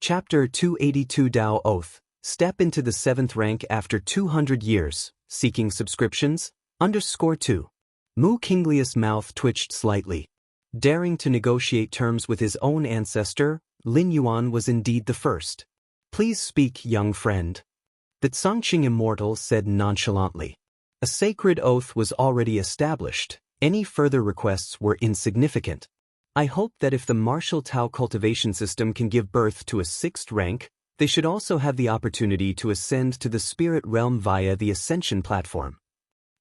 Chapter 282 Tao Oath. Step into the 7th rank after 200 years, seeking subscriptions? _2. Mu Kinglius' mouth twitched slightly. Daring to negotiate terms with his own ancestor, Lin Yuan was indeed the first. Please speak, young friend. The Tsangqing Immortal said nonchalantly. A sacred oath was already established. Any further requests were insignificant. I hope that if the martial Tao cultivation system can give birth to a 6th rank, they should also have the opportunity to ascend to the spirit realm via the ascension platform.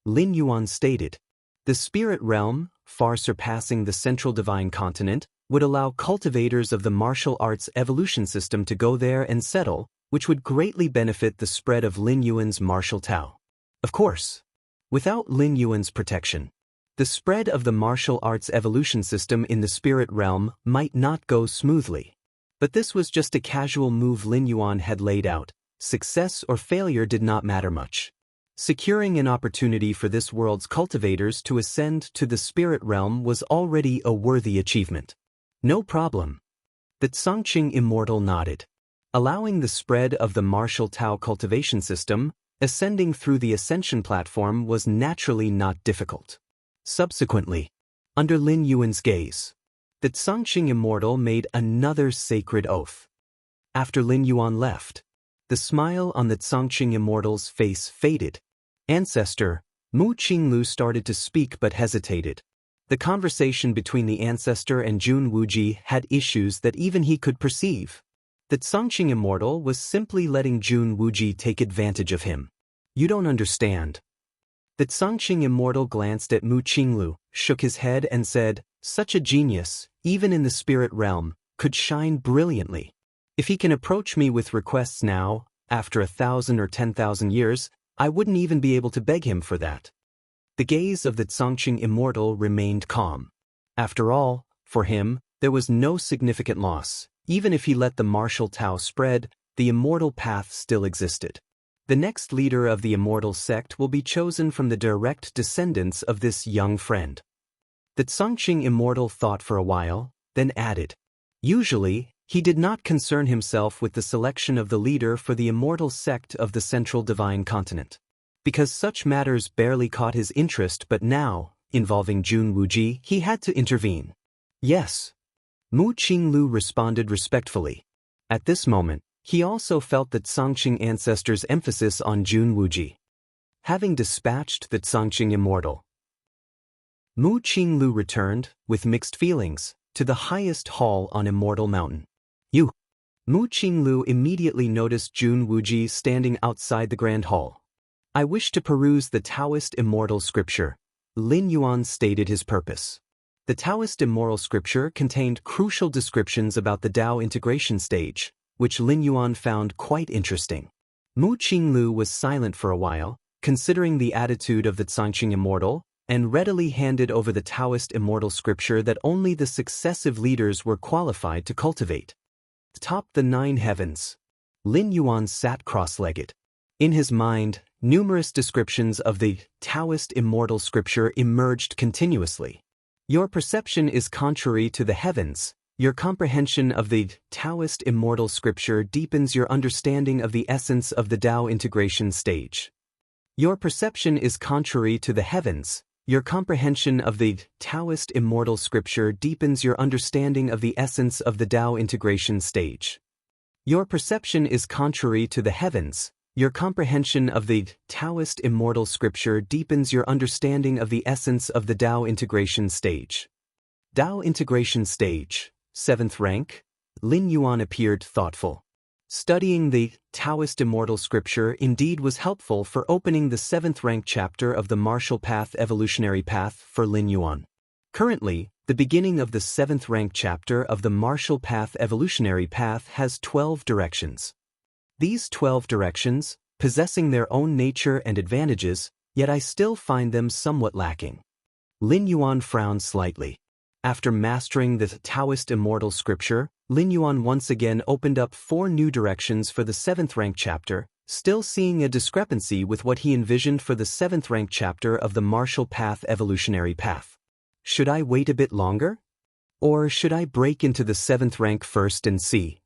Lin Yuan stated. The spirit realm, far surpassing the central divine continent, would allow cultivators of the martial arts evolution system to go there and settle, which would greatly benefit the spread of Lin Yuan's martial Tao. Of course, without Lin Yuan's protection, the spread of the martial arts evolution system in the spirit realm might not go smoothly. But this was just a casual move Lin Yuan had laid out. Success or failure did not matter much. Securing an opportunity for this world's cultivators to ascend to the spirit realm was already a worthy achievement. No problem. The Tsangqing Immortal nodded. Allowing the spread of the martial Tao cultivation system, ascending through the ascension platform was naturally not difficult. Subsequently, under Lin Yuan's gaze, the Tsangqing Immortal made another sacred oath. After Lin Yuan left, the smile on the Tsangqing Immortal's face faded. Ancestor, Mu Qinglu started to speak but hesitated. The conversation between the ancestor and Jun Wuji had issues that even he could perceive. The Tsangqing Immortal was simply letting Jun Wuji take advantage of him. You don't understand. The Tsangqing Immortal glanced at Mu Qinglu, shook his head and said, such a genius, even in the spirit realm, could shine brilliantly. If he can approach me with requests now, after 1,000 or 10,000 years, I wouldn't even be able to beg him for that. The gaze of the Tsangqing Immortal remained calm. After all, for him, there was no significant loss. Even if he let the martial Tao spread, the immortal path still existed. The next leader of the immortal sect will be chosen from the direct descendants of this young friend. The Tsangqing Immortal thought for a while, then added. Usually, he did not concern himself with the selection of the leader for the immortal sect of the central divine continent, because such matters barely caught his interest, but now, involving Jun Wuji, he had to intervene. Yes. Mu Qinglu responded respectfully. At this moment, he also felt the Tsangqing ancestor's emphasis on Jun Wuji. Having dispatched the Tsangqing Immortal, Mu Qinglu returned, with mixed feelings, to the highest hall on Immortal Mountain. Mu Qinglu immediately noticed Jun Wuji standing outside the Grand Hall. I wish to peruse the Taoist Immortal Scripture. Lin Yuan stated his purpose. The Taoist Immortal Scripture contained crucial descriptions about the Tao integration stage, which Lin Yuan found quite interesting. Mu Qinglu was silent for a while, considering the attitude of the Tsangqing Immortal, and readily handed over the Taoist Immortal Scripture that only the successive leaders were qualified to cultivate. Atop the 9 heavens, Lin Yuan sat cross-legged. In his mind, numerous descriptions of the Taoist Immortal Scripture emerged continuously. Your perception is contrary to the heavens. Your comprehension of the Taoist Immortal Scripture deepens your understanding of the essence of the Tao integration stage. Your perception is contrary to the heavens. Your comprehension of the Taoist Immortal Scripture deepens your understanding of the essence of the Tao integration stage. Your perception is contrary to the heavens. Your comprehension of the Taoist Immortal Scripture deepens your understanding of the essence of the Tao integration stage. Tao integration stage, 7th rank. Lin Yuan appeared thoughtful. Studying the Taoist Immortal Scripture indeed was helpful for opening the 7th rank chapter of the Martial Path Evolutionary Path for Lin Yuan. Currently, the beginning of the 7th rank chapter of the Martial Path Evolutionary Path has 12 directions. These 12 directions, possessing their own nature and advantages, yet I still find them somewhat lacking. Lin Yuan frowned slightly. After mastering the Taoist Immortal Scripture, Lin Yuan once again opened up 4 new directions for the 7th rank chapter, still seeing a discrepancy with what he envisioned for the 7th rank chapter of the Martial Path Evolutionary Path. Should I wait a bit longer? Or should I break into the 7th rank first and see?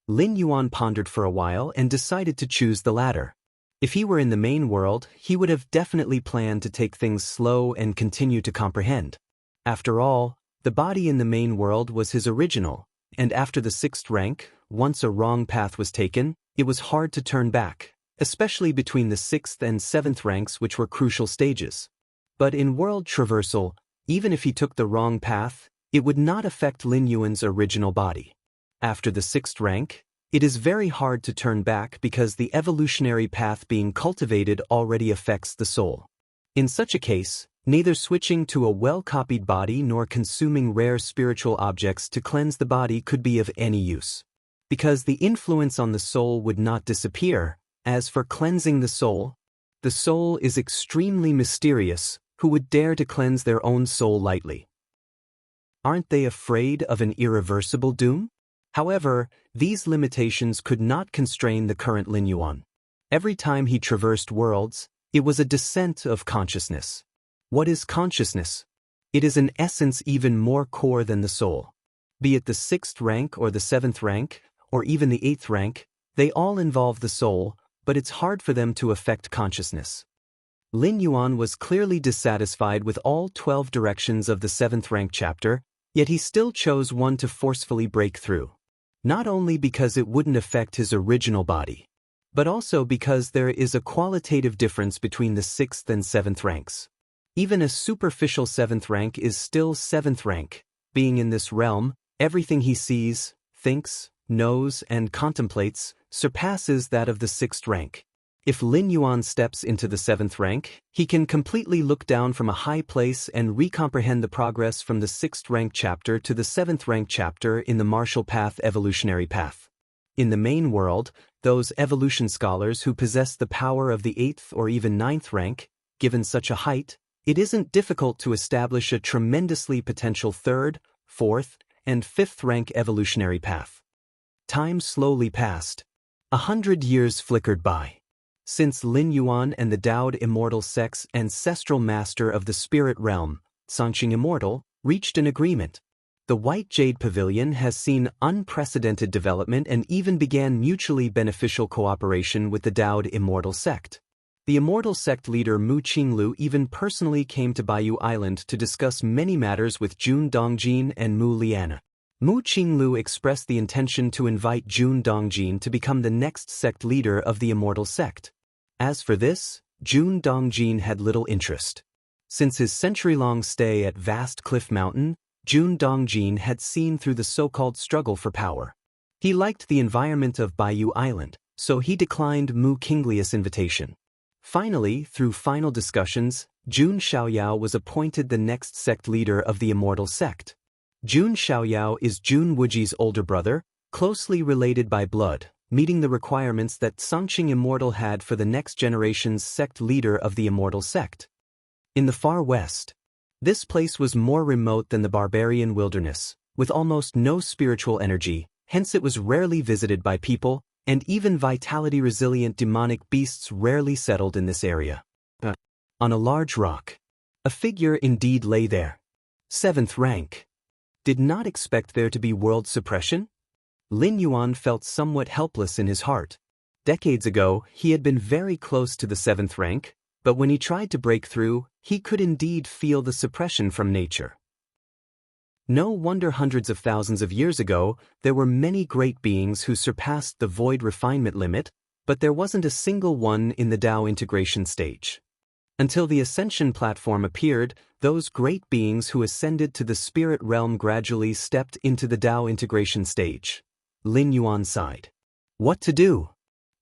Lin Yuan pondered for a while and decided to choose the latter. If he were in the main world, he would have definitely planned to take things slow and continue to comprehend. After all, the body in the main world was his original, and after the 6th rank, once a wrong path was taken, it was hard to turn back, especially between the 6th and 7th ranks, which were crucial stages. But in world traversal, even if he took the wrong path, it would not affect Lin Yuan's original body. After the 6th rank, it is very hard to turn back because the evolutionary path being cultivated already affects the soul. In such a case, neither switching to a well-copied body nor consuming rare spiritual objects to cleanse the body could be of any use. Because the influence on the soul would not disappear. As for cleansing the soul is extremely mysterious. Who would dare to cleanse their own soul lightly? Aren't they afraid of an irreversible doom? However, these limitations could not constrain the current Lin Yuan. Every time he traversed worlds, it was a descent of consciousness. What is consciousness? It is an essence even more core than the soul. Be it the 6th rank or the 7th rank, or even the 8th rank, they all involve the soul, but it's hard for them to affect consciousness. Lin Yuan was clearly dissatisfied with all 12 directions of the 7th rank chapter, yet he still chose one to forcefully break through. Not only because it wouldn't affect his original body, but also because there is a qualitative difference between the 6th and 7th ranks. Even a superficial 7th rank is still 7th rank. Being in this realm, everything he sees, thinks, knows, and contemplates surpasses that of the 6th rank. If Lin Yuan steps into the 7th rank, he can completely look down from a high place and recomprehend the progress from the 6th rank chapter to the 7th rank chapter in the martial path evolutionary path. In the main world, those evolution scholars who possess the power of the 8th or even 9th rank, given such a height, it isn't difficult to establish a tremendously potential 3rd, 4th, and 5th rank evolutionary path. Time slowly passed. 100 years flickered by. Since Lin Yuan and the Daoed Immortal Sect's ancestral master of the spirit realm, Sangqing Immortal, reached an agreement. The White Jade Pavilion has seen unprecedented development and even began mutually beneficial cooperation with the Daoed Immortal Sect. The Immortal Sect leader Mu Qinglu even personally came to Baiyu Island to discuss many matters with Jun Dongjin and Mu Liana. Mu Qinglu expressed the intention to invite Jun Dongjin to become the next sect leader of the Immortal Sect. As for this, Jun Dongjin had little interest. Since his century-long stay at Vast Cliff Mountain, Jun Dongjin had seen through the so-called struggle for power. He liked the environment of Baiyu Island, so he declined Mu Qinglius' invitation. Finally, through final discussions, Jun Xiaoyao was appointed the next sect leader of the Immortal Sect. Jun Xiaoyao is Jun Wuji's older brother, closely related by blood, meeting the requirements that Sangqing Immortal had for the next generation's sect leader of the Immortal Sect. In the far west, this place was more remote than the barbarian wilderness, with almost no spiritual energy, hence it was rarely visited by people, and even vitality-resilient demonic beasts rarely settled in this area. On a large rock, a figure indeed lay there. 7th rank. Did not expect there to be world suppression? Lin Yuan felt somewhat helpless in his heart. Decades ago, he had been very close to the 7th rank, but when he tried to break through, he could indeed feel the suppression from nature. No wonder hundreds of thousands of years ago, there were many great beings who surpassed the void refinement limit, but there wasn't a single one in the Tao integration stage. Until the Ascension platform appeared, those great beings who ascended to the spirit realm gradually stepped into the Tao integration stage. Lin Yuan sighed. What to do?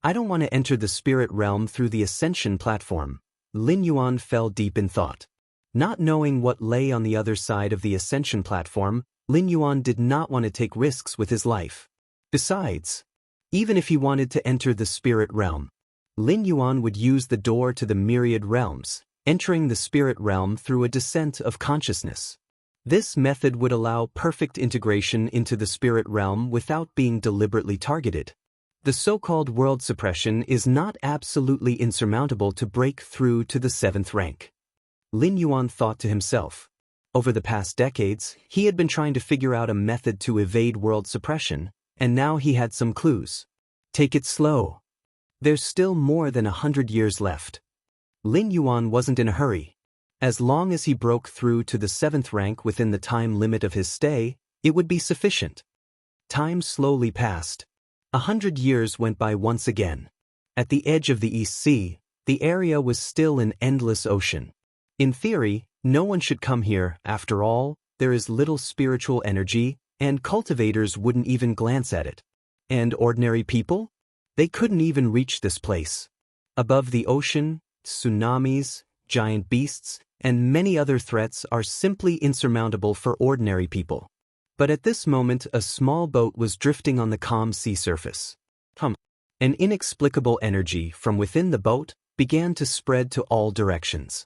I don't want to enter the spirit realm through the Ascension platform. Lin Yuan fell deep in thought. Not knowing what lay on the other side of the Ascension platform, Lin Yuan did not want to take risks with his life. Besides, even if he wanted to enter the spirit realm, Lin Yuan would use the door to the myriad realms, entering the spirit realm through a descent of consciousness. This method would allow perfect integration into the spirit realm without being deliberately targeted. The so-called world suppression is not absolutely insurmountable to break through to the 7th rank. Lin Yuan thought to himself. Over the past decades, he had been trying to figure out a method to evade world suppression, And now he had some clues. Take it slow. There's still more than 100 years left. Lin Yuan wasn't in a hurry. As long as he broke through to the 7th rank within the time limit of his stay, it would be sufficient. Time slowly passed. 100 years went by once again. At the edge of the East Sea, the area was still an endless ocean. In theory, no one should come here. After all, there is little spiritual energy, and cultivators wouldn't even glance at it. And ordinary people? They couldn't even reach this place. Above the ocean, tsunamis, giant beasts, and many other threats are simply insurmountable for ordinary people. But at this moment a small boat was drifting on the calm sea surface. An inexplicable energy from within the boat began to spread to all directions.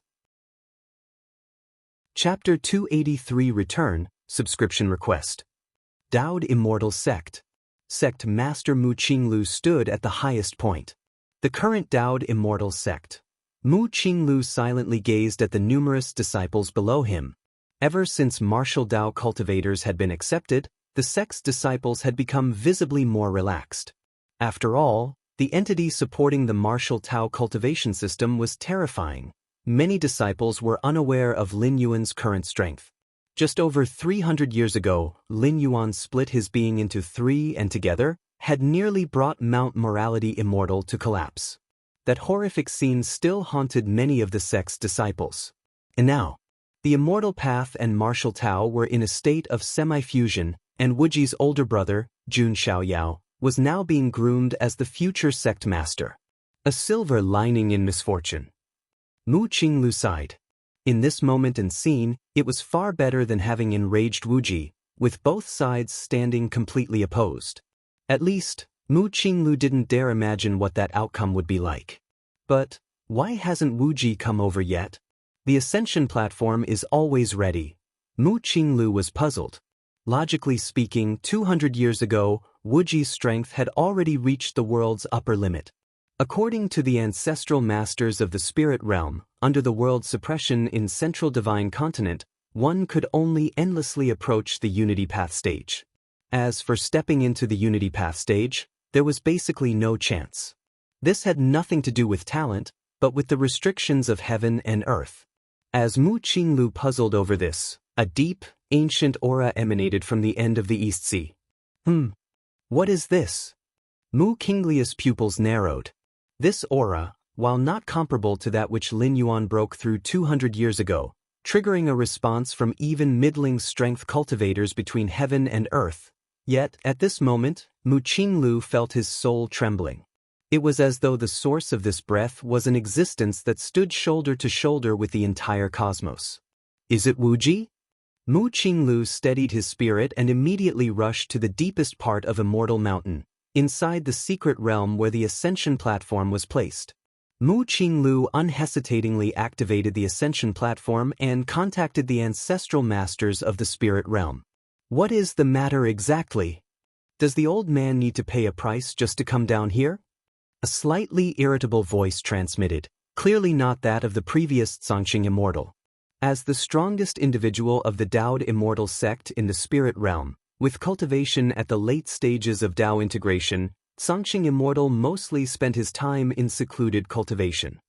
Chapter 283 Return, Subscription Request. Dowd Immortal Sect. Sect Master Mu Qinglu stood at the highest point. The current Dowd Immortal Sect. Mu Qinglu silently gazed at the numerous disciples below him. Ever since martial Tao cultivators had been accepted, the sect's disciples had become visibly more relaxed. After all, the entity supporting the martial Tao cultivation system was terrifying. Many disciples were unaware of Lin Yuan's current strength. Just over 300 years ago, Lin Yuan split his being into 3 and together had nearly brought Mount Morality Immortal to collapse. That horrific scene still haunted many of the sect's disciples. And now, the Immortal Path and Martial Tao were in a state of semi-fusion, and Wuji's older brother, Jun Xiaoyao, was now being groomed as the future sect master. A silver lining in misfortune. Mu Qinglu sighed. In this moment and scene, it was far better than having enraged Wuji, with both sides standing completely opposed. At least, Mu Qinglu didn't dare imagine what that outcome would be like. But why hasn't Wuji come over yet? The ascension platform is always ready. Mu Qinglu was puzzled. Logically speaking, 200 years ago, Wuji's strength had already reached the world's upper limit. According to the ancestral masters of the spirit realm, under the world's suppression in Central Divine Continent, one could only endlessly approach the Unity Path stage. As for stepping into the Unity Path stage, there was basically no chance. This had nothing to do with talent, but with the restrictions of heaven and earth. As Mu Qinglu puzzled over this, a deep, ancient aura emanated from the end of the East Sea. What is this? Mu Qinglius' pupils narrowed. This aura, while not comparable to that which Lin Yuan broke through 200 years ago, triggering a response from even middling strength cultivators between heaven and earth. Yet, at this moment, Mu Qinglu felt his soul trembling. It was as though the source of this breath was an existence that stood shoulder to shoulder with the entire cosmos. Is it Wuji? Mu Qinglu steadied his spirit and immediately rushed to the deepest part of Immortal Mountain, inside the secret realm where the ascension platform was placed. Mu Qinglu unhesitatingly activated the ascension platform and contacted the ancestral masters of the spirit realm. What is the matter exactly? Does the old man need to pay a price just to come down here? A slightly irritable voice transmitted, clearly not that of the previous Zongqing Immortal. As the strongest individual of the Dowd Immortal sect in the spirit realm, with cultivation at the late stages of Dao integration, Zongqing Immortal mostly spent his time in secluded cultivation.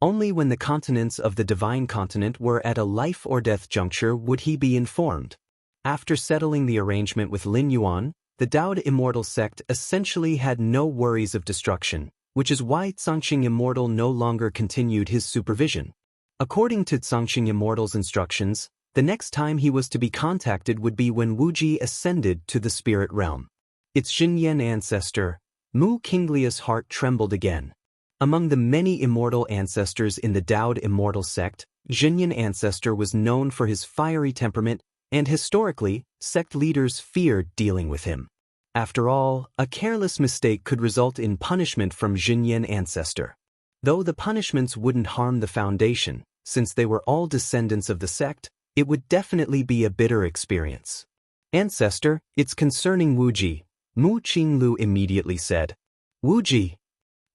Only when the continents of the Divine Continent were at a life-or-death juncture would he be informed. After settling the arrangement with Lin Yuan, the Dowd Immortal sect essentially had no worries of destruction, which is why Zongqing Immortal no longer continued his supervision. According to Zongqing Immortal's instructions, the next time he was to be contacted would be when Wuji ascended to the spirit realm. Its Xinyan ancestor, Mu Qinglius' heart trembled again. Among the many immortal ancestors in the Dowd Immortal sect, Xinyan ancestor was known for his fiery temperament, and historically, sect leaders feared dealing with him. After all, a careless mistake could result in punishment from Xinyan ancestor. Though the punishments wouldn't harm the foundation, since they were all descendants of the sect, it would definitely be a bitter experience. Ancestor, it's concerning Wuji, Mu Qinglu immediately said. Wuji?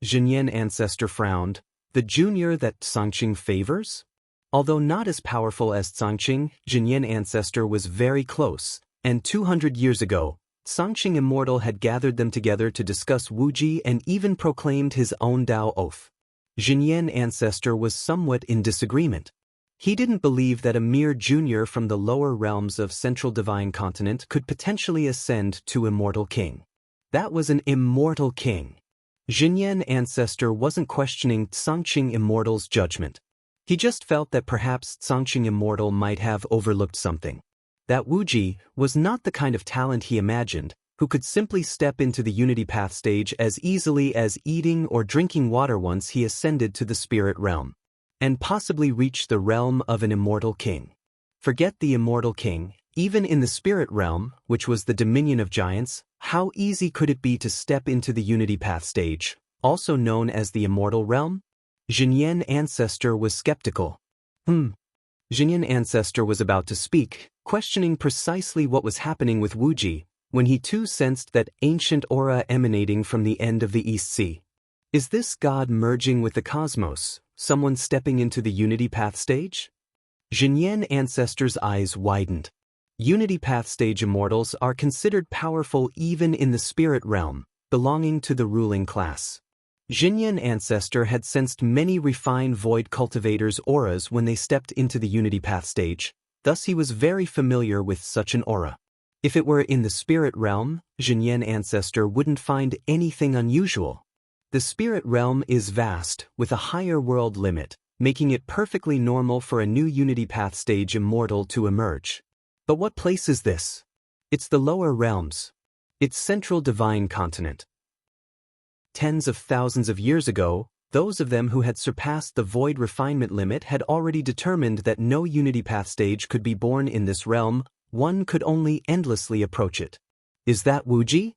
Xinyan ancestor frowned. The junior that Zongqing favors? Although not as powerful as Zongqing, Xinyan ancestor was very close, and 200 years ago, Songqing Immortal had gathered them together to discuss Wuji and even proclaimed his own Dao oath. Jinyan Ancestor was somewhat in disagreement. He didn't believe that a mere junior from the lower realms of Central Divine Continent could potentially ascend to Immortal King. That was an immortal king. Jinyan Ancestor wasn't questioning Songqing Immortal's judgment. He just felt that perhaps Songqing Immortal might have overlooked something. That Wuji was not the kind of talent he imagined, who could simply step into the Unity Path stage as easily as eating or drinking water once he ascended to the spirit realm, and possibly reach the realm of an immortal king. Forget the immortal king, even in the spirit realm, which was the dominion of giants, how easy could it be to step into the Unity Path stage, also known as the immortal realm? Jinyan Ancestor was skeptical. Jinyan Ancestor was about to speak, questioning precisely what was happening with Wuji, when he too sensed that ancient aura emanating from the end of the East Sea. Is this God merging with the cosmos, someone stepping into the Unity Path stage? Jinyan Ancestor's eyes widened. Unity Path stage immortals are considered powerful even in the spirit realm, belonging to the ruling class. Jinyan Ancestor had sensed many refined void cultivators' auras when they stepped into the Unity Path stage, thus he was very familiar with such an aura. If it were in the spirit realm, Jinyan Ancestor wouldn't find anything unusual. The spirit realm is vast, with a higher world limit, making it perfectly normal for a new Unity Path stage immortal to emerge. But what place is this? It's the lower realms. It's Central Divine Continent. Tens of thousands of years ago, those of them who had surpassed the void refinement limit had already determined that no Unity Path stage could be born in this realm. One could only endlessly approach it. Is that Wuji?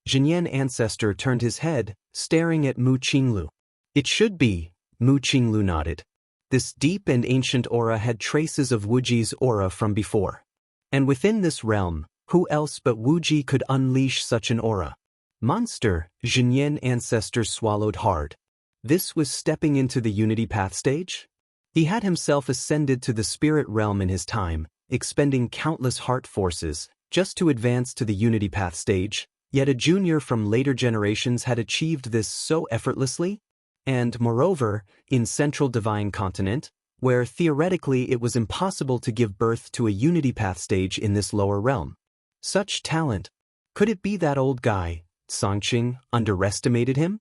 Jinyan Ancestor turned his head, staring at Mu Qinglu. It should be, Mu Qinglu nodded. This deep and ancient aura had traces of Wuji's aura from before. And within this realm, who else but Wuji could unleash such an aura? Monster, Jinyan Ancestor swallowed hard. This was stepping into the Unity Path stage? He had himself ascended to the spirit realm in his time, expending countless heart forces, just to advance to the Unity Path stage, yet a junior from later generations had achieved this so effortlessly? And, moreover, in Central Divine Continent, where theoretically it was impossible to give birth to a Unity Path stage in this lower realm. Such talent. Could it be that old guy, Songqing, underestimated him?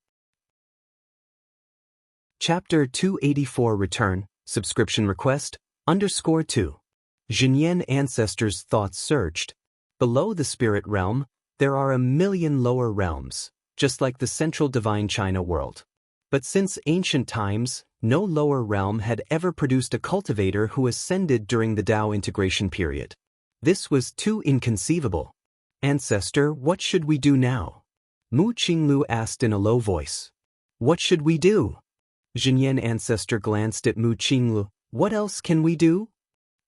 Chapter 284 Return, Subscription Request, _2. Jinyan Ancestor's thoughts surged. Below the spirit realm, there are a million lower realms, just like the Central Divine China world. But since ancient times, no lower realm had ever produced a cultivator who ascended during the Dao integration period. This was too inconceivable. Ancestor, what should we do now? Mu Qinglu asked in a low voice. What should we do? Jinyan Ancestor glanced at Mu Qinglu. What else can we do?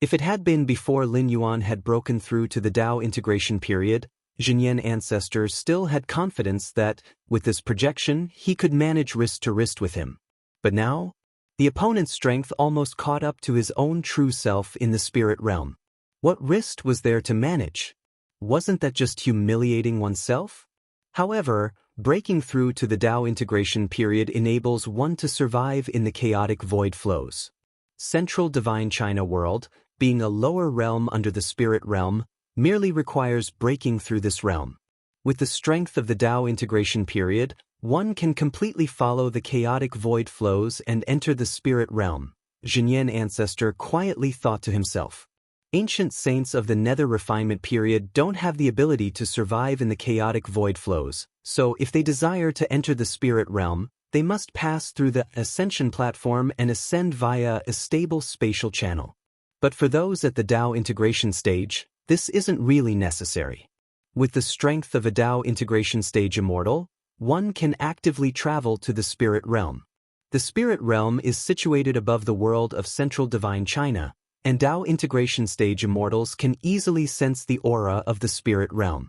If it had been before Lin Yuan had broken through to the Dao integration period, Jinyan Ancestor still had confidence that, with this projection, he could manage wrist to wrist with him. But now, the opponent's strength almost caught up to his own true self in the spirit realm. What wrist was there to manage? Wasn't that just humiliating oneself? However, breaking through to the Dao integration period enables one to survive in the chaotic void flows. Central Divine China world, being a lower realm under the spirit realm, merely requires breaking through this realm. With the strength of the Dao integration period, one can completely follow the chaotic void flows and enter the spirit realm. Jinyan Ancestor quietly thought to himself. Ancient saints of the nether refinement period don't have the ability to survive in the chaotic void flows, so if they desire to enter the spirit realm, they must pass through the ascension platform and ascend via a stable spatial channel. But for those at the Dao integration stage, this isn't really necessary. With the strength of a Dao integration stage immortal, one can actively travel to the spirit realm. The spirit realm is situated above the world of Central Divine China, and Dao integration stage immortals can easily sense the aura of the spirit realm.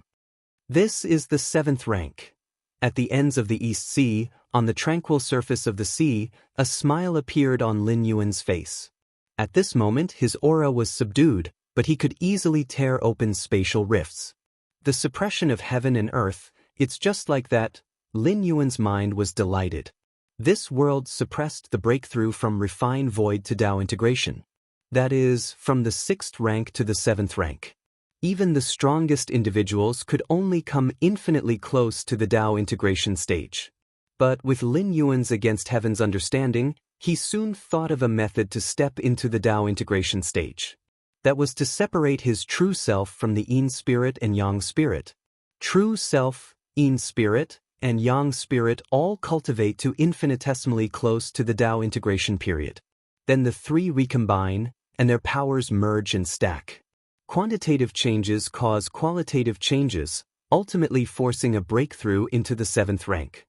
This is the 7th rank. At the ends of the East Sea, on the tranquil surface of the sea, a smile appeared on Lin Yuan's face. At this moment his aura was subdued, but he could easily tear open spatial rifts. The suppression of heaven and earth, it's just like that. Lin Yuan's mind was delighted. This world suppressed the breakthrough from refined void to Tao integration. That is, from the 6th rank to the 7th rank. Even the strongest individuals could only come infinitely close to the Tao integration stage. But with Lin Yuan's against heaven's understanding, he soon thought of a method to step into the Tao integration stage. That was to separate his true self from the Yin spirit and Yang spirit. True self, Yin spirit, and Yang spirit all cultivate to infinitesimally close to the Tao integration period. Then the three recombine, and their powers merge and stack. Quantitative changes cause qualitative changes, ultimately forcing a breakthrough into the 7th rank.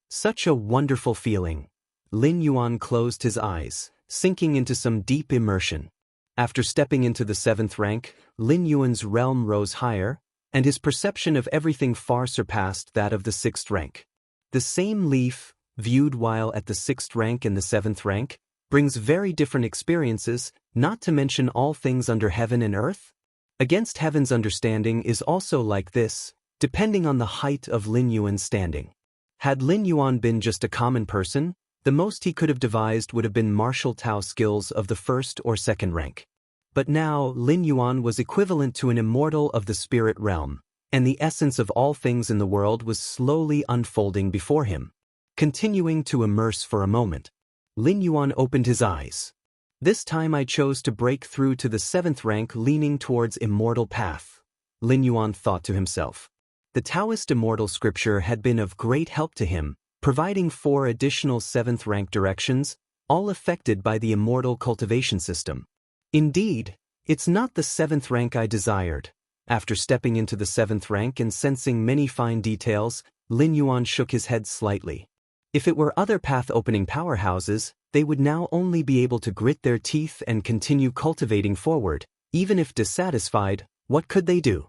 Such a wonderful feeling. Lin Yuan closed his eyes, sinking into some deep immersion. After stepping into the 7th rank, Lin Yuan's realm rose higher, and his perception of everything far surpassed that of the 6th rank. The same leaf, viewed while at the 6th rank and the 7th rank, brings very different experiences, not to mention all things under heaven and earth. Against heaven's understanding is also like this, depending on the height of Lin Yuan's standing. Had Lin Yuan been just a common person, the most he could have devised would have been martial Tao skills of the 1st or 2nd rank. But now Lin Yuan was equivalent to an immortal of the spirit realm, and the essence of all things in the world was slowly unfolding before him. Continuing to immerse for a moment, Lin Yuan opened his eyes. This time I chose to break through to the 7th rank, leaning towards immortal path, Lin Yuan thought to himself. The Taoist immortal scripture had been of great help to him, providing 4 additional 7th rank directions, all affected by the immortal cultivation system. Indeed, it's not the 7th rank I desired. After stepping into the 7th rank and sensing many fine details, Lin Yuan shook his head slightly. If it were other path-opening powerhouses, they would now only be able to grit their teeth and continue cultivating forward. Even if dissatisfied, what could they do?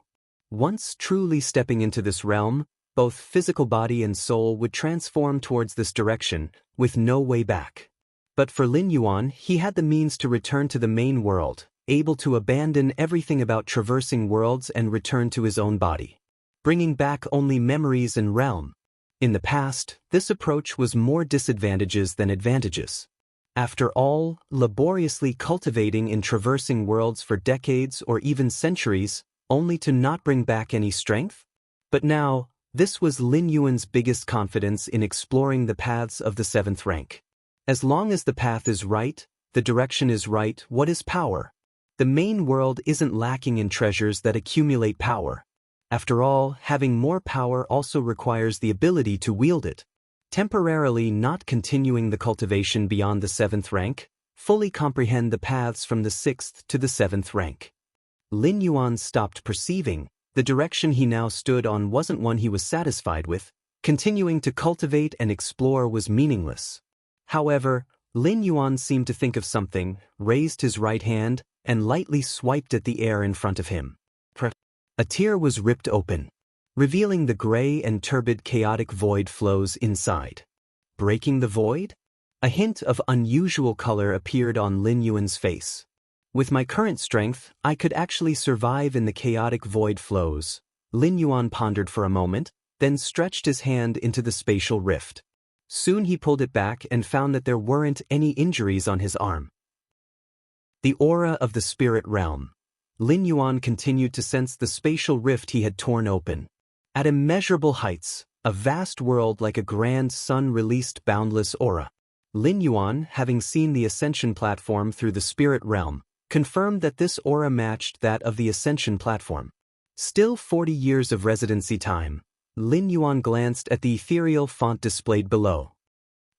Once truly stepping into this realm, both physical body and soul would transform towards this direction, with no way back. But for Lin Yuan, he had the means to return to the main world, able to abandon everything about traversing worlds and return to his own body, bringing back only memories and realm. In the past, this approach was more disadvantages than advantages. After all, laboriously cultivating and traversing worlds for decades or even centuries, only to not bring back any strength? But now, this was Lin Yuan's biggest confidence in exploring the paths of the 7th rank. As long as the path is right, the direction is right, what is power? The main world isn't lacking in treasures that accumulate power. After all, having more power also requires the ability to wield it. Temporarily not continuing the cultivation beyond the 7th rank, fully comprehend the paths from the 6th to the 7th rank. Lin Yuan stopped perceiving. The direction he now stood on wasn't one he was satisfied with. Continuing to cultivate and explore was meaningless. However, Lin Yuan seemed to think of something, raised his right hand, and lightly swiped at the air in front of him. A tear was ripped open, revealing the gray and turbid chaotic void flows inside. Breaking the void? A hint of unusual color appeared on Lin Yuan's face. With my current strength, I could actually survive in the chaotic void flows. Lin Yuan pondered for a moment, then stretched his hand into the spatial rift. Soon he pulled it back and found that there weren't any injuries on his arm. The aura of the spirit realm. Lin Yuan continued to sense the spatial rift he had torn open. At immeasurable heights, a vast world like a grand sun released boundless aura. Lin Yuan, having seen the ascension platform through the spirit realm, confirmed that this aura matched that of the ascension platform. Still 40 years of residency time. Lin Yuan glanced at the ethereal font displayed below.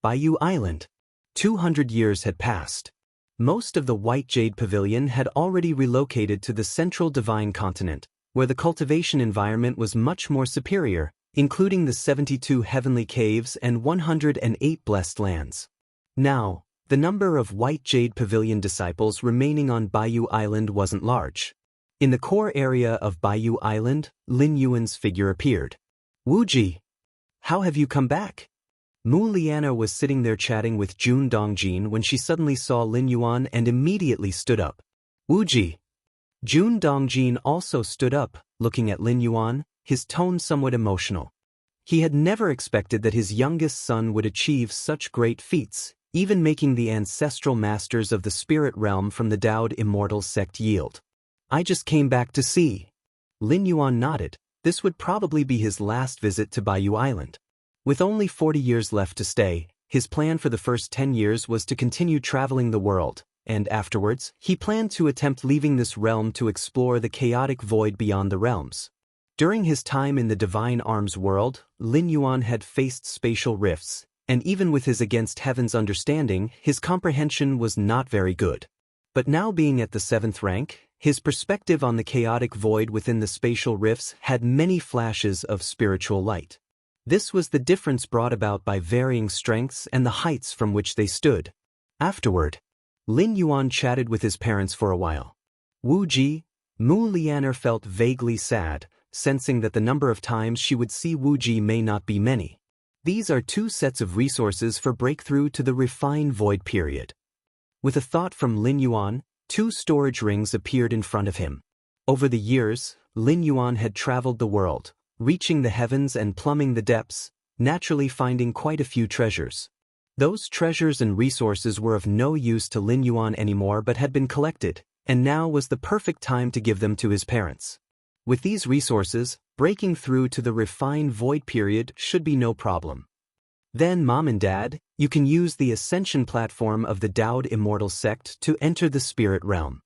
Bayou Island. 200 years had passed. Most of the White Jade Pavilion had already relocated to the central Divine Continent, where the cultivation environment was much more superior, including the 72 heavenly caves and 108 blessed lands. Now, the number of White Jade Pavilion disciples remaining on Bayou Island wasn't large. In the core area of Bayou Island, Lin Yuan's figure appeared. Wuji, how have you come back? Mu Liana was sitting there chatting with Jun Dongjin when she suddenly saw Lin Yuan and immediately stood up. Wuji, Jun Dongjin also stood up, looking at Lin Yuan, his tone somewhat emotional. He had never expected that his youngest son would achieve such great feats, even making the ancestral masters of the spirit realm from the Daoed immortal sect yield. I just came back to see. Lin Yuan nodded. This would probably be his last visit to Baiyu Island. With only 40 years left to stay, his plan for the first 10 years was to continue traveling the world, and afterwards, he planned to attempt leaving this realm to explore the chaotic void beyond the realms. During his time in the Divine Arms world, Lin Yuan had faced spatial rifts, and even with his against heaven's understanding, his comprehension was not very good. But now being at the 7th rank, his perspective on the chaotic void within the spatial rifts had many flashes of spiritual light. This was the difference brought about by varying strengths and the heights from which they stood. Afterward, Lin Yuan chatted with his parents for a while. Wu Ji, Mu Lianer felt vaguely sad, sensing that the number of times she would see Wu Ji may not be many. These are 2 sets of resources for breakthrough to the refined void period. With a thought from Lin Yuan, 2 storage rings appeared in front of him. Over the years, Lin Yuan had traveled the world, reaching the heavens and plumbing the depths, naturally finding quite a few treasures. Those treasures and resources were of no use to Lin Yuan anymore but had been collected, and now was the perfect time to give them to his parents. With these resources, breaking through to the refined void period should be no problem. Then, Mom and Dad, you can use the ascension platform of the Daoed immortal sect to enter the spirit realm.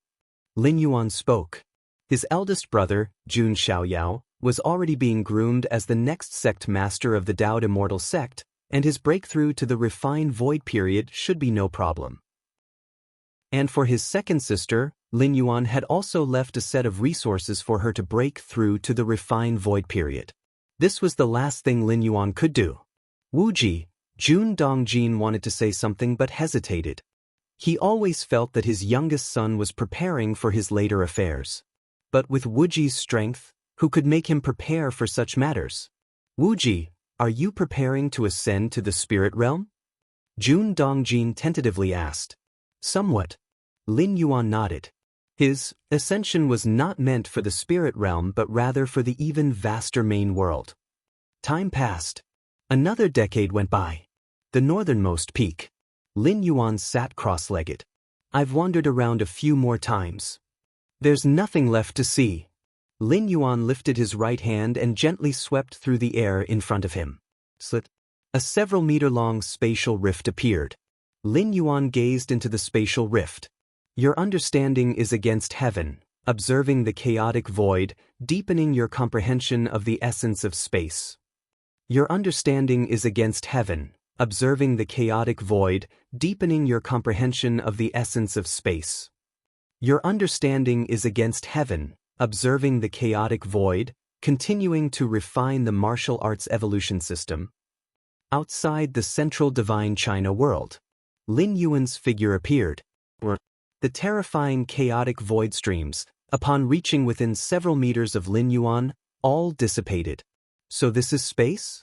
Lin Yuan spoke. His eldest brother, Jun Xiaoyao, was already being groomed as the next sect master of the Daoed immortal sect, and his breakthrough to the refined void period should be no problem. And for his second sister, Lin Yuan had also left a set of resources for her to break through to the refined void period. This was the last thing Lin Yuan could do. Wu Ji, Jun Dongjin wanted to say something but hesitated. He always felt that his youngest son was preparing for his later affairs. But with Wu Ji's strength, who could make him prepare for such matters? Wu Ji, are you preparing to ascend to the spirit realm? Jun Dongjin tentatively asked. Somewhat. Lin Yuan nodded. His ascension was not meant for the spirit realm but rather for the even vaster main world. Time passed. Another decade went by. The northernmost peak. Lin Yuan sat cross-legged. I've wandered around a few more times. There's nothing left to see. Lin Yuan lifted his right hand and gently swept through the air in front of him. Slit. A several-meter-long spatial rift appeared. Lin Yuan gazed into the spatial rift. Your understanding is against heaven, observing the chaotic void, deepening your comprehension of the essence of space. Your understanding is against heaven, observing the chaotic void, deepening your comprehension of the essence of space. Your understanding is against heaven, observing the chaotic void, continuing to refine the martial arts evolution system. Outside the central divine China world, Lin Yuan's figure appeared. The terrifying chaotic void streams, upon reaching within several meters of Lin Yuan, all dissipated. So this is space?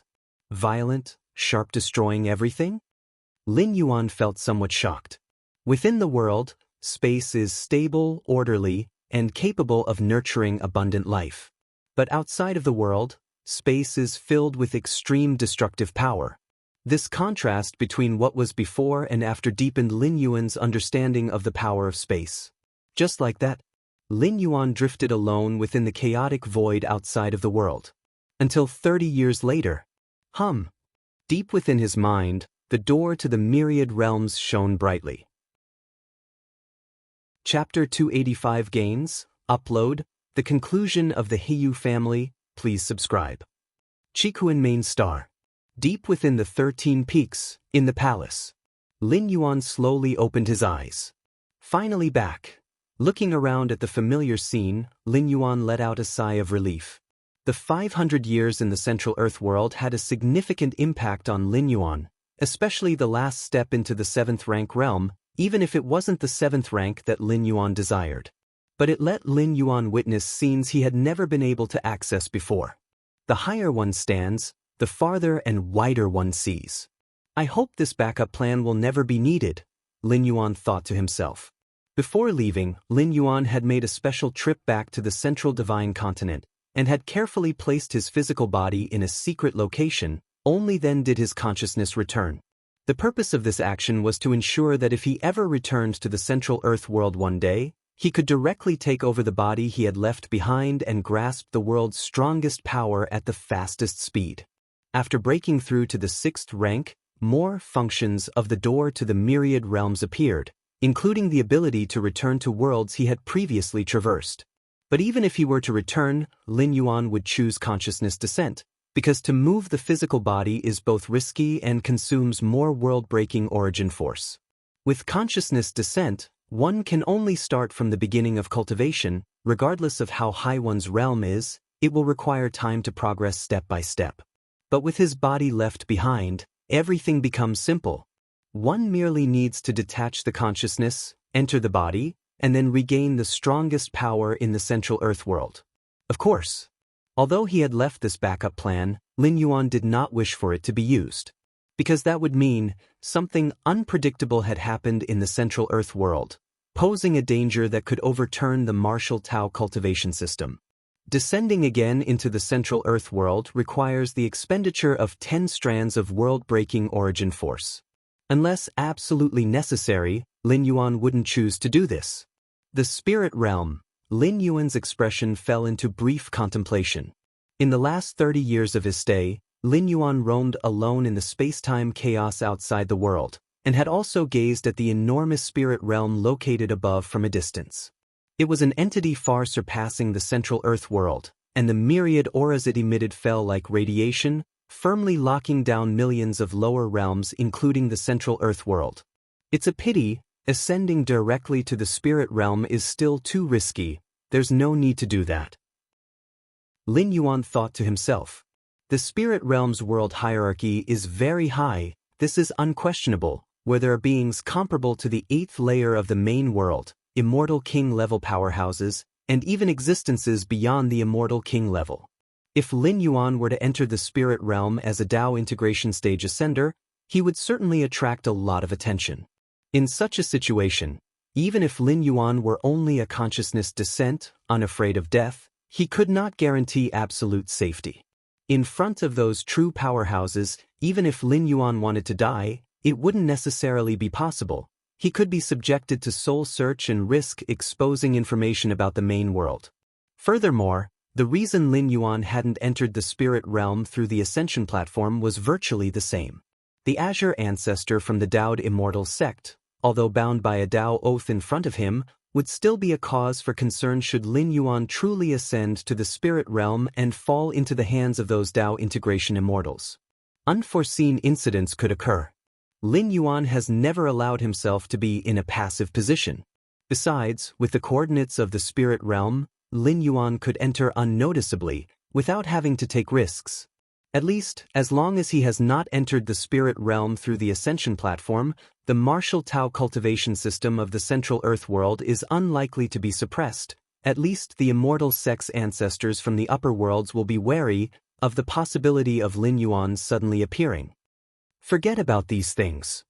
Violent, sharp, destroying everything? Lin Yuan felt somewhat shocked. Within the world, space is stable, orderly, and capable of nurturing abundant life. But outside of the world, space is filled with extreme destructive power. This contrast between what was before and after deepened Lin Yuan's understanding of the power of space. Just like that, Lin Yuan drifted alone within the chaotic void outside of the world. Until 30 years later. Deep within his mind, the door to the myriad realms shone brightly. Chapter 285 Gains, Upload, The Conclusion of the Heiyu Family, please subscribe. Chikuan Main Star. Deep within the 13 peaks, in the palace. Lin Yuan slowly opened his eyes. Finally back. Looking around at the familiar scene, Lin Yuan let out a sigh of relief. The 500 years in the Central Earth world had a significant impact on Lin Yuan, especially the last step into the 7th rank realm, even if it wasn't the 7th rank that Lin Yuan desired. But it let Lin Yuan witness scenes he had never been able to access before. The higher one stands, the farther and wider one sees. I hope this backup plan will never be needed, Lin Yuan thought to himself. Before leaving, Lin Yuan had made a special trip back to the central divine continent, and had carefully placed his physical body in a secret location. Only then did his consciousness return. The purpose of this action was to ensure that if he ever returned to the central Earth world one day, he could directly take over the body he had left behind and grasp the world's strongest power at the fastest speed. After breaking through to the 6th rank, more functions of the door to the myriad realms appeared, including the ability to return to worlds he had previously traversed. But even if he were to return, Lin Yuan would choose consciousness descent, because to move the physical body is both risky and consumes more world-breaking origin force. With consciousness descent, one can only start from the beginning of cultivation. Regardless of how high one's realm is, it will require time to progress step by step. But with his body left behind, everything becomes simple. One merely needs to detach the consciousness, enter the body, and then regain the strongest power in the central Earth world. Of course, although he had left this backup plan, Lin Yuan did not wish for it to be used. Because that would mean something unpredictable had happened in the central Earth world, posing a danger that could overturn the martial Tao cultivation system. Descending again into the central Earth world requires the expenditure of 10 strands of world-breaking origin force. Unless absolutely necessary, Lin Yuan wouldn't choose to do this. The spirit realm. Lin Yuan's expression fell into brief contemplation. In the last 30 years of his stay, Lin Yuan roamed alone in the space-time chaos outside the world, and had also gazed at the enormous spirit realm located above from a distance. It was an entity far surpassing the central Earth world, and the myriad auras it emitted fell like radiation, firmly locking down millions of lower realms including the central Earth world. It's a pity, ascending directly to the spirit realm is still too risky. There's no need to do that. Lin Yuan thought to himself. The spirit realm's world hierarchy is very high. This is unquestionable, where there are beings comparable to the 8th layer of the main world, immortal king-level powerhouses, and even existences beyond the immortal king level. If Lin Yuan were to enter the spirit realm as a Dao integration stage ascender, he would certainly attract a lot of attention. In such a situation, even if Lin Yuan were only a consciousness descent, unafraid of death, he could not guarantee absolute safety. In front of those true powerhouses, even if Lin Yuan wanted to die, it wouldn't necessarily be possible. He could be subjected to soul search and risk exposing information about the main world. Furthermore, the reason Lin Yuan hadn't entered the spirit realm through the Ascension platform was virtually the same. The Azure ancestor from the Daoed Immortal sect, although bound by a Dao oath in front of him, would still be a cause for concern should Lin Yuan truly ascend to the spirit realm and fall into the hands of those Dao integration immortals. Unforeseen incidents could occur. Lin Yuan has never allowed himself to be in a passive position. Besides, with the coordinates of the spirit realm, Lin Yuan could enter unnoticeably, without having to take risks. At least, as long as he has not entered the spirit realm through the Ascension platform, the martial Tao cultivation system of the central Earth world is unlikely to be suppressed. At least the immortal sex ancestors from the upper worlds will be wary of the possibility of Lin Yuan suddenly appearing. Forget about these things.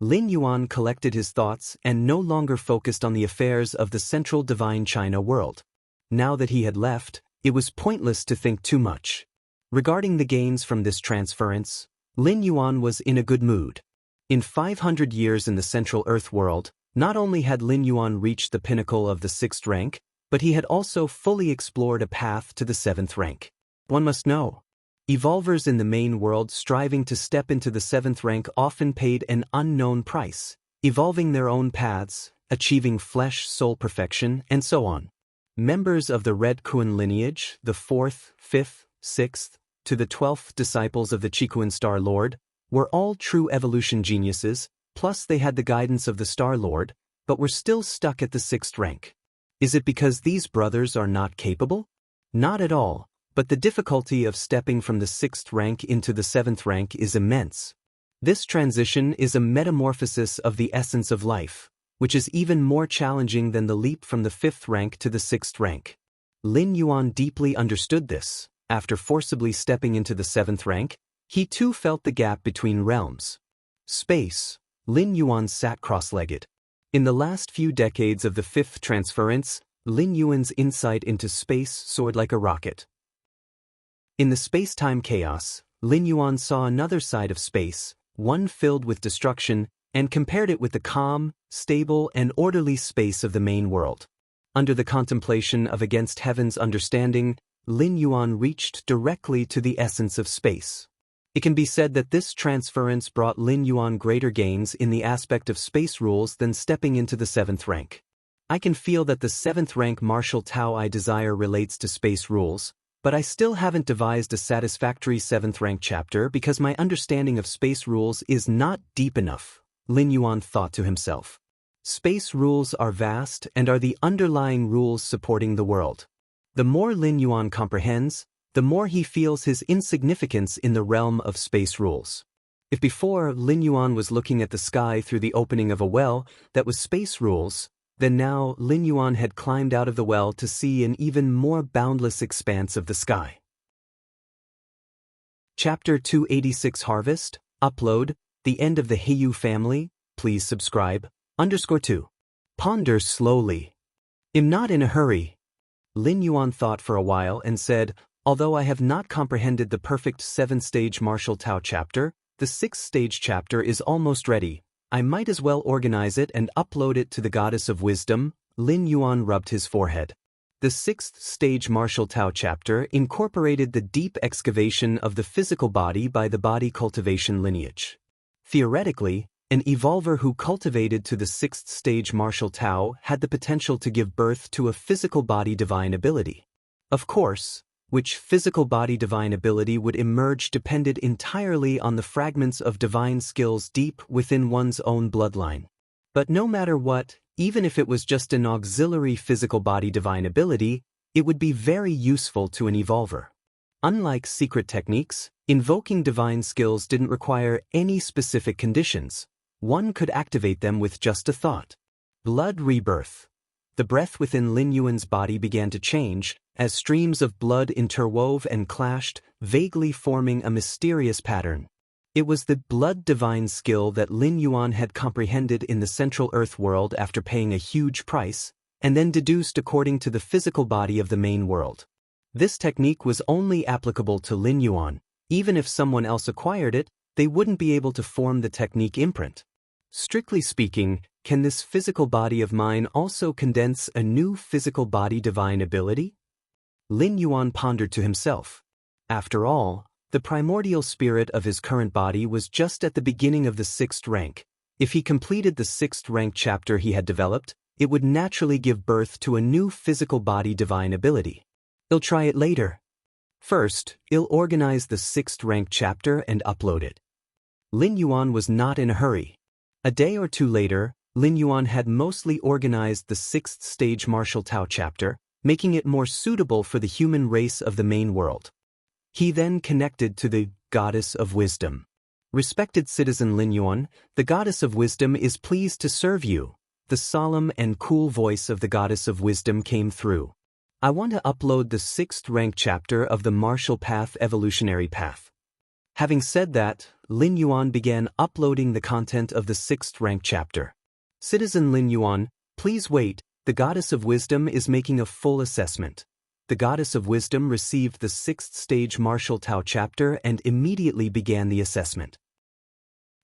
Lin Yuan collected his thoughts and no longer focused on the affairs of the central divine China world. Now that he had left, it was pointless to think too much. Regarding the gains from this transference, Lin Yuan was in a good mood. In 500 years in the central Earth world, not only had Lin Yuan reached the pinnacle of the 6th rank, but he had also fully explored a path to the 7th rank. One must know, evolvers in the main world striving to step into the 7th rank often paid an unknown price, evolving their own paths, achieving flesh-soul perfection, and so on. Members of the Red Kuan lineage, the 4th, 5th, 6th, to the 12th disciples of the Chikuan Star Lord, were all true evolution geniuses, plus they had the guidance of the Star Lord, but were still stuck at the 6th rank. Is it because these brothers are not capable? Not at all, but the difficulty of stepping from the 6th rank into the 7th rank is immense. This transition is a metamorphosis of the essence of life, which is even more challenging than the leap from the 5th rank to the 6th rank. Lin Yuan deeply understood this. After forcibly stepping into the 7th rank, he too felt the gap between realms. Space. Lin Yuan sat cross-legged. In the last few decades of the fifth transference, Lin Yuan's insight into space soared like a rocket. In the space-time chaos, Lin Yuan saw another side of space, one filled with destruction, and compared it with the calm, stable, and orderly space of the main world. Under the contemplation of Against Heaven's Understanding, Lin Yuan reached directly to the essence of space. It can be said that this transference brought Lin Yuan greater gains in the aspect of space rules than stepping into the 7th rank. I can feel that the 7th rank martial Tao I desire relates to space rules, but I still haven't devised a satisfactory 7th rank chapter because my understanding of space rules is not deep enough, Lin Yuan thought to himself. Space rules are vast and are the underlying rules supporting the world. The more Lin Yuan comprehends, the more he feels his insignificance in the realm of space rules. If before Lin Yuan was looking at the sky through the opening of a well that was space rules, then now Lin Yuan had climbed out of the well to see an even more boundless expanse of the sky. Chapter 286 Harvest, Upload, The End of the Heiyu Family, please subscribe, _2. Ponder slowly. I'm not in a hurry. Lin Yuan thought for a while and said, although I have not comprehended the perfect 7th-stage martial Tao chapter, the 6th-stage chapter is almost ready. I might as well organize it and upload it to the Goddess of Wisdom. Lin Yuan rubbed his forehead. The 6th-stage martial Tao chapter incorporated the deep excavation of the physical body by the body cultivation lineage. Theoretically, an evolver who cultivated to the 6th-stage martial Tao had the potential to give birth to a physical body divine ability. Of course, which physical body divine ability would emerge depended entirely on the fragments of divine skills deep within one's own bloodline. But no matter what, even if it was just an auxiliary physical body divine ability, it would be very useful to an evolver. Unlike secret techniques, invoking divine skills didn't require any specific conditions. One could activate them with just a thought. Blood rebirth. The breath within Lin Yuan's body began to change, as streams of blood interwove and clashed, vaguely forming a mysterious pattern. It was the blood divine skill that Lin Yuan had comprehended in the Central Earth world after paying a huge price, and then deduced according to the physical body of the main world. This technique was only applicable to Lin Yuan. Even if someone else acquired it, they wouldn't be able to form the technique imprint. Strictly speaking, can this physical body of mine also condense a new physical body divine ability? Lin Yuan pondered to himself. After all, the primordial spirit of his current body was just at the beginning of the 6th rank. If he completed the 6th rank chapter he had developed, it would naturally give birth to a new physical body divine ability. He'll try it later. First, he'll organize the 6th rank chapter and upload it. Lin Yuan was not in a hurry. A day or two later, Lin Yuan had mostly organized the 6th-stage martial Tao chapter, making it more suitable for the human race of the main world. He then connected to the Goddess of Wisdom. Respected citizen Lin Yuan, the Goddess of Wisdom is pleased to serve you. The solemn and cool voice of the Goddess of Wisdom came through. I want to upload the 6th rank chapter of the Martial Path Evolutionary Path. Having said that, Lin Yuan began uploading the content of the 6th rank chapter. Citizen Lin Yuan, please wait, the Goddess of Wisdom is making a full assessment. The Goddess of Wisdom received the 6th stage martial Tao chapter and immediately began the assessment.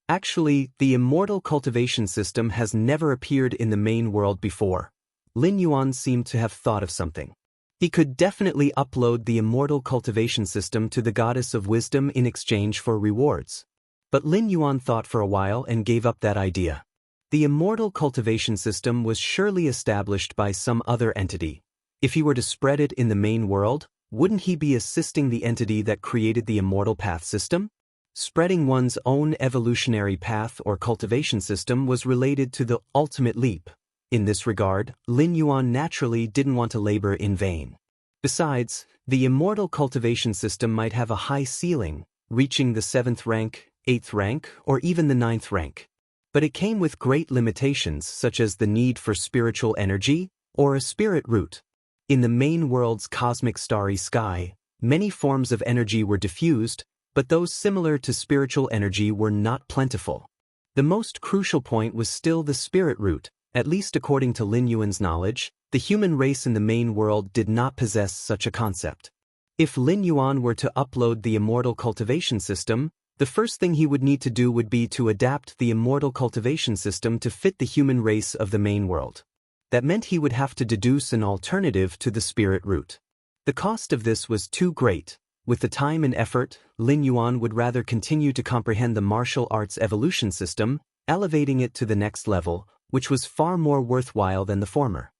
Actually, the immortal cultivation system has never appeared in the main world before. Lin Yuan seemed to have thought of something. He could definitely upload the immortal cultivation system to the Goddess of Wisdom in exchange for rewards. But Lin Yuan thought for a while and gave up that idea. The immortal cultivation system was surely established by some other entity. If he were to spread it in the main world, wouldn't he be assisting the entity that created the immortal path system? Spreading one's own evolutionary path or cultivation system was related to the ultimate leap. In this regard, Lin Yuan naturally didn't want to labor in vain. Besides, the immortal cultivation system might have a high ceiling, reaching the 7th rank, 8th rank, or even the 9th rank. But it came with great limitations such as the need for spiritual energy or a spirit root. In the main world's cosmic starry sky, many forms of energy were diffused, but those similar to spiritual energy were not plentiful. The most crucial point was still the spirit root, At least according to Lin Yuan's knowledge, the human race in the main world did not possess such a concept. If Lin Yuan were to upload the immortal cultivation system, the first thing he would need to do would be to adapt the immortal cultivation system to fit the human race of the main world. That meant he would have to deduce an alternative to the spirit root. The cost of this was too great. With the time and effort, Lin Yuan would rather continue to comprehend the martial arts evolution system, elevating it to the next level, which was far more worthwhile than the former.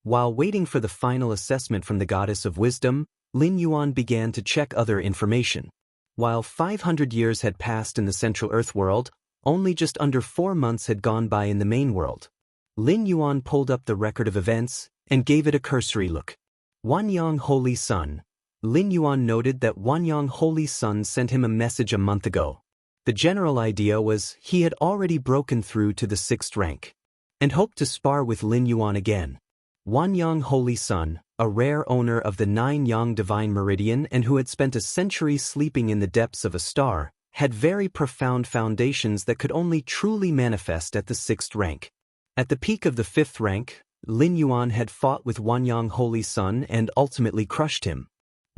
While waiting for the final assessment from the goddess of wisdom, Lin Yuan began to check other information. While 500 years had passed in the Central Earth world, only just under 4 months had gone by in the main world. Lin Yuan pulled up the record of events and gave it a cursory look. Wanyang Holy Sun. Lin Yuan noted that Wanyang Holy Sun sent him a message a month ago. The general idea was he had already broken through to the 6th rank and hoped to spar with Lin Yuan again. Wanyang Holy Sun, a rare owner of the 9-yang divine meridian and who had spent a century sleeping in the depths of a star, had very profound foundations that could only truly manifest at the 6th rank. At the peak of the 5th rank, Lin Yuan had fought with Wanyang Holy Sun and ultimately crushed him.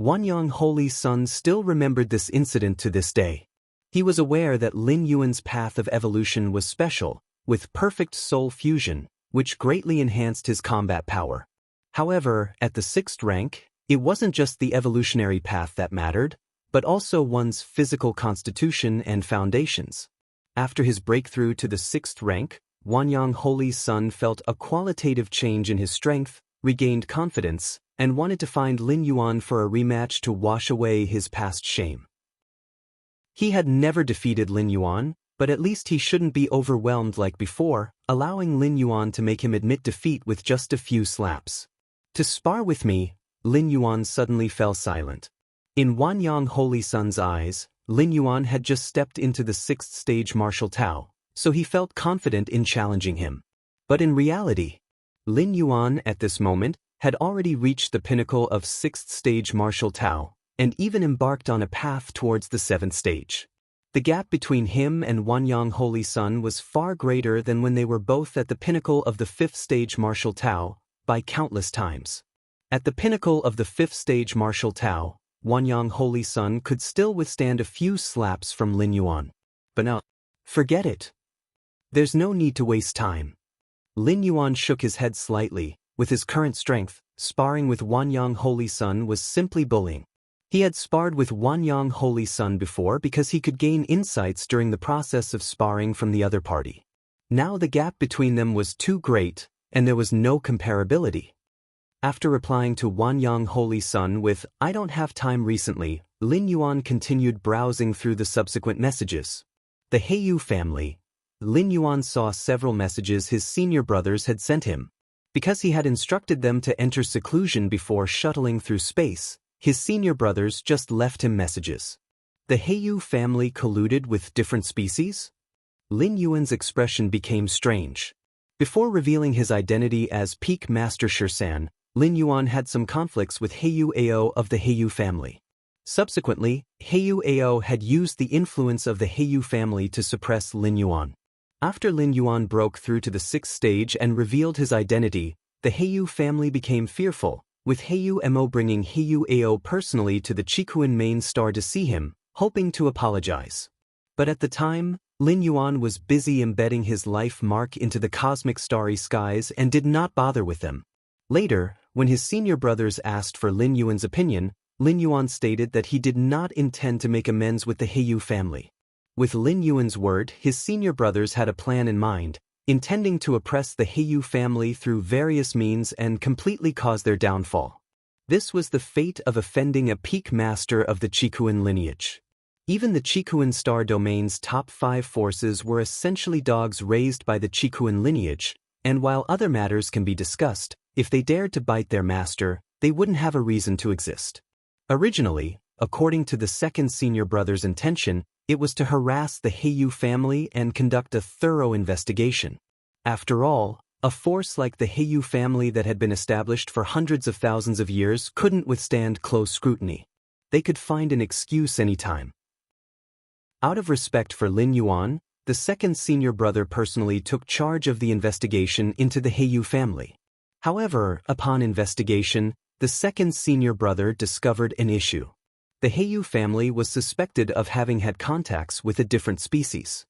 Wanyang Holy Sun still remembered this incident to this day. He was aware that Lin Yuan's path of evolution was special, with perfect soul fusion, which greatly enhanced his combat power. However, at the 6th rank, it wasn't just the evolutionary path that mattered, but also one's physical constitution and foundations. After his breakthrough to the 6th rank, Wanyang Holy Sun felt a qualitative change in his strength, regained confidence, and wanted to find Lin Yuan for a rematch to wash away his past shame. He had never defeated Lin Yuan, but at least he shouldn't be overwhelmed like before, allowing Lin Yuan to make him admit defeat with just a few slaps. To spar with me, Lin Yuan suddenly fell silent. In Wanyang Holy Sun's eyes, Lin Yuan had just stepped into the 6th stage martial Tao, so he felt confident in challenging him. But in reality, Lin Yuan at this moment had already reached the pinnacle of 6th stage martial Tao, and even embarked on a path towards the 7th stage. The gap between him and Wanyang Holy Sun was far greater than when they were both at the pinnacle of the 5th stage martial Tao, by countless times. At the pinnacle of the 5th stage martial Tao, Wanyang Holy Sun could still withstand a few slaps from Lin Yuan. But now, forget it. There's no need to waste time. Lin Yuan shook his head slightly. With his current strength, sparring with Wanyang Holy Sun was simply bullying. He had sparred with Wanyang Holy Sun before because he could gain insights during the process of sparring from the other party. Now the gap between them was too great, and there was no comparability. After replying to Wanyang Holy Sun with, "I don't have time recently," Lin Yuan continued browsing through the subsequent messages. The Heiyu family. Lin Yuan saw several messages his senior brothers had sent him. Because he had instructed them to enter seclusion before shuttling through space, his senior brothers just left him messages. The Heiyu family colluded with different species? Lin Yuan's expression became strange. Before revealing his identity as Peak Master Shirsan, Lin Yuan had some conflicts with Heiyu Ao of the Heiyu family. Subsequently, Heiyu Ao had used the influence of the Heiyu family to suppress Lin Yuan. After Lin Yuan broke through to the 6th stage and revealed his identity, the Heiyu family became fearful, with Heiyu Mo bringing Heiyu Ao personally to the Chikuan main star to see him, hoping to apologize. But at the time, Lin Yuan was busy embedding his life mark into the cosmic starry skies and did not bother with them. Later, when his senior brothers asked for Lin Yuan's opinion, Lin Yuan stated that he did not intend to make amends with the Heiyu family. With Lin Yuan's word, his senior brothers had a plan in mind, intending to oppress the Heiyu family through various means and completely cause their downfall. This was the fate of offending a peak master of the Chikuan lineage. Even the Chikuan star domain's top 5 forces were essentially dogs raised by the Chikuan lineage, and while other matters can be discussed, if they dared to bite their master, they wouldn't have a reason to exist. Originally, according to the second senior brother's intention, it was to harass the Heiyu family and conduct a thorough investigation. After all, a force like the Heiyu family that had been established for hundreds of thousands of years couldn't withstand close scrutiny. They could find an excuse anytime. Out of respect for Lin Yuan, the second senior brother personally took charge of the investigation into the Heiyu family. However, upon investigation, the second senior brother discovered an issue. The Heiyu family was suspected of having had contacts with a different species.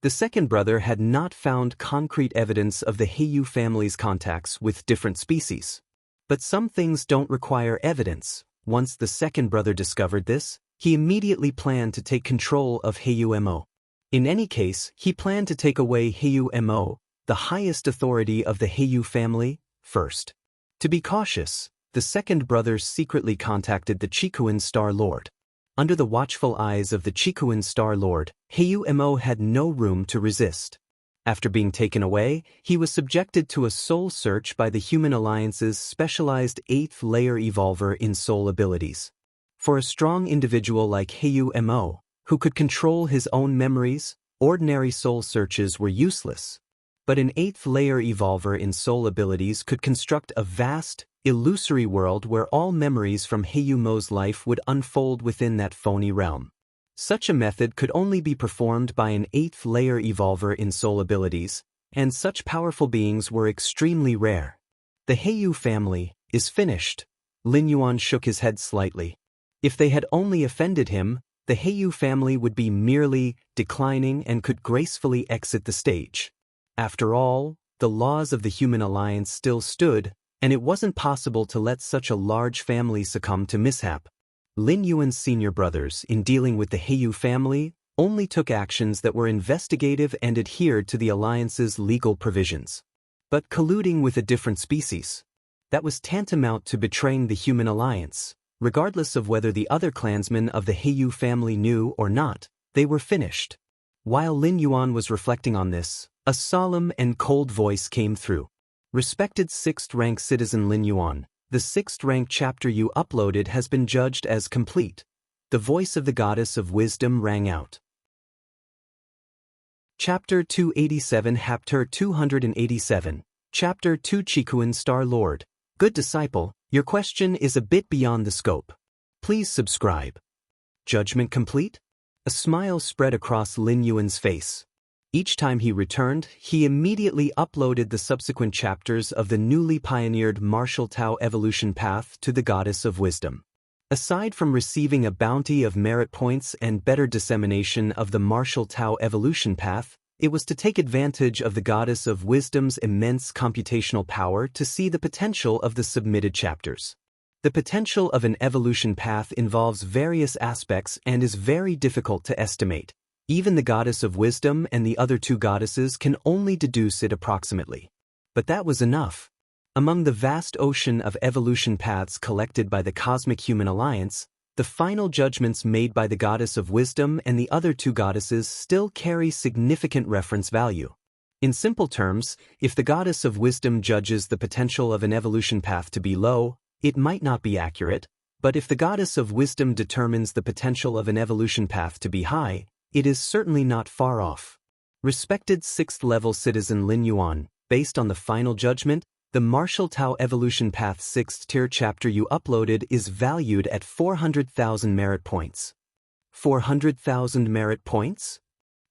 The second brother had not found concrete evidence of the Heiyu family's contacts with different species. But some things don't require evidence. Once the second brother discovered this, he immediately planned to take control of Heiyu Mo. In any case, he planned to take away Heiyu Mo, the highest authority of the Heiyu family, first. To be cautious, the second brother secretly contacted the Chikuin Star Lord. Under the watchful eyes of the Chikuin Star Lord, Heiyu Mo had no room to resist. After being taken away, he was subjected to a soul search by the Human Alliance's specialized 8th layer evolver in soul abilities. For a strong individual like Heiyu Mo, who could control his own memories, ordinary soul searches were useless. But an 8th layer evolver in soul abilities could construct a vast, illusory world where all memories from Heiyu Mo's life would unfold within that phony realm. Such a method could only be performed by an 8th layer evolver in soul abilities, and such powerful beings were extremely rare. The Heiyu family is finished. Lin Yuan shook his head slightly. If they had only offended him, the Heiyu family would be merely declining and could gracefully exit the stage. After all, the laws of the Human Alliance still stood, and it wasn't possible to let such a large family succumb to mishap. Lin Yuan's senior brothers, in dealing with the Heiyu family, only took actions that were investigative and adhered to the Alliance's legal provisions. But colluding with a different species, that was tantamount to betraying the Human Alliance. Regardless of whether the other clansmen of the Heiyu family knew or not, they were finished. While Lin Yuan was reflecting on this, a solemn and cold voice came through. Respected 6th rank citizen Lin Yuan, the 6th rank chapter you uploaded has been judged as complete. The voice of the goddess of wisdom rang out. Chapter 287 Chapter 287 Chapter 2 Chikuin Star Lord. Good disciple, your question is a bit beyond the scope. Please subscribe. Judgment complete? A smile spread across Lin Yuan's face. Each time he returned, he immediately uploaded the subsequent chapters of the newly pioneered Martial Tao evolution path to the Goddess of Wisdom. Aside from receiving a bounty of merit points and better dissemination of the Martial Tao evolution path, it was to take advantage of the Goddess of Wisdom's immense computational power to see the potential of the submitted chapters. The potential of an evolution path involves various aspects and is very difficult to estimate. Even the Goddess of Wisdom and the other two goddesses can only deduce it approximately. But that was enough. Among the vast ocean of evolution paths collected by the Cosmic Human Alliance, the final judgments made by the Goddess of Wisdom and the other two goddesses still carry significant reference value. In simple terms, if the Goddess of Wisdom judges the potential of an evolution path to be low, it might not be accurate, but if the Goddess of Wisdom determines the potential of an evolution path to be high, it is certainly not far off. Respected 6th level citizen Lin Yuan, based on the final judgment, the Martial Tao Evolution Path 6th tier chapter you uploaded is valued at 400,000 merit points. 400,000 merit points?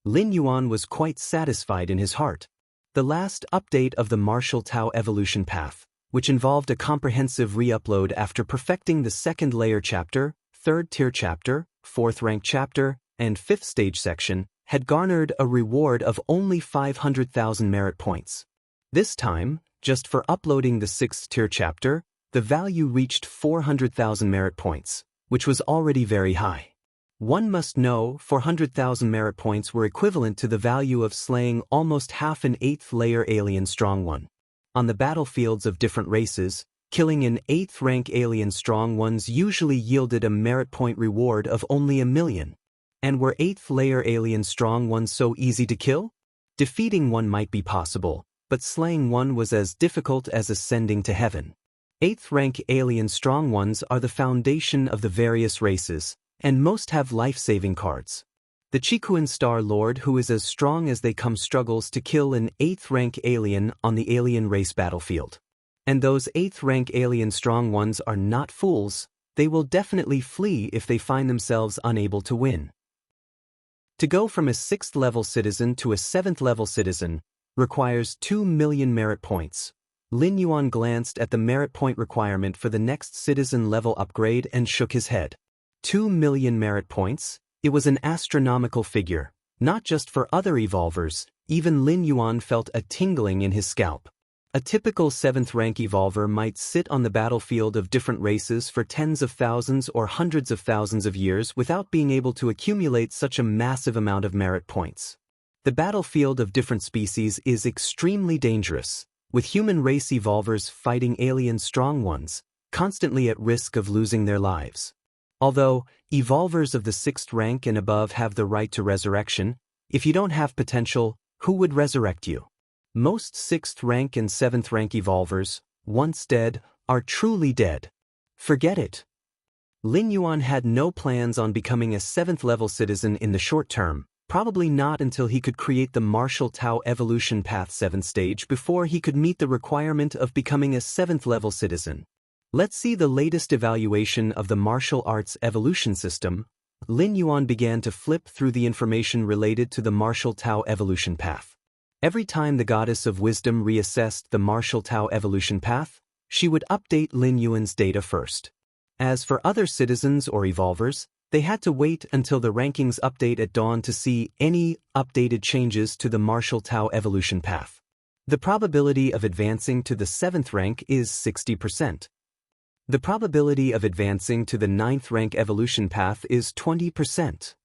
Lin Yuan was quite satisfied in his heart. The last update of the Martial Tao Evolution Path, which involved a comprehensive re-upload after perfecting the 2nd layer chapter, 3rd tier chapter, 4th rank chapter, and 5th stage section, had garnered a reward of only 500,000 merit points. This time, just for uploading the 6th tier chapter, the value reached 400,000 merit points, which was already very high. One must know 400,000 merit points were equivalent to the value of slaying almost half an 8th layer alien strong one. On the battlefields of different races, killing an 8th rank alien strong ones usually yielded a merit point reward of only 1 million. And were 8th layer alien strong ones so easy to kill? Defeating one might be possible, but slaying one was as difficult as ascending to heaven. 8th rank alien strong ones are the foundation of the various races, and most have life-saving cards. The Chikuin Star Lord, who is as strong as they come, struggles to kill an 8th rank alien on the alien race battlefield. And those 8th rank alien strong ones are not fools. They will definitely flee if they find themselves unable to win. To go from a 6th-level citizen to a 7th-level citizen requires 2 million merit points. Lin Yuan glanced at the merit point requirement for the next citizen level upgrade and shook his head. 2 million merit points? It was an astronomical figure. Not just for other evolvers, even Lin Yuan felt a tingling in his scalp. A typical 7th rank evolver might sit on the battlefield of different races for tens of thousands or hundreds of thousands of years without being able to accumulate such a massive amount of merit points. The battlefield of different species is extremely dangerous, with human race evolvers fighting alien strong ones, constantly at risk of losing their lives. Although evolvers of the 6th rank and above have the right to resurrection, if you don't have potential, who would resurrect you? Most 6th rank and 7th rank evolvers, once dead, are truly dead. Forget it. Lin Yuan had no plans on becoming a 7th-level citizen in the short term, probably not until he could create the martial Tao evolution path 7th stage before he could meet the requirement of becoming a 7th-level citizen. Let's see the latest evaluation of the martial arts evolution system. Lin Yuan began to flip through the information related to the martial Tao evolution path. Every time the goddess of wisdom reassessed the martial Tao evolution path, she would update Lin Yuan's data first. As for other citizens or evolvers, they had to wait until the rankings update at dawn to see any updated changes to the martial Tao evolution path. The probability of advancing to the 7th rank is 60%. The probability of advancing to the 9th rank evolution path is 20%.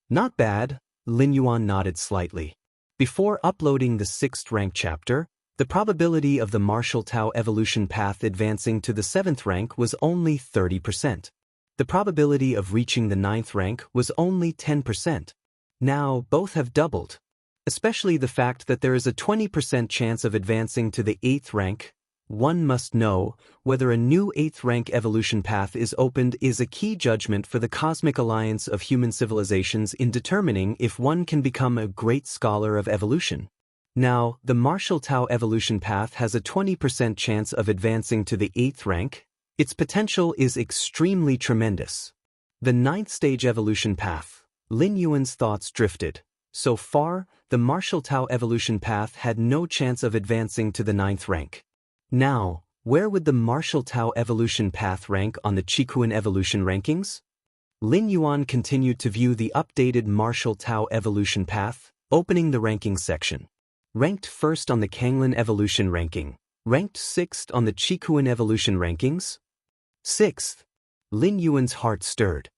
Not bad, Lin Yuan nodded slightly. Before uploading the 6th rank chapter, the probability of the martial Tao evolution path advancing to the 7th rank was only 30%. The probability of reaching the 9th rank was only 10%. Now both have doubled. Especially the fact that there is a 20% chance of advancing to the 8th rank. One must know whether a new 8th rank evolution path is opened is a key judgment for the cosmic alliance of human civilizations in determining if one can become a great scholar of evolution. Now, the martial Tao evolution path has a 20% chance of advancing to the 8th rank. Its potential is extremely tremendous. The 9th stage evolution path. Lin Yuan's thoughts drifted. So far, the martial Tao evolution path had no chance of advancing to the 9th rank. Now, where would the martial Tao evolution path rank on the Qikuan evolution rankings? Lin Yuan continued to view the updated martial Tao evolution path, opening the rankings section. Ranked 1st on the Kanglin evolution ranking. Ranked 6th on the Qikuan evolution rankings. 6th. Lin Yuan's heart stirred.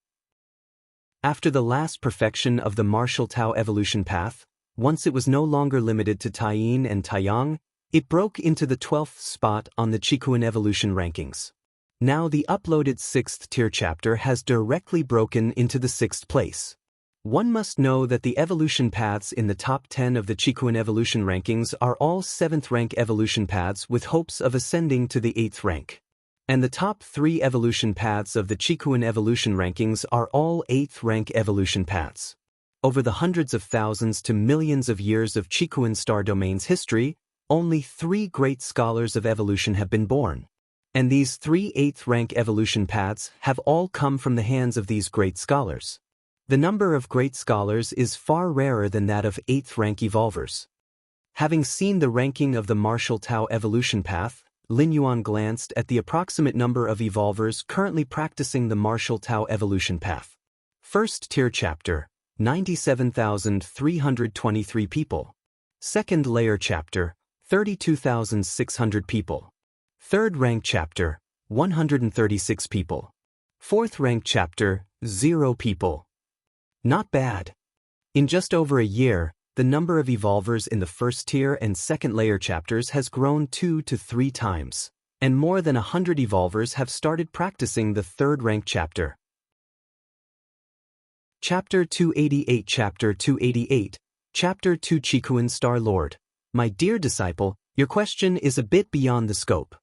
After the last perfection of the martial Tao evolution path, once it was no longer limited to Taiyin and Taiyang, it broke into the 12th spot on the Qikuan evolution rankings. Now the uploaded 6th tier chapter has directly broken into the 6th place. One must know that the evolution paths in the top 10 of the Qikuan evolution rankings are all 7th rank evolution paths with hopes of ascending to the 8th rank. And the top 3 evolution paths of the Qikuan evolution rankings are all 8th rank evolution paths. Over the hundreds of thousands to millions of years of Qikuan star domain's history, only 3 great scholars of evolution have been born. And these 3 8th rank evolution paths have all come from the hands of these great scholars. The number of great scholars is far rarer than that of 8th rank evolvers. Having seen the ranking of the martial Tao evolution path, Lin Yuan glanced at the approximate number of evolvers currently practicing the martial Tao evolution path. First tier chapter, 97,323 people. Second layer chapter, 32,600 people. Third rank chapter, 136 people. Fourth rank chapter, 0 people. Not bad. In just over a year, the number of evolvers in the first tier and second layer chapters has grown 2 to 3 times, and more than 100 evolvers have started practicing the third rank chapter. Chapter 288 Chapter 288 Chapter 2 Qikuan Star Lord. My dear disciple, your question is a bit beyond the scope.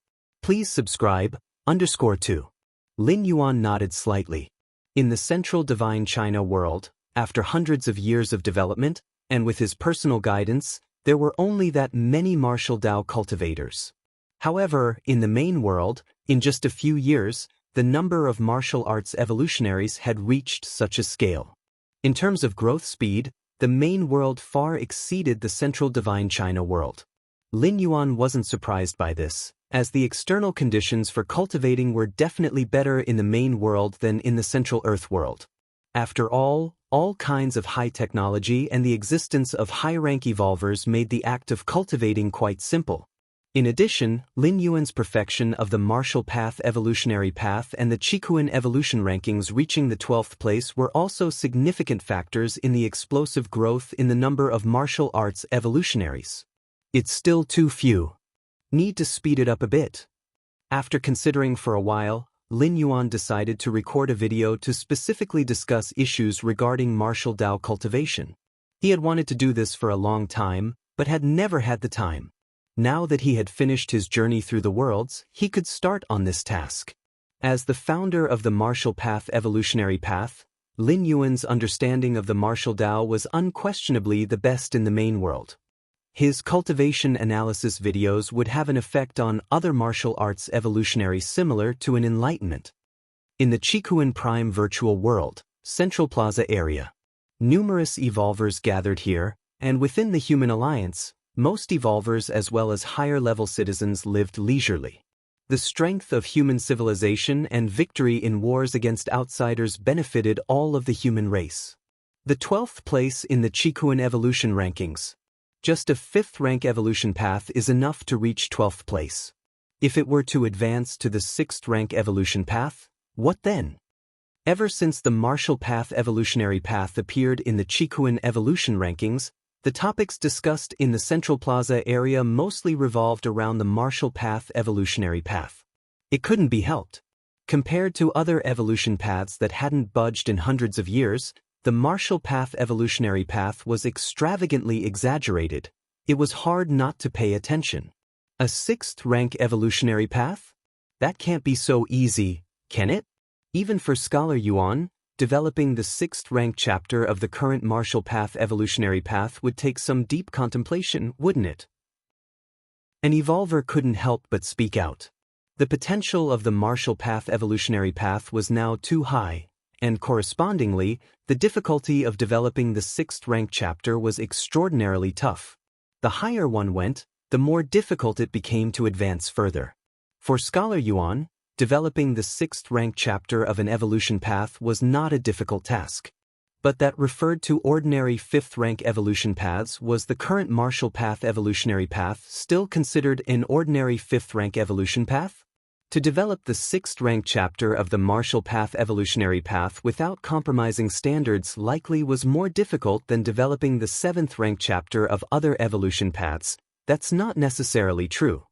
Please subscribe, _2. Lin Yuan nodded slightly. In the central divine China world, after hundreds of years of development, and with his personal guidance, there were only that many martial Dao cultivators. However, in the main world, in just a few years, the number of martial arts evolutionaries had reached such a scale. In terms of growth speed, the main world far exceeded the central divine China world. Lin Yuan wasn't surprised by this, as the external conditions for cultivating were definitely better in the main world than in the central Earth world. After all kinds of high technology and the existence of high-rank evolvers made the act of cultivating quite simple. In addition, Lin Yuan's perfection of the martial path evolutionary path and the Qikuan evolution rankings reaching the 12th place were also significant factors in the explosive growth in the number of martial arts evolutionaries. It's still too few. Need to speed it up a bit. After considering for a while, Lin Yuan decided to record a video to specifically discuss issues regarding martial Dao cultivation. He had wanted to do this for a long time, but had never had the time. Now that he had finished his journey through the worlds, he could start on this task. As the founder of the martial path evolutionary path, Lin Yuan's understanding of the martial Dao was unquestionably the best in the main world. His cultivation analysis videos would have an effect on other martial arts evolutionaries similar to an enlightenment. In the Qikuan Prime virtual world, Central Plaza area, numerous evolvers gathered here, and within the Human Alliance, most evolvers as well as higher-level citizens lived leisurely. The strength of human civilization and victory in wars against outsiders benefited all of the human race. The 12th place in the Qikuan evolution rankings. Just a 5th rank evolution path is enough to reach 12th place. If it were to advance to the 6th rank evolution path, what then? Ever since the martial path evolutionary path appeared in the Qikuan evolution rankings, the topics discussed in the Central Plaza area mostly revolved around the martial path evolutionary path. It couldn't be helped. Compared to other evolution paths that hadn't budged in hundreds of years, the martial path evolutionary path was extravagantly exaggerated. It was hard not to pay attention. A 6th rank evolutionary path? That can't be so easy, can it? Even for Scholar Yuan, developing the 6th rank chapter of the current martial path evolutionary path would take some deep contemplation, wouldn't it? An evolver couldn't help but speak out. The potential of the martial path evolutionary path was now too high, and correspondingly, the difficulty of developing the 6th rank chapter was extraordinarily tough. The higher one went, the more difficult it became to advance further. For Scholar Yuan, developing the 6th rank chapter of an evolution path was not a difficult task. But that referred to ordinary 5th rank evolution paths was the current martial path evolutionary path still considered an ordinary 5th rank evolution path? To develop the 6th rank chapter of the martial path evolutionary path without compromising standards likely was more difficult than developing the 7th rank chapter of other evolution paths. That's not necessarily true.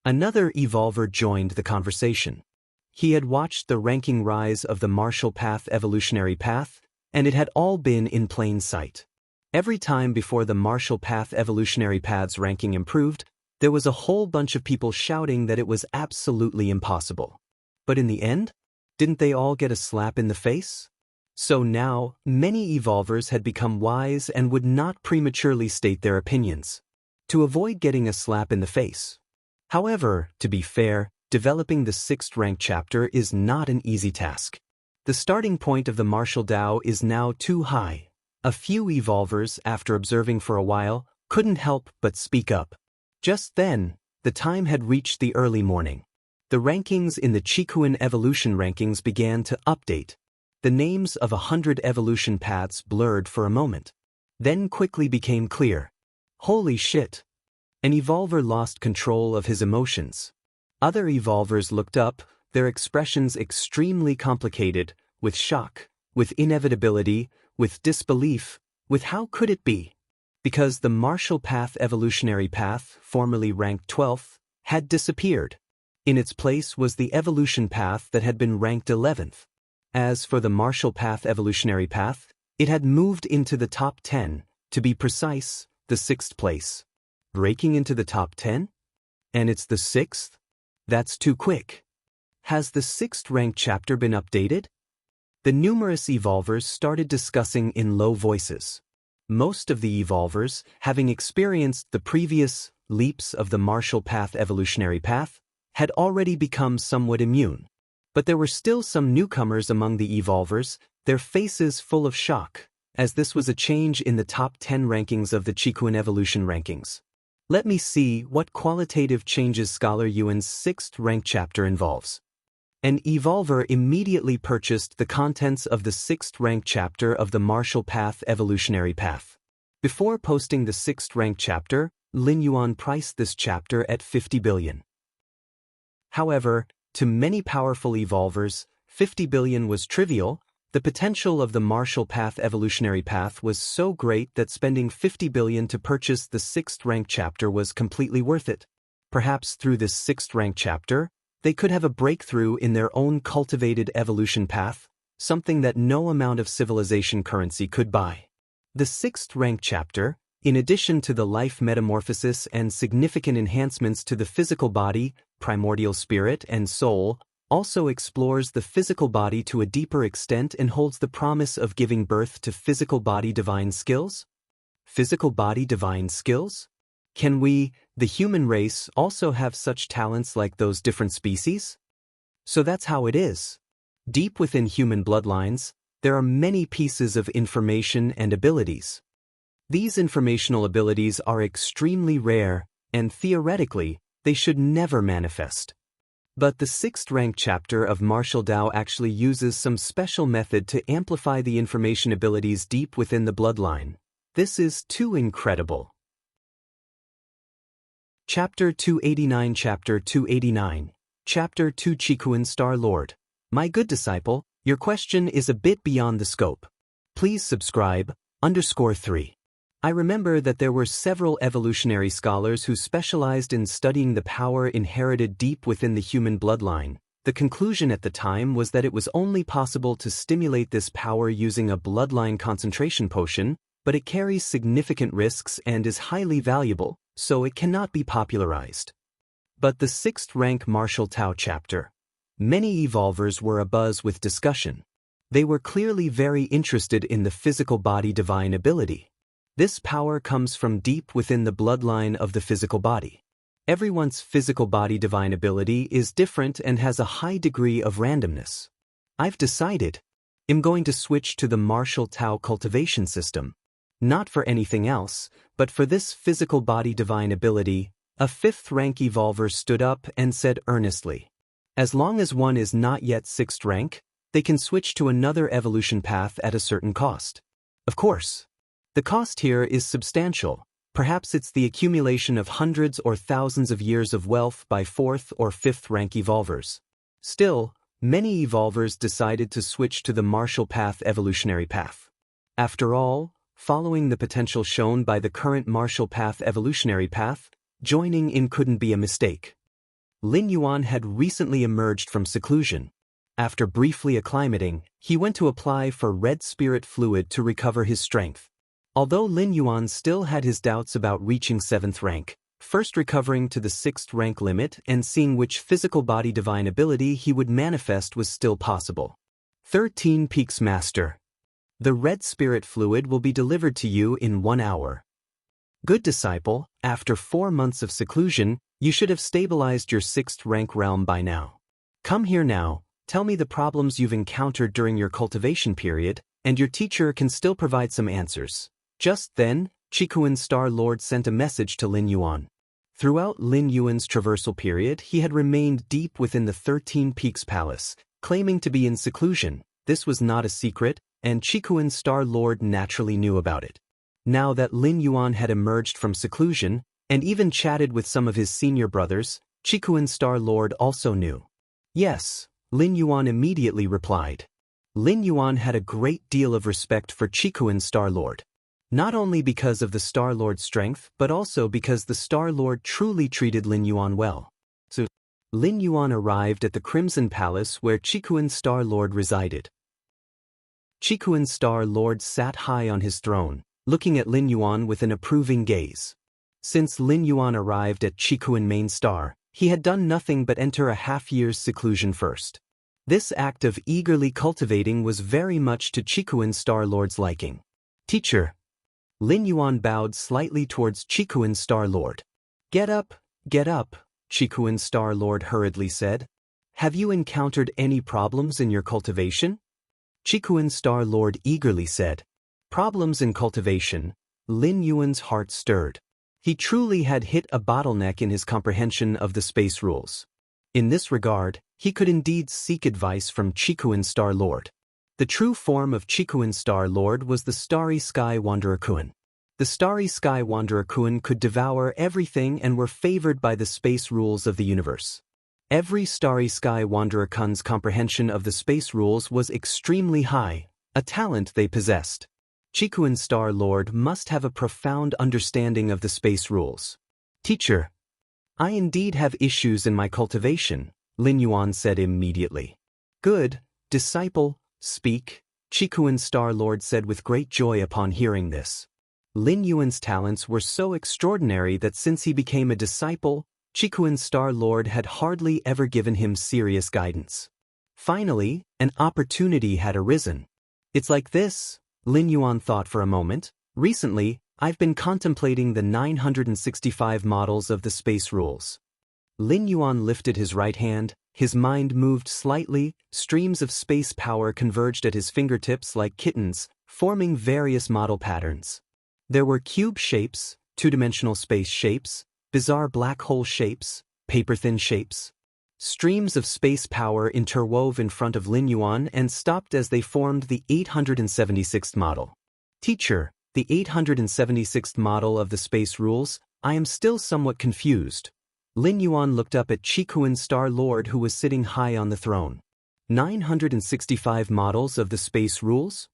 Another evolver joined the conversation. He had watched the ranking rise of the martial path evolutionary path, and it had all been in plain sight. Every time before the martial path evolutionary path's ranking improved, there was a whole bunch of people shouting that it was absolutely impossible. But in the end, didn't they all get a slap in the face? So now, many evolvers had become wise and would not prematurely state their opinions, to avoid getting a slap in the face. However, to be fair, developing the 6th rank chapter is not an easy task. The starting point of the martial Dao is now too high. A few evolvers, after observing for a while, couldn't help but speak up. Just then, the time had reached the early morning. The rankings in the Qikuan evolution rankings began to update. The names of 100 evolution paths blurred for a moment, then quickly became clear. Holy shit! An evolver lost control of his emotions. Other evolvers looked up, their expressions extremely complicated, with shock, with inevitability, with disbelief, with how could it be? Because the martial path evolutionary path, formerly ranked 12th, had disappeared. In its place was the evolution path that had been ranked 11th. As for the martial path evolutionary path, it had moved into the top 10, to be precise, the 6th place. Breaking into the top 10? And it's the 6th? That's too quick. Has the 6th rank chapter been updated? The numerous evolvers started discussing in low voices. Most of the evolvers, having experienced the previous leaps of the martial path evolutionary path, had already become somewhat immune. But there were still some newcomers among the evolvers, their faces full of shock, as this was a change in the top 10 rankings of the Chikuin Evolution rankings. Let me see what qualitative changes Scholar Yuan's 6th rank chapter involves. An evolver immediately purchased the contents of the 6th rank chapter of the Martial Path Evolutionary Path. Before posting the 6th rank chapter, Lin Yuan priced this chapter at 50 billion. However, to many powerful evolvers, 50 billion was trivial. The potential of the Martial Path Evolutionary Path was so great that spending 50 billion to purchase the 6th rank chapter was completely worth it. Perhaps through this 6th rank chapter, they could have a breakthrough in their own cultivated evolution path, something that no amount of civilization currency could buy. The 6th rank chapter, in addition to the life metamorphosis and significant enhancements to the physical body, primordial spirit, and soul, also explores the physical body to a deeper extent and holds the promise of giving birth to physical body divine skills? Physical body divine skills? Can we, the human race, also have such talents like those different species? So that's how it is. Deep within human bloodlines, there are many pieces of information and abilities. These informational abilities are extremely rare, and theoretically, they should never manifest. But the 6th rank chapter of Martial Dao actually uses some special method to amplify the information abilities deep within the bloodline. This is too incredible. Chapter 289 Chapter 289 Chapter 2 Chikuin Star Lord. My good disciple, your question is a bit beyond the scope. Please subscribe, _3. I remember that there were several evolutionary scholars who specialized in studying the power inherited deep within the human bloodline. The conclusion at the time was that it was only possible to stimulate this power using a bloodline concentration potion, but it carries significant risks and is highly valuable, so it cannot be popularized. But the 6th rank Martial Tao chapter. Many evolvers were abuzz with discussion. They were clearly very interested in the physical body divine ability. This power comes from deep within the bloodline of the physical body. Everyone's physical body divine ability is different and has a high degree of randomness. I've decided. I'm going to switch to the Martial Tao cultivation system. Not for anything else, but for this physical body divine ability. A 5th rank evolver stood up and said earnestly, as long as one is not yet 6th rank, they can switch to another evolution path at a certain cost. Of course. The cost here is substantial. Perhaps it's the accumulation of hundreds or thousands of years of wealth by 4th or 5th rank evolvers. Still, many evolvers decided to switch to the Martial Path Evolutionary Path. After all, following the potential shown by the current Martial Path Evolutionary Path, joining in couldn't be a mistake. Lin Yuan had recently emerged from seclusion. After briefly acclimating, he went to apply for red spirit fluid to recover his strength. Although Lin Yuan still had his doubts about reaching 7th rank, first recovering to the 6th rank limit and seeing which physical body divine ability he would manifest was still possible. 13 Peaks Master. The red spirit fluid will be delivered to you in 1 hour. Good disciple, after 4 months of seclusion, you should have stabilized your 6th rank realm by now. Come here now, tell me the problems you've encountered during your cultivation period, and your teacher can still provide some answers. Just then, Chikuin Star Lord sent a message to Lin Yuan. Throughout Lin Yuan's traversal period, he had remained deep within the 13 Peaks Palace, claiming to be in seclusion. This was not a secret, and Chikuin Star Lord naturally knew about it. Now that Lin Yuan had emerged from seclusion, and even chatted with some of his senior brothers, Chikuin Star Lord also knew. Yes, Lin Yuan immediately replied. Lin Yuan had a great deal of respect for Chikuin Star Lord. Not only because of the Star Lord's strength, but also because the Star Lord truly treated Lin Yuan well. So, Lin Yuan arrived at the Crimson Palace where Chikuin Star Lord resided. Chikuin Star Lord sat high on his throne, looking at Lin Yuan with an approving gaze. Since Lin Yuan arrived at Chikuin Main Star, he had done nothing but enter a half-year's seclusion first. This act of eagerly cultivating was very much to Chikuin Star Lord's liking. Teacher. Lin Yuan bowed slightly towards Chikuin Star Lord. Get up, Chikuin Star Lord hurriedly said. Have you encountered any problems in your cultivation? Chikuin Star Lord eagerly said. problems in cultivation, Lin Yuan's heart stirred. He truly had hit a bottleneck in his comprehension of the space rules. In this regard, he could indeed seek advice from Chikuan Star Lord. The true form of Chikuan Star Lord was the Starry Sky Wanderer Kuan. The Starry Sky Wanderer Kuan could devour everything and were favored by the space rules of the universe. Every Starry Sky Wanderer Kuan's comprehension of the space rules was extremely high, a talent they possessed. Chikuan Star Lord must have a profound understanding of the space rules. Teacher, I indeed have issues in my cultivation, Lin Yuan said immediately. Good, disciple, speak, Chikuan Star Lord said with great joy upon hearing this. Lin Yuan's talents were so extraordinary that since he became a disciple, Chikuan Star Lord had hardly ever given him serious guidance. Finally, an opportunity had arisen. It's like this, Lin Yuan thought for a moment. Recently, I've been contemplating the 965 models of the space rules. Lin Yuan lifted his right hand, his mind moved slightly, streams of space power converged at his fingertips like kittens, forming various model patterns. There were cube shapes, two-dimensional space shapes, bizarre black hole shapes, paper-thin shapes. Streams of space power interwove in front of Lin Yuan and stopped as they formed the 876th model. Teacher, the 876th model of the space rules, I am still somewhat confused. Lin Yuan looked up at Chikuan Star Lord who was sitting high on the throne. 965 models of the space rules?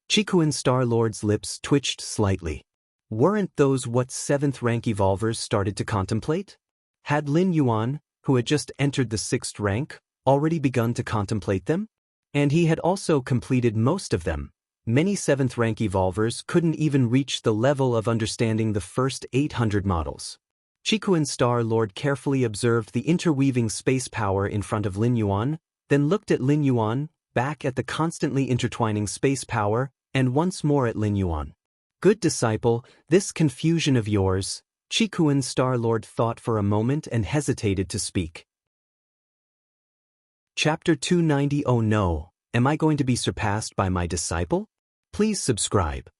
Chikuan Star Lord's lips twitched slightly. Weren't those what 7th rank evolvers started to contemplate? Had Lin Yuan, who had just entered the 6th rank, already begun to contemplate them? And he had also completed most of them. Many 7th rank evolvers couldn't even reach the level of understanding the first 800 models. Chikuan Star Lord carefully observed the interweaving space power in front of Lin Yuan, then looked at Lin Yuan, back at the constantly intertwining space power, and once more at Lin Yuan. Good disciple, this confusion of yours, Chikuan Star Lord thought for a moment and hesitated to speak. Chapter 290. Oh no, am I going to be surpassed by my disciple? Please subscribe.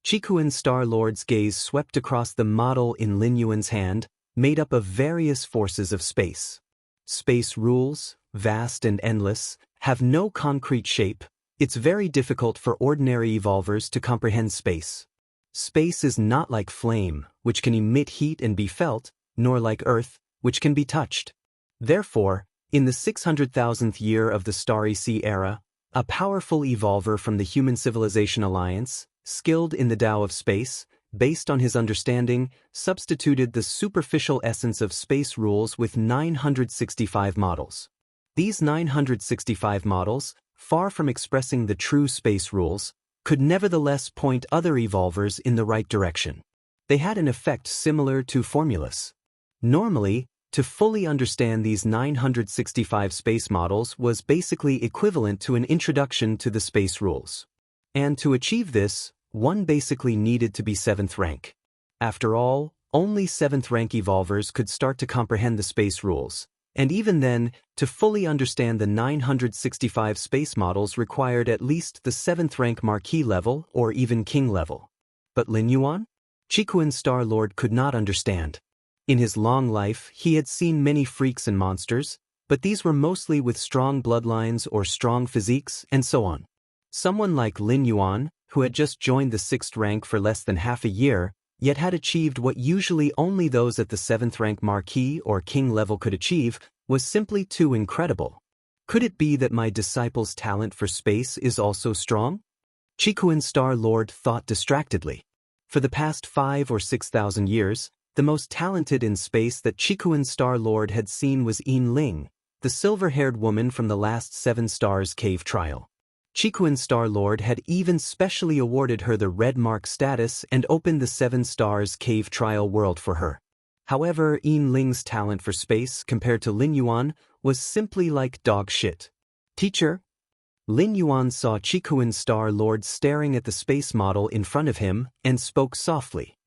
Chikuan Star Lord's gaze swept across the model in Lin Yuan's hand, made up of various forces of space. Space rules, vast and endless, have no concrete shape. It's very difficult for ordinary evolvers to comprehend space. Space is not like flame, which can emit heat and be felt, nor like earth, which can be touched. Therefore, in the 600,000th year of the Starry Sea era, a powerful evolver from the Human Civilization Alliance, skilled in the Tao of space, based on his understanding, substituted the superficial essence of space rules with 965 models. These 965 models, far from expressing the true space rules, could nevertheless point other evolvers in the right direction. They had an effect similar to formulas. Normally, to fully understand these 965 space models was basically equivalent to an introduction to the space rules. And to achieve this, one basically needed to be 7th rank. After all, only 7th rank evolvers could start to comprehend the space rules. And even then, to fully understand the 965 space models required at least the 7th rank Marquis level or even King level. But Lin Yuan? Chikuan Star Lord could not understand. In his long life, he had seen many freaks and monsters, but these were mostly with strong bloodlines or strong physiques and so on. Someone like Lin Yuan, who had just joined the 6th rank for less than half a year, yet had achieved what usually only those at the 7th rank Marquis or King level could achieve, was simply too incredible. Could it be that my disciple's talent for space is also strong? Chikuan Star Lord thought distractedly. For the past 5,000 or 6,000 years, the most talented in space that Chikuan Star Lord had seen was Yin Ling, the silver-haired woman from the last 7 Stars Cave trial. Chikuan Star Lord had even specially awarded her the Red Mark status and opened the 7 Stars Cave trial world for her. However, Yin Ling's talent for space compared to Lin Yuan was simply like dog shit. Teacher? Lin Yuan saw Chikuan Star Lord staring at the space model in front of him and spoke softly.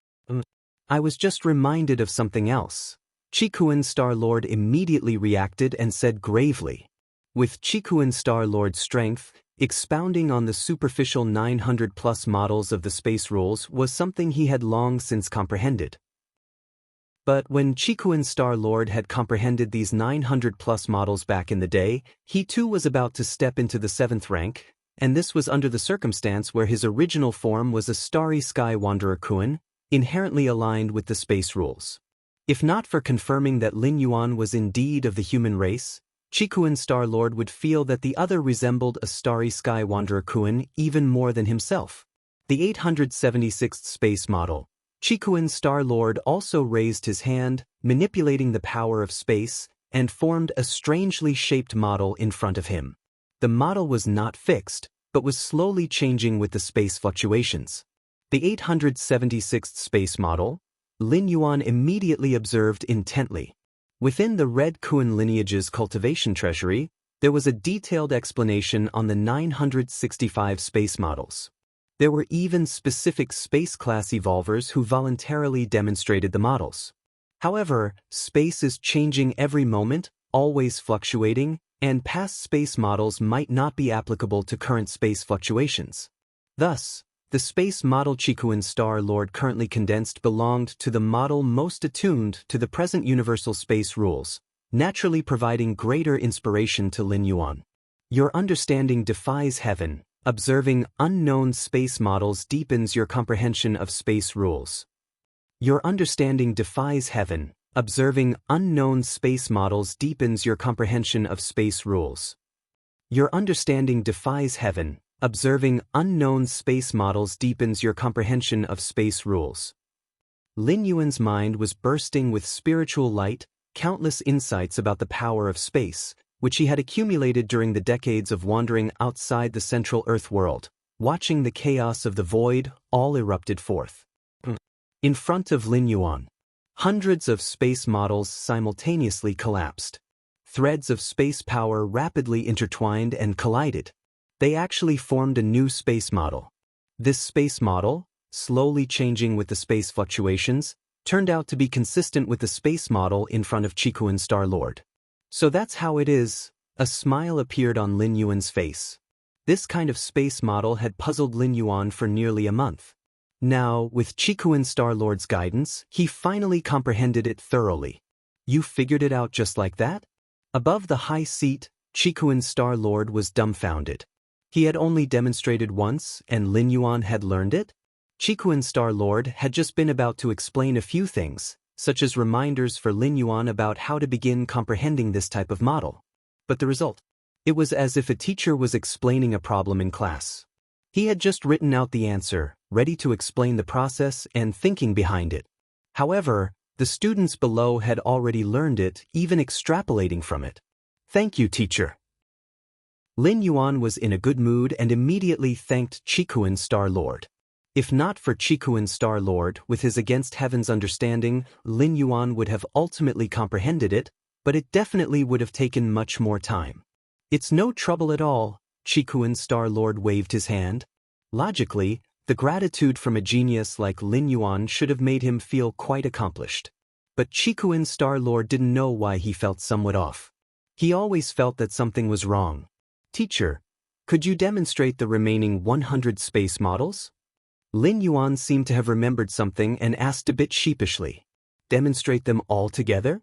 I was just reminded of something else. Chikuan Star Lord immediately reacted and said gravely. With Chikuan Star Lord's strength, Expounding on the superficial 900-plus models of the space rules was something he had long since comprehended. But when Chikuin Star-Lord had comprehended these 900-plus models back in the day, he too was about to step into the 7th rank, and this was under the circumstance where his original form was a starry sky wanderer Kuan, inherently aligned with the space rules. If not for confirming that Lin Yuan was indeed of the human race, Chikuin Star-Lord would feel that the other resembled a starry sky wanderer Kuan even more than himself. The 876th space model. Chikuin Star-Lord also raised his hand, manipulating the power of space, and formed a strangely shaped model in front of him. The model was not fixed, but was slowly changing with the space fluctuations. The 876th space model, Lin Yuan immediately observed intently. Within the Red Kuan lineage's cultivation treasury, there was a detailed explanation on the 965 space models. There were even specific space class evolvers who voluntarily demonstrated the models. However, space is changing every moment, always fluctuating, and past space models might not be applicable to current space fluctuations. Thus, the space model Chikuin Star-Lord currently condensed belonged to the model most attuned to the present universal space rules, naturally providing greater inspiration to Lin Yuan. Your understanding defies heaven. Observing unknown space models deepens your comprehension of space rules. Your understanding defies heaven. Observing unknown space models deepens your comprehension of space rules. Your understanding defies heaven. Observing unknown space models deepens your comprehension of space rules. Lin Yuan's mind was bursting with spiritual light, countless insights about the power of space, which he had accumulated during the decades of wandering outside the central Earth world, watching the chaos of the void, all erupted forth. In front of Lin Yuan, hundreds of space models simultaneously collapsed. Threads of space power rapidly intertwined and collided. They actually formed a new space model. This space model, slowly changing with the space fluctuations, turned out to be consistent with the space model in front of Chikuin Star-Lord. So that's how it is. A smile appeared on Lin Yuan's face. This kind of space model had puzzled Lin Yuan for nearly a month. Now, with Chikuin Star-Lord's guidance, he finally comprehended it thoroughly. You figured it out just like that? Above the high seat, Chikuin Star-Lord was dumbfounded. He had only demonstrated once, and Lin Yuan had learned it? Chikuin Star-Lord had just been about to explain a few things, such as reminders for Lin Yuan about how to begin comprehending this type of model. But the result? It was as if a teacher was explaining a problem in class. He had just written out the answer, ready to explain the process and thinking behind it. However, the students below had already learned it, even extrapolating from it. Thank you, teacher. Lin Yuan was in a good mood and immediately thanked Chikuin Star-Lord. If not for Chikuin Star-Lord, with his against heaven's understanding, Lin Yuan would have ultimately comprehended it, but it definitely would have taken much more time. It's no trouble at all, Chikuin Star-Lord waved his hand. Logically, the gratitude from a genius like Lin Yuan should have made him feel quite accomplished. But Chikuin Star-Lord didn't know why he felt somewhat off. He always felt that something was wrong. Teacher, could you demonstrate the remaining 100 space models? Lin Yuan seemed to have remembered something and asked a bit sheepishly. Demonstrate them all together?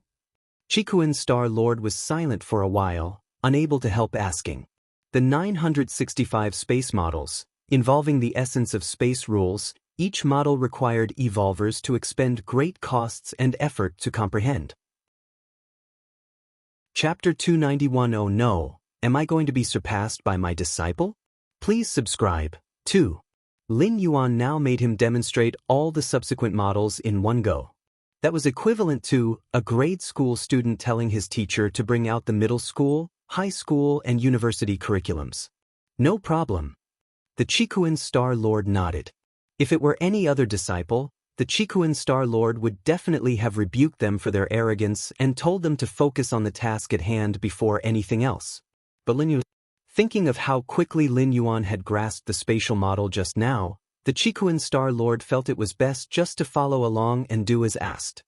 Chikuin Star-Lord was silent for a while, unable to help asking. The 965 space models, involving the essence of space rules, each model required evolvers to expend great costs and effort to comprehend. Chapter 291. Oh no, am I going to be surpassed by my disciple? Please subscribe. 2. Lin Yuan now made him demonstrate all the subsequent models in one go. That was equivalent to a grade school student telling his teacher to bring out the middle school, high school, and university curriculums. No problem. The Chikuin Star-Lord nodded. If it were any other disciple, the Chikuin Star-Lord would definitely have rebuked them for their arrogance and told them to focus on the task at hand before anything else. But Lin Yuan, thinking of how quickly Lin Yuan had grasped the spatial model just now, the Chikuin Star-Lord felt it was best just to follow along and do as asked.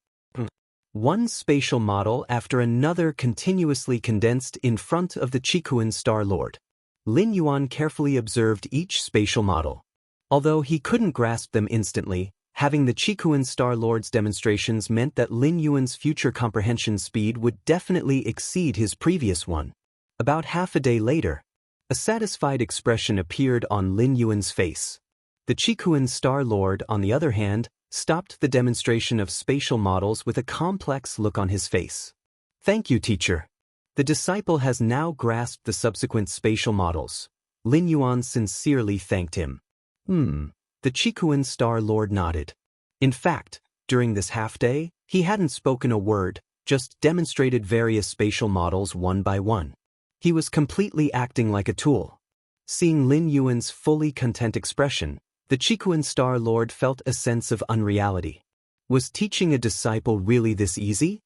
One spatial model after another continuously condensed in front of the Chikuin Star-Lord. Lin Yuan carefully observed each spatial model. Although he couldn't grasp them instantly, having the Chikuan Star Lord's demonstrations meant that Lin Yuan's future comprehension speed would definitely exceed his previous one. About half a day later, a satisfied expression appeared on Lin Yuan's face. The Chikuan Star Lord, on the other hand, stopped the demonstration of spatial models with a complex look on his face. "Thank you, teacher." The disciple has now grasped the subsequent spatial models. Lin Yuan sincerely thanked him. The Chikuan Star Lord nodded. In fact, during this half-day, he hadn't spoken a word, just demonstrated various spatial models one by one. He was completely acting like a tool. Seeing Lin Yuan's fully content expression, the Chikuan Star Lord felt a sense of unreality. Was teaching a disciple really this easy?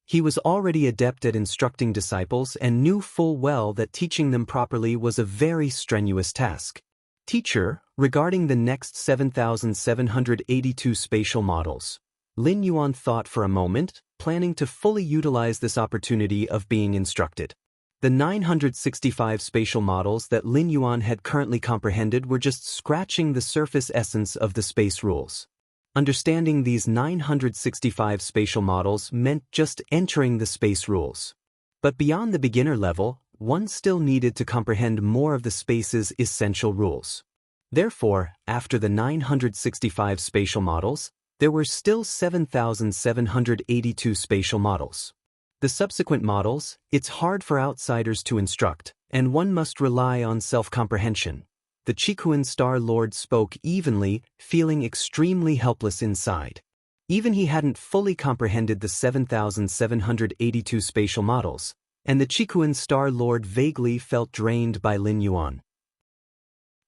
He was already adept at instructing disciples and knew full well that teaching them properly was a very strenuous task. "Teacher, regarding the next 7,782 spatial models." Lin Yuan thought for a moment, planning to fully utilize this opportunity of being instructed. The 965 spatial models that Lin Yuan had currently comprehended were just scratching the surface essence of the space rules. Understanding these 965 spatial models meant just entering the space rules. But beyond the beginner level, one still needed to comprehend more of the space's essential rules. Therefore, after the 965 spatial models, there were still 7,782 spatial models. The subsequent models, it's hard for outsiders to instruct, and one must rely on self-comprehension. The Chikuan Star Lord spoke evenly, feeling extremely helpless inside. Even he hadn't fully comprehended the 7,782 spatial models, and the Chikuan Star Lord vaguely felt drained by Lin Yuan.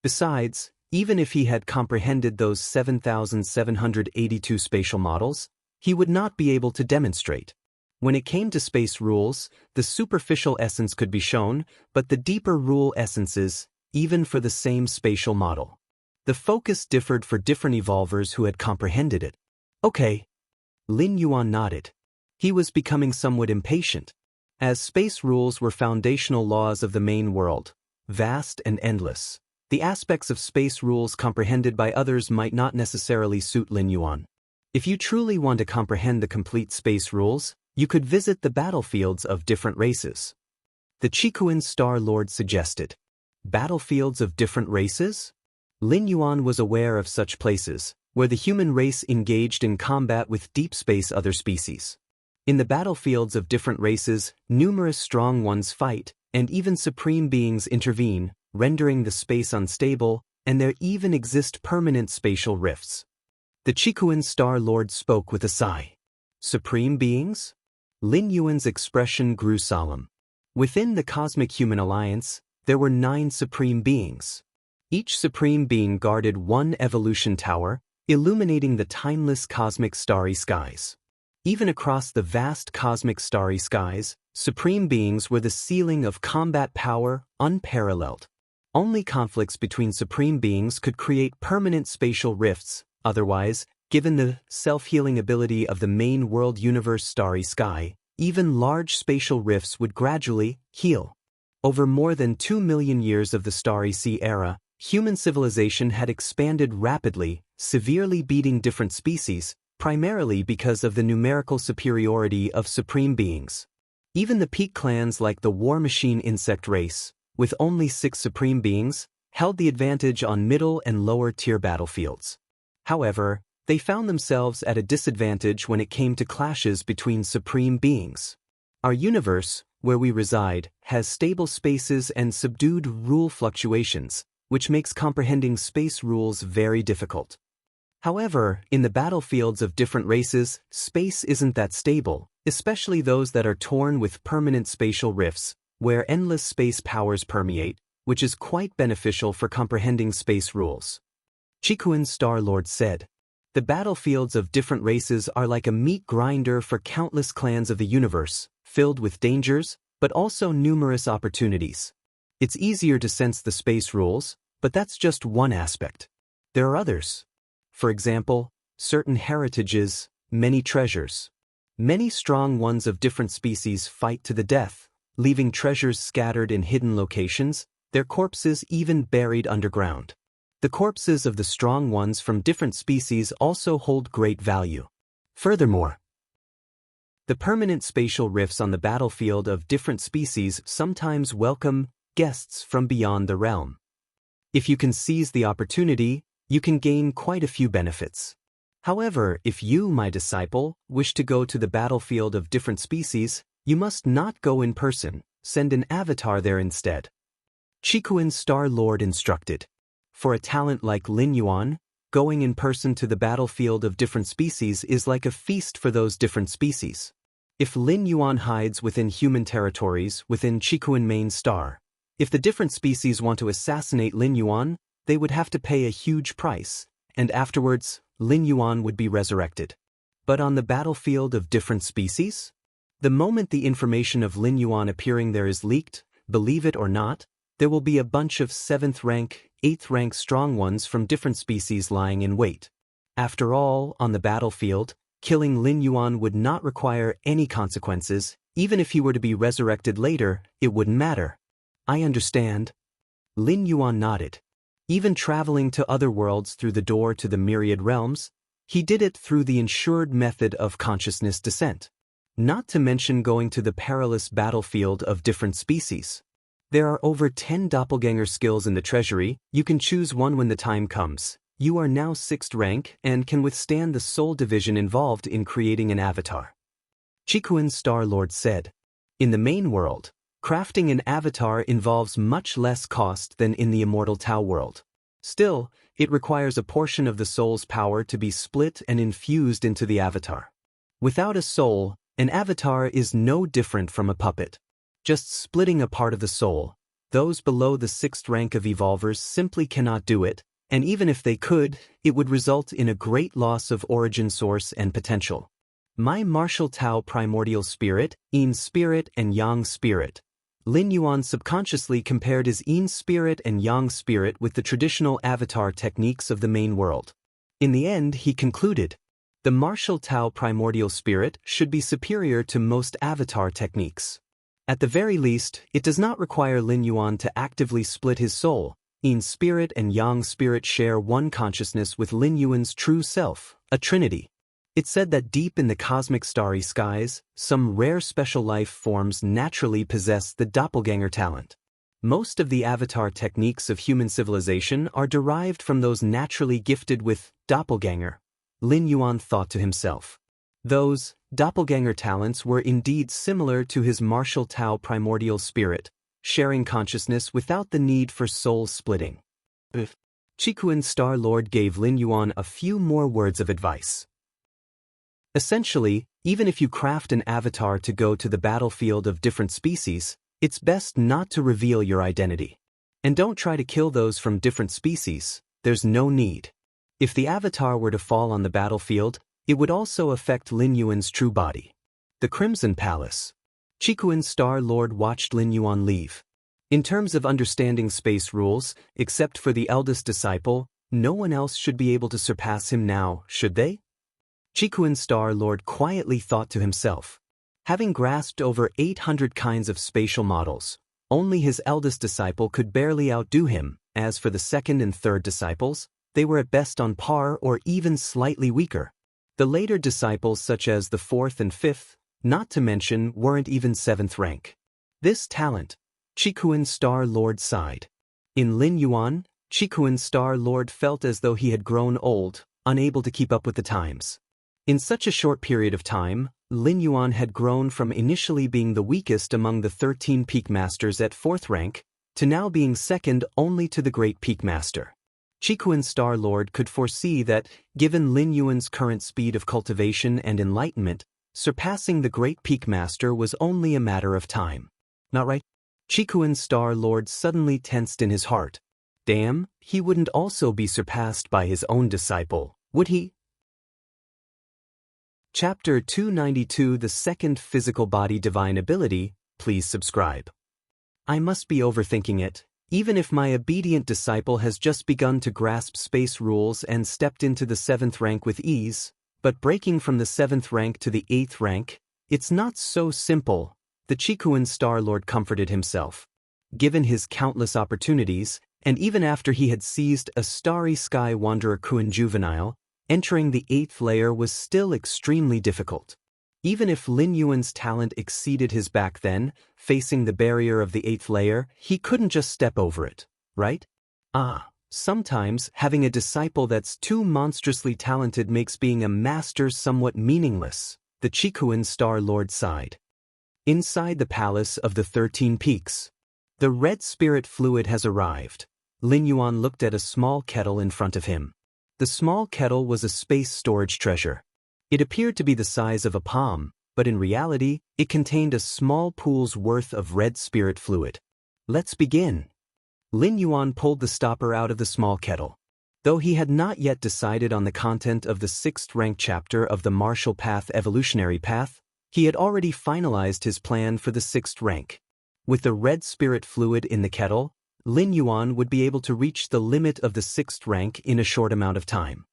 Besides, even if he had comprehended those 7,782 spatial models, he would not be able to demonstrate. When it came to space rules, the superficial essence could be shown, but the deeper rule essences, even for the same spatial model. The focus differed for different evolvers who had comprehended it. "Okay." Lin Yuan nodded. He was becoming somewhat impatient. As space rules were foundational laws of the main world, vast and endless, the aspects of space rules comprehended by others might not necessarily suit Lin Yuan. If you truly want to comprehend the complete space rules, you could visit the battlefields of different races. The Chikuan Star Lord suggested. Battlefields of different races? Lin Yuan was aware of such places, where the human race engaged in combat with deep space other species. In the battlefields of different races, numerous strong ones fight, and even supreme beings intervene, rendering the space unstable, and there even exist permanent spatial rifts. The Chikuan Star Lord spoke with a sigh. Supreme beings? Lin Yuan's expression grew solemn. Within the Cosmic Human Alliance, there were 9 supreme beings. Each supreme being guarded one evolution tower, illuminating the timeless cosmic starry skies. Even across the vast cosmic starry skies, supreme beings were the ceiling of combat power, unparalleled. Only conflicts between supreme beings could create permanent spatial rifts, otherwise, given the self-healing ability of the main world universe starry sky, even large spatial rifts would gradually heal. Over more than 2 million years of the Starry Sea era, human civilization had expanded rapidly, severely beating different species, primarily because of the numerical superiority of supreme beings. Even the peak clans like the War Machine insect race, with only 6 supreme beings, held the advantage on middle and lower tier battlefields. However, they found themselves at a disadvantage when it came to clashes between supreme beings. Our universe, where we reside, has stable spaces and subdued rule fluctuations, which makes comprehending space rules very difficult. However, in the battlefields of different races, space isn't that stable, especially those that are torn with permanent spatial rifts, where endless space powers permeate, which is quite beneficial for comprehending space rules. Chikuan Star Lord said. The battlefields of different races are like a meat grinder for countless clans of the universe, filled with dangers, but also numerous opportunities. It's easier to sense the space rules, but that's just one aspect. There are others. For example, certain heritages, many treasures. Many strong ones of different species fight to the death, leaving treasures scattered in hidden locations, their corpses even buried underground. The corpses of the strong ones from different species also hold great value. Furthermore, the permanent spatial rifts on the battlefield of different species sometimes welcome guests from beyond the realm. If you can seize the opportunity, you can gain quite a few benefits. However, if you, my disciple, wish to go to the battlefield of different species, you must not go in person, send an avatar there instead. Chikuin Star Lord instructed. For a talent like Lin Yuan, going in person to the battlefield of different species is like a feast for those different species. If Lin Yuan hides within human territories within Chikuin Main Star, if the different species want to assassinate Lin Yuan, they would have to pay a huge price, and afterwards, Lin Yuan would be resurrected. But on the battlefield of different species? The moment the information of Lin Yuan appearing there is leaked, believe it or not, there will be a bunch of 7th rank, 8th rank strong ones from different species lying in wait. After all, on the battlefield, killing Lin Yuan would not require any consequences. Even if he were to be resurrected later, it wouldn't matter. I understand. Lin Yuan nodded. Even traveling to other worlds through the door to the myriad realms, he did it through the ensured method of consciousness descent. Not to mention going to the perilous battlefield of different species. There are over 10 doppelganger skills in the treasury. You can choose one when the time comes. You are now 6th rank and can withstand the soul division involved in creating an avatar. Chikuin Star Lord said. In the main world, crafting an avatar involves much less cost than in the immortal Tao world. Still, it requires a portion of the soul's power to be split and infused into the avatar. Without a soul, an avatar is no different from a puppet. Just splitting a part of the soul, those below the 6th rank of evolvers simply cannot do it, and even if they could, it would result in a great loss of origin source and potential. My martial Tao primordial spirit, Yin spirit and Yang spirit. Lin Yuan subconsciously compared his Yin spirit and Yang spirit with the traditional avatar techniques of the main world. In the end, he concluded, the martial Tao primordial spirit should be superior to most avatar techniques. At the very least, it does not require Lin Yuan to actively split his soul. Yin spirit and Yang spirit share one consciousness with Lin Yuan's true self, a trinity. It's said that deep in the cosmic starry skies, some rare special life forms naturally possess the doppelganger talent. Most of the avatar techniques of human civilization are derived from those naturally gifted with doppelganger. Lin Yuan thought to himself. Those doppelganger talents were indeed similar to his martial Tao primordial spirit, sharing consciousness without the need for soul splitting. Chikuin Star Lord gave Lin Yuan a few more words of advice. Essentially, even if you craft an avatar to go to the battlefield of different species, it's best not to reveal your identity. And don't try to kill those from different species, there's no need. If the avatar were to fall on the battlefield, it would also affect Lin Yuan's true body. The Crimson Palace. Chikuin Star Lord watched Lin Yuan leave. In terms of understanding space rules, except for the eldest disciple, no one else should be able to surpass him now, should they? Chikuin Star Lord quietly thought to himself. Having grasped over 800 kinds of spatial models, only his eldest disciple could barely outdo him. As for the 2nd and 3rd disciples, they were at best on par or even slightly weaker. The later disciples such as the 4th and 5th, not to mention, weren't even 7th rank. This talent, Chikuin Star Lord sighed. In Lin Yuan, Chikuin Star Lord felt as though he had grown old, unable to keep up with the times. In such a short period of time, Lin Yuan had grown from initially being the weakest among the 13 Peak Masters at 4th rank, to now being second only to the Great Peak Master. Chikuin Star Lord could foresee that, given Lin Yuan's current speed of cultivation and enlightenment, surpassing the Great Peak Master was only a matter of time. Not right? Chikuin Star Lord suddenly tensed in his heart. Damn, he wouldn't also be surpassed by his own disciple, would he? Chapter 292 The Second Physical Body Divine Ability. Please subscribe. I must be overthinking it. Even if my obedient disciple has just begun to grasp space rules and stepped into the 7th rank with ease, but breaking from the 7th rank to the 8th rank, it's not so simple, the Chikuin Star Lord comforted himself. Given his countless opportunities, and even after he had seized a starry sky wanderer Kuan juvenile, entering the 8th layer was still extremely difficult. Even if Lin Yuan's talent exceeded his back then, facing the barrier of the 8th layer, he couldn't just step over it, right? Sometimes having a disciple that's too monstrously talented makes being a master somewhat meaningless, the Chikuan Star Lord sighed. Inside the Palace of the 13 Peaks. The red spirit fluid has arrived. Lin Yuan looked at a small kettle in front of him. The small kettle was a space storage treasure. It appeared to be the size of a palm, but in reality, it contained a small pool's worth of red spirit fluid. Let's begin. Lin Yuan pulled the stopper out of the small kettle. Though he had not yet decided on the content of the 6th rank chapter of the Martial Path Evolutionary Path, he had already finalized his plan for the 6th rank. With the red spirit fluid in the kettle, Lin Yuan would be able to reach the limit of the 6th rank in a short amount of time.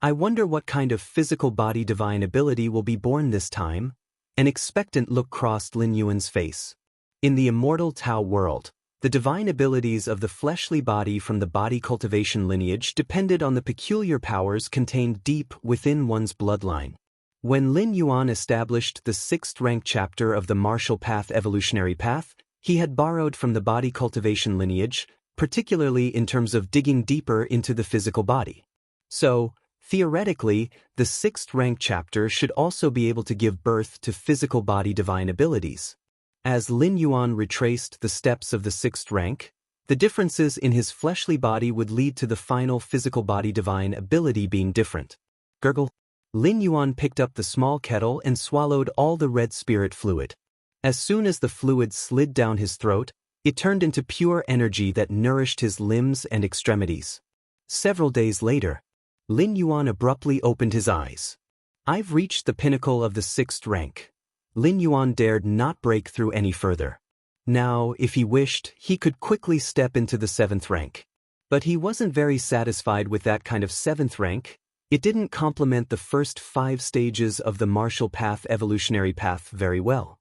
I wonder what kind of physical body divine ability will be born this time? An expectant look crossed Lin Yuan's face. In the immortal Tao world, the divine abilities of the fleshly body from the body cultivation lineage depended on the peculiar powers contained deep within one's bloodline. When Lin Yuan established the 6th rank chapter of the Martial Path Evolutionary Path, he had borrowed from the body cultivation lineage, particularly in terms of digging deeper into the physical body. So, theoretically, the 6th rank chapter should also be able to give birth to physical body divine abilities. As Lin Yuan retraced the steps of the 6th rank, the differences in his fleshly body would lead to the final physical body divine ability being different. Gurgle. Lin Yuan picked up the small kettle and swallowed all the red spirit fluid. As soon as the fluid slid down his throat, it turned into pure energy that nourished his limbs and extremities. Several days later, Lin Yuan abruptly opened his eyes. I've reached the pinnacle of the 6th rank. Lin Yuan dared not break through any further. Now, if he wished, he could quickly step into the 7th rank. But he wasn't very satisfied with that kind of 7th rank. It didn't complement the first 5 stages of the Martial Path Evolutionary Path very well.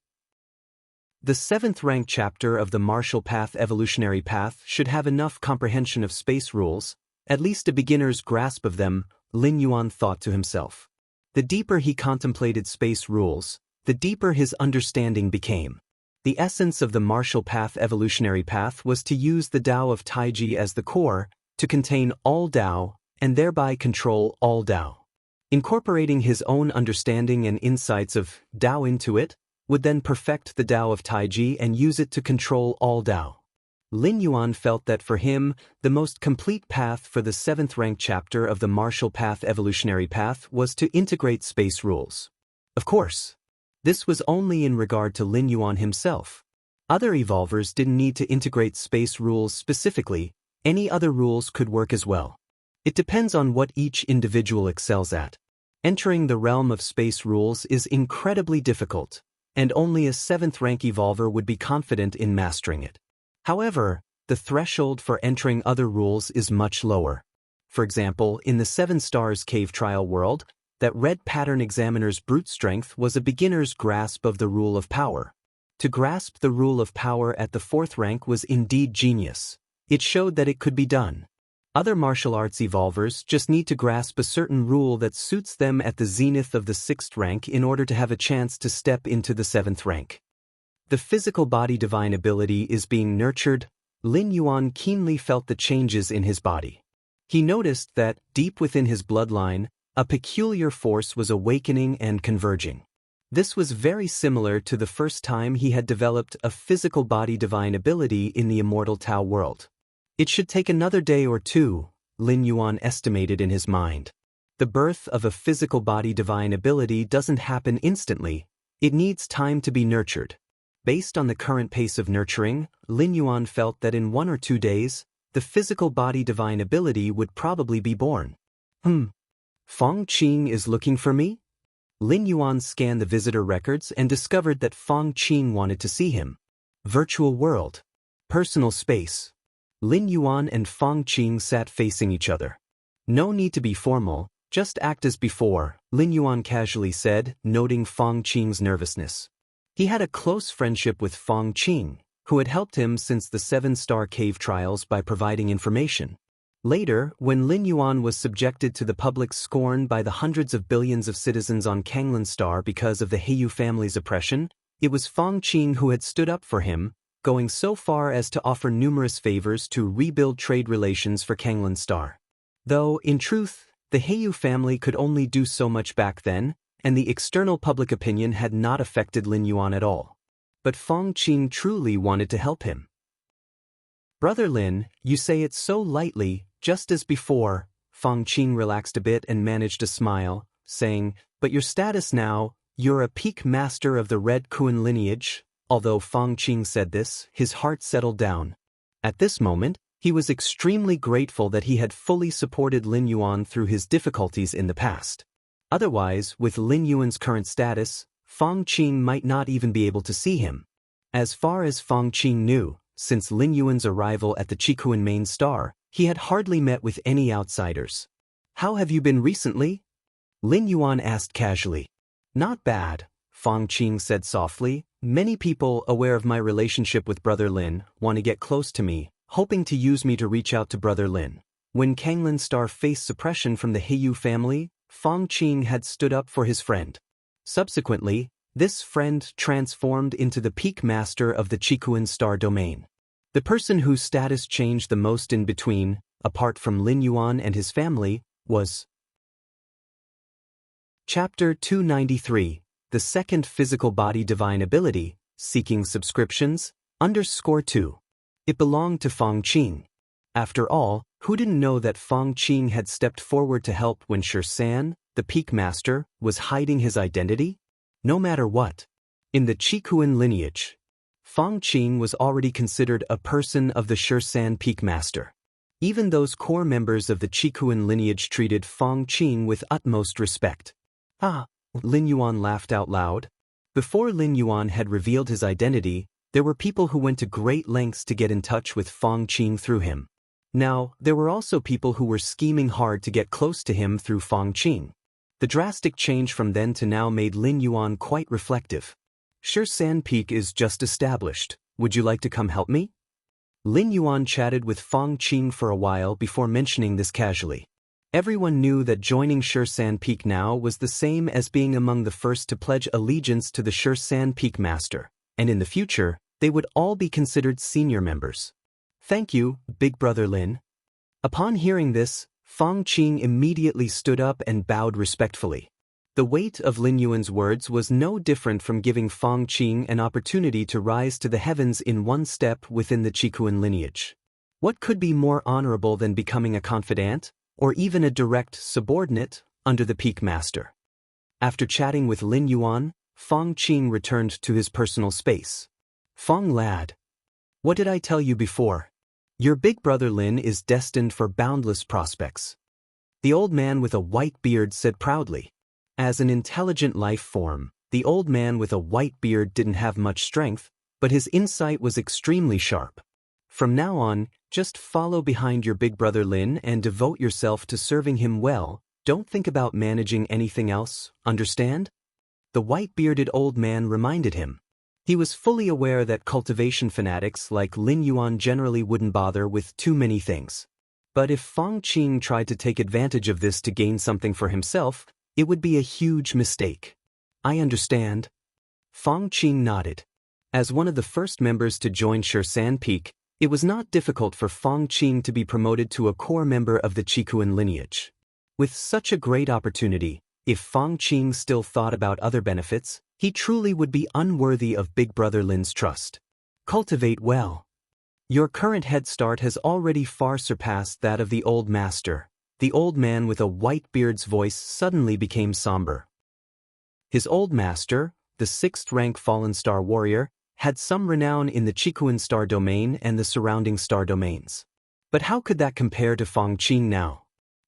The 7th rank chapter of the Martial Path Evolutionary Path should have enough comprehension of space rules, at least a beginner's grasp of them, Lin Yuan thought to himself. The deeper he contemplated space rules, the deeper his understanding became. The essence of the Martial Path Evolutionary Path was to use the Tao of Taiji as the core, to contain all Tao, and thereby control all Tao. Incorporating his own understanding and insights of Tao into it, would then perfect the Tao of Taiji and use it to control all Tao. Lin Yuan felt that for him, the most complete path for the 7th rank chapter of the Martial Path Evolutionary Path was to integrate space rules. Of course, this was only in regard to Lin Yuan himself. Other evolvers didn't need to integrate space rules specifically, any other rules could work as well. It depends on what each individual excels at. Entering the realm of space rules is incredibly difficult, and only a 7th rank evolver would be confident in mastering it. However, the threshold for entering other rules is much lower. For example, in the 7 Stars Cave Trial world, that red pattern examiner's brute strength was a beginner's grasp of the rule of power. To grasp the rule of power at the 4th rank was indeed genius. It showed that it could be done. Other martial arts evolvers just need to grasp a certain rule that suits them at the zenith of the 6th rank in order to have a chance to step into the 7th rank. The physical body divine ability is being nurtured. Lin Yuan keenly felt the changes in his body. He noticed that, deep within his bloodline, a peculiar force was awakening and converging. This was very similar to the first time he had developed a physical body divine ability in the immortal Tao world. It should take another day or 2, Lin Yuan estimated in his mind. The birth of a physical body divine ability doesn't happen instantly, it needs time to be nurtured. Based on the current pace of nurturing, Lin Yuan felt that in 1 or 2 days, the physical body divine ability would probably be born. Fong Qing is looking for me? Lin Yuan scanned the visitor records and discovered that Fong Qing wanted to see him. Virtual world. Personal space. Lin Yuan and Fong Qing sat facing each other. No need to be formal, just act as before, Lin Yuan casually said, noting Fong Qing's nervousness. He had a close friendship with Fong Qing, who had helped him since the 7-star cave trials by providing information. Later, when Lin Yuan was subjected to the public scorn by the hundreds of billions of citizens on Kanglan Star because of the Heiyu family's oppression, it was Fang Qing who had stood up for him, going so far as to offer numerous favors to rebuild trade relations for Kanglan Star. Though, in truth, the Heiyu family could only do so much back then, and the external public opinion had not affected Lin Yuan at all. But Fang Qing truly wanted to help him. "Brother Lin, you say it so lightly, just as before." Fang Qing relaxed a bit and managed a smile, saying, "But your status now, you're a peak master of the Red Kuan lineage." Although Fang Qing said this, his heart settled down. At this moment, he was extremely grateful that he had fully supported Lin Yuan through his difficulties in the past. Otherwise, with Lin Yuan's current status, Fang Qing might not even be able to see him. As far as Fang Qing knew, since Lin Yuan's arrival at the Chikuan main star, he had hardly met with any outsiders. "How have you been recently?" Lin Yuan asked casually. "Not bad," Fang Qing said softly. "Many people aware of my relationship with Brother Lin want to get close to me, hoping to use me to reach out to Brother Lin." When Kanglan Star faced suppression from the Heiyu family, Fang Qing had stood up for his friend. Subsequently, this friend transformed into the peak master of the Chikuan Star domain. The person whose status changed the most in between, apart from Lin Yuan and his family, was Chapter 293, The Second Physical Body Divine Ability, Seeking Subscriptions, _2. It belonged to Fang Qing. After all, who didn't know that Fang Qing had stepped forward to help when San, the peak master, was hiding his identity? No matter what. In the Chikuan lineage, Fang Qing was already considered a person of the San peak master. Even those core members of the Chikuan lineage treated Fang Qing with utmost respect. "Ah," Lin Yuan laughed out loud. Before Lin Yuan had revealed his identity, there were people who went to great lengths to get in touch with Fang Qing through him. Now, there were also people who were scheming hard to get close to him through Fang Qing. The drastic change from then to now made Lin Yuan quite reflective. "San Peak is just established. Would you like to come help me?" Lin Yuan chatted with Fang Qing for a while before mentioning this casually. Everyone knew that joining San Peak now was the same as being among the first to pledge allegiance to the San Peak master, and in the future, they would all be considered senior members. "Thank you, Big Brother Lin." Upon hearing this, Fang Qing immediately stood up and bowed respectfully. The weight of Lin Yuan's words was no different from giving Fang Qing an opportunity to rise to the heavens in one step within the Chikuan lineage. What could be more honorable than becoming a confidant, or even a direct subordinate, under the peak master? After chatting with Lin Yuan, Fang Qing returned to his personal space. "Fang lad. What did I tell you before? Your big brother Lin is destined for boundless prospects," the old man with a white beard said proudly. As an intelligent life form, the old man with a white beard didn't have much strength, but his insight was extremely sharp. "From now on, just follow behind your big brother Lin and devote yourself to serving him well. Don't think about managing anything else, understand?" The white-bearded old man reminded him. He was fully aware that cultivation fanatics like Lin Yuan generally wouldn't bother with too many things. But if Fang Qing tried to take advantage of this to gain something for himself, it would be a huge mistake. "I understand." Fang Qing nodded. As one of the first members to join San Peak, it was not difficult for Fang Qing to be promoted to a core member of the Chikuan lineage. With such a great opportunity, if Fang Qing still thought about other benefits, he truly would be unworthy of Big Brother Lin's trust. "Cultivate well. Your current head start has already far surpassed that of the old master." The old man with a white beard's voice suddenly became somber. His old master, the 6th-rank fallen star warrior, had some renown in the Chikuan star domain and the surrounding star domains. But how could that compare to Fang Qing now?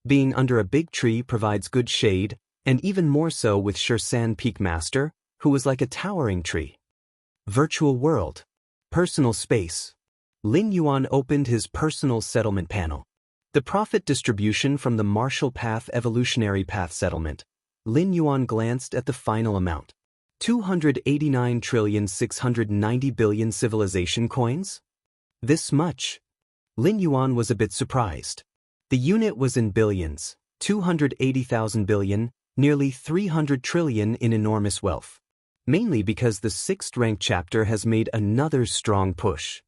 Being under a big tree provides good shade, and even more so with San Peak Master, who was like a towering tree. Virtual world. Personal space. Lin Yuan opened his personal settlement panel. The profit distribution from the Marshall Path Evolutionary Path Settlement. Lin Yuan glanced at the final amount. 289,690,000,000,000 civilization coins? This much? Lin Yuan was a bit surprised. The unit was in billions, 280,000 billion, nearly 300 trillion in enormous wealth. Mainly because the 6th rank chapter has made another strong push.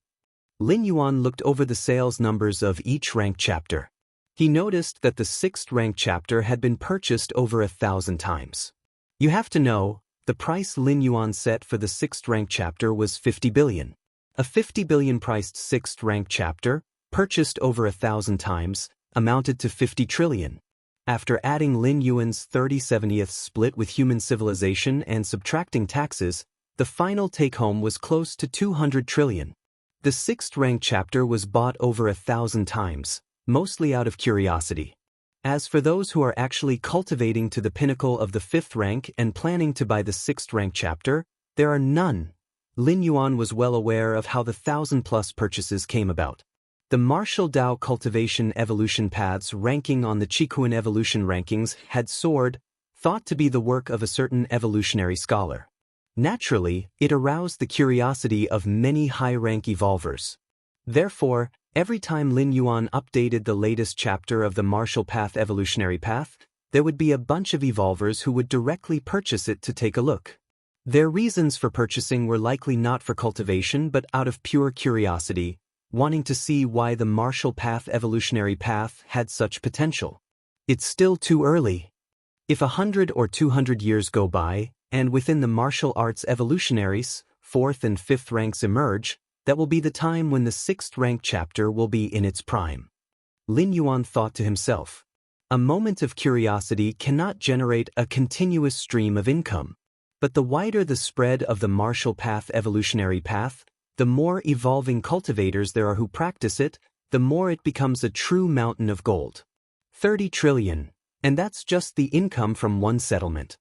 Lin Yuan looked over the sales numbers of each rank chapter. He noticed that the 6th rank chapter had been purchased over 1,000 times. You have to know, the price Lin Yuan set for the 6th rank chapter was 50 billion. A 50 billion priced 6th rank chapter, purchased over 1,000 times, amounted to 50 trillion. After adding Lin Yuan's 30/70th split with human civilization and subtracting taxes, the final take-home was close to 200 trillion. The 6th rank chapter was bought over 1,000 times, mostly out of curiosity. As for those who are actually cultivating to the pinnacle of the 5th rank and planning to buy the 6th rank chapter, there are none. Lin Yuan was well aware of how the 1,000+ purchases came about. The Martial Dao cultivation evolution paths ranking on the Qikuan evolution rankings had soared, thought to be the work of a certain evolutionary scholar. Naturally, it aroused the curiosity of many high-rank evolvers. Therefore, every time Lin Yuan updated the latest chapter of the Martial Path evolutionary path, there would be a bunch of evolvers who would directly purchase it to take a look. Their reasons for purchasing were likely not for cultivation but out of pure curiosity, wanting to see why the Martial Path evolutionary path had such potential. It's still too early. If 100 or 200 years go by, and within the martial arts evolutionaries, 4th and 5th ranks emerge, that will be the time when the 6th rank chapter will be in its prime. Lin Yuan thought to himself, a moment of curiosity cannot generate a continuous stream of income. But the wider the spread of the Martial Path evolutionary path, the more evolving cultivators there are who practice it, the more it becomes a true mountain of gold. 30 trillion, and that's just the income from one settlement.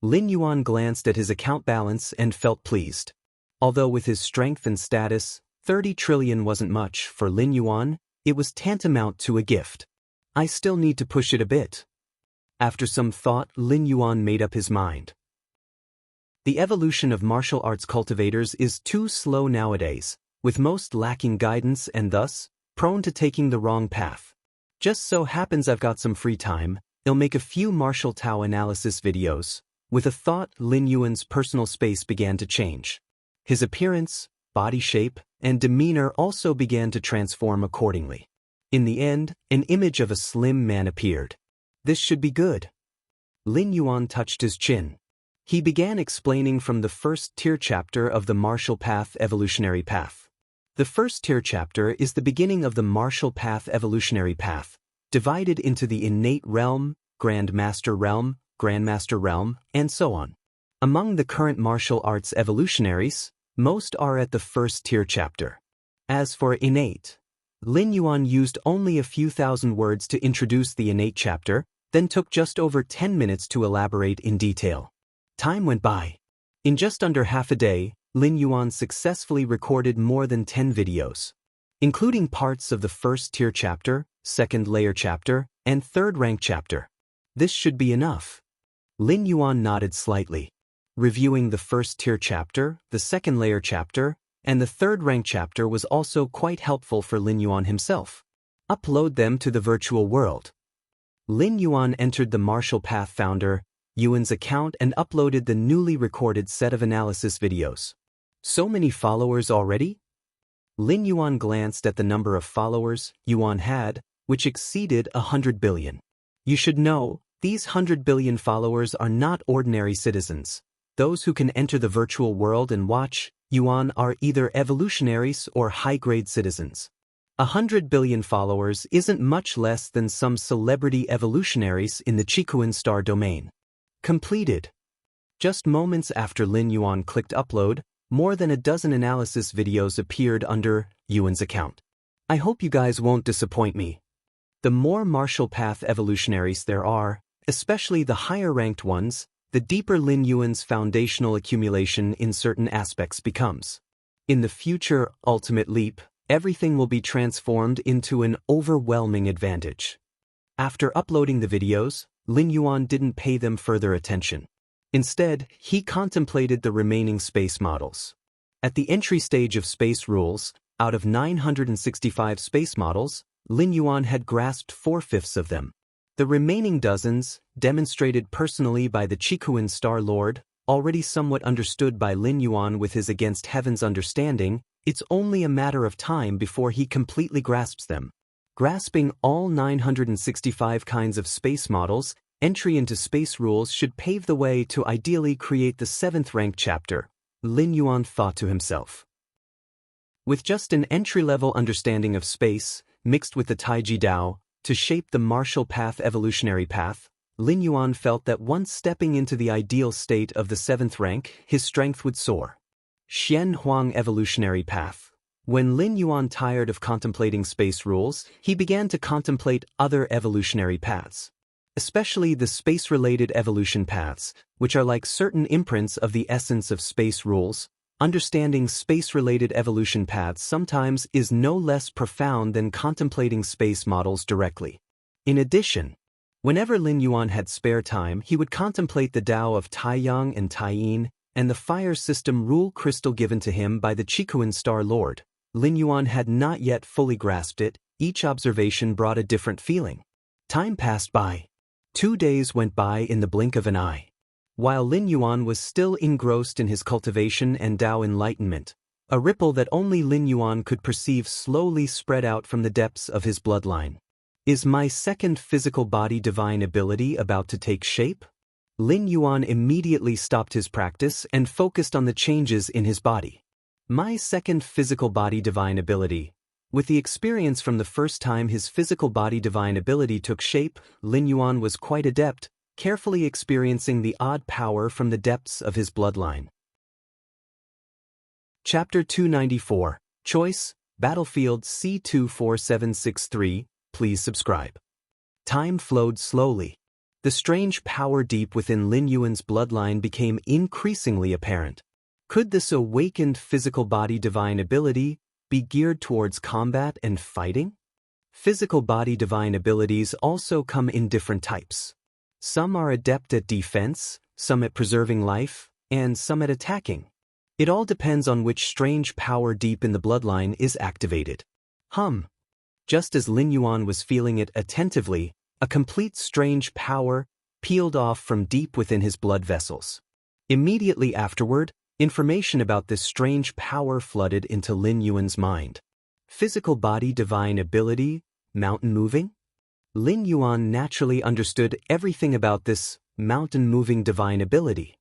Lin Yuan glanced at his account balance and felt pleased. Although with his strength and status, 30 trillion wasn't much for Lin Yuan, it was tantamount to a gift. I still need to push it a bit. After some thought, Lin Yuan made up his mind. The evolution of martial arts cultivators is too slow nowadays, with most lacking guidance and thus, prone to taking the wrong path. Just so happens I've got some free time, I'll make a few martial Tao analysis videos. With a thought, Lin Yuan's personal space began to change. His appearance, body shape, and demeanor also began to transform accordingly. In the end, an image of a slim man appeared. This should be good. Lin Yuan touched his chin. He began explaining from the 1st tier chapter of the Martial Path evolutionary path. The 1st tier chapter is the beginning of the Martial Path evolutionary path, divided into the innate realm, Grandmaster realm, and so on. Among the current martial arts evolutionaries, most are at the 1st tier chapter. As for innate, Lin Yuan used only a few thousand words to introduce the innate chapter, then took just over 10 minutes to elaborate in detail. Time went by. In just under half a day, Lin Yuan successfully recorded more than 10 videos, including parts of the 1st tier chapter, 2nd layer chapter, and 3rd rank chapter. This should be enough. Lin Yuan nodded slightly. Reviewing the 1st tier chapter, the 2nd layer chapter, and the 3rd rank chapter was also quite helpful for Lin Yuan himself. Upload them to the virtual world. Lin Yuan entered the Martial Path founder, Yuan's account and uploaded the newly recorded set of analysis videos. So many followers already? Lin Yuan glanced at the number of followers Yuan had, which exceeded 100 billion. You should know, these 100 billion followers are not ordinary citizens. Those who can enter the virtual world and watch Yuan are either evolutionaries or high-grade citizens. 100 billion followers isn't much less than some celebrity evolutionaries in the Qikuan star domain. Completed. Just moments after Lin Yuan clicked upload, more than a dozen analysis videos appeared under Yuan's account. I hope you guys won't disappoint me. The more Martial Path evolutionaries there are, especially the higher-ranked ones, the deeper Lin Yuan's foundational accumulation in certain aspects becomes. In the future ultimate leap, everything will be transformed into an overwhelming advantage. After uploading the videos, Lin Yuan didn't pay them further attention. Instead, he contemplated the remaining space models. At the entry stage of space rules, out of 965 space models, Lin Yuan had grasped 4/5 of them. The remaining dozens, demonstrated personally by the Chikuan Star Lord, already somewhat understood by Lin Yuan with his against heaven's understanding, it's only a matter of time before he completely grasps them. Grasping all 965 kinds of space models, entry into space rules should pave the way to ideally create the 7th rank chapter, Lin Yuan thought to himself. With just an entry-level understanding of space, mixed with the Taiji Dao, to shape the martial path evolutionary path, Lin Yuan felt that once stepping into the ideal state of the 7th rank, his strength would soar. Xian Huang evolutionary path. When Lin Yuan tired of contemplating space rules, he began to contemplate other evolutionary paths. Especially the space-related evolution paths, which are like certain imprints of the essence of space rules. Understanding space-related evolution paths sometimes is no less profound than contemplating space models directly. In addition, whenever Lin Yuan had spare time, he would contemplate the Tao of Taiyang and Taiyin, and the fire system rule crystal given to him by the Chikuan Star Lord. Lin Yuan had not yet fully grasped it. Each observation brought a different feeling. Time passed by. 2 days went by in the blink of an eye. While Lin Yuan was still engrossed in his cultivation and Tao enlightenment, a ripple that only Lin Yuan could perceive slowly spread out from the depths of his bloodline. Is my second physical body divine ability about to take shape? Lin Yuan immediately stopped his practice and focused on the changes in his body. My second physical body divine ability. With the experience from the first time his physical body divine ability took shape, Lin Yuan was quite adept, carefully experiencing the odd power from the depths of his bloodline. Chapter 294, Choice, Battlefield C24763, please subscribe. Time flowed slowly. The strange power deep within Lin Yuan's bloodline became increasingly apparent. Could this awakened physical body divine ability be geared towards combat and fighting? Physical body divine abilities also come in different types. Some are adept at defense, some at preserving life, and some at attacking. It all depends on which strange power deep in the bloodline is activated. Just as Lin Yuan was feeling it attentively, a complete strange power peeled off from deep within his blood vessels. Immediately afterward, information about this strange power flooded into Lin Yuan's mind. Physical body divine ability, mountain moving? Lin Yuan naturally understood everything about this mountain-moving divine ability.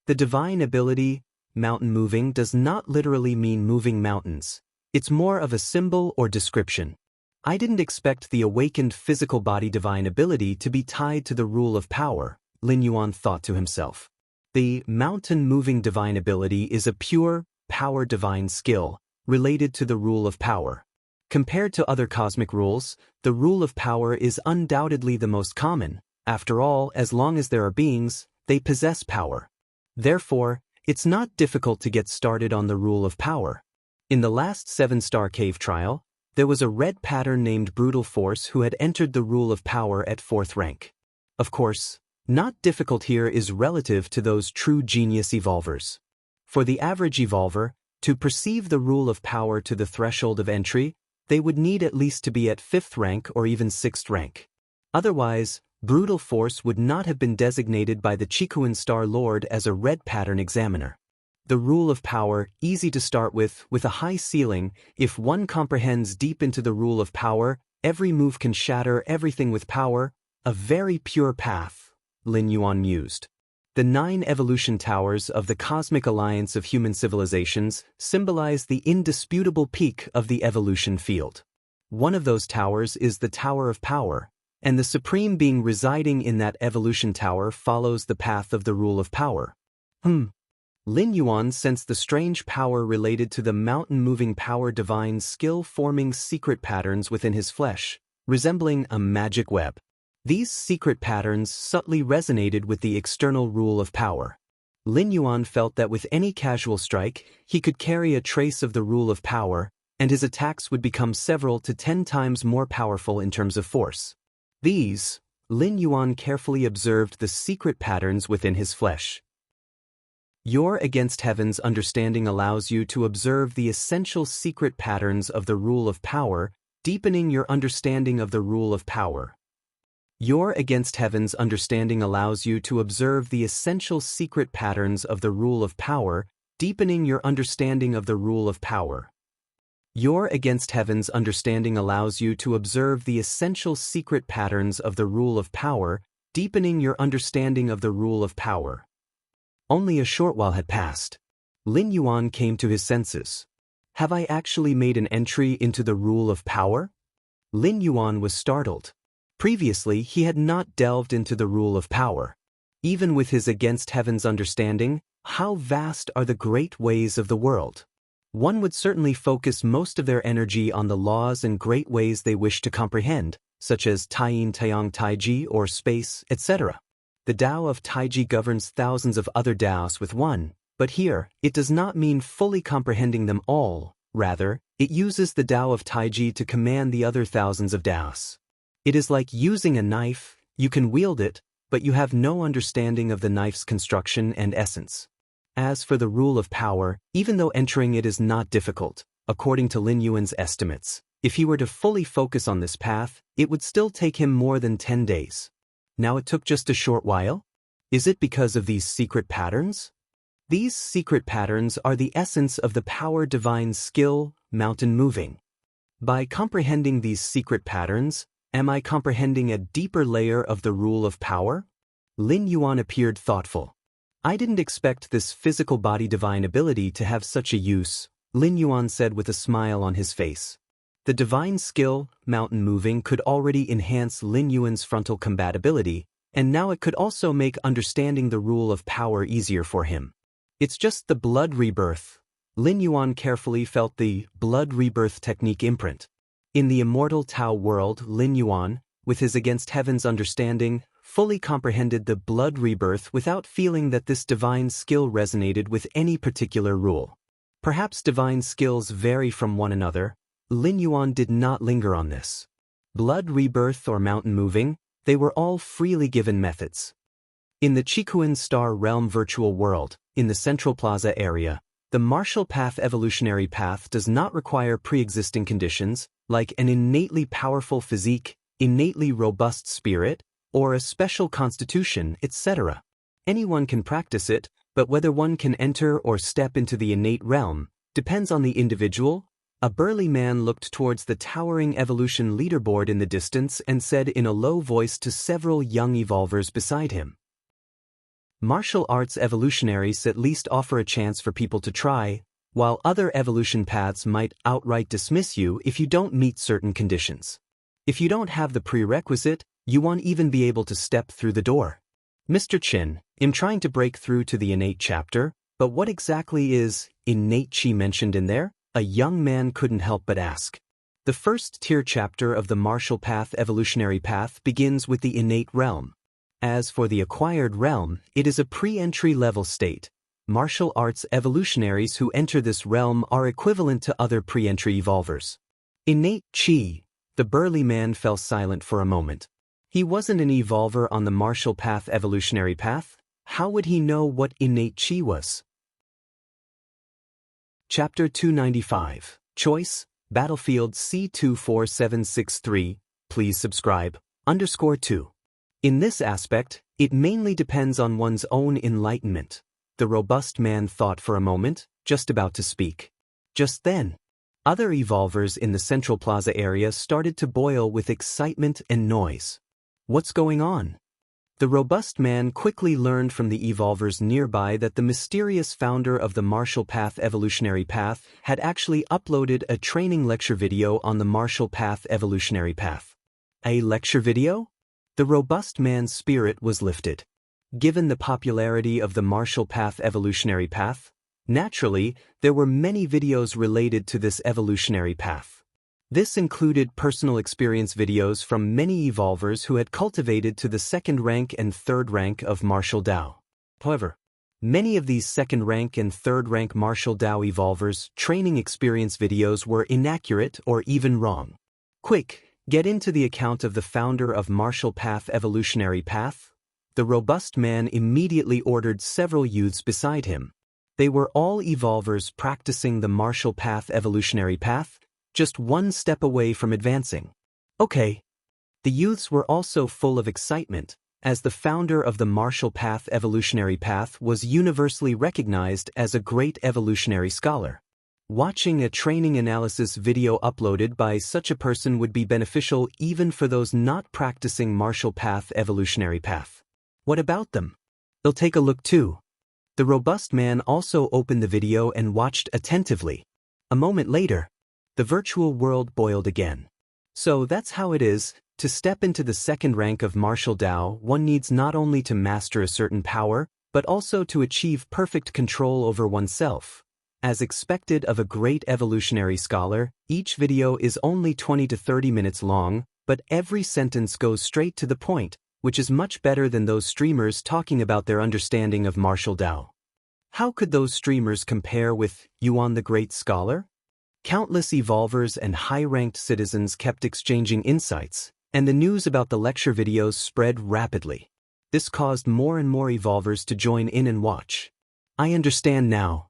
The divine ability, mountain moving, does not literally mean moving mountains. It's more of a symbol or description. I didn't expect the awakened physical body divine ability to be tied to the rule of power, Lin Yuan thought to himself. The mountain-moving divine ability is a pure, power divine skill, related to the rule of power. Compared to other cosmic rules, the rule of power is undoubtedly the most common. After all, as long as there are beings, they possess power. Therefore, it's not difficult to get started on the rule of power. In the last 7-star cave trial, there was a red pattern named Brutal Force who had entered the rule of power at 4th rank. Of course, not difficult here is relative to those true genius evolvers. For the average evolver, to perceive the rule of power to the threshold of entry, they would need at least to be at 5th rank or even 6th rank. Otherwise, Brutal Force would not have been designated by the Chikuan Star Lord as a red pattern examiner. The rule of power, easy to start with a high ceiling. If one comprehends deep into the rule of power, every move can shatter everything with power. A very pure path, Lin Yuan mused. The 9 evolution towers of the Cosmic Alliance of Human Civilizations symbolize the indisputable peak of the evolution field. One of those towers is the Tower of Power, and the Supreme Being residing in that evolution tower follows the path of the rule of power. Lin Yuan sensed the strange power related to the mountain-moving power divine skill forming secret patterns within his flesh, resembling a magic web. These secret patterns subtly resonated with the external rule of power. Lin Yuan felt that with any casual strike, he could carry a trace of the rule of power, and his attacks would become several to 10 times more powerful in terms of force. Lin Yuan carefully observed the secret patterns within his flesh. Your against heaven's understanding allows you to observe the essential secret patterns of the rule of power, deepening your understanding of the rule of power. Your against heaven's understanding allows you to observe the essential secret patterns of the rule of power, deepening your understanding of the rule of power. Your against heaven's understanding allows you to observe the essential secret patterns of the rule of power, deepening your understanding of the rule of power. Only a short while had passed. Lin Yuan came to his senses. Have I actually made an entry into the rule of power? Lin Yuan was startled. Previously, he had not delved into the rule of power. Even with his against heaven's understanding, how vast are the great ways of the world? One would certainly focus most of their energy on the laws and great ways they wish to comprehend, such as Taiyin Taiyang Taiji or space, etc. The Tao of Taiji governs thousands of other Taos with one, but here, it does not mean fully comprehending them all, rather, it uses the Tao of Taiji to command the other thousands of Taos. It is like using a knife, you can wield it, but you have no understanding of the knife's construction and essence. As for the rule of power, even though entering it is not difficult, according to Lin Yuan's estimates, if he were to fully focus on this path, it would still take him more than 10 days. Now it took just a short while? Is it because of these secret patterns? These secret patterns are the essence of the power divine skill, mountain moving. By comprehending these secret patterns, am I comprehending a deeper layer of the rule of power? Lin Yuan appeared thoughtful. I didn't expect this physical body divine ability to have such a use, Lin Yuan said with a smile on his face. The divine skill, mountain moving, could already enhance Lin Yuan's frontal compatibility, and now it could also make understanding the rule of power easier for him. It's just the blood rebirth. Lin Yuan carefully felt the blood rebirth technique imprint. In the immortal Tao world, Lin Yuan, with his against heaven's understanding, fully comprehended the blood rebirth without feeling that this divine skill resonated with any particular rule. Perhaps divine skills vary from one another. Lin Yuan did not linger on this. Blood rebirth or mountain moving, they were all freely given methods. In the Chikuan Star Realm virtual world, in the Central Plaza area, the martial path evolutionary path does not require pre-existing conditions, like an innately powerful physique, innately robust spirit, or a special constitution, etc. Anyone can practice it, but whether one can enter or step into the innate realm depends on the individual. A burly man looked towards the towering evolution leaderboard in the distance and said in a low voice to several young evolvers beside him. Martial arts evolutionaries at least offer a chance for people to try, while other evolution paths might outright dismiss you if you don't meet certain conditions. If you don't have the prerequisite, you won't even be able to step through the door. Mr. Chin, I'm trying to break through to the innate chapter, but what exactly is innate chi mentioned in there? A young man couldn't help but ask. The first tier chapter of the martial path evolutionary path begins with the innate realm. As for the acquired realm, it is a pre-entry level state. Martial arts evolutionaries who enter this realm are equivalent to other pre-entry evolvers. Innate chi. The burly man fell silent for a moment. He wasn't an evolver on the martial path evolutionary path. How would he know what innate chi was? Chapter 295. Choice, Battlefield C24763, please subscribe, _2. In this aspect, it mainly depends on one's own enlightenment. The robust man thought for a moment, just about to speak. Just then, other evolvers in the Central Plaza area started to boil with excitement and noise. What's going on? The robust man quickly learned from the evolvers nearby that the mysterious founder of the martial path evolutionary path had actually uploaded a training lecture video on the martial path evolutionary path. A lecture video? The robust man's spirit was lifted. Given the popularity of the martial path evolutionary path, naturally, there were many videos related to this evolutionary path. This included personal experience videos from many evolvers who had cultivated to the second rank and third rank of martial Dao. However, many of these second rank and third rank martial Dao evolvers' training experience videos were inaccurate or even wrong. Quick, get into the account of the founder of martial path evolutionary path. The robust man immediately ordered several youths beside him. They were all evolvers practicing the martial path evolutionary path, just one step away from advancing. Okay. The youths were also full of excitement, as the founder of the martial path evolutionary path was universally recognized as a great evolutionary scholar. Watching a training analysis video uploaded by such a person would be beneficial even for those not practicing martial path evolutionary path. What about them? They'll take a look too. The robust man also opened the video and watched attentively. A moment later, the virtual world boiled again. So that's how it is. To step into the second rank of martial Tao, one needs not only to master a certain power, but also to achieve perfect control over oneself. As expected of a great evolutionary scholar, each video is only 20 to 30 minutes long, but every sentence goes straight to the point, which is much better than those streamers talking about their understanding of martial Tao. How could those streamers compare with Yuan the Great Scholar? Countless evolvers and high-ranked citizens kept exchanging insights, and the news about the lecture videos spread rapidly. This caused more and more evolvers to join in and watch. I understand now.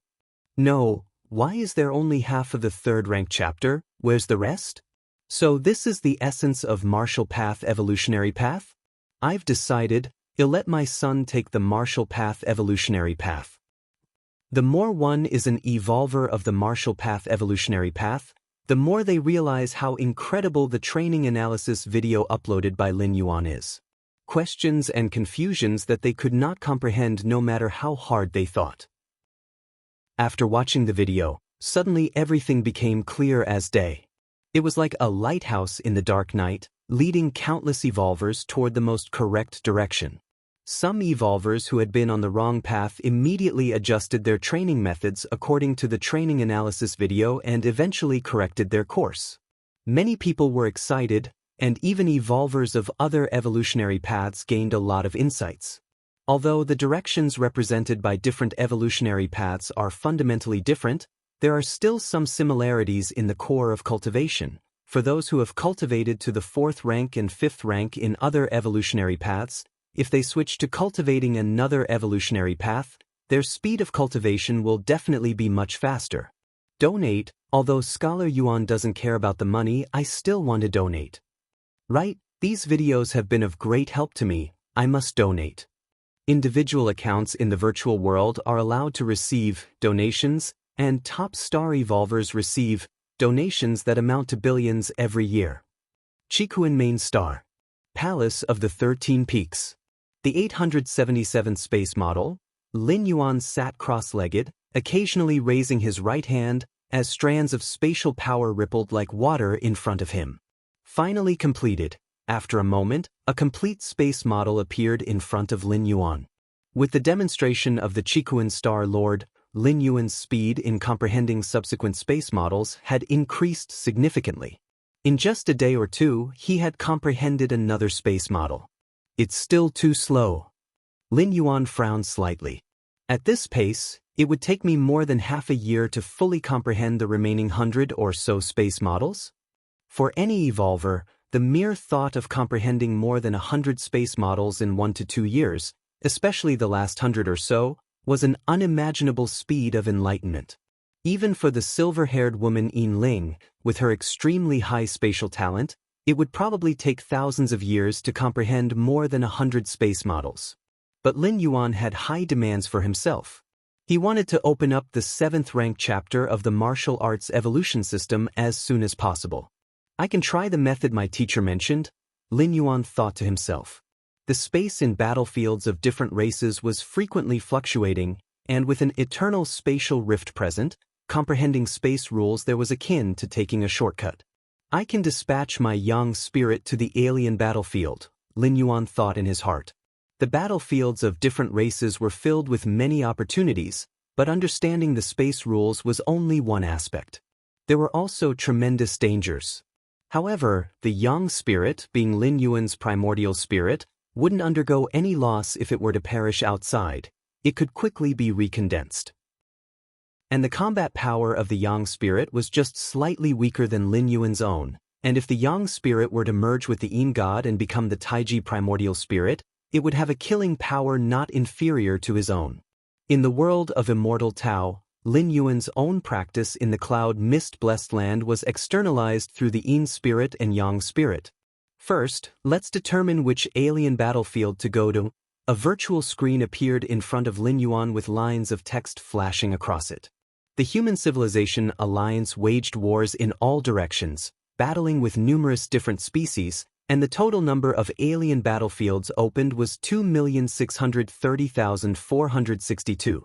No, why is there only half of the third rank chapter? Where's the rest? So this is the essence of martial path evolutionary path? I've decided, I'll let my son take the martial path evolutionary path. The more one is an evolver of the martial path evolutionary path, the more they realize how incredible the training analysis video uploaded by Lin Yuan is. Questions and confusions that they could not comprehend no matter how hard they thought. After watching the video, suddenly everything became clear as day. It was like a lighthouse in the dark night, leading countless evolvers toward the most correct direction. Some evolvers who had been on the wrong path immediately adjusted their training methods according to the training analysis video and eventually corrected their course. Many people were excited, and even evolvers of other evolutionary paths gained a lot of insights. Although the directions represented by different evolutionary paths are fundamentally different, there are still some similarities in the core of cultivation. For those who have cultivated to the 4th rank and 5th rank in other evolutionary paths, if they switch to cultivating another evolutionary path, their speed of cultivation will definitely be much faster. Donate. Although Scholar Yuan doesn't care about the money, I still want to donate. Right? These videos have been of great help to me. I must donate. Individual accounts in the virtual world are allowed to receive donations, and top star evolvers receive donations that amount to billions every year. Chikuan Main Star. Palace of the 13 Peaks. The 877th space model, Lin Yuan sat cross-legged, occasionally raising his right hand as strands of spatial power rippled like water in front of him. Finally completed. After a moment, a complete space model appeared in front of Lin Yuan. With the demonstration of the Chikuan Star Lord, Lin Yuan's speed in comprehending subsequent space models had increased significantly. In just a day or two, he had comprehended another space model. It's still too slow. Lin Yuan frowned slightly. At this pace, it would take me more than half a year to fully comprehend the remaining 100 or so space models. For any evolver, the mere thought of comprehending more than 100 space models in 1 to 2 years, especially the last 100 or so, was an unimaginable speed of enlightenment. Even for the silver-haired woman Yin Ling, with her extremely high spatial talent, it would probably take thousands of years to comprehend more than 100 space models. But Lin Yuan had high demands for himself. He wanted to open up the 7th rank chapter of the martial arts evolution system as soon as possible. I can try the method my teacher mentioned, Lin Yuan thought to himself. The space in battlefields of different races was frequently fluctuating, and with an eternal spatial rift present, comprehending space rules there was akin to taking a shortcut. I can dispatch my young spirit to the alien battlefield, Lin Yuan thought in his heart. The battlefields of different races were filled with many opportunities, but understanding the space rules was only one aspect. There were also tremendous dangers. However, the young spirit, being Lin Yuan's primordial spirit, wouldn't undergo any loss if it were to perish outside. It could quickly be recondensed. And the combat power of the Yang spirit was just slightly weaker than Lin Yuan's own, and if the Yang spirit were to merge with the Yin god and become the Taiji primordial spirit, it would have a killing power not inferior to his own. In the world of immortal Tao, Lin Yuan's own practice in the cloud mist-blessed land was externalized through the Yin spirit and Yang spirit. First, let's determine which alien battlefield to go to. A virtual screen appeared in front of Lin Yuan with lines of text flashing across it. The Human Civilization Alliance waged wars in all directions, battling with numerous different species, and the total number of alien battlefields opened was 2,630,462.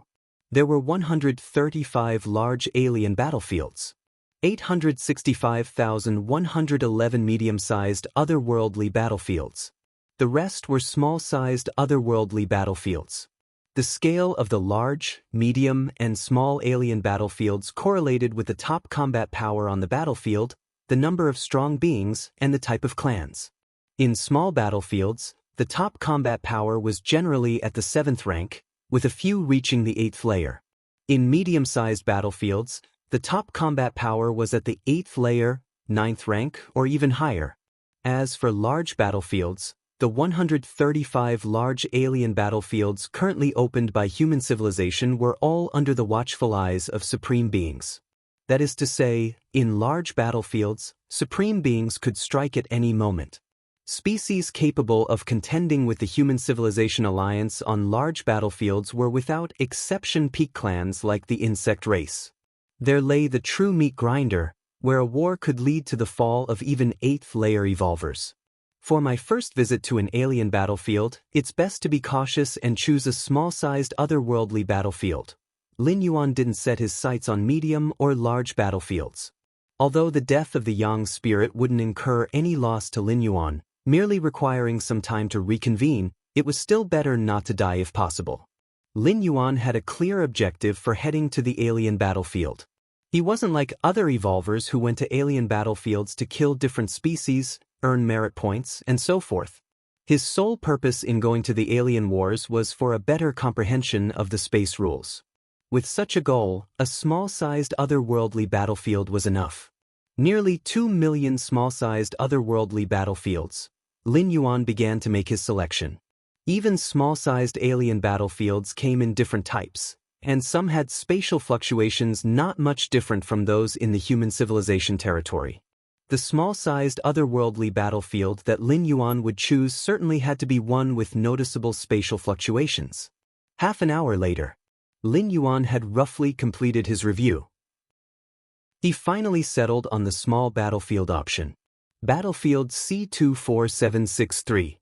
There were 135 large alien battlefields, 865,111 medium-sized otherworldly battlefields. The rest were small-sized otherworldly battlefields. The scale of the large, medium, and small alien battlefields correlated with the top combat power on the battlefield, the number of strong beings, and the type of clans. In small battlefields, the top combat power was generally at the 7th rank, with a few reaching the 8th layer. In medium-sized battlefields, the top combat power was at the 8th layer, 9th rank, or even higher. As for large battlefields, the 135 large alien battlefields currently opened by human civilization were all under the watchful eyes of supreme beings. That is to say, in large battlefields, supreme beings could strike at any moment. Species capable of contending with the Human Civilization Alliance on large battlefields were without exception peak clans like the insect race. There lay the true meat grinder, where a war could lead to the fall of even 8th layer evolvers. For my first visit to an alien battlefield, it's best to be cautious and choose a small-sized otherworldly battlefield. Lin Yuan didn't set his sights on medium or large battlefields. Although the death of the Yang spirit wouldn't incur any loss to Lin Yuan, merely requiring some time to reconvene, it was still better not to die if possible. Lin Yuan had a clear objective for heading to the alien battlefield. He wasn't like other evolvers who went to alien battlefields to kill different species, earn merit points, and so forth. His sole purpose in going to the alien wars was for a better comprehension of the space rules. With such a goal, a small-sized otherworldly battlefield was enough. Nearly 2 million small-sized otherworldly battlefields. Lin Yuan began to make his selection. Even small-sized alien battlefields came in different types, and some had spatial fluctuations not much different from those in the human civilization territory. The small-sized otherworldly battlefield that Lin Yuan would choose certainly had to be one with noticeable spatial fluctuations. Half an hour later, Lin Yuan had roughly completed his review. He finally settled on the small battlefield option. Battlefield C24763.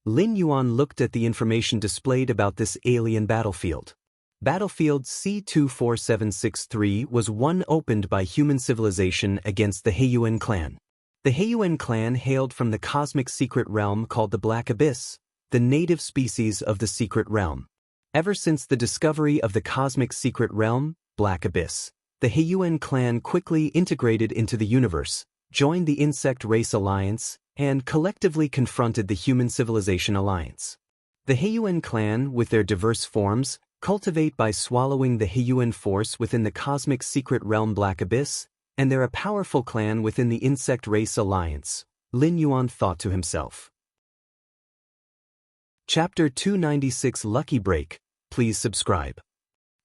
Lin Yuan looked at the information displayed about this alien battlefield. Battlefield C24763 was one opened by human civilization against the Heiyuan clan. The Heiyuan clan hailed from the cosmic secret realm called the Black Abyss, the native species of the secret realm. Ever since the discovery of the cosmic secret realm, Black Abyss, the Heiyuan clan quickly integrated into the universe, joined the Insect Race Alliance, and collectively confronted the Human Civilization Alliance. The Heiyuan clan, with their diverse forms, cultivate by swallowing the Heiyuan force within the cosmic secret realm Black Abyss, and they're a powerful clan within the Insect Race Alliance, Lin Yuan thought to himself. Chapter 296 Lucky Break. Please subscribe.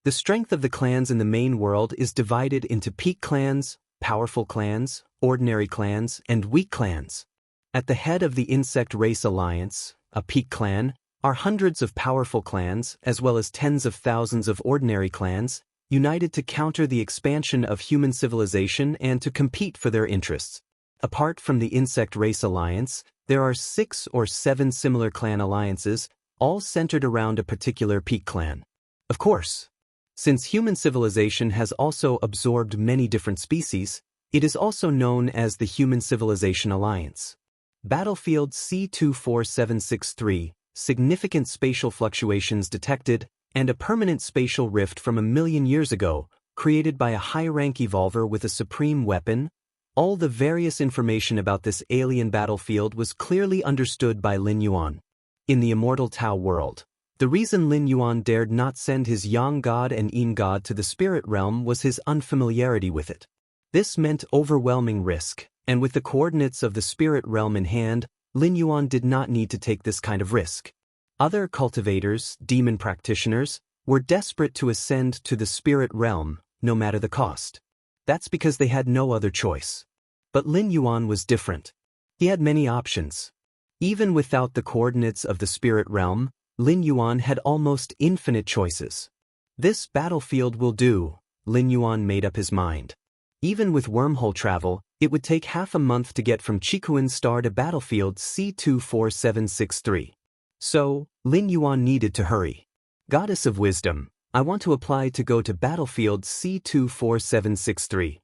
The strength of the clans in the main world is divided into peak clans, powerful clans, ordinary clans, and weak clans. At the head of the Insect Race Alliance, a peak clan, are hundreds of powerful clans as well as tens of thousands of ordinary clans, united to counter the expansion of human civilization and to compete for their interests. Apart from the Insect Race Alliance, there are 6 or 7 similar clan alliances, all centered around a particular peak clan. Of course, since human civilization has also absorbed many different species, it is also known as the Human Civilization Alliance. Battlefield C24763, significant spatial fluctuations detected, and a permanent spatial rift from 1 million years ago, created by a high-rank evolver with a supreme weapon. All the various information about this alien battlefield was clearly understood by Lin Yuan. In the immortal Tao world, the reason Lin Yuan dared not send his Yang god and Yin god to the spirit realm was his unfamiliarity with it. This meant overwhelming risk, and with the coordinates of the spirit realm in hand, Lin Yuan did not need to take this kind of risk. Other cultivators, demon practitioners, were desperate to ascend to the spirit realm, no matter the cost. That's because they had no other choice. But Lin Yuan was different. He had many options. Even without the coordinates of the spirit realm, Lin Yuan had almost infinite choices. This battlefield will do, Lin Yuan made up his mind. Even with wormhole travel, it would take half a month to get from Chikuin Star to battlefield C24763. So, Lin Yuan needed to hurry. Goddess of Wisdom, I want to apply to go to battlefield C24763.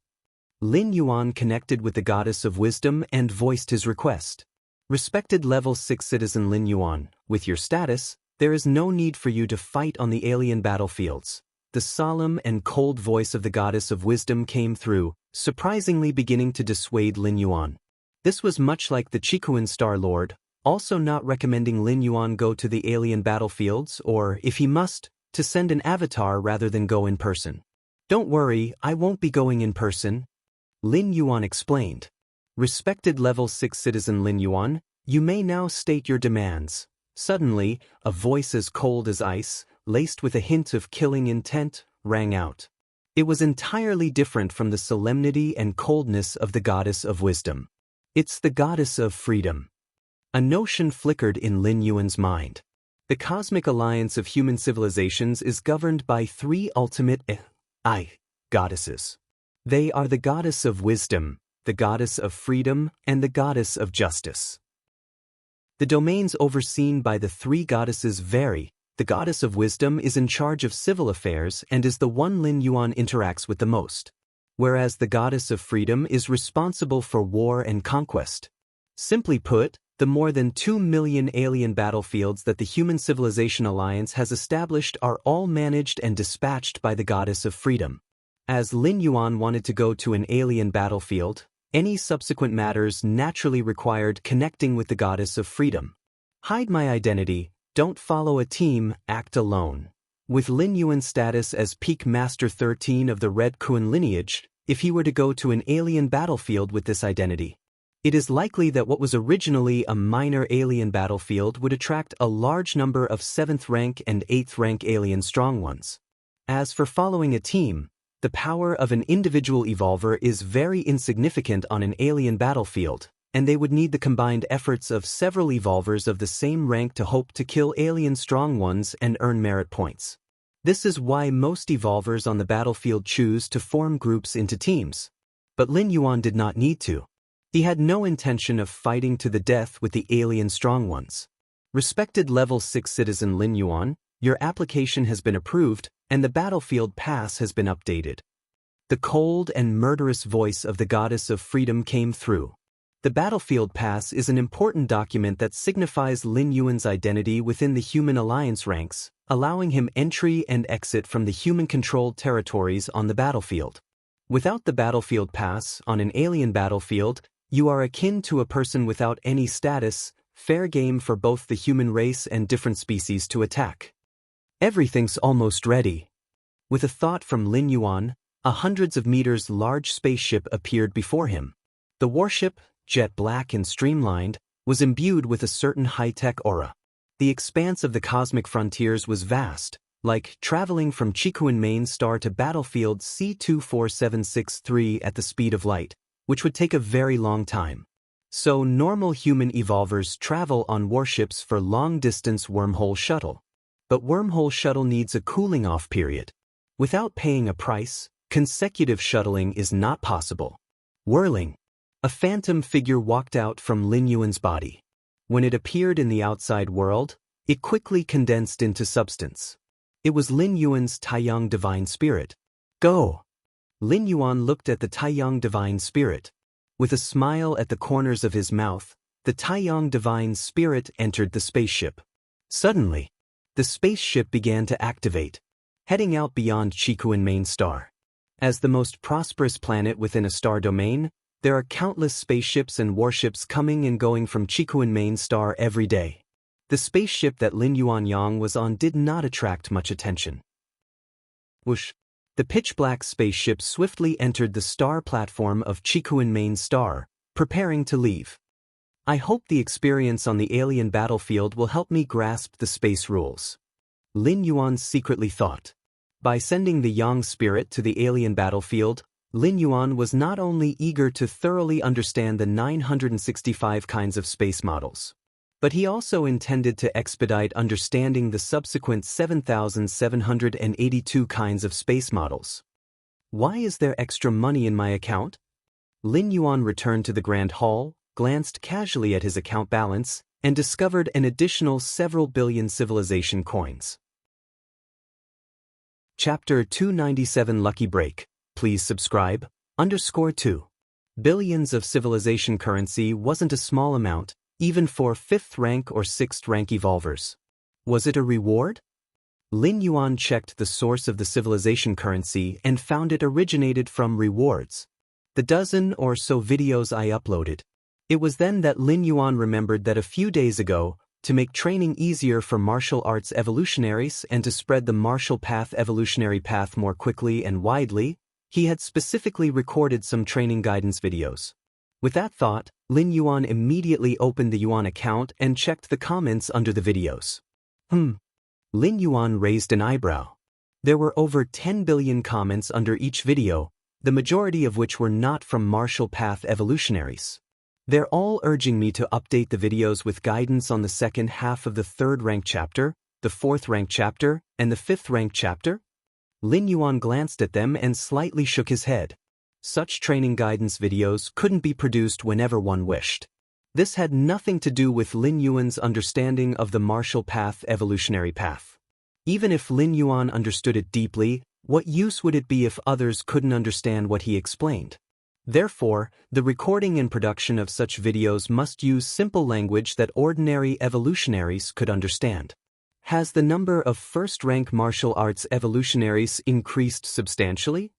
Lin Yuan connected with the Goddess of Wisdom and voiced his request. Respected Level 6 Citizen Lin Yuan, with your status, there is no need for you to fight on the alien battlefields. The solemn and cold voice of the Goddess of Wisdom came through, surprisingly beginning to dissuade Lin Yuan. This was much like the Chikuin Star Lord, also not recommending Lin Yuan go to the alien battlefields or, if he must, to send an avatar rather than go in person. Don't worry, I won't be going in person, Lin Yuan explained. Respected Level 6 Citizen Lin Yuan, you may now state your demands. Suddenly, a voice as cold as ice, laced with a hint of killing intent, rang out. It was entirely different from the solemnity and coldness of the Goddess of Wisdom. It's the Goddess of Freedom. A notion flickered in Lin Yuan's mind. The cosmic alliance of human civilizations is governed by three ultimate goddesses. They are the Goddess of Wisdom, the Goddess of Freedom, and the Goddess of Justice. The domains overseen by the three goddesses vary. The Goddess of Wisdom is in charge of civil affairs and is the one Lin Yuan interacts with the most, whereas the Goddess of Freedom is responsible for war and conquest. Simply put, the more than 2 million alien battlefields that the Human Civilization Alliance has established are all managed and dispatched by the Goddess of Freedom. As Lin Yuan wanted to go to an alien battlefield, any subsequent matters naturally required connecting with the Goddess of Freedom. Hide my identity, don't follow a team, act alone. With Lin Yuan's status as Peak Master 13 of the Red Kun lineage, if he were to go to an alien battlefield with this identity, it is likely that what was originally a minor alien battlefield would attract a large number of 7th rank and 8th rank alien strong ones. As for following a team, the power of an individual evolver is very insignificant on an alien battlefield, and they would need the combined efforts of several evolvers of the same rank to hope to kill alien strong ones and earn merit points. This is why most evolvers on the battlefield choose to form groups into teams. But Lin Yuan did not need to. He had no intention of fighting to the death with the alien strong ones. Respected Level 6 Citizen Lin Yuan, your application has been approved, and the battlefield pass has been updated. The cold and murderous voice of the Goddess of Freedom came through. The battlefield pass is an important document that signifies Lin Yuan's identity within the Human Alliance ranks, allowing him entry and exit from the human-controlled territories on the battlefield. Without the battlefield pass, on an alien battlefield, you are akin to a person without any status, fair game for both the human race and different species to attack. Everything's almost ready. With a thought from Lin Yuan, a hundreds of meters large spaceship appeared before him. The warship, jet black and streamlined, was imbued with a certain high-tech aura. The expanse of the cosmic frontiers was vast, like traveling from Chikuin main star to battlefield C24763 at the speed of light, which would take a very long time. So normal human evolvers travel on warships for long-distance wormhole shuttle. But wormhole shuttle needs a cooling-off period. Without paying a price, consecutive shuttling is not possible. Whirling. A phantom figure walked out from Lin Yuan's body. When it appeared in the outside world, it quickly condensed into substance. It was Lin Yuan's Taiyang Divine Spirit. Go! Lin Yuan looked at the Taiyang Divine Spirit. With a smile at the corners of his mouth, the Taiyang Divine Spirit entered the spaceship. Suddenly, the spaceship began to activate, heading out beyond Chikuin main star. As the most prosperous planet within a star domain, there are countless spaceships and warships coming and going from Chikuin main star every day. The spaceship that Lin Yuanyang was on did not attract much attention. Whoosh! The pitch-black spaceship swiftly entered the star platform of Chikuin main star, preparing to leave. I hope the experience on the alien battlefield will help me grasp the space rules. Lin Yuan secretly thought. By sending the Yang spirit to the alien battlefield, Lin Yuan was not only eager to thoroughly understand the 965 kinds of space models, but he also intended to expedite understanding the subsequent 7,782 kinds of space models. Why is there extra money in my account? Lin Yuan returned to the Grand Hall, glanced casually at his account balance, and discovered an additional several billion civilization coins. Chapter 297 Lucky Break. Please subscribe. _2. Billions of civilization currency wasn't a small amount, even for 5th rank or 6th rank evolvers. Was it a reward? Lin Yuan checked the source of the civilization currency and found it originated from rewards. The dozen or so videos I uploaded. It was then that Lin Yuan remembered that a few days ago, to make training easier for martial arts evolutionaries and to spread the martial path evolutionary path more quickly and widely, he had specifically recorded some training guidance videos. With that thought, Lin Yuan immediately opened the Yuan account and checked the comments under the videos. Lin Yuan raised an eyebrow. There were over 10 billion comments under each video, the majority of which were not from martial path evolutionaries. They're all urging me to update the videos with guidance on the second half of the 3rd rank chapter, the 4th rank chapter, and the 5th rank chapter? Lin Yuan glanced at them and slightly shook his head. Such training guidance videos couldn't be produced whenever one wished. This had nothing to do with Lin Yuan's understanding of the martial path evolutionary path. Even if Lin Yuan understood it deeply, what use would it be if others couldn't understand what he explained? Therefore, the recording and production of such videos must use simple language that ordinary evolutionaries could understand. Has the number of 1st-rank martial arts evolutionaries increased substantially?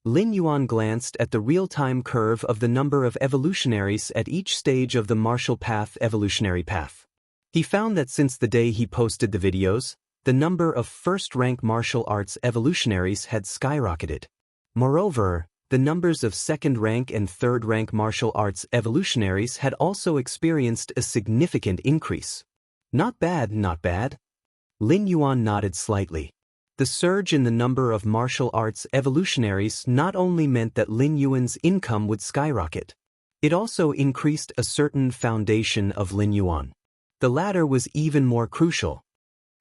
Lin Yuan glanced at the real-time curve of the number of evolutionaries at each stage of the martial path evolutionary path. He found that since the day he posted the videos, the number of 1st-rank martial arts evolutionaries had skyrocketed. Moreover, the numbers of 2nd-rank and 3rd-rank martial arts evolutionaries had also experienced a significant increase. Not bad, not bad. Lin Yuan nodded slightly. The surge in the number of martial arts evolutionaries not only meant that Lin Yuan's income would skyrocket, it also increased a certain foundation of Lin Yuan. The latter was even more crucial.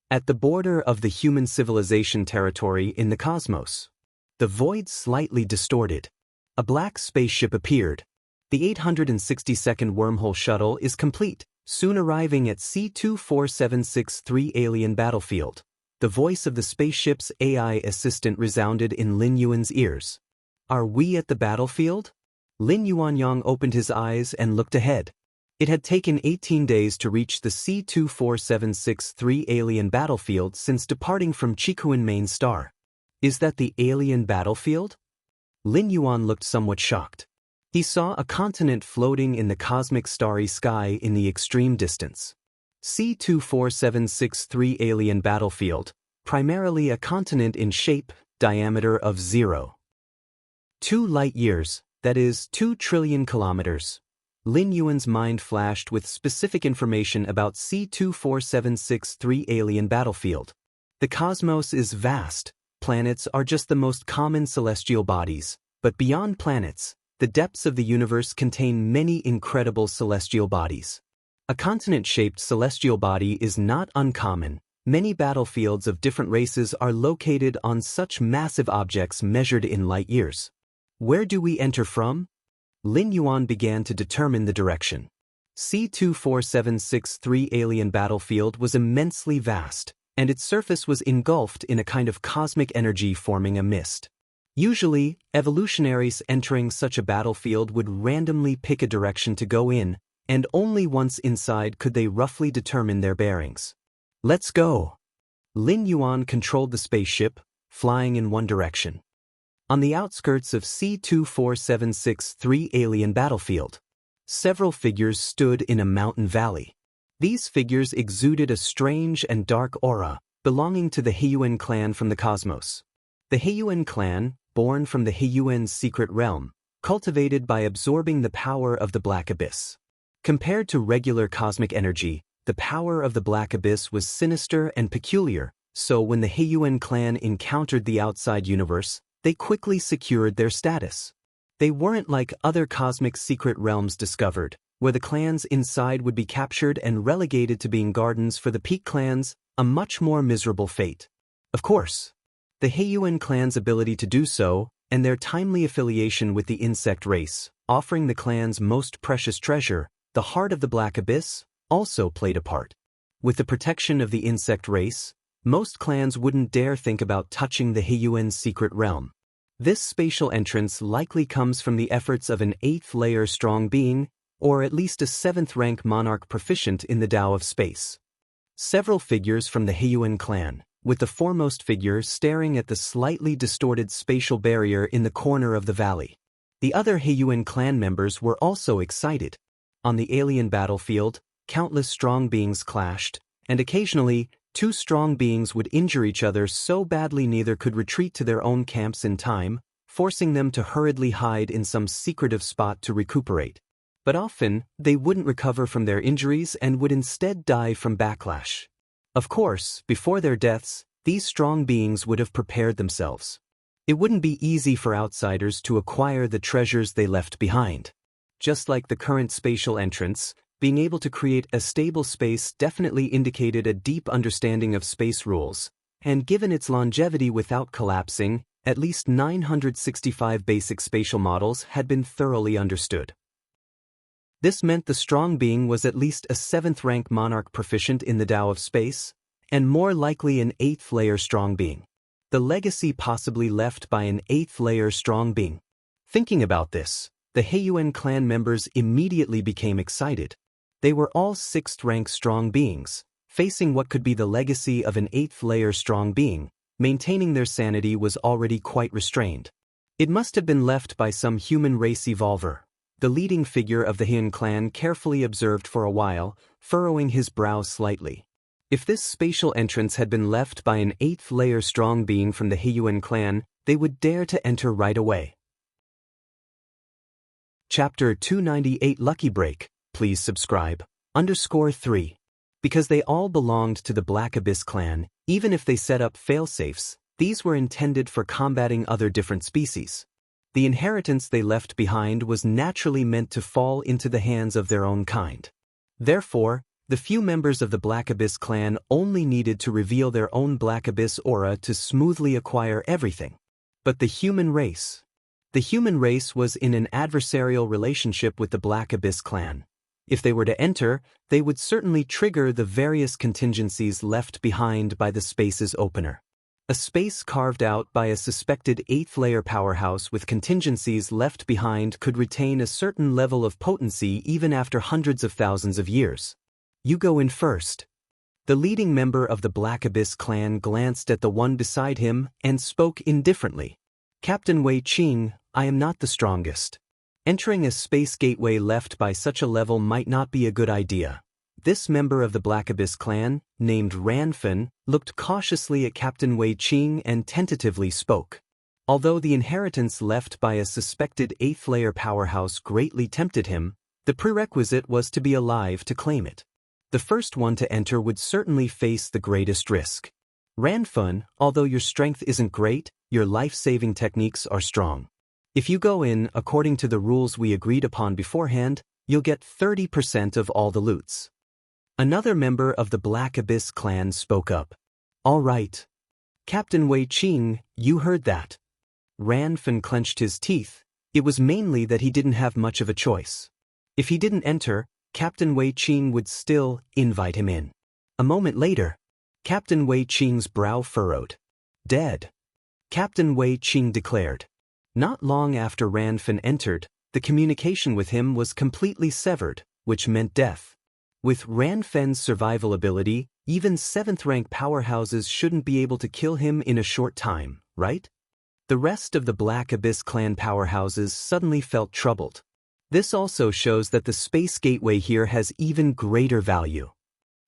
At the border of the human civilization territory in the cosmos, the void slightly distorted. A black spaceship appeared. The 862nd wormhole shuttle is complete, soon arriving at C24763 alien battlefield. The voice of the spaceship's AI assistant resounded in Lin Yuan's ears. Are we at the battlefield? Lin Yuanyang opened his eyes and looked ahead. It had taken 18 days to reach the C24763 alien battlefield since departing from Chikuan main star. Is that the alien battlefield? Lin Yuan looked somewhat shocked. He saw a continent floating in the cosmic starry sky in the extreme distance. C24763 alien battlefield, primarily a continent in shape, diameter of 0.2 light-years, that is 2 trillion kilometers. Lin Yuan's mind flashed with specific information about C24763 alien battlefield. The cosmos is vast. Planets are just the most common celestial bodies, but beyond planets, the depths of the universe contain many incredible celestial bodies. A continent-shaped celestial body is not uncommon. Many battlefields of different races are located on such massive objects measured in light-years. Where do we enter from? Lin Yuan began to determine the direction. C24763 alien battlefield was immensely vast, and its surface was engulfed in a kind of cosmic energy forming a mist. Usually, evolutionaries entering such a battlefield would randomly pick a direction to go in, and only once inside could they roughly determine their bearings. Let's go! Lin Yuan controlled the spaceship, flying in one direction. On the outskirts of C24763 alien battlefield, several figures stood in a mountain valley. These figures exuded a strange and dark aura, belonging to the Heiyuan clan from the cosmos. The Heiyuan clan, born from the Heiyuan's secret realm, cultivated by absorbing the power of the Black Abyss. Compared to regular cosmic energy, the power of the Black Abyss was sinister and peculiar, so when the Heiyuan clan encountered the outside universe, they quickly secured their status. They weren't like other cosmic secret realms discovered, where the clans inside would be captured and relegated to being gardens for the peak clans, a much more miserable fate. Of course, the Heiyuan clan's ability to do so, and their timely affiliation with the insect race, offering the clan's most precious treasure, the heart of the Black Abyss, also played a part. With the protection of the insect race, most clans wouldn't dare think about touching the Heiyuan's secret realm. This spatial entrance likely comes from the efforts of an 8th-layer strong being, or at least a 7th-rank monarch proficient in the Tao of space. Several figures from the Heiyuan clan, with the foremost figure staring at the slightly distorted spatial barrier in the corner of the valley. The other Heiyuan clan members were also excited. On the alien battlefield, countless strong beings clashed, and occasionally, 2 strong beings would injure each other so badly neither could retreat to their own camps in time, forcing them to hurriedly hide in some secretive spot to recuperate. But often, they wouldn't recover from their injuries and would instead die from backlash. Of course, before their deaths, these strong beings would have prepared themselves. It wouldn't be easy for outsiders to acquire the treasures they left behind. Just like the current spatial entrance, being able to create a stable space definitely indicated a deep understanding of space rules, and given its longevity without collapsing, at least 965 basic spatial models had been thoroughly understood. This meant the strong being was at least a 7th-rank monarch proficient in the Tao of space, and more likely an 8th-layer strong being. The legacy possibly left by an 8th-layer strong being. Thinking about this, the Heiyuan clan members immediately became excited. They were all 6th-rank strong beings, facing what could be the legacy of an 8th-layer strong being. Maintaining their sanity was already quite restrained. It must have been left by some human race evolver. The leading figure of the Heiyuan clan carefully observed for a while, furrowing his brow slightly. If this spatial entrance had been left by an 8th-layer strong being from the Heiyuan clan, they would dare to enter right away. Chapter 298 Lucky Break. Please subscribe. _3. Because they all belonged to the Black Abyss clan, even if they set up failsafes, these were intended for combating other different species. The inheritance they left behind was naturally meant to fall into the hands of their own kind. Therefore, the few members of the Black Abyss clan only needed to reveal their own Black Abyss aura to smoothly acquire everything. But the human race. The human race was in an adversarial relationship with the Black Abyss clan. If they were to enter, they would certainly trigger the various contingencies left behind by the space's opener. A space carved out by a suspected 8th-layer powerhouse with contingencies left behind could retain a certain level of potency even after hundreds of thousands of years. You go in first. The leading member of the Black Abyss clan glanced at the one beside him and spoke indifferently. Captain Wei Qing, I am not the strongest. Entering a space gateway left by such a level might not be a good idea. This member of the Black Abyss clan, named Ranfan, looked cautiously at Captain Wei Qing and tentatively spoke. Although the inheritance left by a suspected 8th-layer powerhouse greatly tempted him, the prerequisite was to be alive to claim it. The first one to enter would certainly face the greatest risk. Ranfan, although your strength isn't great, your life-saving techniques are strong. If you go in according to the rules we agreed upon beforehand, you'll get 30% of all the loots. Another member of the Black Abyss clan spoke up. All right. Captain Wei Qing, you heard that. Ranfan clenched his teeth. It was mainly that he didn't have much of a choice. If he didn't enter, Captain Wei Qing would still invite him in. A moment later, Captain Wei Qing's brow furrowed. Dead. Captain Wei Qing declared. Not long after Ranfan entered, the communication with him was completely severed, which meant death. With Ranfan's survival ability, even 7th-rank powerhouses shouldn't be able to kill him in a short time, right? The rest of the Black Abyss clan powerhouses suddenly felt troubled. This also shows that the space gateway here has even greater value.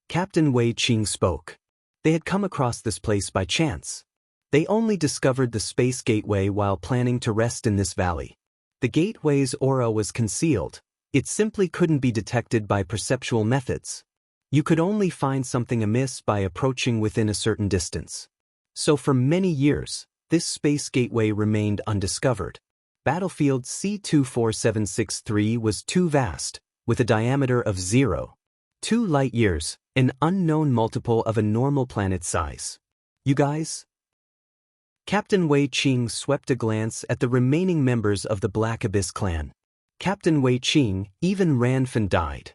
Captain Wei Qing spoke. They had come across this place by chance. They only discovered the space gateway while planning to rest in this valley. The gateway's aura was concealed, It simply couldn't be detected by perceptual methods. You could only find something amiss by approaching within a certain distance. So for many years, this space gateway remained undiscovered. Battlefield C24763 was too vast, with a diameter of 0.2 light-years, an unknown multiple of a normal planet size. You guys? Captain Wei Qing swept a glance at the remaining members of the Black Abyss clan. Captain Wei Qing, even Ranfan died.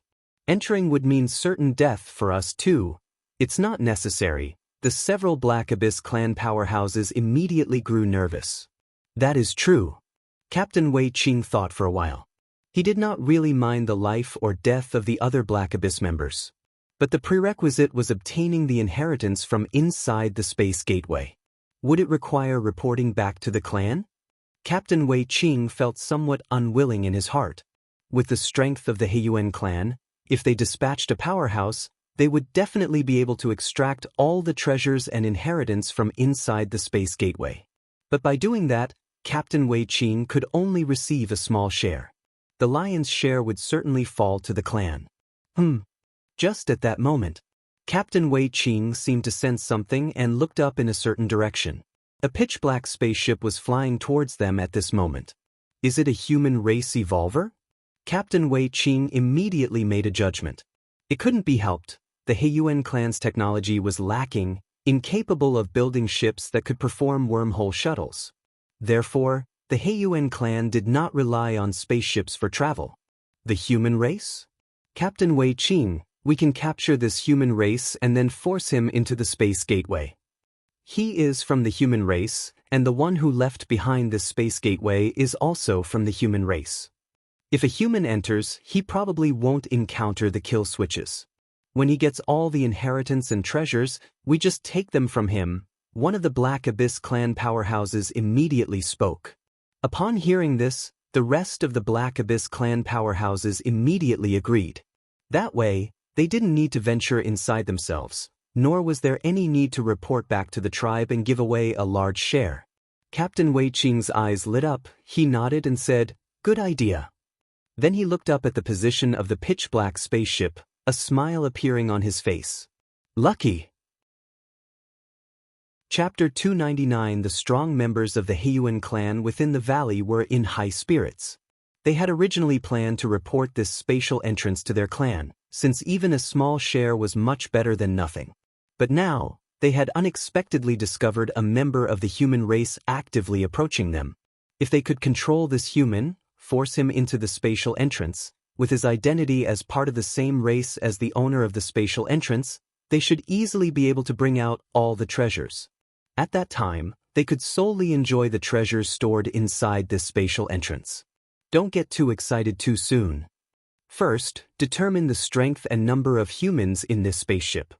Entering would mean certain death for us too. It's not necessary. The several Black Abyss clan powerhouses immediately grew nervous. That is true. Captain Wei Qing thought for a while. He did not really mind the life or death of the other Black Abyss members. But the prerequisite was obtaining the inheritance from inside the space gateway. Would it require reporting back to the clan? Captain Wei Qing felt somewhat unwilling in his heart. With the strength of the Heiyuan clan, if they dispatched a powerhouse, they would definitely be able to extract all the treasures and inheritance from inside the space gateway. But by doing that, Captain Wei Qing could only receive a small share. The lion's share would certainly fall to the clan. Just at that moment, Captain Wei Qing seemed to sense something and looked up in a certain direction. A pitch-black spaceship was flying towards them at this moment. Is it a human race evolver? Captain Wei Qing immediately made a judgment. It couldn't be helped. The Heiyuan clan's technology was lacking, incapable of building ships that could perform wormhole shuttles. Therefore, the Heiyuan clan did not rely on spaceships for travel. The human race? Captain Wei Qing, we can capture this human race and then force him into the space gateway. He is from the human race, and the one who left behind this space gateway is also from the human race. If a human enters, he probably won't encounter the kill switches. When he gets all the inheritance and treasures, we just take them from him. One of the Black Abyss clan powerhouses immediately spoke. Upon hearing this, the rest of the Black Abyss clan powerhouses immediately agreed. That way, they didn't need to venture inside themselves, nor was there any need to report back to the tribe and give away a large share. Captain Wei Qing's eyes lit up, he nodded and said, "Good idea." Then he looked up at the position of the pitch-black spaceship, a smile appearing on his face. Lucky! Chapter 299. The strong members of the Heiyuan clan within the valley were in high spirits. They had originally planned to report this spatial entrance to their clan, since even a small share was much better than nothing. But now, they had unexpectedly discovered a member of the human race actively approaching them. If they could control this human, force him into the spatial entrance, with his identity as part of the same race as the owner of the spatial entrance, they should easily be able to bring out all the treasures. At that time, they could solely enjoy the treasures stored inside this spatial entrance. Don't get too excited too soon. First, determine the strength and number of humans in this spaceship.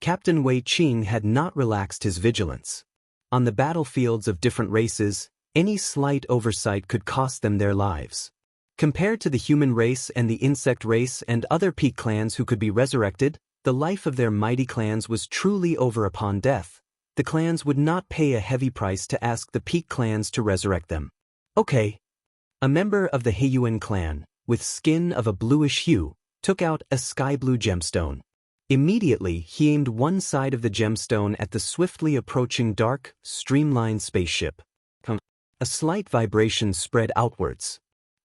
Captain Wei Qing had not relaxed his vigilance. On the battlefields of different races, any slight oversight could cost them their lives. Compared to the human race and the insect race and other peak clans who could be resurrected, the life of their mighty clans was truly over upon death. The clans would not pay a heavy price to ask the peak clans to resurrect them. Okay. A member of the Heiyuan clan, with skin of a bluish hue, took out a sky-blue gemstone. Immediately, he aimed one side of the gemstone at the swiftly approaching dark, streamlined spaceship. A slight vibration spread outwards.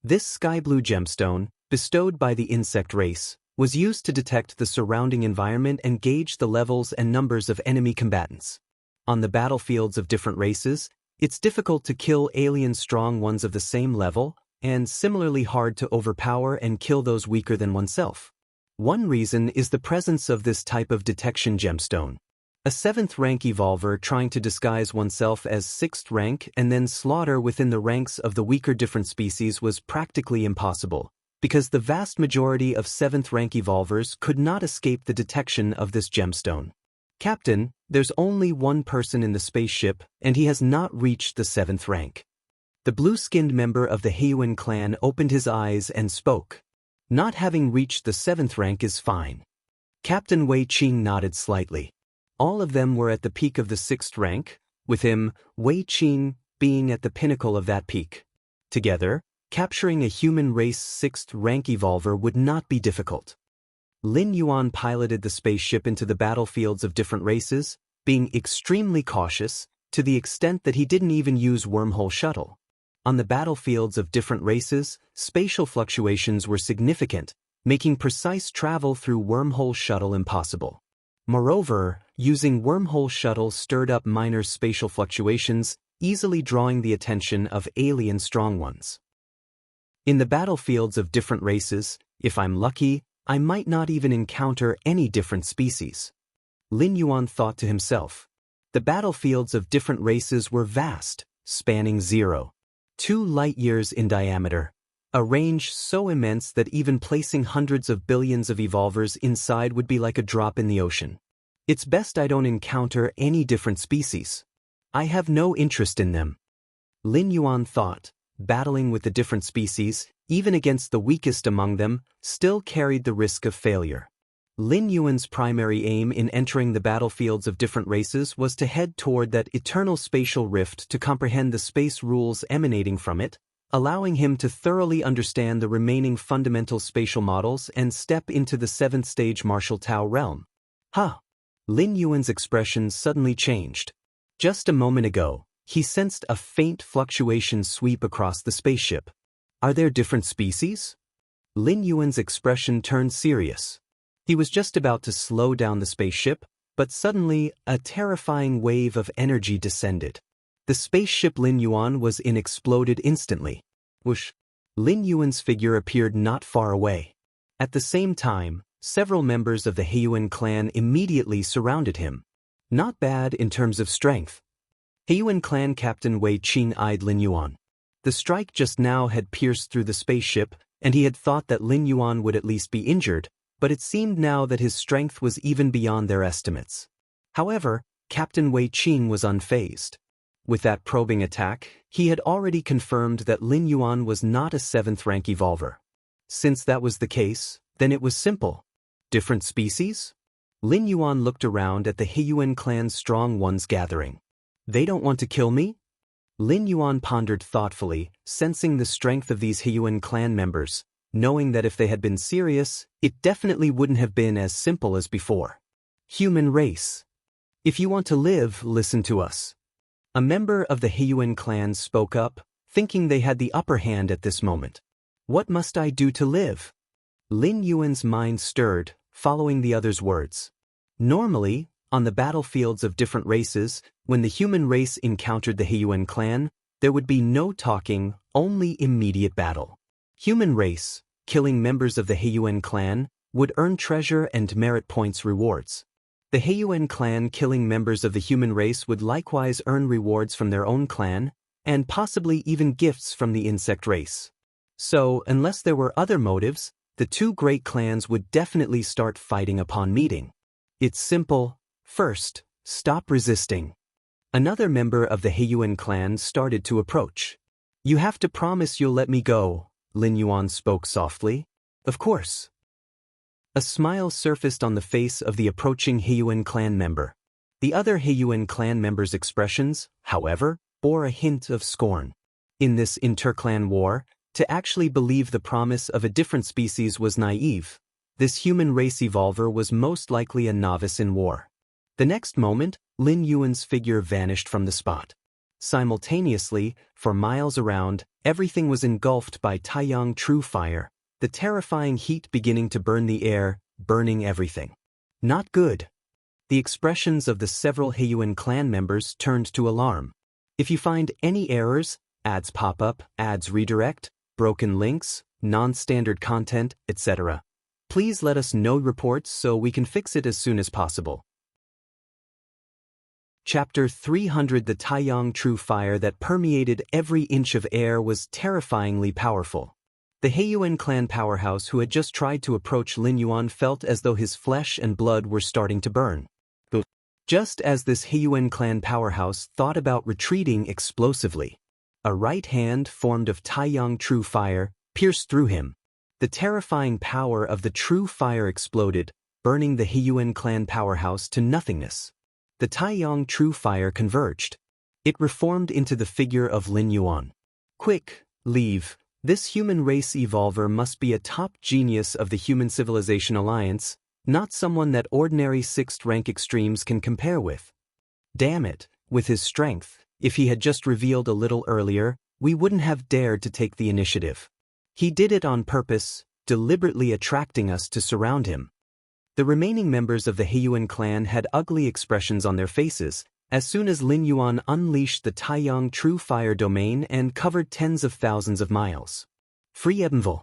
This sky-blue gemstone, bestowed by the insect race, was used to detect the surrounding environment and gauge the levels and numbers of enemy combatants. On the battlefields of different races, it's difficult to kill alien strong ones of the same level, and similarly hard to overpower and kill those weaker than oneself. One reason is the presence of this type of detection gemstone. A 7th rank evolver trying to disguise oneself as 6th rank and then slaughter within the ranks of the weaker different species was practically impossible, because the vast majority of 7th rank evolvers could not escape the detection of this gemstone. Captain, there's only one person in the spaceship, and he has not reached the 7th rank. The blue-skinned member of the Heiyuan clan opened his eyes and spoke. Not having reached the 7th rank is fine. Captain Wei Qing nodded slightly. All of them were at the peak of the 6th rank, with him, Wei Qing, being at the pinnacle of that peak. Together, Capturing a human race 6th rank evolver would not be difficult. Lin Yuan piloted the spaceship into the battlefields of different races, being extremely cautious, to the extent that he didn't even use wormhole shuttle. On the battlefields of different races, spatial fluctuations were significant, making precise travel through wormhole shuttle impossible. Moreover, using wormhole shuttle stirred up minor spatial fluctuations, easily drawing the attention of alien strong ones. In the battlefields of different races, if I'm lucky, I might not even encounter any different species. Lin Yuan thought to himself. The battlefields of different races were vast, spanning 0.2 light-years in diameter, a range so immense that even placing hundreds of billions of evolvers inside would be like a drop in the ocean. It's best I don't encounter any different species. I have no interest in them. Lin Yuan thought. Battling with the different species, even against the weakest among them, still carried the risk of failure. Lin Yuan's primary aim in entering the battlefields of different races was to head toward that eternal spatial rift to comprehend the space rules emanating from it, allowing him to thoroughly understand the remaining fundamental spatial models and step into the 7th stage Martial Tao realm. Lin Yuan's expression suddenly changed. Just a moment ago, he sensed a faint fluctuation sweep across the spaceship. Are there different species? Lin Yuan's expression turned serious. He was just about to slow down the spaceship, but suddenly a terrifying wave of energy descended. The spaceship Lin Yuan was in exploded instantly. Whoosh! Lin Yuan's figure appeared not far away. At the same time, several members of the Heiyuan clan immediately surrounded him. Not bad in terms of strength. Heiyuan clan captain Wei Qin eyed Lin Yuan. The strike just now had pierced through the spaceship, and he had thought that Lin Yuan would at least be injured, but it seemed now that his strength was even beyond their estimates. However, Captain Wei Qin was unfazed. With that probing attack, he had already confirmed that Lin Yuan was not a 7th rank evolver. Since that was the case, then it was simple. Different species? Lin Yuan looked around at the Heiyuan clan's strong ones gathering. They don't want to kill me? Lin Yuan pondered thoughtfully, sensing the strength of these Heiyuan clan members, knowing that if they had been serious, it definitely wouldn't have been as simple as before. Human race. If you want to live, listen to us. A member of the Heiyuan clan spoke up, thinking they had the upper hand at this moment. What must I do to live? Lin Yuan's mind stirred, following the other's words. Normally, on the battlefields of different races, when the human race encountered the Heiyuan clan, there would be no talking, only immediate battle. Human race, killing members of the Heiyuan clan, would earn treasure and merit points rewards. The Heiyuan clan killing members of the human race would likewise earn rewards from their own clan, and possibly even gifts from the insect race. So, unless there were other motives, the two great clans would definitely start fighting upon meeting. It's simple. First, stop resisting. Another member of the Heiyuan clan started to approach. You have to promise you'll let me go, Lin Yuan spoke softly. Of course. A smile surfaced on the face of the approaching Heiyuan clan member. The other Heiyuan clan member's expressions, however, bore a hint of scorn. In this inter-clan war, to actually believe the promise of a different species was naive. This human race evolver was most likely a novice in war. The next moment, Lin Yuan's figure vanished from the spot. Simultaneously, for miles around, everything was engulfed by Taiyang true fire, the terrifying heat beginning to burn the air, burning everything. Not good. The expressions of the several Heiyuan clan members turned to alarm. If you find any errors, ads pop up, ads redirect, broken links, non-standard content, etc., please let us know reports so we can fix it as soon as possible. Chapter 300. The Taiyang true fire that permeated every inch of air was terrifyingly powerful. The Heiyuan clan powerhouse who had just tried to approach Lin Yuan felt as though his flesh and blood were starting to burn. Just as this Heiyuan clan powerhouse thought about retreating explosively, a right hand formed of Taiyang true fire pierced through him. The terrifying power of the true fire exploded, burning the Heiyuan clan powerhouse to nothingness. The Taiyang true fire converged. It reformed into the figure of Lin Yuan. Quick, leave, This human race evolver must be a top genius of the Human Civilization Alliance, not someone that ordinary 6th rank extremes can compare with. Damn it, with his strength, if he had just revealed a little earlier, we wouldn't have dared to take the initiative. He did it on purpose, deliberately attracting us to surround him. The remaining members of the Heiyuan clan had ugly expressions on their faces, as soon as Lin Yuan unleashed the Taiyang True Fire domain and covered tens of thousands of miles. Free Ebenville.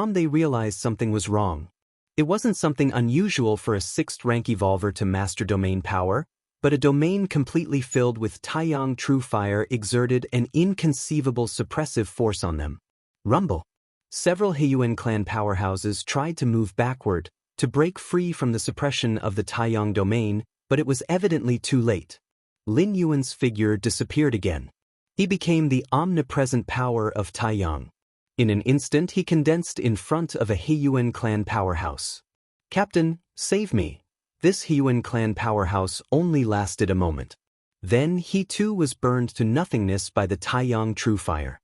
They realized something was wrong. It wasn't something unusual for a 6th rank evolver to master domain power, but a domain completely filled with Taiyang True Fire exerted an inconceivable suppressive force on them. Rumble. Several Heiyuan clan powerhouses tried to move backward, to break free from the suppression of the Taiyang domain, but it was evidently too late. Lin Yuan's figure disappeared again. He became the omnipresent power of Taiyang. In an instant he condensed in front of a Heiyuan clan powerhouse. "Captain, save me." This Heiyuan clan powerhouse only lasted a moment. Then he too was burned to nothingness by the Taiyang True Fire.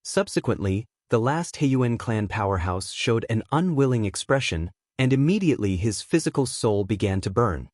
Subsequently, the last Heiyuan clan powerhouse showed an unwilling expression, and immediately his physical soul began to burn.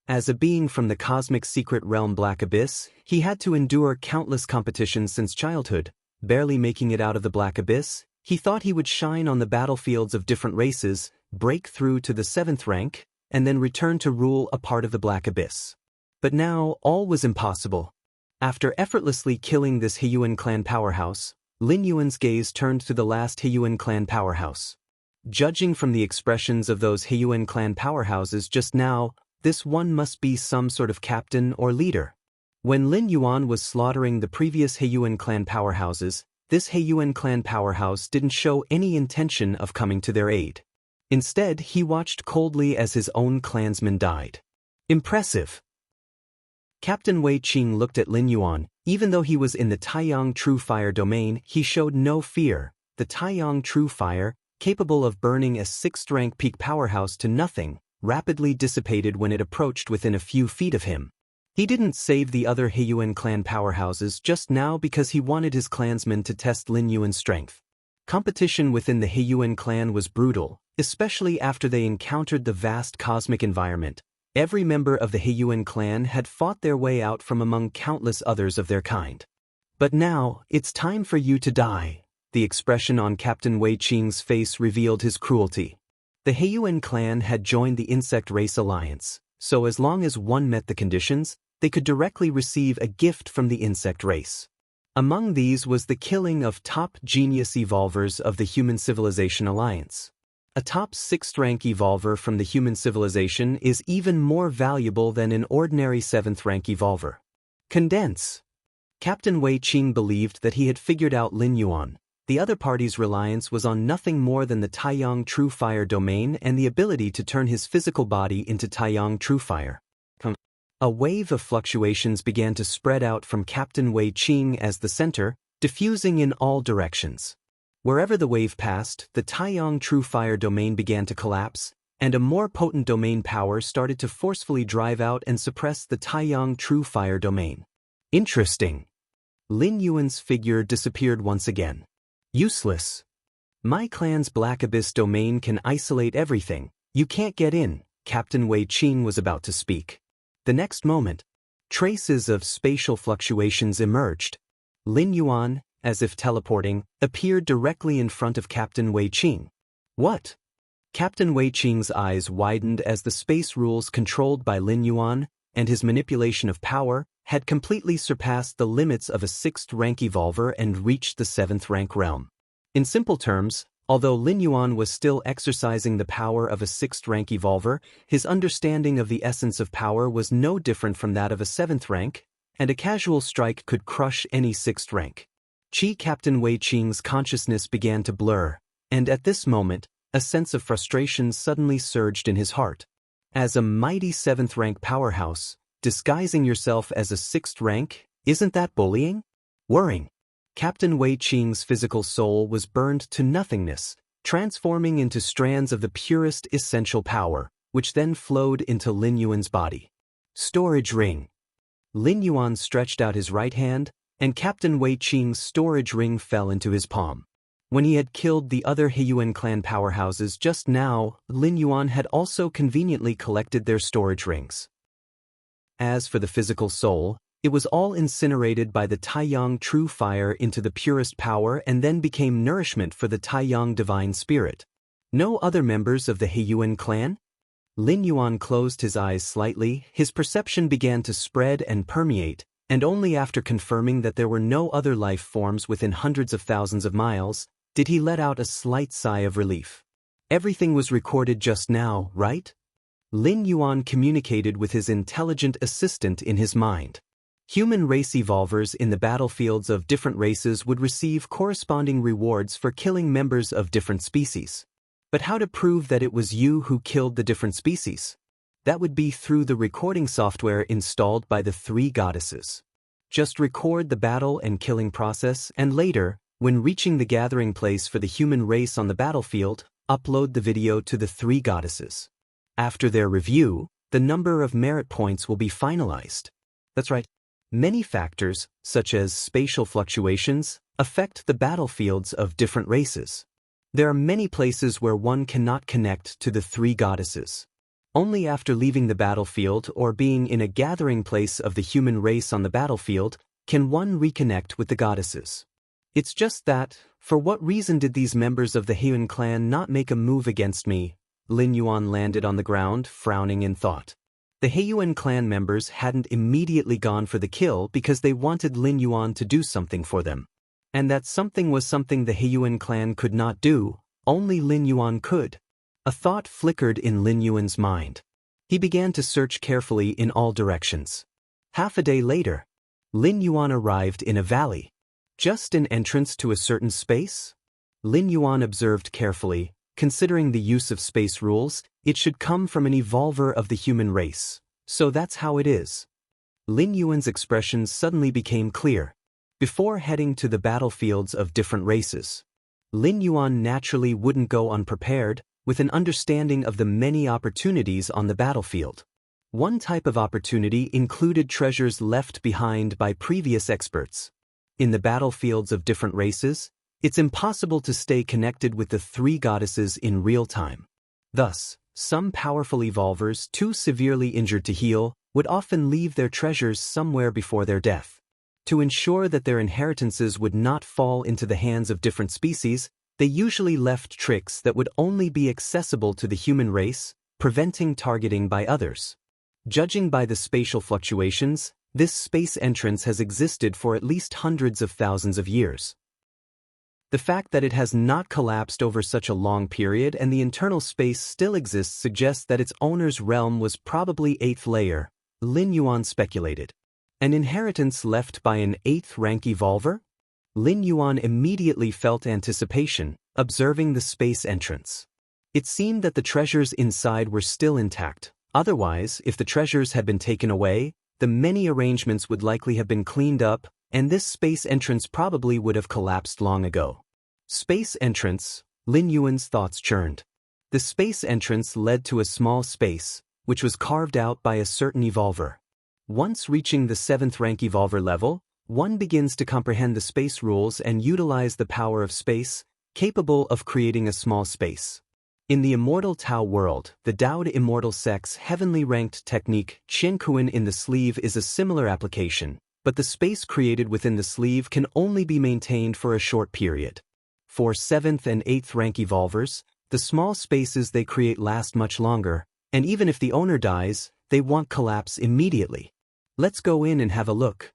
As a being from the cosmic secret realm Black Abyss, he had to endure countless competitions since childhood. Barely making it out of the Black Abyss, he thought he would shine on the battlefields of different races, break through to the 7th rank, and then return to rule a part of the Black Abyss. But now all was impossible. After effortlessly killing this Heiyuan clan powerhouse, Lin Yuan's gaze turned to the last Heiyuan clan powerhouse. Judging from the expressions of those Heiyuan clan powerhouses just now, this one must be some sort of captain or leader. When Lin Yuan was slaughtering the previous Heiyuan clan powerhouses, this Heiyuan clan powerhouse didn't show any intention of coming to their aid. Instead, he watched coldly as his own clansmen died. Impressive. Captain Wei Qing looked at Lin Yuan. Even though he was in the Taiyang True Fire domain, he showed no fear. The Taiyang True Fire, capable of burning a 6th rank peak powerhouse to nothing, rapidly dissipated when it approached within a few feet of him. He didn't save the other Heiyuan clan powerhouses just now because he wanted his clansmen to test Lin Yuan's strength. Competition within the Heiyuan clan was brutal, especially after they encountered the vast cosmic environment. Every member of the Heiyuan clan had fought their way out from among countless others of their kind. But now, it's time for you to die. The expression on Captain Wei Qing's face revealed his cruelty. The Heiyuan clan had joined the Insect Race Alliance, so as long as one met the conditions, they could directly receive a gift from the insect race. Among these was the killing of top genius evolvers of the Human Civilization Alliance. A top 6th rank evolver from the human civilization is even more valuable than an ordinary 7th rank evolver. Condense. Captain Wei Qing believed that he had figured out Lin Yuan. The other party's reliance was on nothing more than the Taiyang True Fire domain and the ability to turn his physical body into Taiyang True Fire. A wave of fluctuations began to spread out from Captain Wei Qing as the center, diffusing in all directions. Wherever the wave passed, the Taiyang True Fire domain began to collapse, and a more potent domain power started to forcefully drive out and suppress the Taiyang True Fire domain. Interesting. Lin Yuan's figure disappeared once again. Useless. My clan's Black Abyss domain can isolate everything. You can't get in, Captain Wei Qing was about to speak. The next moment, traces of spatial fluctuations emerged. Lin Yuan, as if teleporting, appeared directly in front of Captain Wei Qing. What? Captain Wei Qing's eyes widened as the space rules controlled by Lin Yuan and his manipulation of power had completely surpassed the limits of a 6th rank evolver and reached the 7th rank realm. In simple terms, although Lin Yuan was still exercising the power of a 6th rank evolver, his understanding of the essence of power was no different from that of a 7th rank, and a casual strike could crush any 6th rank. Captain Wei Qing's consciousness began to blur, and at this moment, a sense of frustration suddenly surged in his heart. As a mighty 7th rank powerhouse, disguising yourself as a 6th rank, isn't that bullying? Worrying. Captain Wei Qing's physical soul was burned to nothingness, transforming into strands of the purest essential power, which then flowed into Lin Yuan's body. Storage ring. Lin Yuan stretched out his right hand, and Captain Wei Qing's storage ring fell into his palm. When he had killed the other Heiyuan clan powerhouses just now, Lin Yuan had also conveniently collected their storage rings. As for the physical soul, it was all incinerated by the Taiyang true fire into the purest power and then became nourishment for the Taiyang divine spirit. No other members of the Heiyuan clan? Lin Yuan closed his eyes slightly, his perception began to spread and permeate, and only after confirming that there were no other life forms within hundreds of thousands of miles, did he let out a slight sigh of relief. Everything was recorded just now, right? Lin Yuan communicated with his intelligent assistant in his mind. Human race evolvers in the battlefields of different races would receive corresponding rewards for killing members of different species. But how to prove that it was you who killed the different species? That would be through the recording software installed by the three goddesses. Just record the battle and killing process, and later, when reaching the gathering place for the human race on the battlefield, upload the video to the three goddesses. After their review, the number of merit points will be finalized. That's right. Many factors, such as spatial fluctuations, affect the battlefields of different races. There are many places where one cannot connect to the three goddesses. Only after leaving the battlefield or being in a gathering place of the human race on the battlefield can one reconnect with the goddesses. It's just that, for what reason did these members of the Heiyuan clan not make a move against me? Lin Yuan landed on the ground, frowning in thought. The Heiyuan clan members hadn't immediately gone for the kill because they wanted Lin Yuan to do something for them. And that something was something the Heiyuan clan could not do, only Lin Yuan could. A thought flickered in Lin Yuan's mind. He began to search carefully in all directions. Half a day later, Lin Yuan arrived in a valley. Just an entrance to a certain space? Lin Yuan observed carefully. Considering the use of space rules, it should come from an evolver of the human race. So that's how it is. Lin Yuan's expression suddenly became clear. Before heading to the battlefields of different races, Lin Yuan naturally wouldn't go unprepared, with an understanding of the many opportunities on the battlefield. One type of opportunity included treasures left behind by previous experts. In the battlefields of different races, it's impossible to stay connected with the three goddesses in real time. Thus, some powerful evolvers, too severely injured to heal, would often leave their treasures somewhere before their death. To ensure that their inheritances would not fall into the hands of different species, they usually left tricks that would only be accessible to the human race, preventing targeting by others. Judging by the spatial fluctuations, this space entrance has existed for at least hundreds of thousands of years. The fact that it has not collapsed over such a long period and the internal space still exists suggests that its owner's realm was probably 8th layer, Lin Yuan speculated. An inheritance left by an 8th rank evolver? Lin Yuan immediately felt anticipation, observing the space entrance. It seemed that the treasures inside were still intact. Otherwise, if the treasures had been taken away, the many arrangements would likely have been cleaned up, and this space entrance probably would have collapsed long ago. Space entrance, Lin Yuan's thoughts churned. The space entrance led to a small space, which was carved out by a certain evolver. Once reaching the 7th rank evolver level, one begins to comprehend the space rules and utilize the power of space, capable of creating a small space. In the Immortal Tao world, the Daoed Immortal Sect's heavenly ranked technique, Qiankuan in the sleeve, is a similar application, but the space created within the sleeve can only be maintained for a short period. For 7th and 8th rank evolvers, the small spaces they create last much longer, and even if the owner dies, they won't collapse immediately. Let's go in and have a look.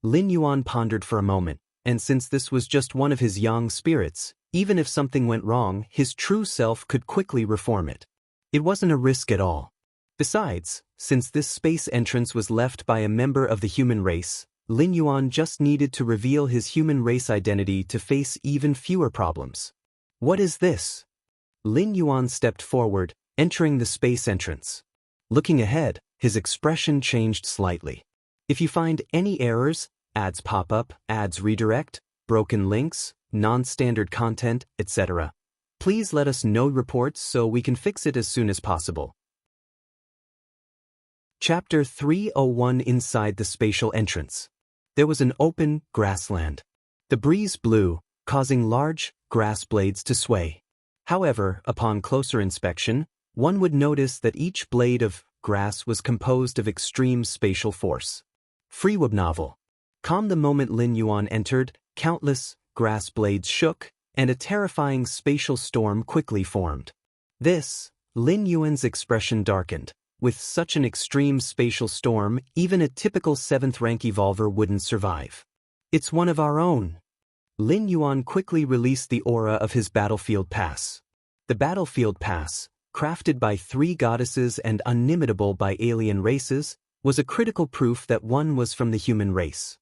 Lin Yuan pondered for a moment, and since this was just one of his yang spirits, even if something went wrong, his true self could quickly reform it. It wasn't a risk at all. Besides, since this space entrance was left by a member of the human race, Lin Yuan just needed to reveal his human race identity to face even fewer problems. What is this? Lin Yuan stepped forward, entering the space entrance. Looking ahead, his expression changed slightly. If you find any errors, ads pop up, ads redirect, broken links, non-standard content, etc., please let us know reports so we can fix it as soon as possible. Chapter 301 Inside the Spatial Entrance. There was an open grassland. The breeze blew, causing large grass blades to sway. However, upon closer inspection, one would notice that each blade of grass was composed of extreme spatial force. Freeweb novel. Calm the moment Lin Yuan entered, countless grass blades shook, and a terrifying spatial storm quickly formed. Lin Yuan's expression darkened. With such an extreme spatial storm, even a typical 7th rank evolver wouldn't survive. It's one of our own. Lin Yuan quickly released the aura of his battlefield pass. The battlefield pass, crafted by 3 goddesses and unimitable by alien races, was a critical proof that one was from the human race.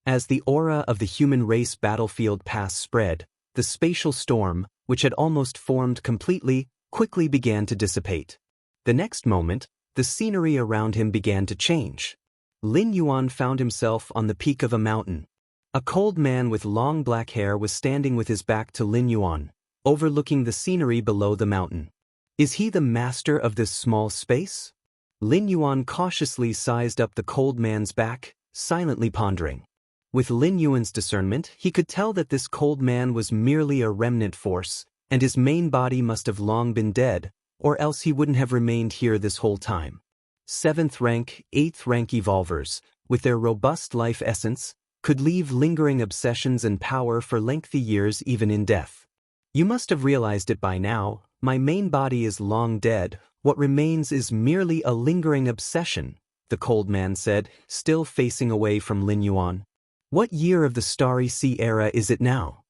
As the aura of the human race battlefield pass spread, the spatial storm, which had almost formed completely, quickly began to dissipate. The next moment, the scenery around him began to change. Lin Yuan found himself on the peak of a mountain. A cold man with long black hair was standing with his back to Lin Yuan, overlooking the scenery below the mountain. Is he the master of this small space? Lin Yuan cautiously sized up the cold man's back, silently pondering. With Lin Yuan's discernment, he could tell that this cold man was merely a remnant force, and his main body must have long been dead, or else he wouldn't have remained here this whole time. 7th rank, 8th rank evolvers, with their robust life essence, could leave lingering obsessions and power for lengthy years even in death. You must have realized it by now, my main body is long dead, what remains is merely a lingering obsession, the cold man said, still facing away from Lin Yuan. What year of the Starry Sea era is it now?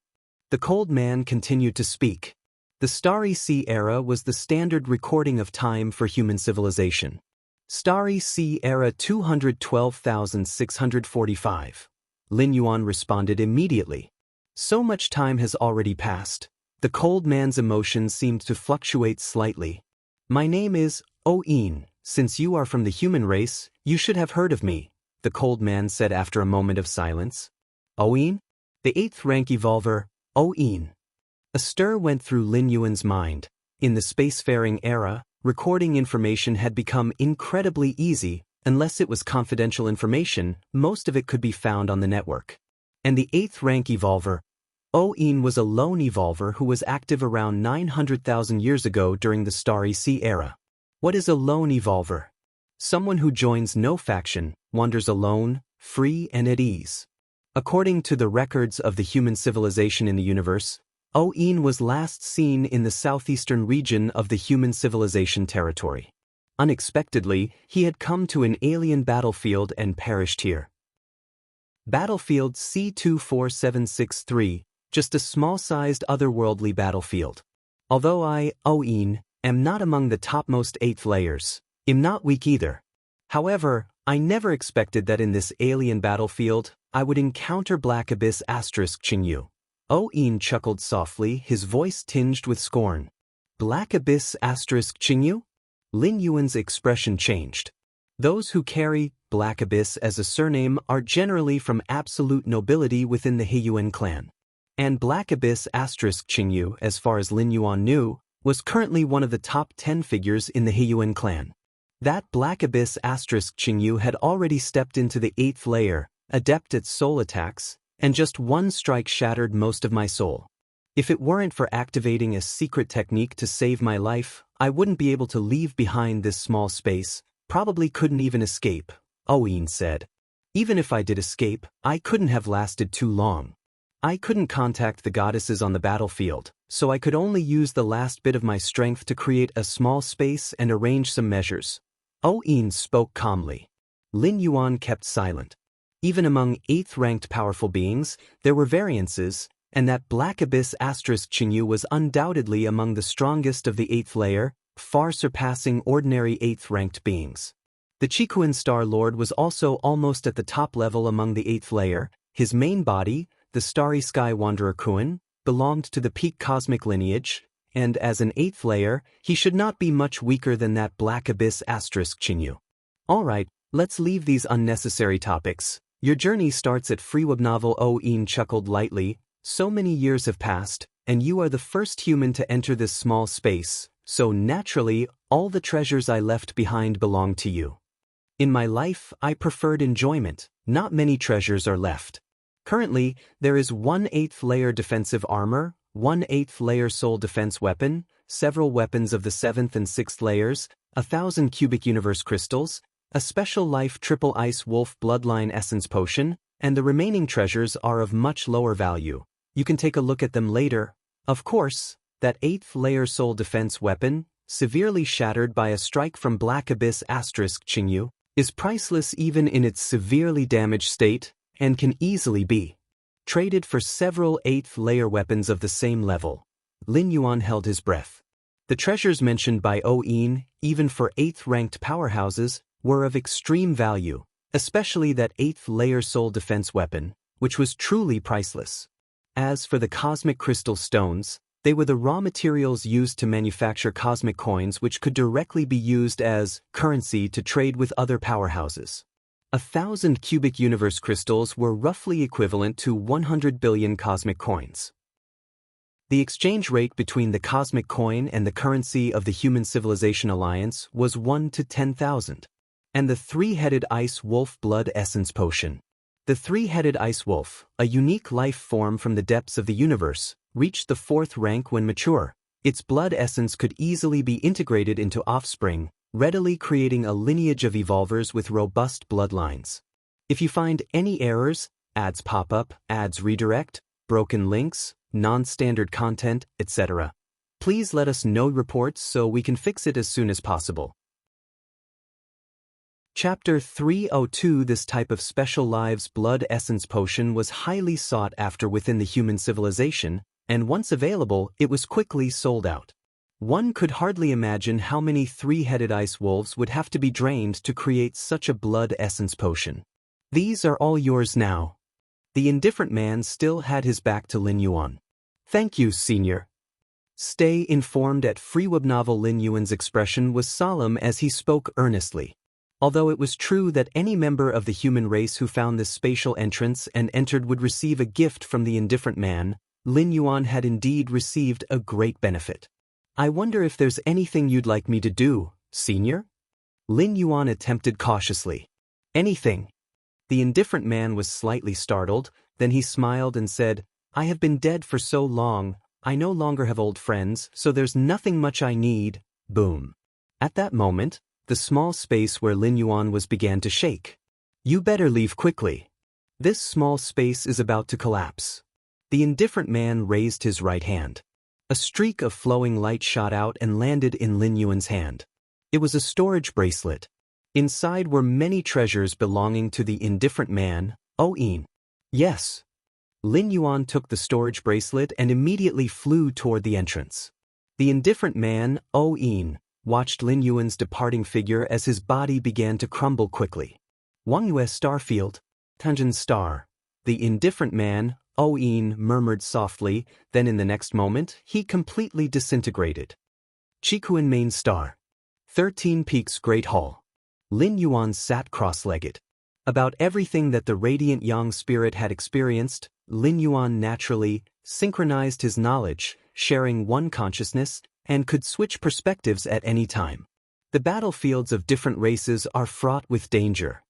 The cold man continued to speak. The Starry Sea era was the standard recording of time for human civilization. Starry Sea era 212,645. Lin Yuan responded immediately. So much time has already passed. The cold man's emotions seemed to fluctuate slightly. My name is O-In. Since you are from the human race, you should have heard of me, the cold man said after a moment of silence. O-In? The 8th rank evolver, O-In. A stir went through Lin Yuan's mind. In the spacefaring era, recording information had become incredibly easy. Unless it was confidential information, most of it could be found on the network. And the 8th rank evolver, O-In, was a lone evolver who was active around 900,000 years ago during the Starry Sea era. What is a lone evolver? Someone who joins no faction, wanders alone, free and at ease. According to the records of the human civilization in the universe, O-In was last seen in the southeastern region of the human civilization territory. Unexpectedly, he had come to an alien battlefield and perished here. Battlefield C24763, just a small-sized otherworldly battlefield. Although I, O-In, am not among the topmost 8th layers, am not weak either. However, I never expected that in this alien battlefield, I would encounter Black Abyss ** Qingyu. O-In chuckled softly, his voice tinged with scorn. Black Abyss * Qingyu? Lin Yuan's expression changed. Those who carry Black Abyss as a surname are generally from absolute nobility within the Heiyuan clan. And Black Abyss * Qingyu, as far as Lin Yuan knew, was currently one of the top 10 figures in the Heiyuan clan. That Black Abyss * Qingyu had already stepped into the 8th layer, adept at soul attacks, and just one strike shattered most of my soul. If it weren't for activating a secret technique to save my life, I wouldn't be able to leave behind this small space, probably couldn't even escape, O-In said. Even if I did escape, I couldn't have lasted too long. I couldn't contact the goddesses on the battlefield, so I could only use the last bit of my strength to create a small space and arrange some measures. O-In spoke calmly. Lin Yuan kept silent. Even among 8th-ranked powerful beings, there were variances, and that Black Abyss * Qingyu was undoubtedly among the strongest of the 8th layer, far surpassing ordinary 8th-ranked beings. The Chikuan Star Lord was also almost at the top level among the 8th layer. His main body, the Starry Sky Wanderer Kuan, belonged to the peak cosmic lineage, and as an 8th layer, he should not be much weaker than that Black Abyss * Qingyu. Alright, let's leave these unnecessary topics. Your journey starts at Freeweb novel. O-In chuckled lightly. So many years have passed, and you are the first human to enter this small space, so naturally, all the treasures I left behind belong to you. In my life, I preferred enjoyment, not many treasures are left. Currently, there is 1/8 layer defensive armor, 1/8 layer soul defense weapon, several weapons of the 7th and 6th layers, 1,000 cubic universe crystals, a special life triple ice wolf bloodline essence potion, and the remaining treasures are of much lower value. You can take a look at them later. Of course, that 8th layer soul defense weapon, severely shattered by a strike from Black Abyss Qingyu, is priceless even in its severely damaged state, and can easily be traded for several 8th layer weapons of the same level. Lin Yuan held his breath. The treasures mentioned by Oin, even for 8th ranked powerhouses, were of extreme value, especially that 8th layer soul defense weapon, which was truly priceless. As for the cosmic crystal stones, they were the raw materials used to manufacture cosmic coins which could directly be used as currency to trade with other powerhouses. 1,000 cubic universe crystals were roughly equivalent to 100 billion cosmic coins. The exchange rate between the cosmic coin and the currency of the Human Civilization Alliance was 1 to 10,000. And the three-headed ice wolf blood essence potion. The three-headed ice wolf, a unique life form from the depths of the universe, reached the 4th rank when mature. Its blood essence could easily be integrated into offspring, readily creating a lineage of evolvers with robust bloodlines. If you find any errors, ads pop up, ads redirect, broken links, non-standard content, etc., please let us know reports so we can fix it as soon as possible. Chapter 302. This type of special lives blood essence potion was highly sought after within the human civilization, and once available, it was quickly sold out. One could hardly imagine how many three-headed ice wolves would have to be drained to create such a blood essence potion. These are all yours now. The indifferent man still had his back to Lin Yuan. Thank you, senior. Stay informed. At Freewebnovel. Lin Yuan's expression was solemn as he spoke earnestly. Although it was true that any member of the human race who found this spatial entrance and entered would receive a gift from the indifferent man, Lin Yuan had indeed received a great benefit. I wonder if there's anything you'd like me to do, senior? Lin Yuan attempted cautiously. Anything. The indifferent man was slightly startled, then he smiled and said, I have been dead for so long, I no longer have old friends, so there's nothing much I need. Boom. At that moment, the small space where Lin Yuan was began to shake. You better leave quickly. This small space is about to collapse. The indifferent man raised his right hand. A streak of flowing light shot out and landed in Lin Yuan's hand. It was a storage bracelet. Inside were many treasures belonging to the indifferent man, Oin. Yes. Lin Yuan took the storage bracelet and immediately flew toward the entrance. The indifferent man, Oin, watched Lin Yuan's departing figure as his body began to crumble quickly. Wangyue Starfield, Tanjin Star. The indifferent man, Oin, murmured softly, then in the next moment, he completely disintegrated. Chikuan Main Star. 13 Peaks Great Hall. Lin Yuan sat cross-legged. About everything that the radiant young spirit had experienced, Lin Yuan naturally synchronized his knowledge, sharing one consciousness, and could switch perspectives at any time. The battlefields of different races are fraught with danger.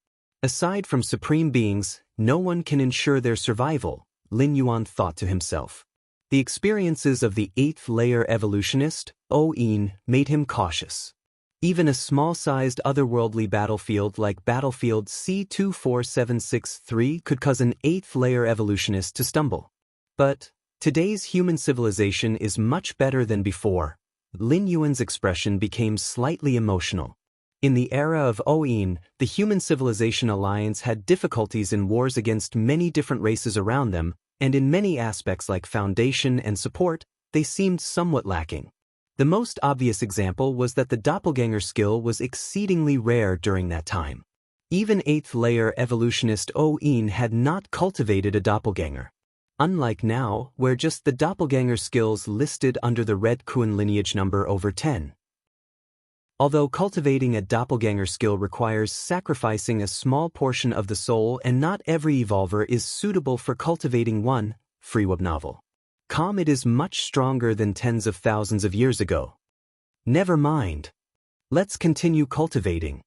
Aside from supreme beings, no one can ensure their survival, Lin Yuan thought to himself. The experiences of the 8th layer evolutionist, Oin, made him cautious. Even a small-sized otherworldly battlefield like battlefield C24763 could cause an 8th layer evolutionist to stumble. But today's human civilization is much better than before. Lin Yuan's expression became slightly emotional. In the era of Oin, the Human Civilization Alliance had difficulties in wars against many different races around them, and in many aspects like foundation and support, they seemed somewhat lacking. The most obvious example was that the doppelganger skill was exceedingly rare during that time. Even 8th layer evolutionist Oin had not cultivated a doppelganger. Unlike now, where just the doppelganger skills listed under the Red Kuan lineage number over 10. Although cultivating a doppelganger skill requires sacrificing a small portion of the soul and not every evolver is suitable for cultivating one, Freewebnovel. It is much stronger than tens of thousands of years ago. Never mind. Let's continue cultivating.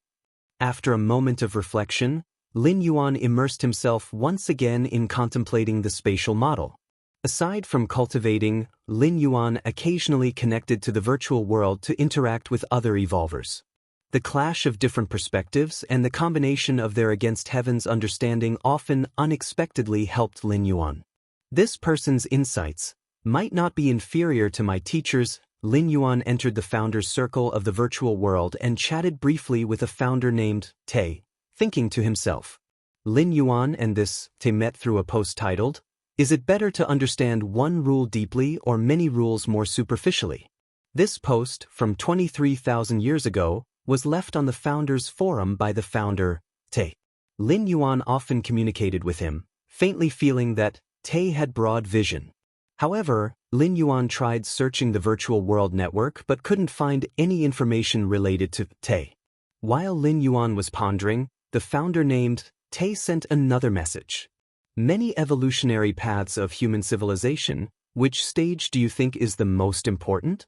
After a moment of reflection, Lin Yuan immersed himself once again in contemplating the spatial model. Aside from cultivating, Lin Yuan occasionally connected to the virtual world to interact with other evolvers. The clash of different perspectives and the combination of their against heaven's understanding often unexpectedly helped Lin Yuan. This person's insights might not be inferior to my teacher's. Lin Yuan entered the founder's circle of the virtual world and chatted briefly with a founder named Tay, thinking to himself. Lin Yuan and this Tay met through a post titled, "Is it better to understand one rule deeply or many rules more superficially?" This post, from 23,000 years ago, was left on the founder's forum by the founder, Tay. Lin Yuan often communicated with him, faintly feeling that Tay had broad vision. However, Lin Yuan tried searching the virtual world network but couldn't find any information related to Tay. While Lin Yuan was pondering, the founder named Tay sent another message. Many evolutionary paths of human civilization, which stage do you think is the most important?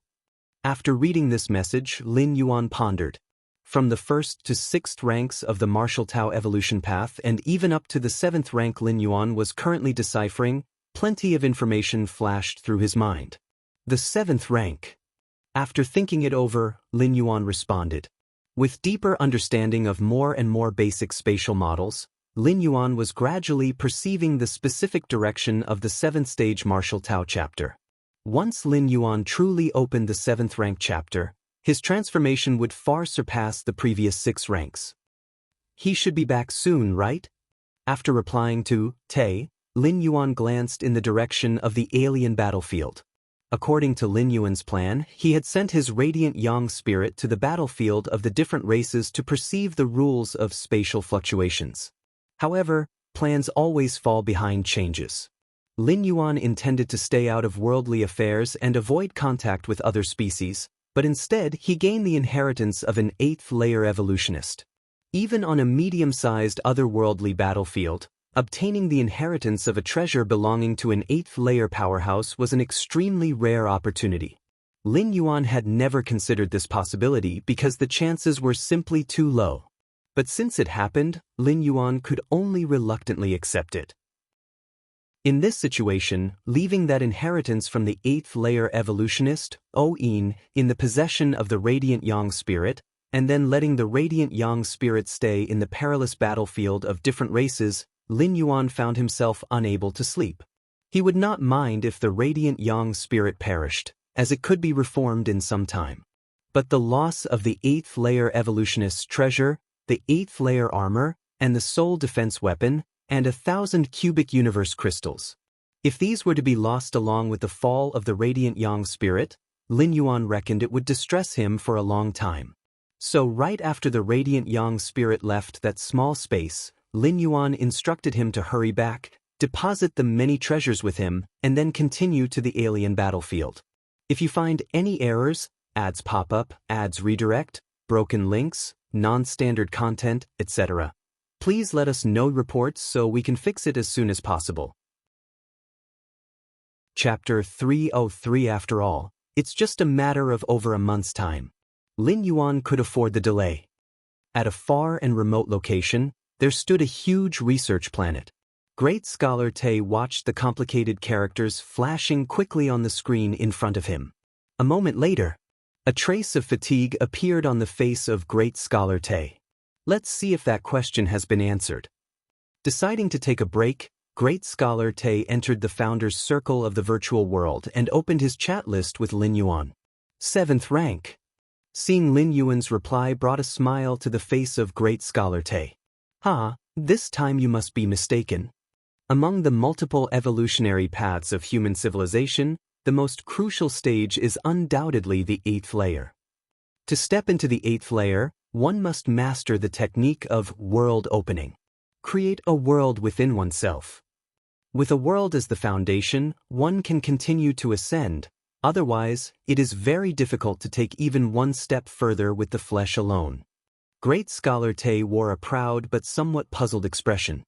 After reading this message, Lin Yuan pondered. From the 1st to 6th ranks of the martial Tao evolution path and even up to the 7th rank Lin Yuan was currently deciphering, plenty of information flashed through his mind. The 7th rank. After thinking it over, Lin Yuan responded. With deeper understanding of more and more basic spatial models, Lin Yuan was gradually perceiving the specific direction of the 7th stage martial Tao chapter. Once Lin Yuan truly opened the 7th rank chapter, his transformation would far surpass the previous 6 ranks. He should be back soon, right? After replying to Tay, Lin Yuan glanced in the direction of the alien battlefield. According to Lin Yuan's plan, he had sent his radiant yang spirit to the battlefield of the different races to perceive the rules of spatial fluctuations. However, plans always fall behind changes. Lin Yuan intended to stay out of worldly affairs and avoid contact with other species, but instead he gained the inheritance of an 8th-layer evolutionist. Even on a medium-sized otherworldly battlefield, obtaining the inheritance of a treasure belonging to an 8th-layer powerhouse was an extremely rare opportunity. Lin Yuan had never considered this possibility because the chances were simply too low. But since it happened, Lin Yuan could only reluctantly accept it. In this situation, leaving that inheritance from the 8th-layer evolutionist, O-In, in the possession of the radiant yang spirit, and then letting the radiant yang spirit stay in the perilous battlefield of different races, Lin Yuan found himself unable to sleep. He would not mind if the radiant yang spirit perished, as it could be reformed in some time. But the loss of the 8th-layer evolutionist's treasure, the 8th-layer armor, and the soul defense weapon, and 1,000 cubic universe crystals. If these were to be lost along with the fall of the radiant yang spirit, Lin Yuan reckoned it would distress him for a long time. So right after the radiant yang spirit left that small space, Lin Yuan instructed him to hurry back, deposit the many treasures with him, and then continue to the alien battlefield. If you find any errors, ads pop up, ads redirect, broken links, non-standard content, etc., please let us know reports so we can fix it as soon as possible. Chapter 303. After all, it's just a matter of over a month's time. Lin Yuan could afford the delay. At a far and remote location, there stood a huge research planet. Great Scholar Tay watched the complicated characters flashing quickly on the screen in front of him. A moment later, a trace of fatigue appeared on the face of Great Scholar Tay. Let's see if that question has been answered. Deciding to take a break, Great Scholar Tay entered the founder's circle of the virtual world and opened his chat list with Lin Yuan. 7th rank. Seeing Lin Yuan's reply brought a smile to the face of Great Scholar Tay. This time you must be mistaken. Among the multiple evolutionary paths of human civilization, the most crucial stage is undoubtedly the 8th layer. To step into the 8th layer, one must master the technique of world opening. Create a world within oneself. With a world as the foundation, one can continue to ascend. Otherwise, it is very difficult to take even one step further with the flesh alone. Great Scholar Tay wore a proud but somewhat puzzled expression.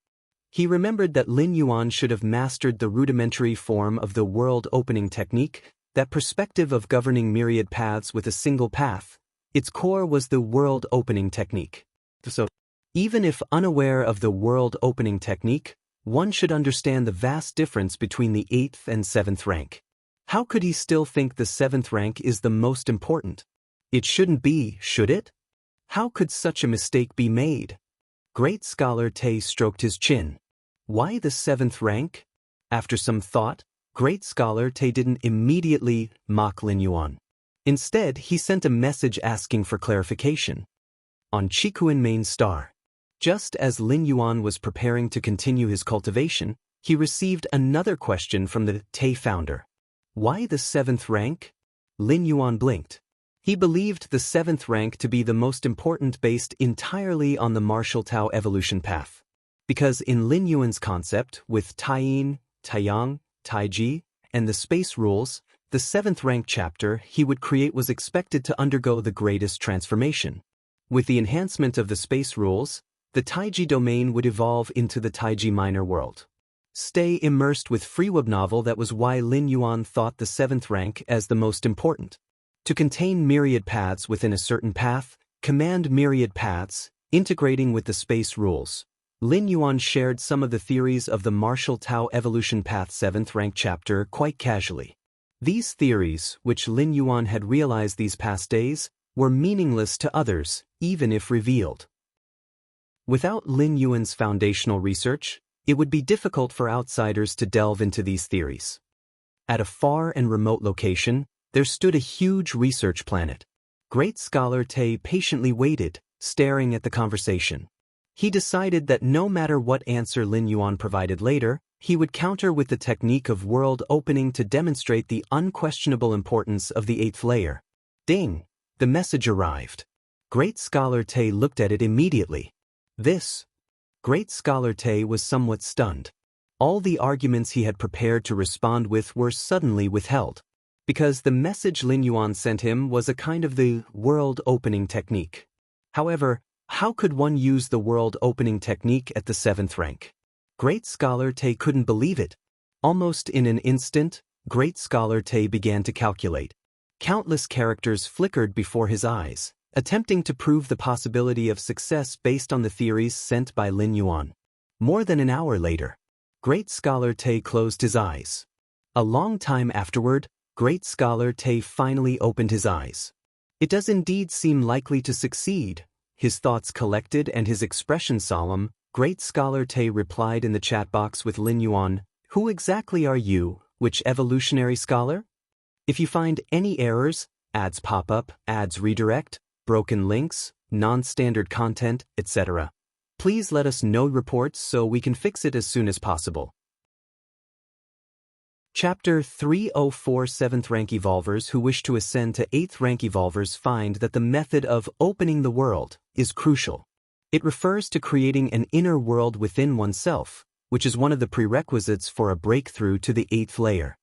He remembered that Lin Yuan should have mastered the rudimentary form of the world opening technique, that perspective of governing myriad paths with a single path. Its core was the world opening technique. So, Even if unaware of the world-opening technique, one should understand the vast difference between the 8th and 7th rank. How could he still think the 7th rank is the most important? It shouldn't be, should it? How could such a mistake be made? Great Scholar Tay stroked his chin. Why the 7th rank? After some thought, Great Scholar Tay didn't immediately mock Lin Yuan. Instead, he sent a message asking for clarification. On Chikuan Main Star. Just as Lin Yuan was preparing to continue his cultivation, he received another question from the Tay founder. Why the 7th rank? Lin Yuan blinked. He believed the 7th rank to be the most important based entirely on the martial Tao evolution path. Because in Lin Yuan's concept, with Taiyin, Taiyang, Taiji, and the space rules, the 7th rank chapter he would create was expected to undergo the greatest transformation. With the enhancement of the space rules, the Taiji domain would evolve into the Taiji minor world. Stay immersed with Freeweb novel. That was why Lin Yuan thought the 7th rank as the most important. To contain myriad paths within a certain path, command myriad paths, integrating with the space rules. Lin Yuan shared some of the theories of the martial Tao evolution path 7th rank chapter quite casually. These theories, which Lin Yuan had realized these past days, were meaningless to others, even if revealed. Without Lin Yuan's foundational research, it would be difficult for outsiders to delve into these theories. At a far and remote location, there stood a huge research planet. Great Scholar Tay patiently waited, staring at the conversation. He decided that no matter what answer Lin Yuan provided later, he would counter with the technique of world opening to demonstrate the unquestionable importance of the 8th layer. Ding! The message arrived. Great Scholar Tay looked at it immediately. This. Great Scholar Tay was somewhat stunned. All the arguments he had prepared to respond with were suddenly withheld. Because the message Lin Yuan sent him was a kind of the world-opening technique. However, how could one use the world-opening technique at the 7th rank? Great Scholar Tay couldn't believe it. Almost in an instant, Great Scholar Tay began to calculate. Countless characters flickered before his eyes, attempting to prove the possibility of success based on the theories sent by Lin Yuan. More than an hour later, Great Scholar Tay closed his eyes. A long time afterward, Great Scholar Tay finally opened his eyes. It does indeed seem likely to succeed. His thoughts collected and his expression solemn, Great Scholar Tay replied in the chat box with Lin Yuan, "Who exactly are you, which evolutionary scholar? If you find any errors, ads pop up, ads redirect, broken links, non-standard content, etc. Please let us know reports so we can fix it as soon as possible." Chapter 304 7th rank evolvers who wish to ascend to 8th rank evolvers find that the method of opening the world is crucial. It refers to creating an inner world within oneself, which is one of the prerequisites for a breakthrough to the 8th layer.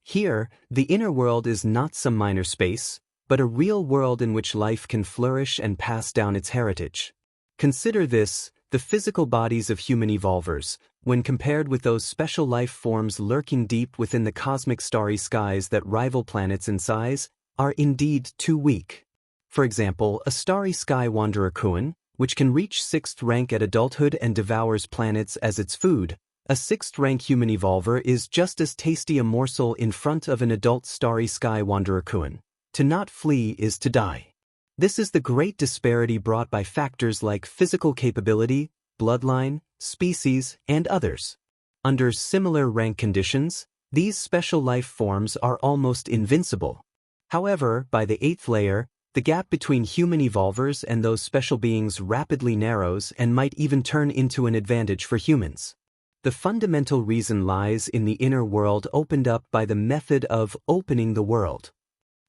Here, the inner world is not some minor space, but a real world in which life can flourish and pass down its heritage. Consider this: the physical bodies of human evolvers, when compared with those special life forms lurking deep within the cosmic starry skies that rival planets in size, are indeed too weak. For example, a starry sky wanderer Kuan, which can reach 6th rank at adulthood and devours planets as its food, a 6th rank human evolver is just as tasty a morsel in front of an adult starry sky wanderer Kuan. To not flee is to die. This is the great disparity brought by factors like physical capability, bloodline, species, and others. Under similar rank conditions, these special life forms are almost invincible. However, by the 8th layer, the gap between human evolvers and those special beings rapidly narrows and might even turn into an advantage for humans. The fundamental reason lies in the inner world opened up by the method of opening the world.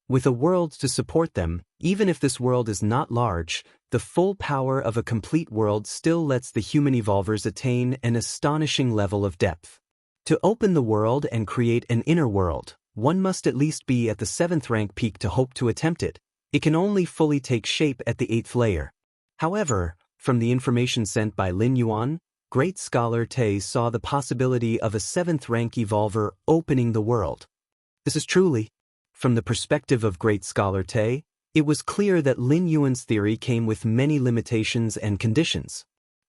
With a world to support them, even if this world is not large, the full power of a complete world still lets the human evolvers attain an astonishing level of depth. To open the world and create an inner world, one must at least be at the 7th rank peak to hope to attempt it. It can only fully take shape at the 8th layer. However, from the information sent by Lin Yuan, Great Scholar Tay saw the possibility of a 7th rank evolver opening the world. This is truly, from the perspective of Great Scholar Tay, it was clear that Lin Yuan's theory came with many limitations and conditions.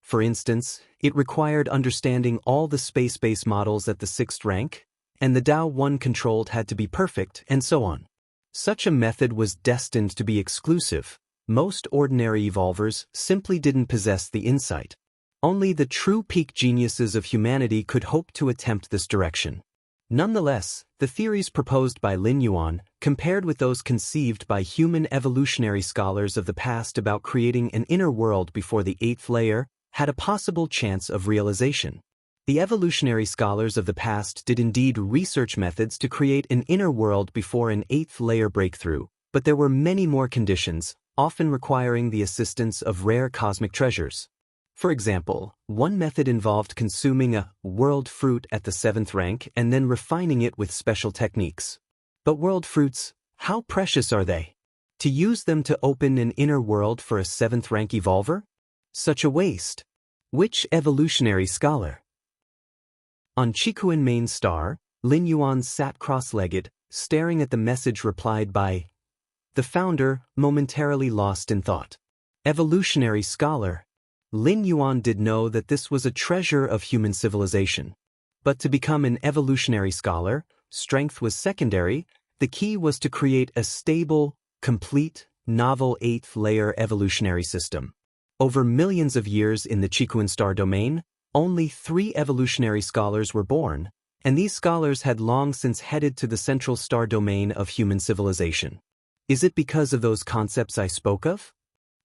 For instance, it required understanding all the space-based models at the 6th rank, and the Tao one controlled had to be perfect, and so on. Such a method was destined to be exclusive. Most ordinary evolvers simply didn't possess the insight. Only the true peak geniuses of humanity could hope to attempt this direction. Nonetheless, the theories proposed by Lin Yuan, compared with those conceived by human evolutionary scholars of the past about creating an inner world before the 8th layer, had a possible chance of realization. The evolutionary scholars of the past did indeed research methods to create an inner world before an 8th layer breakthrough, but there were many more conditions, often requiring the assistance of rare cosmic treasures. For example, one method involved consuming a world fruit at the 7th rank and then refining it with special techniques. But world fruits, how precious are they? To use them to open an inner world for a 7th rank evolver? Such a waste. Which evolutionary scholar? On Chikuan main star, Lin Yuan sat cross-legged, staring at the message replied by the founder, momentarily lost in thought. Evolutionary scholar. Lin Yuan did know that this was a treasure of human civilization. But to become an evolutionary scholar, strength was secondary. The key was to create a stable, complete, novel 8th layer evolutionary system. Over millions of years in the Chikuan star domain, only 3 evolutionary scholars were born, and these scholars had long since headed to the central star domain of human civilization. Is it because of those concepts I spoke of?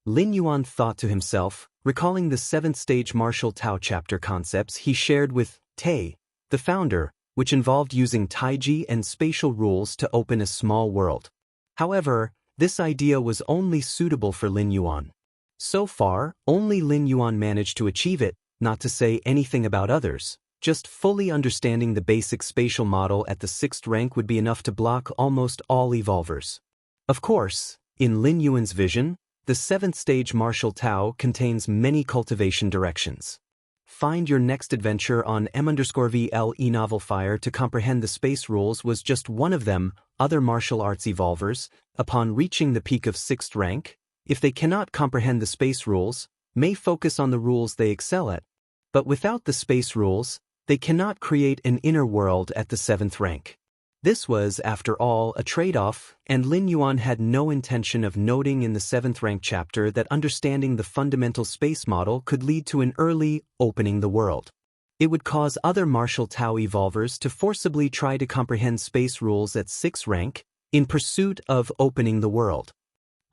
Lin Yuan thought to himself, recalling the 7th stage martial Tao chapter concepts he shared with Tay, the founder, which involved using Taiji and spatial rules to open a small world. However, this idea was only suitable for Lin Yuan. So far, only Lin Yuan managed to achieve it, not to say anything about others. Just fully understanding the basic spatial model at the 6th rank would be enough to block almost all evolvers. Of course, in Lin Yuan's vision, the 7th stage martial Tao contains many cultivation directions. Find your next adventure on M_VL eNovel Fire to comprehend the space rules was just one of them. Other martial arts evolvers, upon reaching the peak of 6th rank, if they cannot comprehend the space rules, may focus on the rules they excel at. But without the space rules, they cannot create an inner world at the 7th rank. This was, after all, a trade-off, and Lin Yuan had no intention of noting in the 7th rank chapter that understanding the fundamental space model could lead to an early opening the world. It would cause other martial Tao evolvers to forcibly try to comprehend space rules at 6th rank in pursuit of opening the world.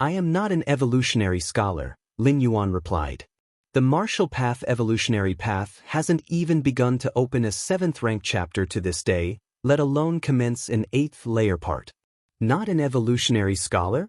I am not an evolutionary scholar, Lin Yuan replied. The martial path evolutionary path hasn't even begun to open a 7th rank chapter to this day, let alone commence an 8th layer part. Not an evolutionary scholar?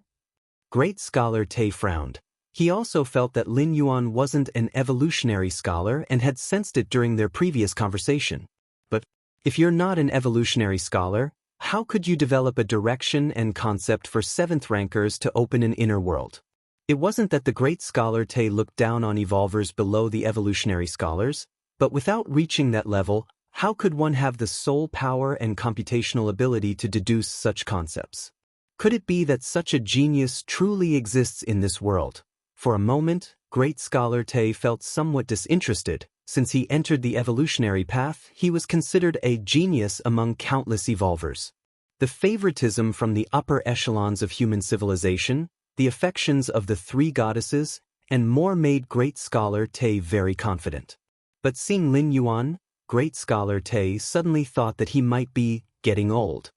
Great scholar Tay frowned. He also felt that Lin Yuan wasn't an evolutionary scholar and had sensed it during their previous conversation. But, if you're not an evolutionary scholar, how could you develop a direction and concept for 7th rankers to open an inner world? It wasn't that the great scholar Tay looked down on evolvers below the evolutionary scholars, but without reaching that level, how could one have the soul power and computational ability to deduce such concepts? Could it be that such a genius truly exists in this world? For a moment, great scholar Tay felt somewhat disinterested. Since he entered the evolutionary path, he was considered a genius among countless evolvers. The favoritism from the upper echelons of human civilization, the affections of the 3 goddesses, and more made great scholar Tay very confident. But seeing Lin Yuan, great scholar Tay suddenly thought that he might be getting old.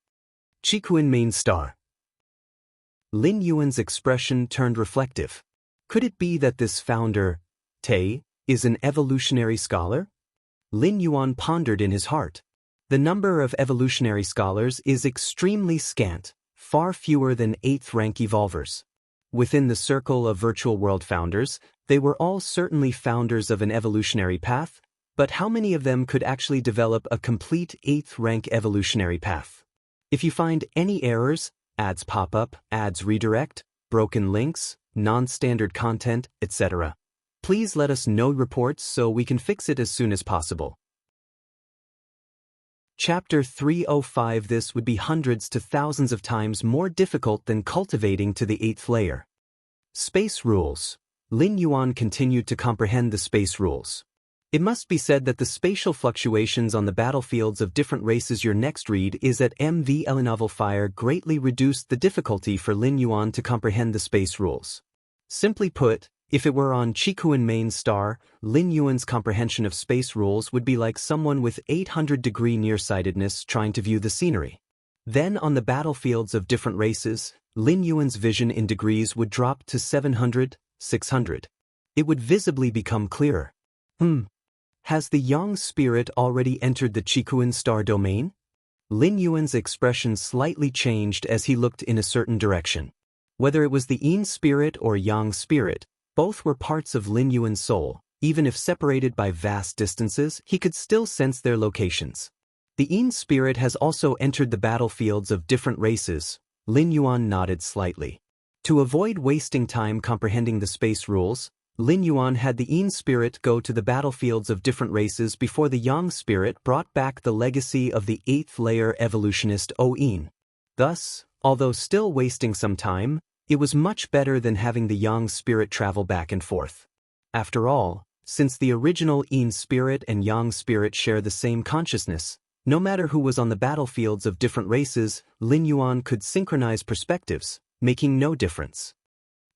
Chikuan main star. Lin Yuan's expression turned reflective. Could it be that this founder, Tay, is an evolutionary scholar? Lin Yuan pondered in his heart. The number of evolutionary scholars is extremely scant, far fewer than 8th rank evolvers. Within the circle of virtual world founders, they were all certainly founders of an evolutionary path, but how many of them could actually develop a complete 8th rank evolutionary path? If you find any errors, ads pop up, ads redirect, broken links, non-standard content, etc., please let us know reports so we can fix it as soon as possible. Chapter 305. This would be hundreds to thousands of times more difficult than cultivating to the 8th layer. Space rules. Lin Yuan continued to comprehend the space rules. It must be said that the spatial fluctuations on the battlefields of different races your next read is at MV Novel Fire greatly reduced the difficulty for Lin Yuan to comprehend the space rules. Simply put, if it were on Chikuan main star, Lin Yuan's comprehension of space rules would be like someone with 800-degree nearsightedness trying to view the scenery. Then on the battlefields of different races, Lin Yuan's vision in degrees would drop to 700, 600. It would visibly become clearer. Has the Yang spirit already entered the Chikuan star domain? Lin Yuan's expression slightly changed as he looked in a certain direction. Whether it was the Yin spirit or Yang spirit, both were parts of Lin Yuan's soul. Even if separated by vast distances, he could still sense their locations. The Yin spirit has also entered the battlefields of different races. Lin Yuan nodded slightly. To avoid wasting time comprehending the space rules, Lin Yuan had the Yin spirit go to the battlefields of different races before the Yang spirit brought back the legacy of the 8th layer evolutionist Yin. Thus, although still wasting some time, it was much better than having the Yang spirit travel back and forth. After all, since the original Yin spirit and Yang spirit share the same consciousness, no matter who was on the battlefields of different races, Lin Yuan could synchronize perspectives, making no difference.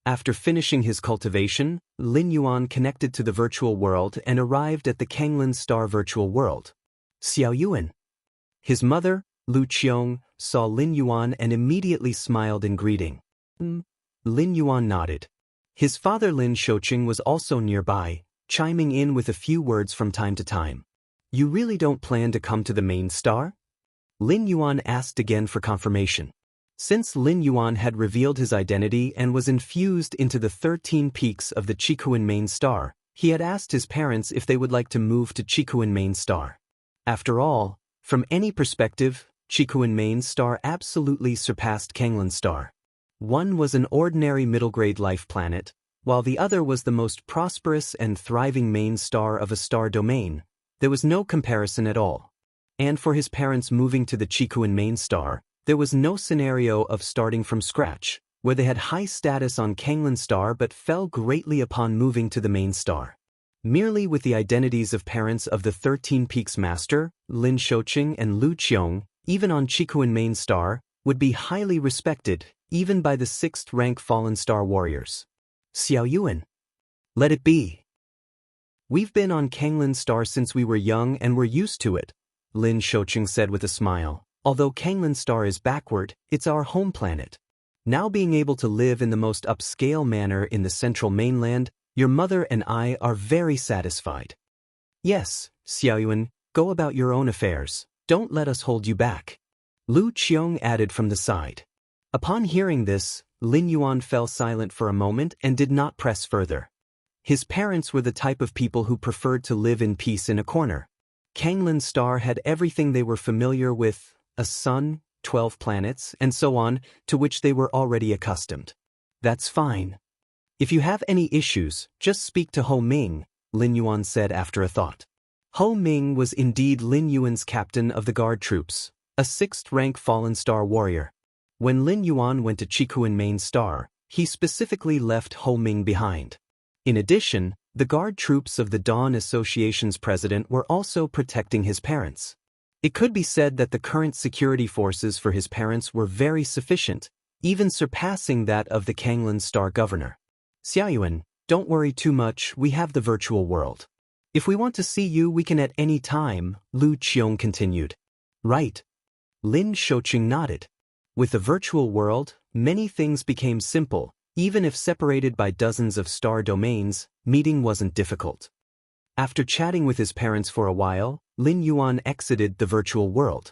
After finishing his cultivation, Lin Yuan connected to the virtual world and arrived at the Kanglin Star virtual world. Xiao Yuan. His mother, Lu Qiong, saw Lin Yuan and immediately smiled in greeting. Lin Yuan nodded. His father Lin Shouqing was also nearby, chiming in with a few words from time to time. You really don't plan to come to the main star? Lin Yuan asked again for confirmation. Since Lin Yuan had revealed his identity and was infused into the 13 peaks of the Chikuan main star, he had asked his parents if they would like to move to Chikuan main star. After all, from any perspective, Chikuan main star absolutely surpassed Kanglin star. One was an ordinary middle-grade life planet, while the other was the most prosperous and thriving main star of a star domain. There was no comparison at all. And for his parents moving to the Chikuan main star, there was no scenario of starting from scratch, where they had high status on Kanglin star but fell greatly upon moving to the main star. Merely with the identities of parents of the 13 Peaks Master, Lin Shouqing and Lu Qiong, even on Chikuan main star, would be highly respected, even by the 6th rank fallen star warriors. Xiao Yuan. Let it be. We've been on Kanglin star since we were young and we're used to it, Lin Shouqing said with a smile. Although Kanglin star is backward, it's our home planet. Now being able to live in the most upscale manner in the central mainland, your mother and I are very satisfied. Yes, Xiao Yuan, go about your own affairs. Don't let us hold you back. Lu Qiong added from the side. Upon hearing this, Lin Yuan fell silent for a moment and did not press further. His parents were the type of people who preferred to live in peace in a corner. Kanglin star had everything they were familiar with, a sun, 12 planets, and so on, to which they were already accustomed. That's fine. If you have any issues, just speak to Ho Ming, Lin Yuan said after a thought. Ho Ming was indeed Lin Yuan's captain of the guard troops, a 6th rank fallen star warrior. When Lin Yuan went to Chikuan main star, he specifically left Ho Ming behind. In addition, the guard troops of the Dawn Association's president were also protecting his parents. It could be said that the current security forces for his parents were very sufficient, even surpassing that of the Kanglin star governor. Xiao Yuan, don't worry too much, we have the virtual world. If we want to see you, we can at any time, Lu Qiong continued. Right. Lin Shouqing nodded. With the virtual world, many things became simple. Even if separated by dozens of star domains, meeting wasn't difficult. After chatting with his parents for a while, Lin Yuan exited the virtual world.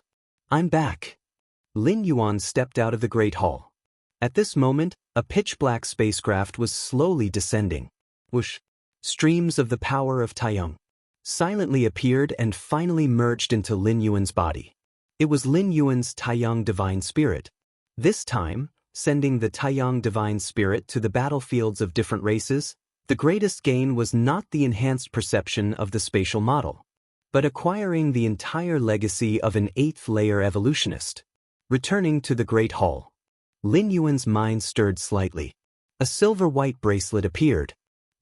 I'm back. Lin Yuan stepped out of the Great Hall. At this moment, a pitch-black spacecraft was slowly descending. Whoosh! Streams of the power of Taiyang silently appeared and finally merged into Lin Yuan's body. It was Lin Yuan's Taiyang divine spirit. This time, sending the Taiyang divine spirit to the battlefields of different races, the greatest gain was not the enhanced perception of the spatial model, but acquiring the entire legacy of an 8th layer evolutionist. Returning to the Great Hall, Lin Yuan's mind stirred slightly. A silver-white bracelet appeared.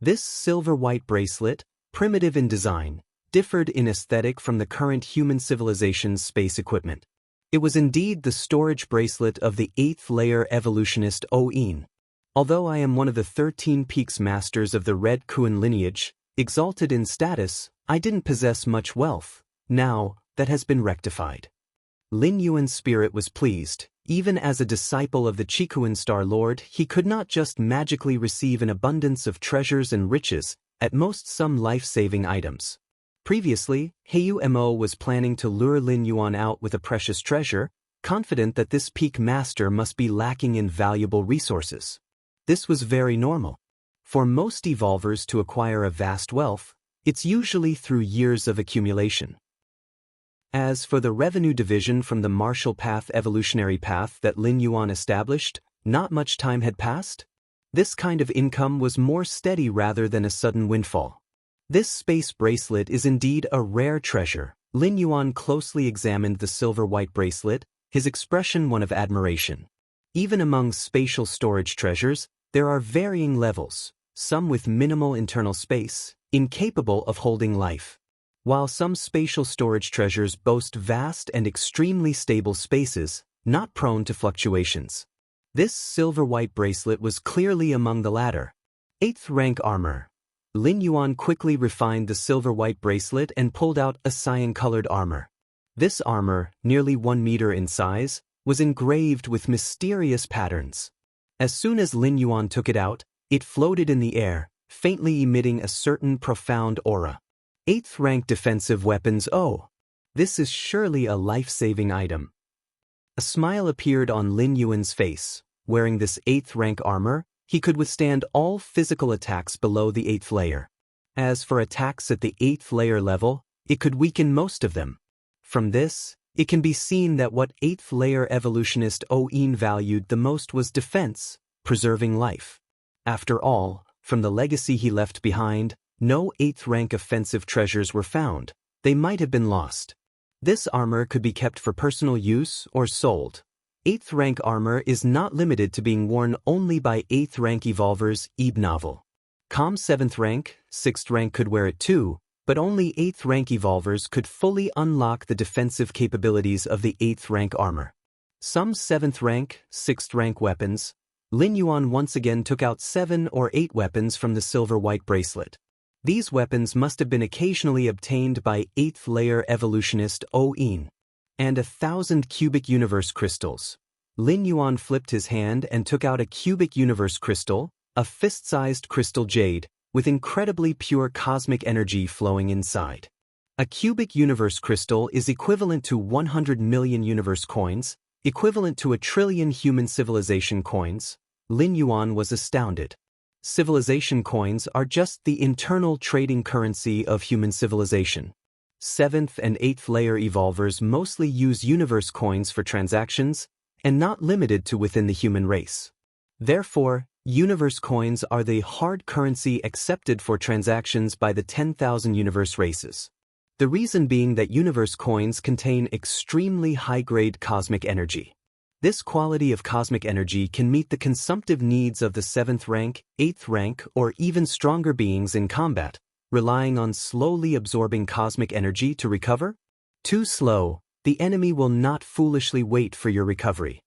This silver-white bracelet, primitive in design, differed in aesthetic from the current human civilization's space equipment. It was indeed the storage bracelet of the 8th layer evolutionist Oin. Although I am one of the 13 peaks masters of the Red Kuan lineage, exalted in status, I didn't possess much wealth. Now, that has been rectified. Lin Yuan's spirit was pleased. Even as a disciple of the Chikuan Star Lord, he could not just magically receive an abundance of treasures and riches, at most some life-saving items. Previously, Heiyu Mo was planning to lure Lin Yuan out with a precious treasure, confident that this peak master must be lacking in valuable resources. This was very normal. For most evolvers to acquire a vast wealth, it's usually through years of accumulation. As for the revenue division from the martial path evolutionary path that Lin Yuan established, not much time had passed. This kind of income was more steady rather than a sudden windfall. This space bracelet is indeed a rare treasure. Lin Yuan closely examined the silver-white bracelet, his expression one of admiration. Even among spatial storage treasures, there are varying levels, some with minimal internal space, incapable of holding life. While some spatial storage treasures boast vast and extremely stable spaces, not prone to fluctuations. This silver-white bracelet was clearly among the latter. 8th rank armor. Lin Yuan quickly refined the silver-white bracelet and pulled out a cyan-colored armor. This armor, nearly 1 meter in size, was engraved with mysterious patterns. As soon as Lin Yuan took it out, it floated in the air, faintly emitting a certain profound aura. 8th rank defensive weapons. Oh, this is surely a life-saving item. A smile appeared on Lin Yuan's face. Wearing this 8th rank armor, he could withstand all physical attacks below the 8th layer. As for attacks at the 8th layer level, it could weaken most of them. From this, it can be seen that what 8th layer evolutionist Oin valued the most was defense, preserving life. After all, from the legacy he left behind, no 8th rank offensive treasures were found. They might have been lost. This armor could be kept for personal use or sold. 8th rank armor is not limited to being worn only by 8th rank evolvers. Novel. 7th rank, 6th rank could wear it too, but only 8th rank evolvers could fully unlock the defensive capabilities of the 8th rank armor. Some 7th rank, 6th rank weapons. Lin Yuan once again took out 7 or 8 weapons from the silver-white bracelet. These weapons must have been occasionally obtained by 8th layer evolutionist Oin. And 1,000 cubic universe crystals. Lin Yuan flipped his hand and took out a cubic universe crystal, a fist-sized crystal jade, with incredibly pure cosmic energy flowing inside. A cubic universe crystal is equivalent to 100 million universe coins, equivalent to 1 trillion human civilization coins. Lin Yuan was astounded. Civilization coins are just the internal trading currency of human civilization. 7th and 8th layer evolvers mostly use universe coins for transactions, and not limited to within the human race. Therefore, universe coins are the hard currency accepted for transactions by the 10,000 universe races. The reason being that universe coins contain extremely high-grade cosmic energy. This quality of cosmic energy can meet the consumptive needs of the 7th rank, 8th rank, or even stronger beings in combat, relying on slowly absorbing cosmic energy to recover? Too slow, the enemy will not foolishly wait for your recovery.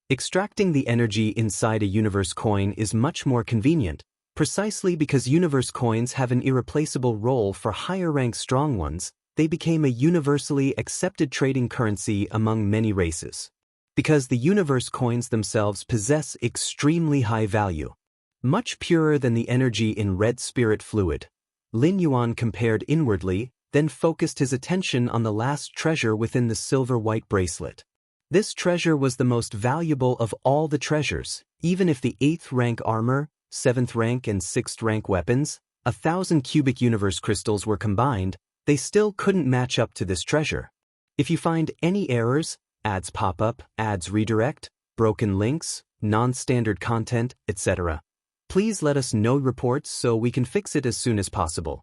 Extracting the energy inside a universe coin is much more convenient, precisely because universe coins have an irreplaceable role for higher-rank strong ones. They became a universally accepted trading currency among many races. Because the universe coins themselves possess extremely high value, much purer than the energy in red spirit fluid. Lin Yuan compared inwardly, then focused his attention on the last treasure within the silver-white bracelet. This treasure was the most valuable of all the treasures. Even if the 8th rank armor, 7th rank and 6th rank weapons, 1,000 cubic universe crystals were combined, they still couldn't match up to this treasure. If you find any errors, ads pop up, ads redirect, broken links, non-standard content, etc., please let us know reports so we can fix it as soon as possible.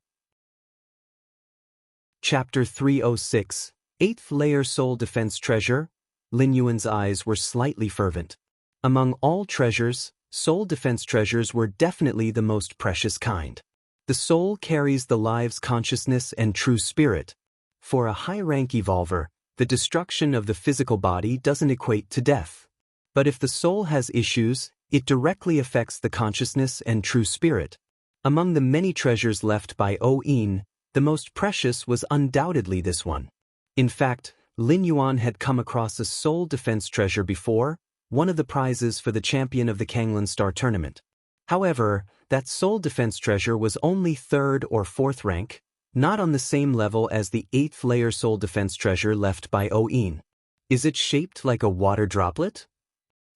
Chapter 306, 8th Layer Soul Defense Treasure. Lin Yuan's eyes were slightly fervent. Among all treasures, Soul defense treasures were definitely the most precious kind. The soul carries the live's consciousness and true spirit. For a high-rank evolver, the destruction of the physical body doesn't equate to death. But if the soul has issues, it directly affects the consciousness and true spirit. Among the many treasures left by O-In, the most precious was undoubtedly this one. In fact, Lin Yuan had come across a soul defense treasure before, one of the prizes for the champion of the Kanglan Star tournament. However, that soul defense treasure was only 3rd or 4th rank, not on the same level as the 8th layer soul defense treasure left by O-In. Is it shaped like a water droplet?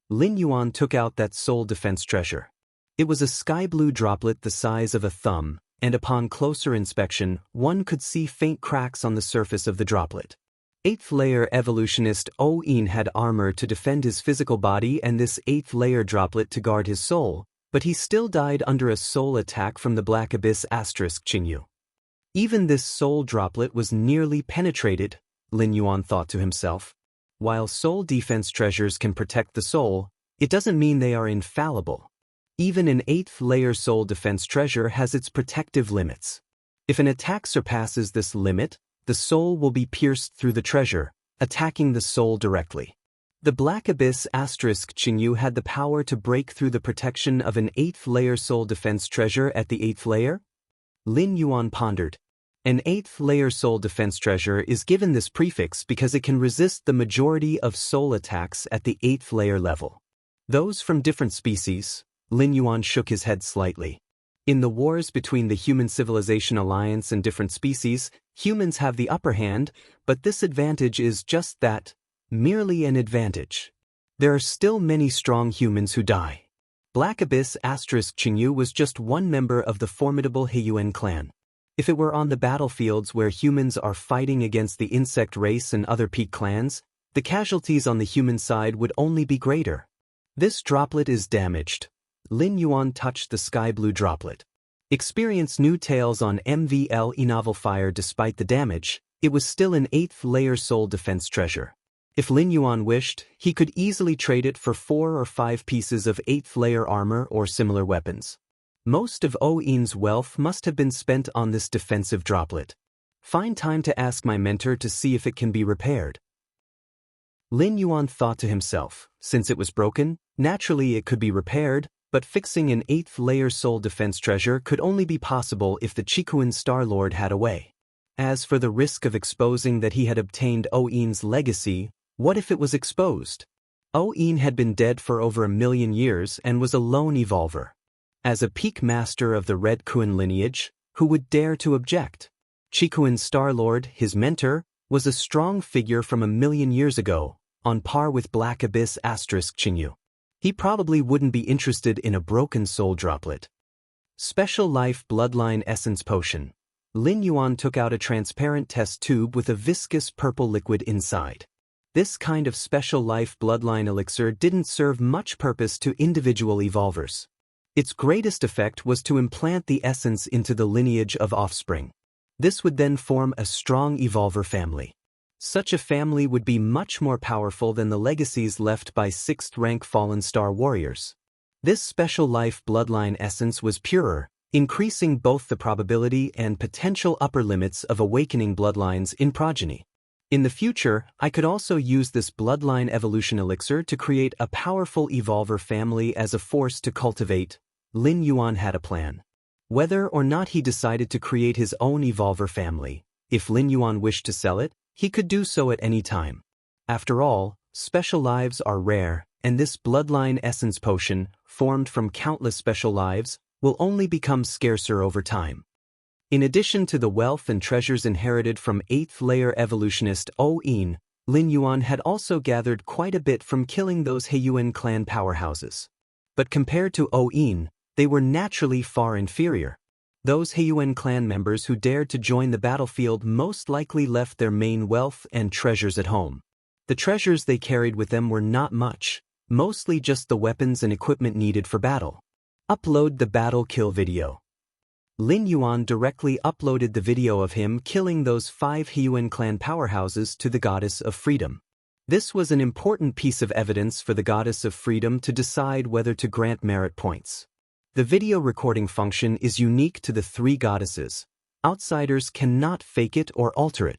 Lin Yuan took out that soul defense treasure. It was a sky blue droplet the size of a thumb, and upon closer inspection, one could see faint cracks on the surface of the droplet. 8th layer evolutionist O-In had armor to defend his physical body and this 8th layer droplet to guard his soul, but he still died under a soul attack from the Black Abyss Qingyu. Even this soul droplet was nearly penetrated, Lin Yuan thought to himself. While soul defense treasures can protect the soul, it doesn't mean they are infallible. Even an 8th layer soul defense treasure has its protective limits. If an attack surpasses this limit, the soul will be pierced through the treasure, attacking the soul directly. The Black Abyss Qingyu had the power to break through the protection of an 8th layer soul defense treasure at the 8th layer? Lin Yuan pondered. An 8th layer soul defense treasure is given this prefix because it can resist the majority of soul attacks at the 8th layer level. Those from different species, Lin Yuan shook his head slightly. In the wars between the Human Civilization Alliance and different species, humans have the upper hand, but this advantage is just that, merely an advantage. There are still many strong humans who die. Black Abyss Qingyu was just one member of the formidable Heiyuan clan. If it were on the battlefields where humans are fighting against the insect race and other peak clans, the casualties on the human side would only be greater. This droplet is damaged. Lin Yuan touched the sky blue droplet. Experience new tales on MVL e-novel fire. Despite the damage, it was still an 8th layer soul defense treasure. If Lin Yuan wished, he could easily trade it for 4 or 5 pieces of 8th layer armor or similar weapons. Most of O-In's wealth must have been spent on this defensive droplet. Find time to ask my mentor to see if it can be repaired. Lin Yuan thought to himself, since it was broken, naturally it could be repaired, but fixing an 8th layer soul defense treasure could only be possible if the Qikuan Star Lord had a way. As for the risk of exposing that he had obtained O-In's legacy, what if it was exposed? O-In had been dead for over 1,000,000 years and was a lone evolver. As a peak master of the Red Kuan lineage, who would dare to object? Qikuan Star Lord, his mentor, was a strong figure from 1,000,000 years ago, on par with Black Abyss Qingyu. He probably wouldn't be interested in a broken soul droplet. Special Life Bloodline Essence Potion. Lin Yuan took out a transparent test tube with a viscous purple liquid inside. This kind of Special Life Bloodline elixir didn't serve much purpose to individual evolvers. Its greatest effect was to implant the essence into the lineage of offspring. This would then form a strong evolver family. Such a family would be much more powerful than the legacies left by 6th rank fallen star warriors. This Special Life Bloodline essence was purer, increasing both the probability and potential upper limits of awakening bloodlines in progeny. In the future, I could also use this bloodline evolution elixir to create a powerful evolver family as a force to cultivate. Lin Yuan had a plan. Whether or not he decided to create his own evolver family, if Lin Yuan wished to sell it, he could do so at any time. After all, special lives are rare, and this bloodline essence potion, formed from countless special lives, will only become scarcer over time. In addition to the wealth and treasures inherited from 8th layer evolutionist O-In, Lin Yuan had also gathered quite a bit from killing those Heiyuan clan powerhouses. But compared to O-In, they were naturally far inferior. Those Heiyuan clan members who dared to join the battlefield most likely left their main wealth and treasures at home. The treasures they carried with them were not much, mostly just the weapons and equipment needed for battle. Upload the battle kill video. Lin Yuan directly uploaded the video of him killing those 5 Heiyuan clan powerhouses to the Goddess of Freedom. This was an important piece of evidence for the goddess of freedom to decide whether to grant merit points. The video recording function is unique to the three goddesses. Outsiders cannot fake it or alter it.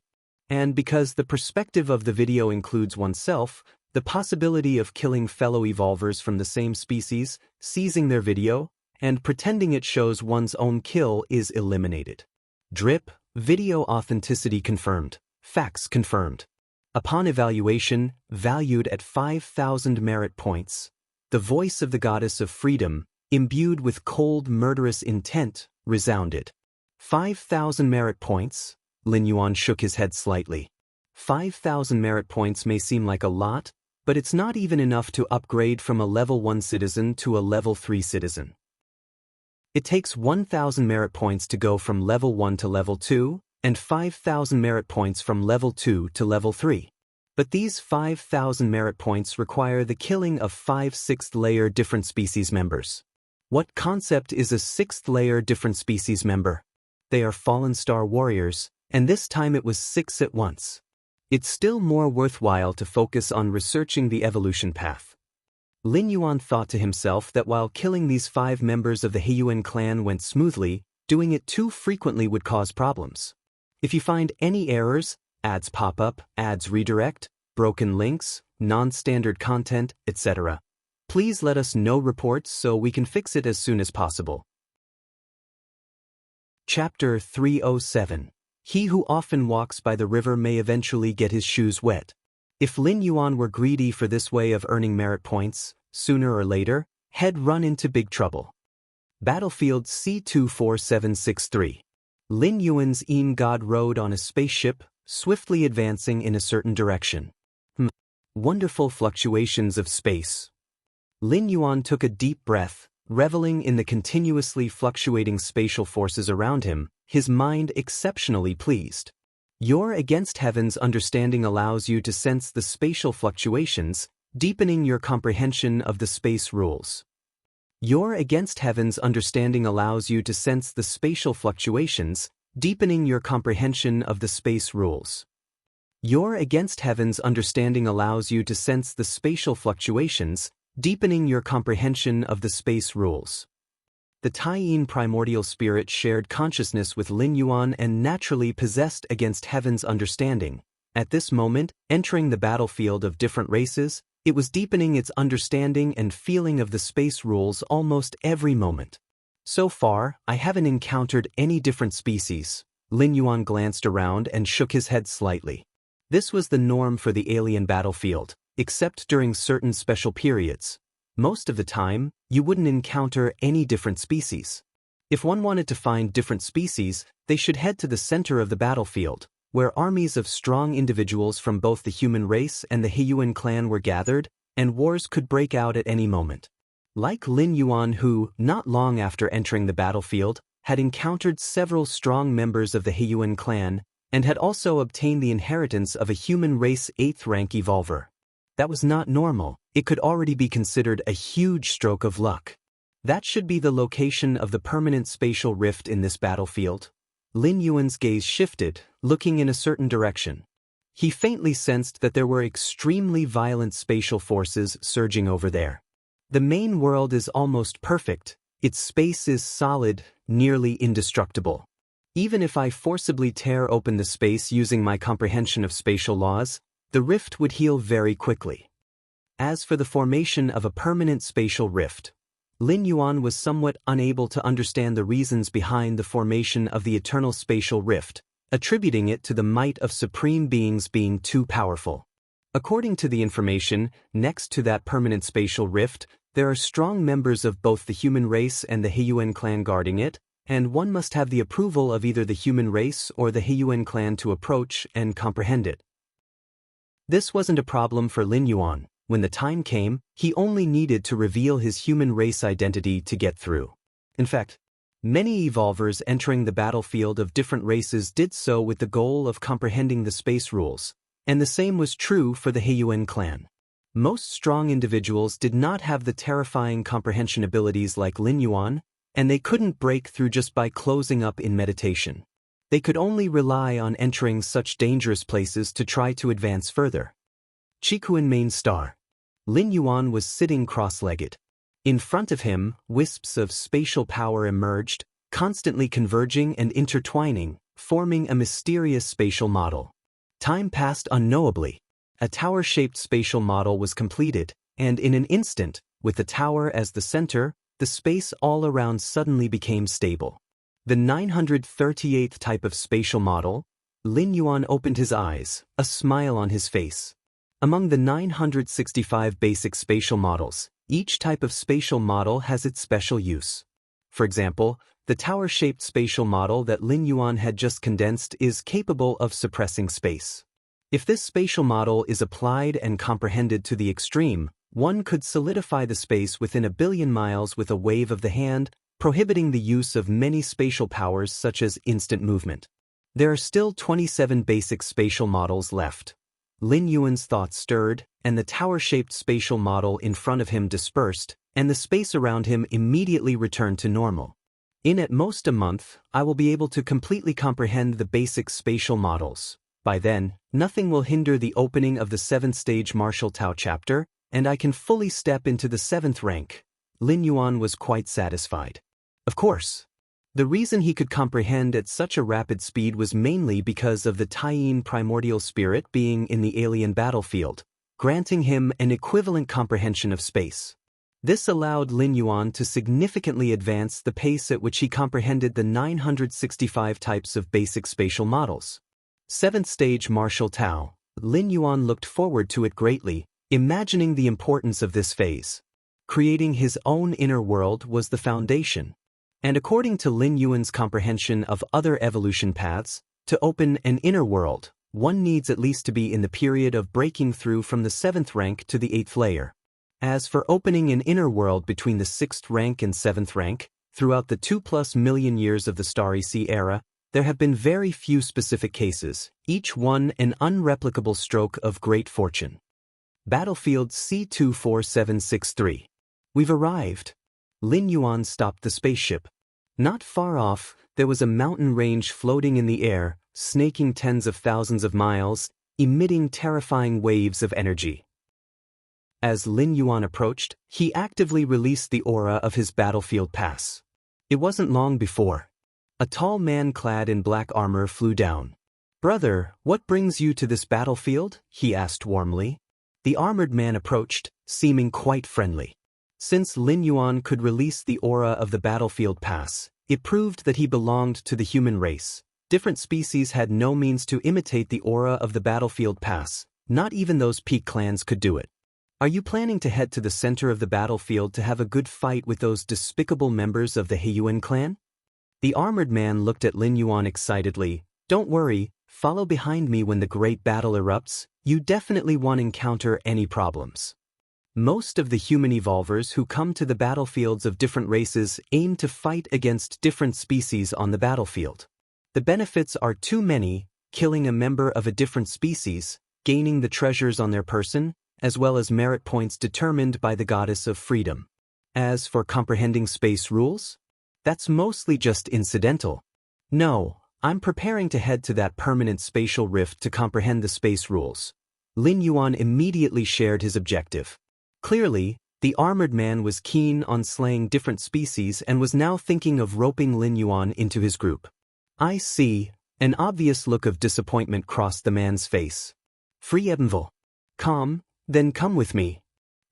And because the perspective of the video includes oneself, the possibility of killing fellow evolvers from the same species, seizing their video, and pretending it shows one's own kill is eliminated. Drip, video authenticity confirmed, facts confirmed. Upon evaluation, valued at 5,000 merit points, the voice of the goddess of freedom, imbued with cold murderous intent, resounded. 5,000 merit points? Lin Yuan shook his head slightly. 5,000 merit points may seem like a lot, but it's not even enough to upgrade from a level 1 citizen to a level 3 citizen. It takes 1,000 merit points to go from level 1 to level 2, and 5,000 merit points from level 2 to level 3. But these 5,000 merit points require the killing of 5 sixth-layer different species members. What concept is a sixth-layer different species member? They are fallen star warriors, and this time it was 6 at once. It's still more worthwhile to focus on researching the evolution path. Lin Yuan thought to himself that while killing these 5 members of the Heiyuan clan went smoothly, doing it too frequently would cause problems. If you find any errors, ads pop up, ads redirect, broken links, non-standard content, etc., please let us know reports so we can fix it as soon as possible. Chapter 307. He who often walks by the river may eventually get his shoes wet. If Lin Yuan were greedy for this way of earning merit points, sooner or later, he'd run into big trouble. Battlefield C24763. Lin Yuan's god rode on a spaceship, swiftly advancing in a certain direction. Wonderful fluctuations of space. Lin Yuan took a deep breath, reveling in the continuously fluctuating spatial forces around him, his mind exceptionally pleased. Your against heaven's understanding allows you to sense the spatial fluctuations, deepening your comprehension of the space rules. Your against heaven's understanding allows you to sense the spatial fluctuations, deepening your comprehension of the space rules. Your against heaven's understanding allows you to sense the spatial fluctuations, deepening your comprehension of the space rules. The Taiyin primordial spirit shared consciousness with Lin Yuan and naturally possessed against heaven's understanding. At this moment, entering the battlefield of different races, it was deepening its understanding and feeling of the space rules almost every moment. So far, I haven't encountered any different species. Lin Yuan glanced around and shook his head slightly. This was the norm for the alien battlefield, except during certain special periods. Most of the time, you wouldn't encounter any different species. If one wanted to find different species, they should head to the center of the battlefield, where armies of strong individuals from both the human race and the Heiyuan clan were gathered, and wars could break out at any moment. Like Lin Yuan, who, not long after entering the battlefield, had encountered several strong members of the Heiyuan clan, and had also obtained the inheritance of a human race 8th rank evolver. That was not normal. It could already be considered a huge stroke of luck. That should be the location of the permanent spatial rift in this battlefield. Lin Yuan's gaze shifted, looking in a certain direction. He faintly sensed that there were extremely violent spatial forces surging over there. The main world is almost perfect. Its space is solid, nearly indestructible. Even if I forcibly tear open the space using my comprehension of spatial laws, the rift would heal very quickly. As for the formation of a permanent spatial rift, Lin Yuan was somewhat unable to understand the reasons behind the formation of the eternal spatial rift, attributing it to the might of supreme beings being too powerful. According to the information, next to that permanent spatial rift, there are strong members of both the human race and the Heiyuan clan guarding it, and one must have the approval of either the human race or the Heiyuan clan to approach and comprehend it. This wasn't a problem for Lin Yuan. When the time came, he only needed to reveal his human race identity to get through. In fact, many evolvers entering the battlefield of different races did so with the goal of comprehending the space rules, and the same was true for the Heiyuan clan. Most strong individuals did not have the terrifying comprehension abilities like Lin Yuan, and they couldn't break through just by closing up in meditation. They could only rely on entering such dangerous places to try to advance further. Chikuan main star. Lin Yuan was sitting cross-legged. In front of him, wisps of spatial power emerged, constantly converging and intertwining, forming a mysterious spatial model. Time passed unknowably. A tower-shaped spatial model was completed, and in an instant, with the tower as the center, the space all around suddenly became stable. The 938th type of spatial model. Lin Yuan opened his eyes, a smile on his face. Among the 965 basic spatial models, each type of spatial model has its special use. For example, the tower-shaped spatial model that Lin Yuan had just condensed is capable of suppressing space. If this spatial model is applied and comprehended to the extreme, one could solidify the space within a billion miles with a wave of the hand, prohibiting the use of many spatial powers such as instant movement. There are still 27 basic spatial models left. Lin Yuan's thoughts stirred, and the tower-shaped spatial model in front of him dispersed, and the space around him immediately returned to normal. In at most a month, I will be able to completely comprehend the basic spatial models. By then, nothing will hinder the opening of the 7th stage Martial Tao chapter, and I can fully step into the 7th rank. Lin Yuan was quite satisfied. Of course. The reason he could comprehend at such a rapid speed was mainly because of the Taiyin primordial spirit being in the alien battlefield, granting him an equivalent comprehension of space. This allowed Lin Yuan to significantly advance the pace at which he comprehended the 965 types of basic spatial models. 7th stage Martial Tao. Lin Yuan looked forward to it greatly, imagining the importance of this phase. Creating his own inner world was the foundation. And according to Lin Yuan's comprehension of other evolution paths, to open an inner world, one needs at least to be in the period of breaking through from the 7th rank to the 8th layer. As for opening an inner world between the 6th rank and 7th rank, throughout the 2+ million years of the Starry Sea era, there have been very few specific cases, each one an unreplicable stroke of great fortune. Battlefield C24763. We've arrived. Lin Yuan stopped the spaceship. Not far off, there was a mountain range floating in the air, snaking tens of thousands of miles, emitting terrifying waves of energy. As Lin Yuan approached, he actively released the aura of his battlefield pass. It wasn't long before. A tall man clad in black armor flew down. "Brother, what brings you to this battlefield?" he asked warmly. The armored man approached, seeming quite friendly. Since Lin Yuan could release the aura of the battlefield pass, it proved that he belonged to the human race. Different species had no means to imitate the aura of the battlefield pass, not even those peak clans could do it. "Are you planning to head to the center of the battlefield to have a good fight with those despicable members of the Heiyuan clan?" The armored man looked at Lin Yuan excitedly. "Don't worry, follow behind me when the great battle erupts. You definitely won't encounter any problems." Most of the human evolvers who come to the battlefields of different races aim to fight against different species on the battlefield. The benefits are too many: killing a member of a different species, gaining the treasures on their person, as well as merit points determined by the goddess of freedom. As for comprehending space rules, that's mostly just incidental. No, I'm preparing to head to that permanent spatial rift to comprehend the space rules. Lin Yuan immediately shared his objective. Clearly, the armored man was keen on slaying different species and was now thinking of roping Lin Yuan into his group. "I see." An obvious look of disappointment crossed the man's face. "Free Ebenville. Come, then come with me."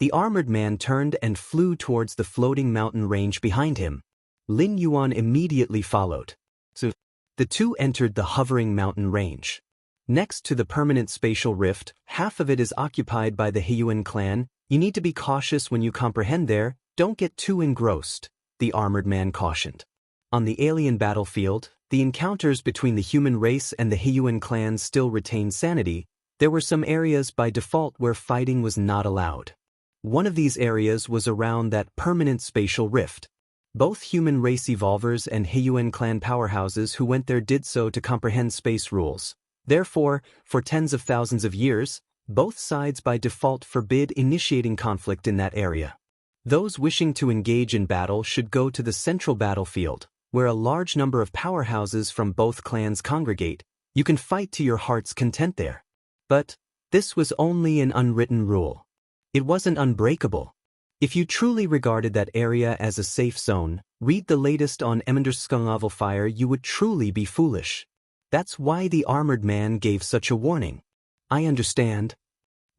The armored man turned and flew towards the floating mountain range behind him. Lin Yuan immediately followed. So, the two entered the hovering mountain range. Next to the permanent spatial rift, half of it is occupied by the Heiyuan clan. "You need to be cautious when you comprehend there, don't get too engrossed," the armored man cautioned. On the alien battlefield, the encounters between the human race and the Heiyuan clan still retained sanity. There were some areas by default where fighting was not allowed. One of these areas was around that permanent spatial rift. Both human race evolvers and Heiyuan clan powerhouses who went there did so to comprehend space rules. Therefore, for tens of thousands of years, both sides by default forbid initiating conflict in that area. Those wishing to engage in battle should go to the central battlefield, where a large number of powerhouses from both clans congregate. You can fight to your heart's content there. But This was only an unwritten rule. It wasn't unbreakable. If you truly regarded that area as a safe zone, read the latest on Emmanderskungavil fire, you would truly be foolish. That's why the armored man gave such a warning. I understand.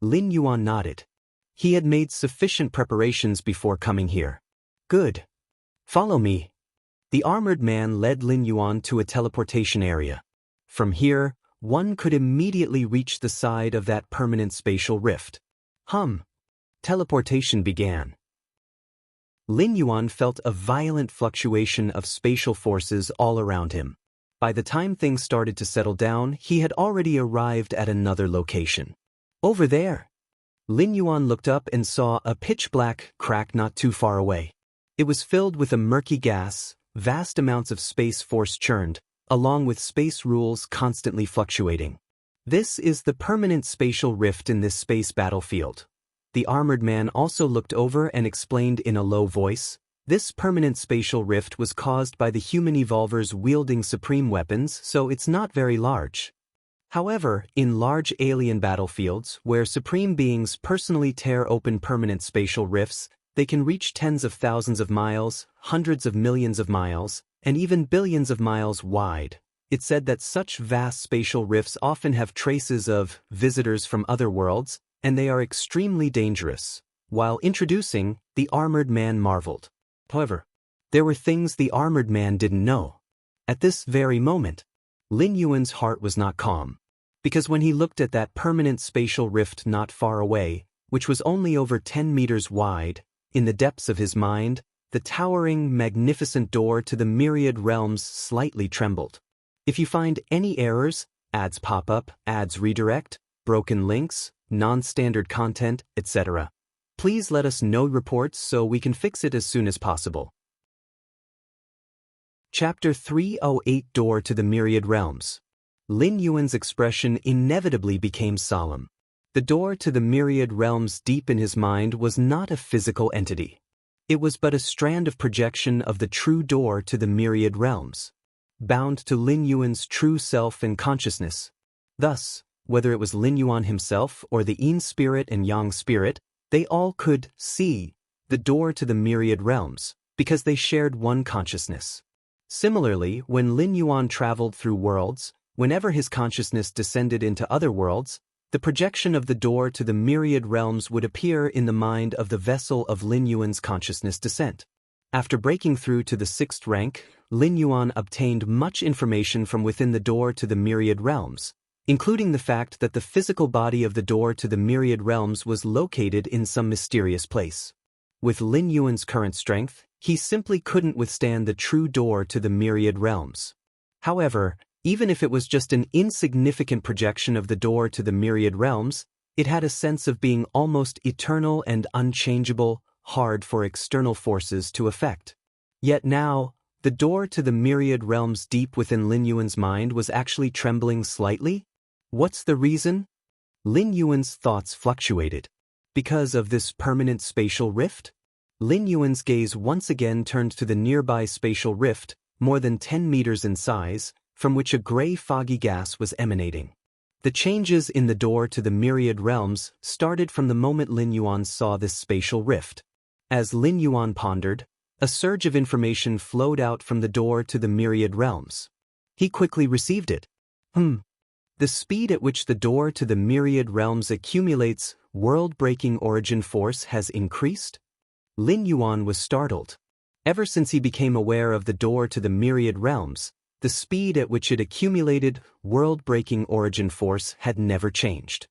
Lin Yuan nodded. He had made sufficient preparations before coming here. Good. Follow me. The armored man led Lin Yuan to a teleportation area. From here, one could immediately reach the side of that permanent spatial rift. Teleportation began. Lin Yuan felt a violent fluctuation of spatial forces all around him. By the time things started to settle down, he had already arrived at another location. Over there. Lin Yuan looked up and saw a pitch-black crack not too far away. It was filled with a murky gas, vast amounts of space force churned, along with space rules constantly fluctuating. This is the permanent spatial rift in this space battlefield. The armored man also looked over and explained in a low voice, this permanent spatial rift was caused by the human evolvers wielding supreme weapons, so it's not very large. However, in large alien battlefields, where supreme beings personally tear open permanent spatial rifts, they can reach tens of thousands of miles, hundreds of millions of miles, and even billions of miles wide. It's said that such vast spatial rifts often have traces of visitors from other worlds, and they are extremely dangerous. While introducing, the armored man marveled. However, there were things the armored man didn't know. At this very moment, Lin Yuan's heart was not calm, because when he looked at that permanent spatial rift not far away, which was only over 10 meters wide, in the depths of his mind, the towering, magnificent door to the myriad realms slightly trembled. If you find any errors, ads pop up, ads redirect, broken links, non-standard content, etc., please let us know reports so we can fix it as soon as possible. Chapter 308 Door to the Myriad Realms. Lin Yuan's expression inevitably became solemn. The door to the myriad realms deep in his mind was not a physical entity. It was but a strand of projection of the true door to the myriad realms, bound to Lin Yuan's true self and consciousness. Thus, whether it was Lin Yuan himself or the Yin spirit and Yang spirit, they all could see the door to the myriad realms, because they shared one consciousness. Similarly, when Lin Yuan traveled through worlds, whenever his consciousness descended into other worlds, the projection of the door to the myriad realms would appear in the mind of the vessel of Lin Yuan's consciousness descent. After breaking through to the 6th rank, Lin Yuan obtained much information from within the door to the myriad realms, including the fact that the physical body of the door to the myriad realms was located in some mysterious place. With Lin Yuan's current strength, he simply couldn't withstand the true door to the myriad realms. However, even if it was just an insignificant projection of the door to the myriad realms, it had a sense of being almost eternal and unchangeable, hard for external forces to affect. Yet now, the door to the myriad realms deep within Lin Yuan's mind was actually trembling slightly. What's the reason? Lin Yuan's thoughts fluctuated. Because of this permanent spatial rift? Lin Yuan's gaze once again turned to the nearby spatial rift, more than 10 meters in size, from which a gray foggy gas was emanating. The changes in the door to the myriad realms started from the moment Lin Yuan saw this spatial rift. As Lin Yuan pondered, a surge of information flowed out from the door to the myriad realms. He quickly received it. The speed at which the door to the myriad realms accumulates world-breaking origin force has increased? Lin Yuan was startled. Ever since he became aware of the door to the myriad realms, the speed at which it accumulated world-breaking origin force had never changed.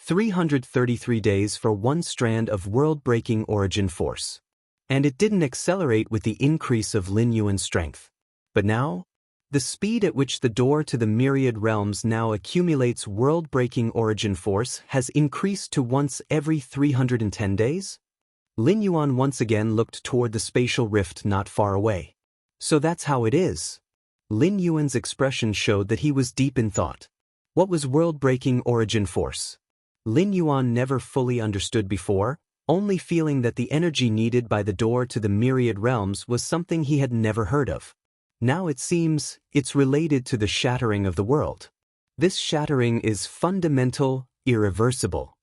333 days for one strand of world-breaking origin force. And it didn't accelerate with the increase of Lin Yuan's strength. But now, the speed at which the door to the myriad realms now accumulates world-breaking origin force has increased to once every 310 days? Lin Yuan once again looked toward the spatial rift not far away. So that's how it is. Lin Yuan's expression showed that he was deep in thought. What was world-breaking origin force? Lin Yuan never fully understood before, only feeling that the energy needed by the door to the myriad realms was something he had never heard of. Now it seems it's related to the shattering of the world. This shattering is fundamental, irreversible.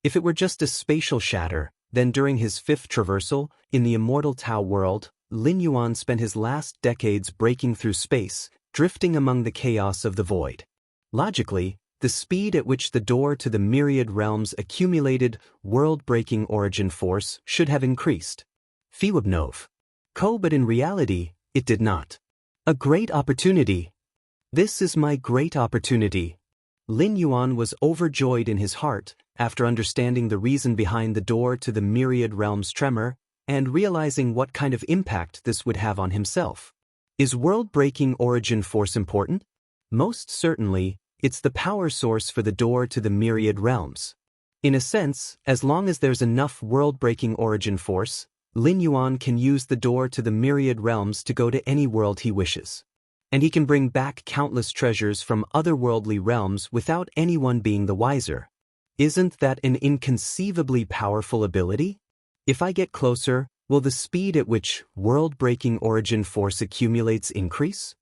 If it were just a spatial shatter, then during his fifth traversal, in the immortal Tao world, Lin Yuan spent his last decades breaking through space, drifting among the chaos of the void. Logically, the speed at which the door to the myriad realms accumulated world-breaking origin force should have increased. Fiwabnov. But in reality, it did not. A great opportunity. This is my great opportunity. Lin Yuan was overjoyed in his heart after understanding the reason behind the door to the myriad realms tremor and realizing what kind of impact this would have on himself. Is world-breaking origin force important? Most certainly, it's the power source for the door to the myriad realms. In a sense, as long as there's enough world-breaking origin force, Lin Yuan can use the door to the myriad realms to go to any world he wishes. And he can bring back countless treasures from otherworldly realms without anyone being the wiser. Isn't that an inconceivably powerful ability? If I get closer, will the speed at which world-breaking origin force accumulates increase?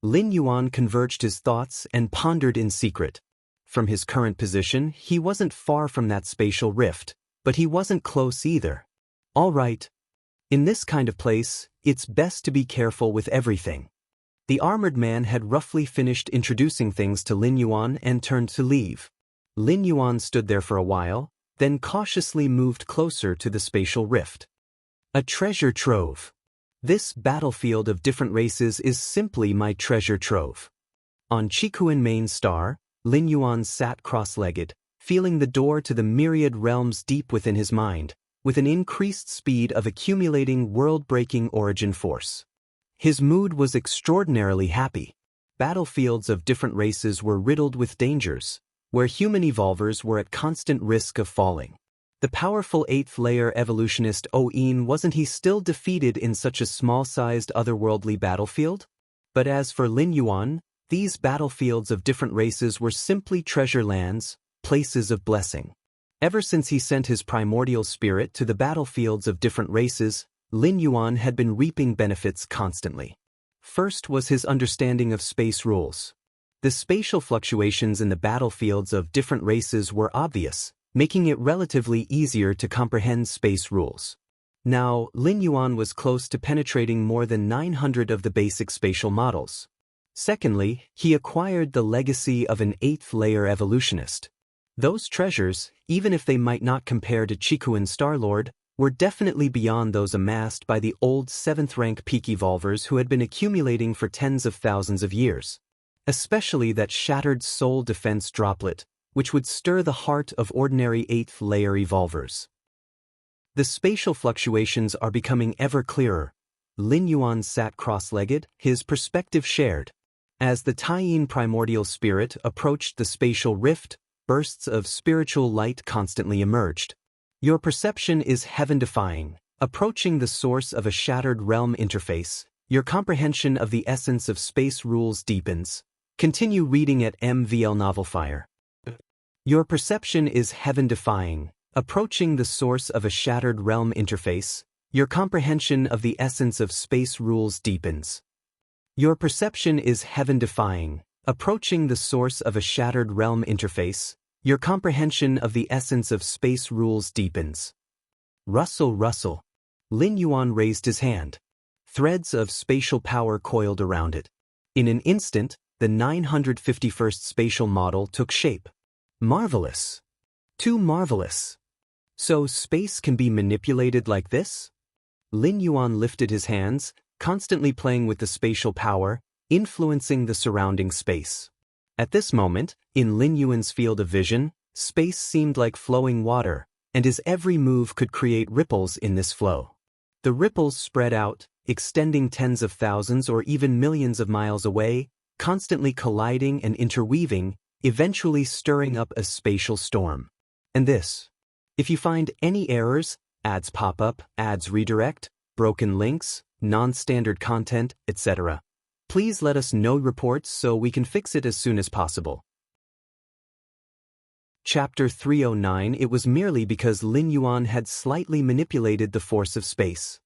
Lin Yuan converged his thoughts and pondered in secret. From his current position, he wasn't far from that spatial rift, but he wasn't close either. All right. In this kind of place, it's best to be careful with everything. The armored man had roughly finished introducing things to Lin Yuan and turned to leave. Lin Yuan stood there for a while, then cautiously moved closer to the spatial rift. A treasure trove. This battlefield of different races is simply my treasure trove. On Chikuan Main Star, Lin Yuan sat cross-legged, feeling the door to the myriad realms deep within his mind, with an increased speed of accumulating world-breaking origin force. His mood was extraordinarily happy. Battlefields of different races were riddled with dangers, where human evolvers were at constant risk of falling. The powerful 8th-layer evolutionist Oin, wasn't he still defeated in such a small-sized otherworldly battlefield? But as for Lin Yuan, these battlefields of different races were simply treasure lands, places of blessing. Ever since he sent his primordial spirit to the battlefields of different races, Lin Yuan had been reaping benefits constantly. First was his understanding of space rules. The spatial fluctuations in the battlefields of different races were obvious, making it relatively easier to comprehend space rules. Now, Lin Yuan was close to penetrating more than 900 of the basic spatial models. Secondly, he acquired the legacy of an 8th-layer evolutionist. Those treasures, even if they might not compare to Chikuan Starlord, were definitely beyond those amassed by the old 7th-rank peak evolvers who had been accumulating for tens of thousands of years. Especially that shattered soul defense droplet, which would stir the heart of ordinary 8th-layer evolvers. The spatial fluctuations are becoming ever clearer. Lin Yuan sat cross-legged, his perspective shared. As the Taiyin primordial spirit approached the spatial rift, bursts of spiritual light constantly emerged. Your perception is heaven-defying. Approaching the source of a shattered realm interface, your comprehension of the essence of space rules deepens. Continue reading at MVL Novelfire. Your perception is heaven-defying. Approaching the source of a shattered realm interface, your comprehension of the essence of space rules deepens. Your perception is heaven-defying. Approaching the source of a shattered realm interface, your comprehension of the essence of space rules deepens. Rustle. Lin Yuan raised his hand. Threads of spatial power coiled around it. In an instant, the 951st spatial model took shape. Marvelous. Too marvelous. So space can be manipulated like this? Lin Yuan lifted his hands, constantly playing with the spatial power, influencing the surrounding space. At this moment, in Lin Yuan's field of vision, space seemed like flowing water, and his every move could create ripples in this flow. The ripples spread out, extending tens of thousands or even millions of miles away, constantly colliding and interweaving, eventually stirring up a spatial storm. And this. If you find any errors, ads pop up, ads redirect, broken links, non-standard content, etc., please let us know reports so we can fix it as soon as possible. Chapter 309. It was merely because Lin Yuan had slightly manipulated the force of space.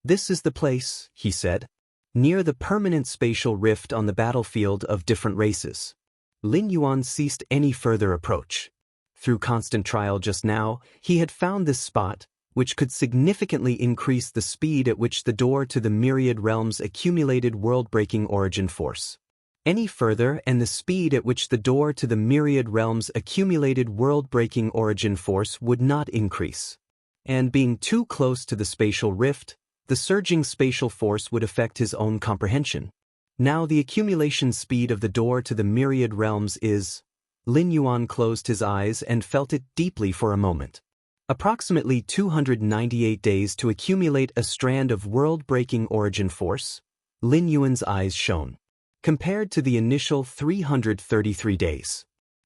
This is the place, he said, near the permanent spatial rift on the battlefield of different races. Lin Yuan ceased any further approach. Through constant trial just now, he had found this spot, which could significantly increase the speed at which the door to the myriad realms accumulated world-breaking origin force. Any further and the speed at which the door to the myriad realms accumulated world-breaking origin force would not increase. And being too close to the spatial rift, the surging spatial force would affect his own comprehension. Now the accumulation speed of the door to the myriad realms is... Lin Yuan closed his eyes and felt it deeply for a moment. Approximately 298 days to accumulate a strand of world-breaking origin force. Lin Yuan's eyes shone. Compared to the initial 333 days.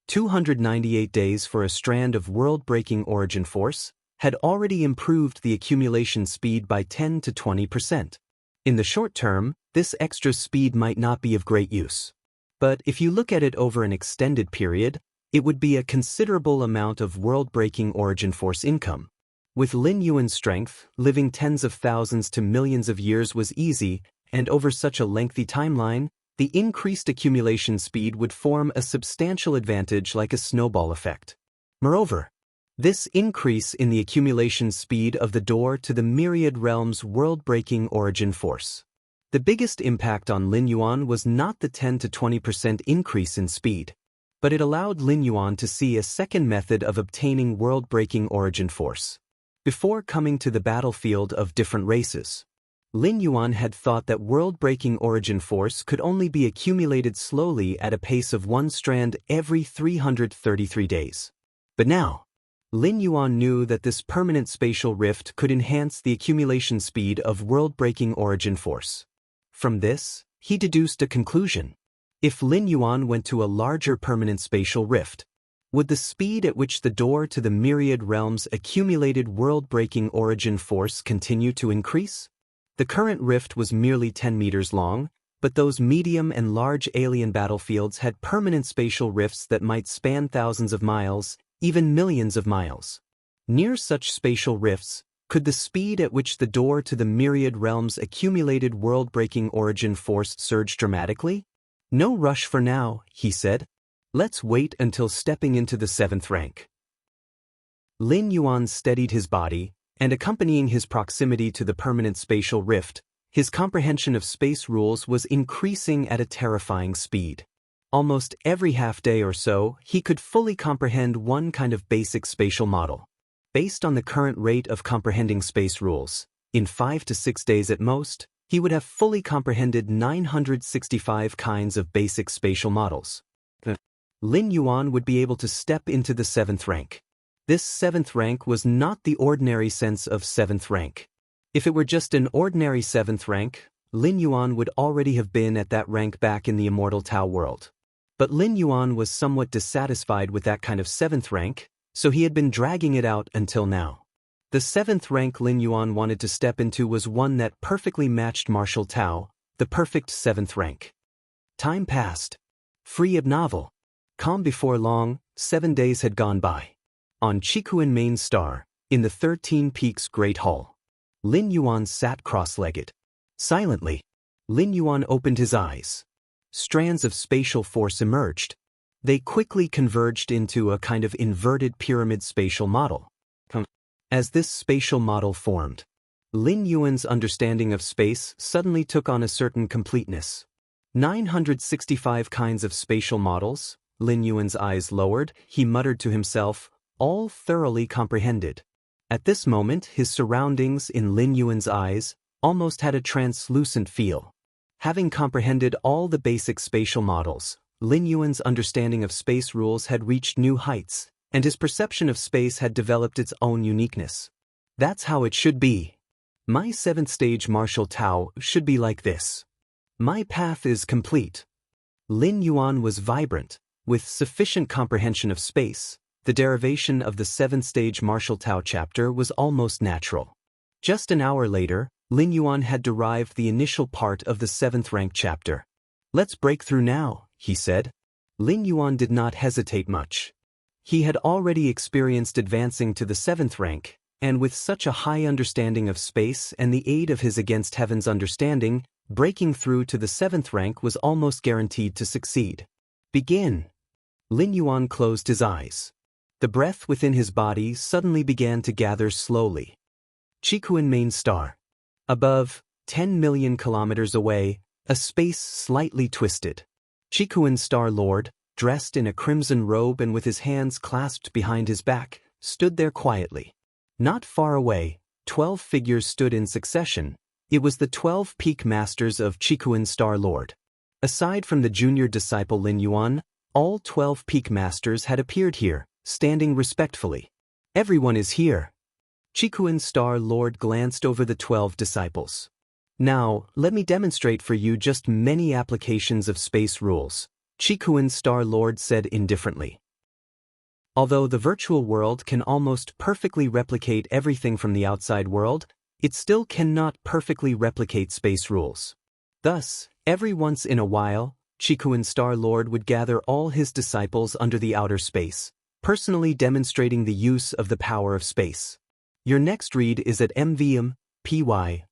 298 days for a strand of world-breaking origin force had already improved the accumulation speed by 10 to 20%. In the short term, this extra speed might not be of great use. But if you look at it over an extended period, it would be a considerable amount of world-breaking origin force income. With Lin Yuan's strength, living tens of thousands to millions of years was easy, and over such a lengthy timeline, the increased accumulation speed would form a substantial advantage like a snowball effect. Moreover, this increase in the accumulation speed of the door to the myriad realms' world-breaking origin force. The biggest impact on Lin Yuan was not the 10 to 20% increase in speed, but it allowed Lin Yuan to see a second method of obtaining world-breaking origin force. Before coming to the battlefield of different races, Lin Yuan had thought that world-breaking origin force could only be accumulated slowly at a pace of one strand every 333 days. But now, Lin Yuan knew that this permanent spatial rift could enhance the accumulation speed of world-breaking origin force. From this, he deduced a conclusion. If Lin Yuan went to a larger permanent spatial rift, would the speed at which the door to the myriad realms accumulated world-breaking origin force continue to increase? The current rift was merely 10 meters long, but those medium and large alien battlefields had permanent spatial rifts that might span thousands of miles, even millions of miles. Near such spatial rifts, could the speed at which the door to the myriad realms accumulated world-breaking origin force surge dramatically? No rush for now, he said. Let's wait until stepping into the 7th rank. Lin Yuan steadied his body, and accompanying his proximity to the permanent spatial rift, his comprehension of space rules was increasing at a terrifying speed. Almost every half-day or so, he could fully comprehend one kind of basic spatial model. Based on the current rate of comprehending space rules, in 5 to 6 days at most, he would have fully comprehended 965 kinds of basic spatial models. Lin Yuan would be able to step into the 7th rank. This 7th rank was not the ordinary sense of 7th rank. If it were just an ordinary 7th rank, Lin Yuan would already have been at that rank back in the immortal Tao world. But Lin Yuan was somewhat dissatisfied with that kind of 7th rank, so he had been dragging it out until now. The 7th rank Lin Yuan wanted to step into was one that perfectly matched martial Tao, the perfect 7th rank. Time passed. Free of novel. Calm before long, 7 days had gone by. On Chikuan Main Star, in the 13 Peaks Great Hall, Lin Yuan sat cross-legged. Silently, Lin Yuan opened his eyes. Strands of spatial force emerged. They quickly converged into a kind of inverted pyramid spatial model. As this spatial model formed, Lin Yuan's understanding of space suddenly took on a certain completeness. 965 kinds of spatial models, Lin Yuan's eyes lowered, he muttered to himself, all thoroughly comprehended. At this moment, his surroundings in Lin Yuan's eyes almost had a translucent feel. Having comprehended all the basic spatial models, Lin Yuan's understanding of space rules had reached new heights, and his perception of space had developed its own uniqueness. That's how it should be. My 7th stage martial Tao should be like this. My path is complete. Lin Yuan was vibrant, with sufficient comprehension of space. The derivation of the 7th stage martial Tao chapter was almost natural. Just an hour later, Lin Yuan had derived the initial part of the 7th rank chapter. Let's break through now, he said. Lin Yuan did not hesitate much. He had already experienced advancing to the 7th rank, and with such a high understanding of space and the aid of his Against Heaven's understanding, breaking through to the 7th rank was almost guaranteed to succeed. Begin, Lin Yuan closed his eyes. The breath within his body suddenly began to gather slowly. Qikuan main star. Above, 10 million kilometers away, a space slightly twisted. Qikuan Star Lord, dressed in a crimson robe and with his hands clasped behind his back, stood there quietly. Not far away, 12 figures stood in succession. It was the 12 peak masters of Qikuan Star Lord. Aside from the junior disciple Lin Yuan, all 12 peak masters had appeared here, standing respectfully. Everyone is here. Qikuan Star Lord glanced over the 12 disciples. Now, let me demonstrate for you just many applications of space rules, Qikuan Star Lord said indifferently. Although the virtual world can almost perfectly replicate everything from the outside world, it still cannot perfectly replicate space rules. Thus, every once in a while, Qikuan Star Lord would gather all his disciples under the outer space, personally demonstrating the use of the power of space. Your next read is at MVM, PY,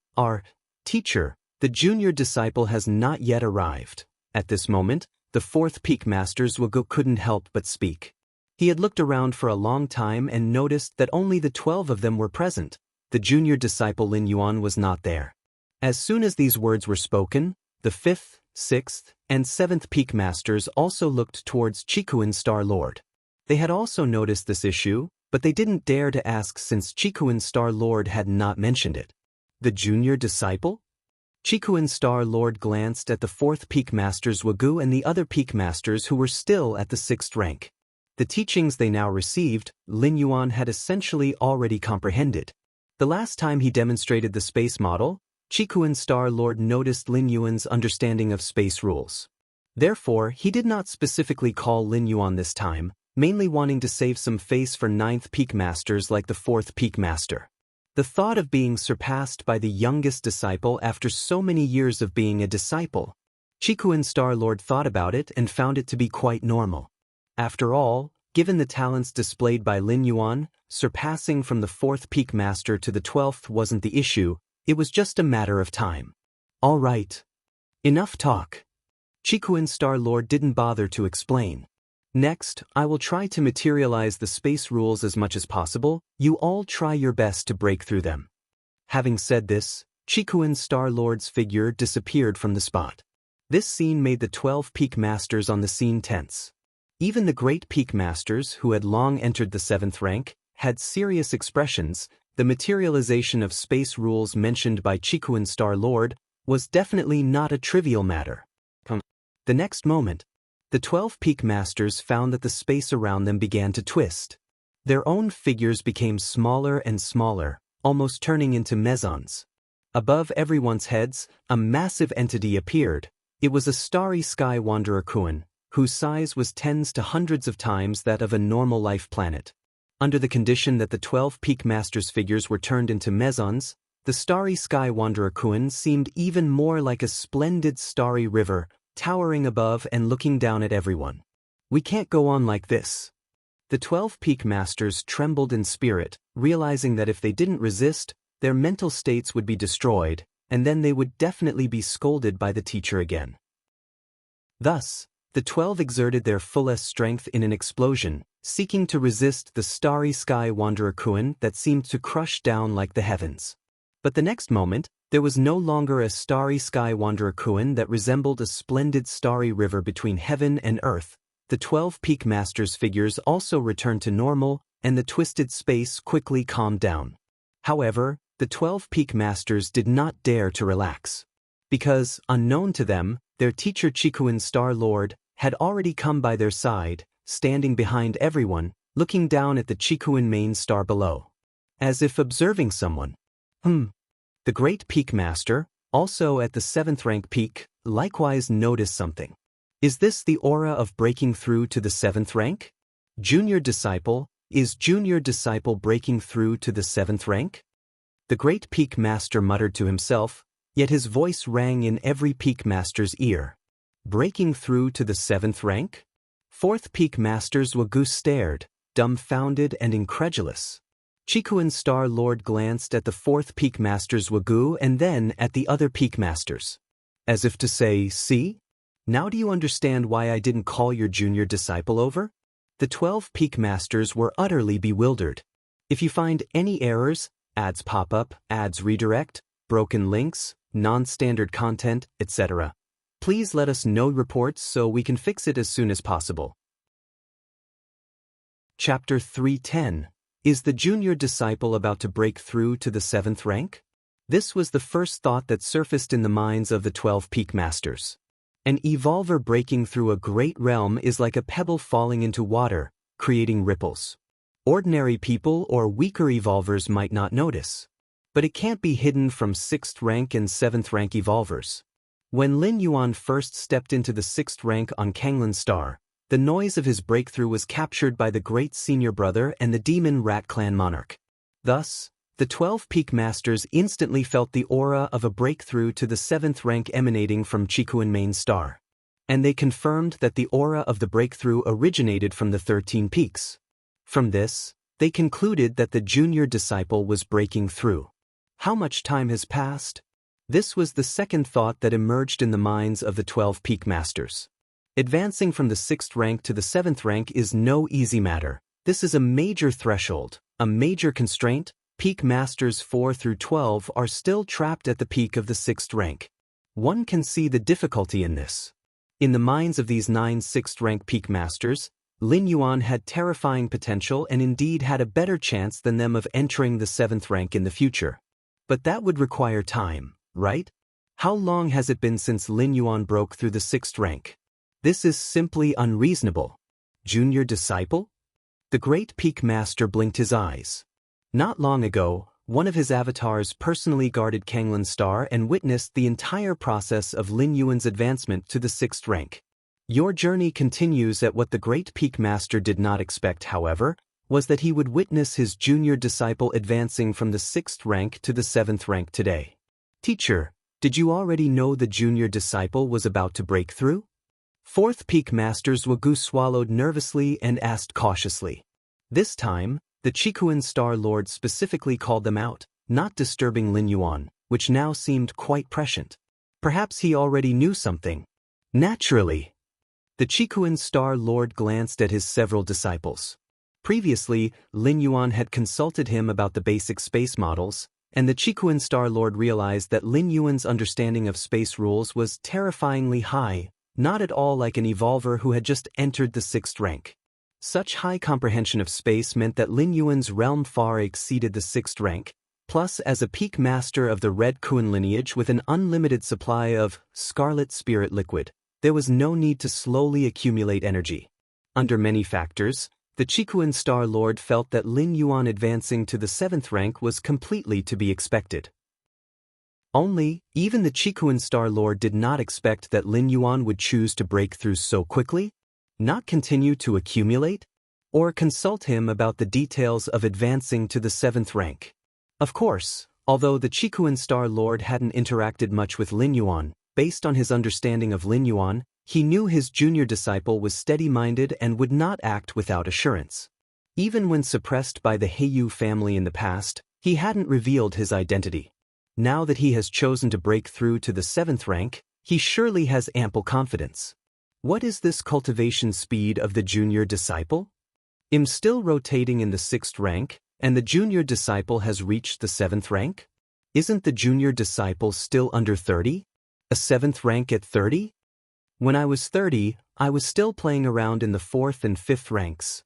Teacher, the junior disciple has not yet arrived. At this moment, the fourth peak master's Wagu couldn't help but speak. He had looked around for a long time and noticed that only the 12 of them were present. The junior disciple Lin Yuan was not there. As soon as these words were spoken, the 5th, 6th, and 7th peak masters also looked towards Qikuan Star Lord. They had also noticed this issue, but they didn't dare to ask since Qikuan Star Lord had not mentioned it. The junior disciple? Qikuan Star Lord glanced at the 4th peak master's Wagu and the other peak masters who were still at the 6th rank. The teachings they now received, Lin Yuan had essentially already comprehended. The last time he demonstrated the space model, Qikuan Star Lord noticed Lin Yuan's understanding of space rules. Therefore, he did not specifically call Lin Yuan this time, mainly wanting to save some face for 9th peak masters like the 4th peak master. The thought of being surpassed by the youngest disciple after so many years of being a disciple. Qikuan Star Lord thought about it and found it to be quite normal. After all, given the talents displayed by Lin Yuan, surpassing from the 4th peak master to the 12th wasn't the issue, it was just a matter of time. All right. Enough talk. Qikuan Star Lord didn't bother to explain. Next, I will try to materialize the space rules as much as possible. You all try your best to break through them. Having said this, Qikuan Star Lord's figure disappeared from the spot. This scene made the 12 peak masters on the scene tense. Even the great peak masters, who had long entered the 7th rank, had serious expressions. The materialization of space rules mentioned by Qikuan Star Lord was definitely not a trivial matter. The next moment, the 12 peak masters found that the space around them began to twist. Their own figures became smaller and smaller, almost turning into mesons. Above everyone's heads, a massive entity appeared. It was a starry sky wanderer Kuan, whose size was tens to hundreds of times that of a normal life planet. Under the condition that the 12 peak masters' figures were turned into mesons, the starry sky wanderer Kuan seemed even more like a splendid starry river, towering above and looking down at everyone. We can't go on like this. The 12 peak masters trembled in spirit, realizing that if they didn't resist, their mental states would be destroyed, and then they would definitely be scolded by the teacher again. Thus, the 12 exerted their fullest strength in an explosion, seeking to resist the starry sky wanderer Kuan that seemed to crush down like the heavens. But the next moment, there was no longer a starry sky wanderer Kuan that resembled a splendid starry river between heaven and earth. The 12 peak masters' figures also returned to normal, and the twisted space quickly calmed down. However, the 12 peak masters did not dare to relax. Because, unknown to them, their teacher Qikuan Star Lord had already come by their side, standing behind everyone, looking down at the Qikuan main star below. As if observing someone. The great peak master, also at the 7th rank peak, likewise noticed something. Is this the aura of breaking through to the 7th rank? Junior disciple, is junior disciple breaking through to the 7th rank? The great peak master muttered to himself, yet his voice rang in every peak master's ear. Breaking through to the 7th rank? 4th peak master's Wagu stared, dumbfounded and incredulous. Qikuan Star Lord glanced at the 4th peak master's Wagu and then at the other peak masters. As if to say, see? Now do you understand why I didn't call your junior disciple over? The 12 peak masters were utterly bewildered. If you find any errors, ads pop up, ads redirect, broken links, non-standard content, etc., please let us know reports so we can fix it as soon as possible. Chapter 310. Is the junior disciple about to break through to the 7th rank? This was the first thought that surfaced in the minds of the 12 peak masters. An evolver breaking through a great realm is like a pebble falling into water, creating ripples. Ordinary people or weaker evolvers might not notice. But it can't be hidden from 6th rank and 7th rank evolvers. When Lin Yuan first stepped into the 6th rank on Kanglan Star, the noise of his breakthrough was captured by the great senior brother and the demon rat clan monarch. Thus, the 12 peak masters instantly felt the aura of a breakthrough to the 7th rank emanating from Chikuan main star. And they confirmed that the aura of the breakthrough originated from the 13 peaks. From this, they concluded that the junior disciple was breaking through. How much time has passed? This was the second thought that emerged in the minds of the 12 peak masters. Advancing from the 6th rank to the 7th rank is no easy matter. This is a major threshold, a major constraint. Peak masters 4 through 12 are still trapped at the peak of the 6th rank. One can see the difficulty in this. In the minds of these 9 6th rank peak masters, Lin Yuan had terrifying potential and indeed had a better chance than them of entering the 7th rank in the future. But that would require time, right? How long has it been since Lin Yuan broke through the 6th rank? This is simply unreasonable. Junior disciple? The great peak master blinked his eyes. Not long ago, one of his avatars personally guarded Kanglan Star and witnessed the entire process of Lin Yuan's advancement to the 6th rank. Your journey continues at what the great peak master did not expect, however, was that he would witness his junior disciple advancing from the 6th rank to the 7th rank today. Teacher, did you already know the junior disciple was about to break through? 4th peak master's Wagu swallowed nervously and asked cautiously. This time, the Chikuan Star Lord specifically called them out, not disturbing Lin Yuan, which now seemed quite prescient. Perhaps he already knew something. Naturally. The Chikuan Star Lord glanced at his several disciples. Previously, Lin Yuan had consulted him about the basic space models, and the Chikuan Star Lord realized that Lin Yuan's understanding of space rules was terrifyingly high, not at all like an evolver who had just entered the 6th rank. Such high comprehension of space meant that Lin Yuan's realm far exceeded the 6th rank, plus as a peak master of the Red Kuan lineage with an unlimited supply of Scarlet Spirit liquid, there was no need to slowly accumulate energy. Under many factors, the Chikuan Star Lord felt that Lin Yuan advancing to the 7th rank was completely to be expected. Only, even the Chikuan Star Lord did not expect that Lin Yuan would choose to break through so quickly, not continue to accumulate, or consult him about the details of advancing to the 7th rank. Of course, although the Chikuan Star Lord hadn't interacted much with Lin Yuan, based on his understanding of Lin Yuan, he knew his junior disciple was steady-minded and would not act without assurance. Even when suppressed by the Heiyu family in the past, he hadn't revealed his identity. Now that he has chosen to break through to the 7th rank, he surely has ample confidence. What is this cultivation speed of the junior disciple? I'm still rotating in the 6th rank, and the junior disciple has reached the 7th rank? Isn't the junior disciple still under 30? A 7th rank at 30? When I was 30, I was still playing around in the 4th and 5th ranks.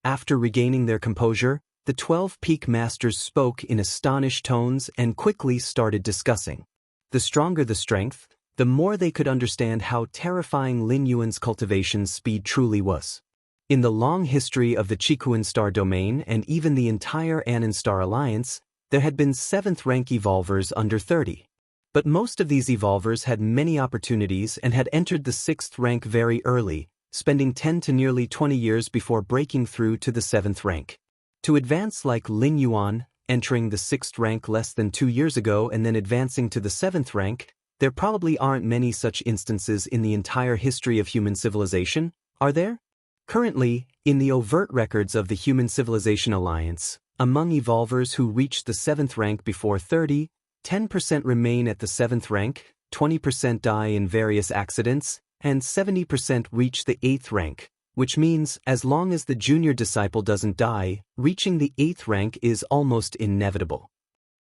After regaining their composure, the 12 peak masters spoke in astonished tones and quickly started discussing. The stronger the strength, the more they could understand how terrifying Lin Yuan's cultivation speed truly was. In the long history of the Chikuan Star domain and even the entire Anan Star Alliance, there had been 7th rank evolvers under 30. But most of these evolvers had many opportunities and had entered the 6th rank very early, spending 10 to nearly 20 years before breaking through to the 7th rank. To advance like Lin Yuan, entering the 6th rank less than 2 years ago and then advancing to the 7th rank, there probably aren't many such instances in the entire history of human civilization, are there? Currently, in the overt records of the Human Civilization Alliance, among evolvers who reached the 7th rank before 30, 10% remain at the 7th rank, 20% die in various accidents, and 70% reach the 8th rank, which means as long as the junior disciple doesn't die, reaching the 8th rank is almost inevitable.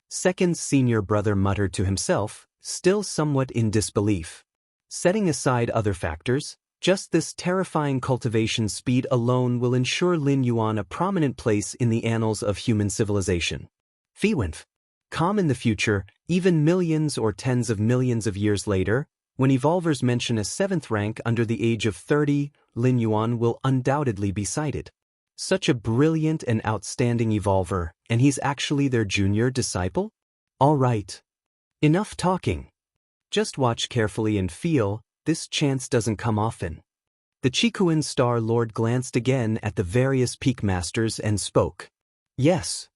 Second's senior brother muttered to himself, still somewhat in disbelief. Setting aside other factors, just this terrifying cultivation speed alone will ensure Lin Yuan a prominent place in the annals of human civilization. Fiwenf. Calm in the future, even millions or tens of millions of years later, when evolvers mention a 7th rank under the age of 30, Lin Yuan will undoubtedly be cited. Such a brilliant and outstanding evolver, and he's actually their junior disciple? All right. Enough talking. Just watch carefully and feel, this chance doesn't come often. The Chikuan Star Lord glanced again at the various peak masters and spoke. Yes.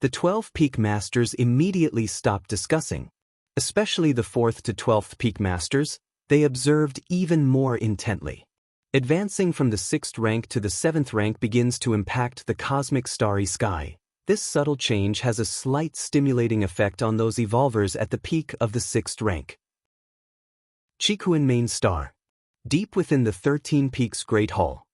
The 12 peak masters immediately stopped discussing. Especially the 4th to 12th peak masters, they observed even more intently. Advancing from the 6th rank to the 7th rank begins to impact the cosmic starry sky. This subtle change has a slight stimulating effect on those evolvers at the peak of the 6th rank. Chikuan Main Star. Deep within the 13 Peaks Great Hall,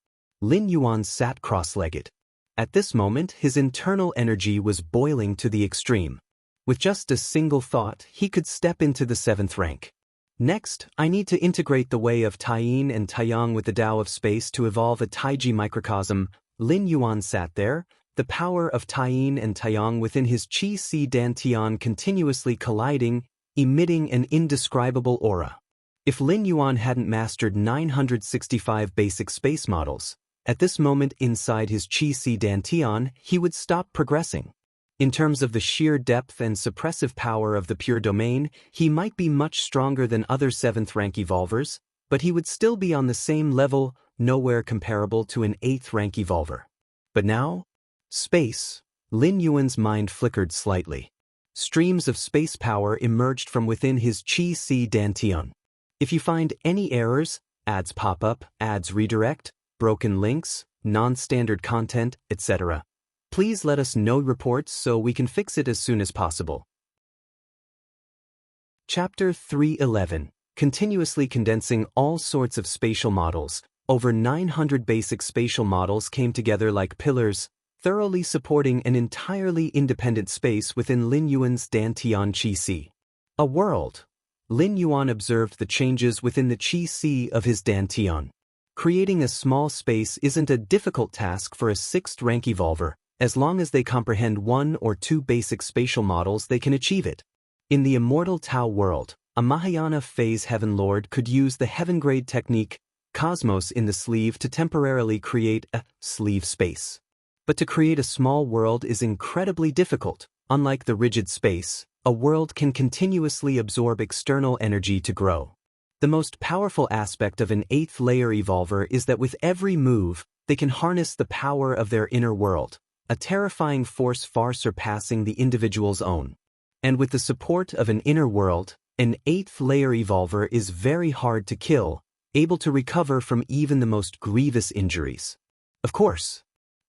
Lin Yuan sat cross-legged. At this moment, his internal energy was boiling to the extreme. With just a single thought, he could step into the 7th rank. Next, I need to integrate the way of Taiyin and Taiyang with the Tao of space to evolve a Taiji microcosm. Lin Yuan sat there, the power of Taiyin and Taiyang within his Qi-Si Dantian continuously colliding, emitting an indescribable aura. If Lin Yuan hadn't mastered 965 basic space models, at this moment inside his Qi-Si Dantian, he would stop progressing. In terms of the sheer depth and suppressive power of the pure domain, he might be much stronger than other 7th rank evolvers, but he would still be on the same level, nowhere comparable to an 8th rank evolver. But now? Space. Lin Yuan's mind flickered slightly. Streams of space power emerged from within his Qi-Si Dantian. If you find any errors, ads pop up, ads redirect, broken links, non-standard content, etc., please let us know reports so we can fix it as soon as possible. Chapter 311. Continuously condensing all sorts of spatial models. Over 900 basic spatial models came together like pillars, thoroughly supporting an entirely independent space within Lin Yuan's Dantian Qi-Si. A world. Lin Yuan observed the changes within the Qi-Si of his Dantian. Creating a small space isn't a difficult task for a 6th rank evolver. As long as they comprehend 1 or 2 basic spatial models, they can achieve it. In the immortal Tao world, a Mahayana phase Heaven Lord could use the heaven-grade technique, Cosmos in the sleeve, to temporarily create a sleeve space. But to create a small world is incredibly difficult. Unlike the rigid space, a world can continuously absorb external energy to grow. The most powerful aspect of an 8th layer evolver is that with every move, they can harness the power of their inner world, a terrifying force far surpassing the individual's own. And with the support of an inner world, an 8th layer evolver is very hard to kill, able to recover from even the most grievous injuries. Of course,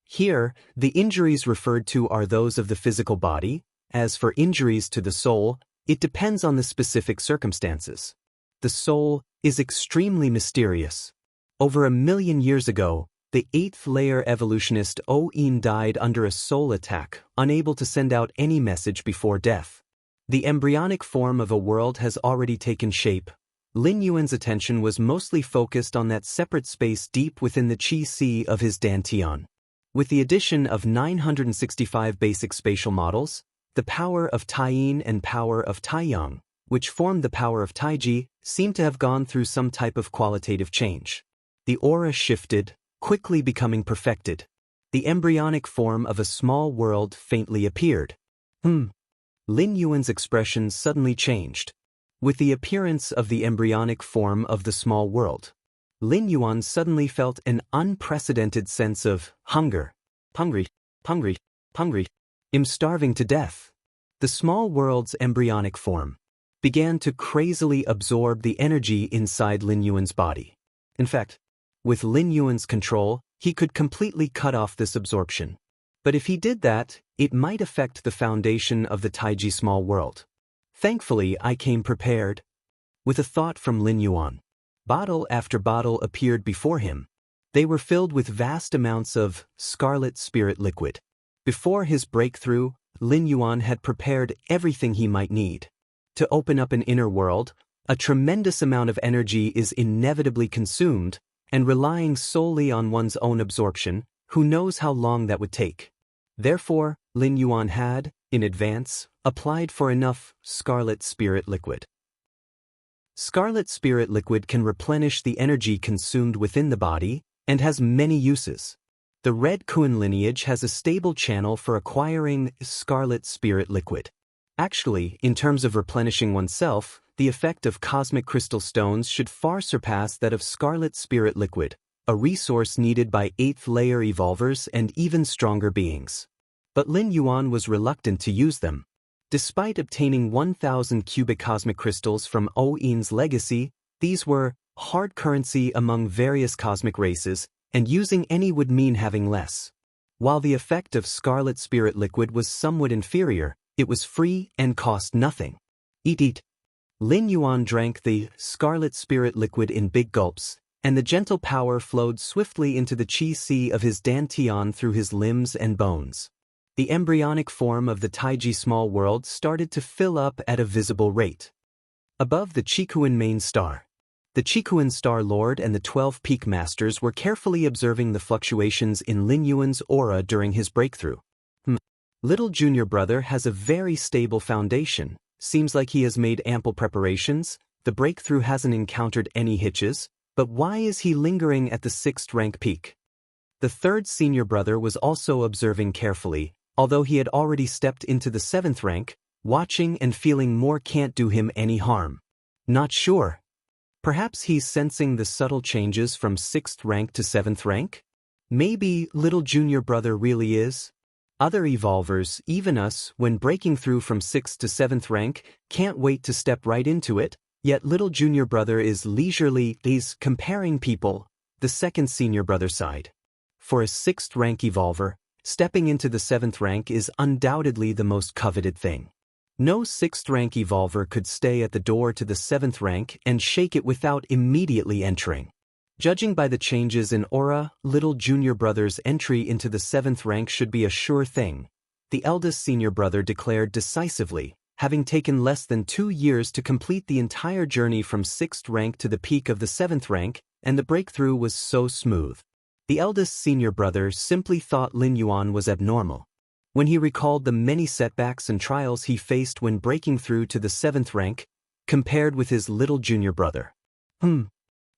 here, the injuries referred to are those of the physical body. As for injuries to the soul, it depends on the specific circumstances. The soul is extremely mysterious. Over 1 million years ago, the 8th layer evolutionist O-In died under a soul attack, unable to send out any message before death. The embryonic form of a world has already taken shape. Lin Yuan's attention was mostly focused on that separate space deep within the Qi-Si of his Dantian. With the addition of 965 basic spatial models, the power of Taiyin and power of Taiyang, which formed the power of Taiji, seemed to have gone through some type of qualitative change. The aura shifted, quickly becoming perfected. The embryonic form of a small world faintly appeared. Lin Yuan's expression suddenly changed. With the appearance of the embryonic form of the small world, Lin Yuan suddenly felt an unprecedented sense of hunger. Hungry. I'm starving to death. The small world's embryonic form began to crazily absorb the energy inside Lin Yuan's body. In fact, with Lin Yuan's control, he could completely cut off this absorption. But if he did that, it might affect the foundation of the Taiji small world. Thankfully, I came prepared. With a thought from Lin Yuan, Bottle after bottle appeared before him. They were filled with vast amounts of scarlet spirit liquid. Before his breakthrough, Lin Yuan had prepared everything he might need. To open up an inner world, a tremendous amount of energy is inevitably consumed, and relying solely on one's own absorption, who knows how long that would take. Therefore, Lin Yuan had, in advance, applied for enough scarlet spirit liquid. Scarlet spirit liquid can replenish the energy consumed within the body, and has many uses. The Red Kun lineage has a stable channel for acquiring scarlet spirit liquid. Actually, in terms of replenishing oneself, the effect of cosmic crystal stones should far surpass that of scarlet spirit liquid, a resource needed by 8th-layer evolvers and even stronger beings. But Lin Yuan was reluctant to use them. Despite obtaining 1,000 cubic cosmic crystals from Oin's legacy, these were hard currency among various cosmic races, and using any would mean having less. While the effect of scarlet spirit liquid was somewhat inferior, it was free and cost nothing. Eat. Lin Yuan drank the scarlet spirit liquid in big gulps, and the gentle power flowed swiftly into the qi sea of his dantian through his limbs and bones. The embryonic form of the Taiji small world started to fill up at a visible rate. Above the Qikuan main star, the Qikuan Star Lord and the 12 Peak Masters were carefully observing the fluctuations in Lin Yuan's aura during his breakthrough. Little junior brother has a very stable foundation. Seems like he has made ample preparations. The breakthrough hasn't encountered any hitches, but why is he lingering at the 6th rank peak? The 3rd senior brother was also observing carefully, although he had already stepped into the 7th rank, watching and feeling more can't do him any harm. Not sure. Perhaps he's sensing the subtle changes from 6th rank to 7th rank? Maybe little junior brother really is? Other evolvers, even us, when breaking through from 6th to 7th rank, can't wait to step right into it, yet little junior brother is leisurely, he's comparing people, the 2nd senior brother side. For a 6th rank evolver, stepping into the 7th rank is undoubtedly the most coveted thing. No 6th rank evolver could stay at the door to the 7th rank and shake it without immediately entering. Judging by the changes in aura, little junior brother's entry into the 7th rank should be a sure thing. The eldest senior brother declared decisively, having taken less than 2 years to complete the entire journey from 6th rank to the peak of the 7th rank, and the breakthrough was so smooth. The eldest senior brother simply thought Lin Yuan was abnormal. When he recalled the many setbacks and trials he faced when breaking through to the 7th rank, compared with his little junior brother.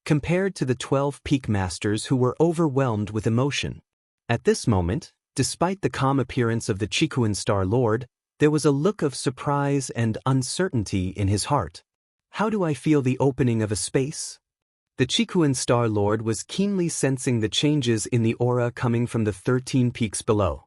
Compared to the 12 peak masters who were overwhelmed with emotion. At this moment, despite the calm appearance of the Qikuan Star Lord, there was a look of surprise and uncertainty in his heart. How do I feel the opening of a space? The Qikuan Star Lord was keenly sensing the changes in the aura coming from the 13 peaks below.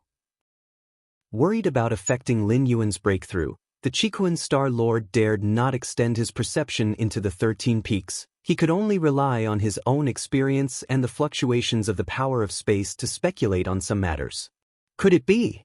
Worried about affecting Lin Yuan's breakthrough, the Qikuan Star Lord dared not extend his perception into the 13 peaks. He could only rely on his own experience and the fluctuations of the power of space to speculate on some matters. Could it be?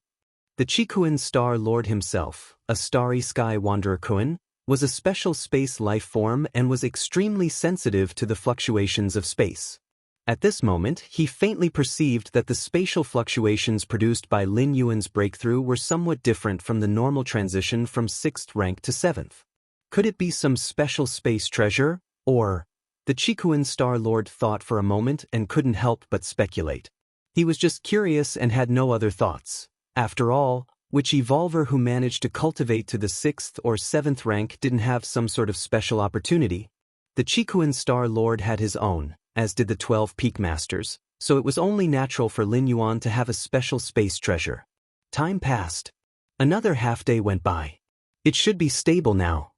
The Qikuan Star Lord himself, a starry sky wanderer Kun, was a special space life form and was extremely sensitive to the fluctuations of space. At this moment, he faintly perceived that the spatial fluctuations produced by Lin Yuan's breakthrough were somewhat different from the normal transition from 6th rank to 7th. Could it be some special space treasure, or... The Qikuan Star Lord thought for a moment and couldn't help but speculate. He was just curious and had no other thoughts. After all, which evolver who managed to cultivate to the 6th or 7th rank didn't have some sort of special opportunity? The Qikuan Star Lord had his own, as did the 12 Peak Masters, so it was only natural for Lin Yuan to have a special space treasure. Time passed. Another half-day went by. It should be stable now.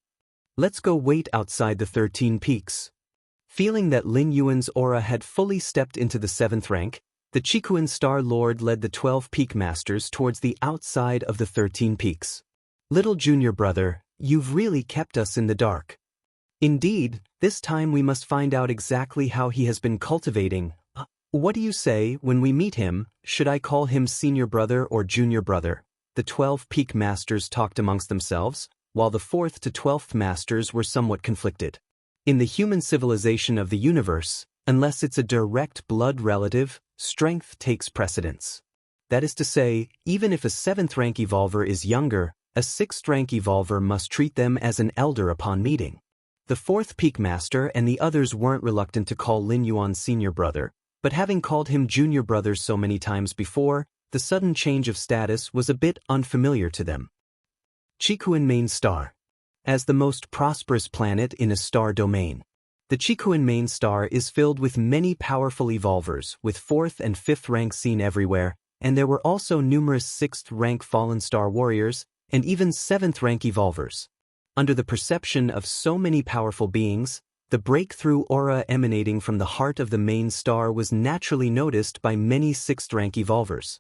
Let's go wait outside the 13 peaks. Feeling that Lin Yuan's aura had fully stepped into the 7th rank, the Qikuan Star Lord led the 12 Peak Masters towards the outside of the 13 peaks. Little junior brother, you've really kept us in the dark. Indeed, this time we must find out exactly how he has been cultivating. What do you say when we meet him? Should I call him senior brother or junior brother? The 12 Peak Masters talked amongst themselves, while the 4th to 12th Masters were somewhat conflicted. In the human civilization of the universe, unless it's a direct blood relative, strength takes precedence. That is to say, even if a 7th rank evolver is younger, a 6th rank evolver must treat them as an elder upon meeting. The 4th Peak Master and the others weren't reluctant to call Lin Yuan senior brother, but having called him junior brother so many times before, the sudden change of status was a bit unfamiliar to them. Chikuan main star. As the most prosperous planet in a star domain, the Chikuan main star is filled with many powerful evolvers, with 4th and 5th rank seen everywhere, and there were also numerous 6th rank fallen star warriors, and even 7th rank evolvers. Under the perception of so many powerful beings, the breakthrough aura emanating from the heart of the main star was naturally noticed by many 6th rank evolvers.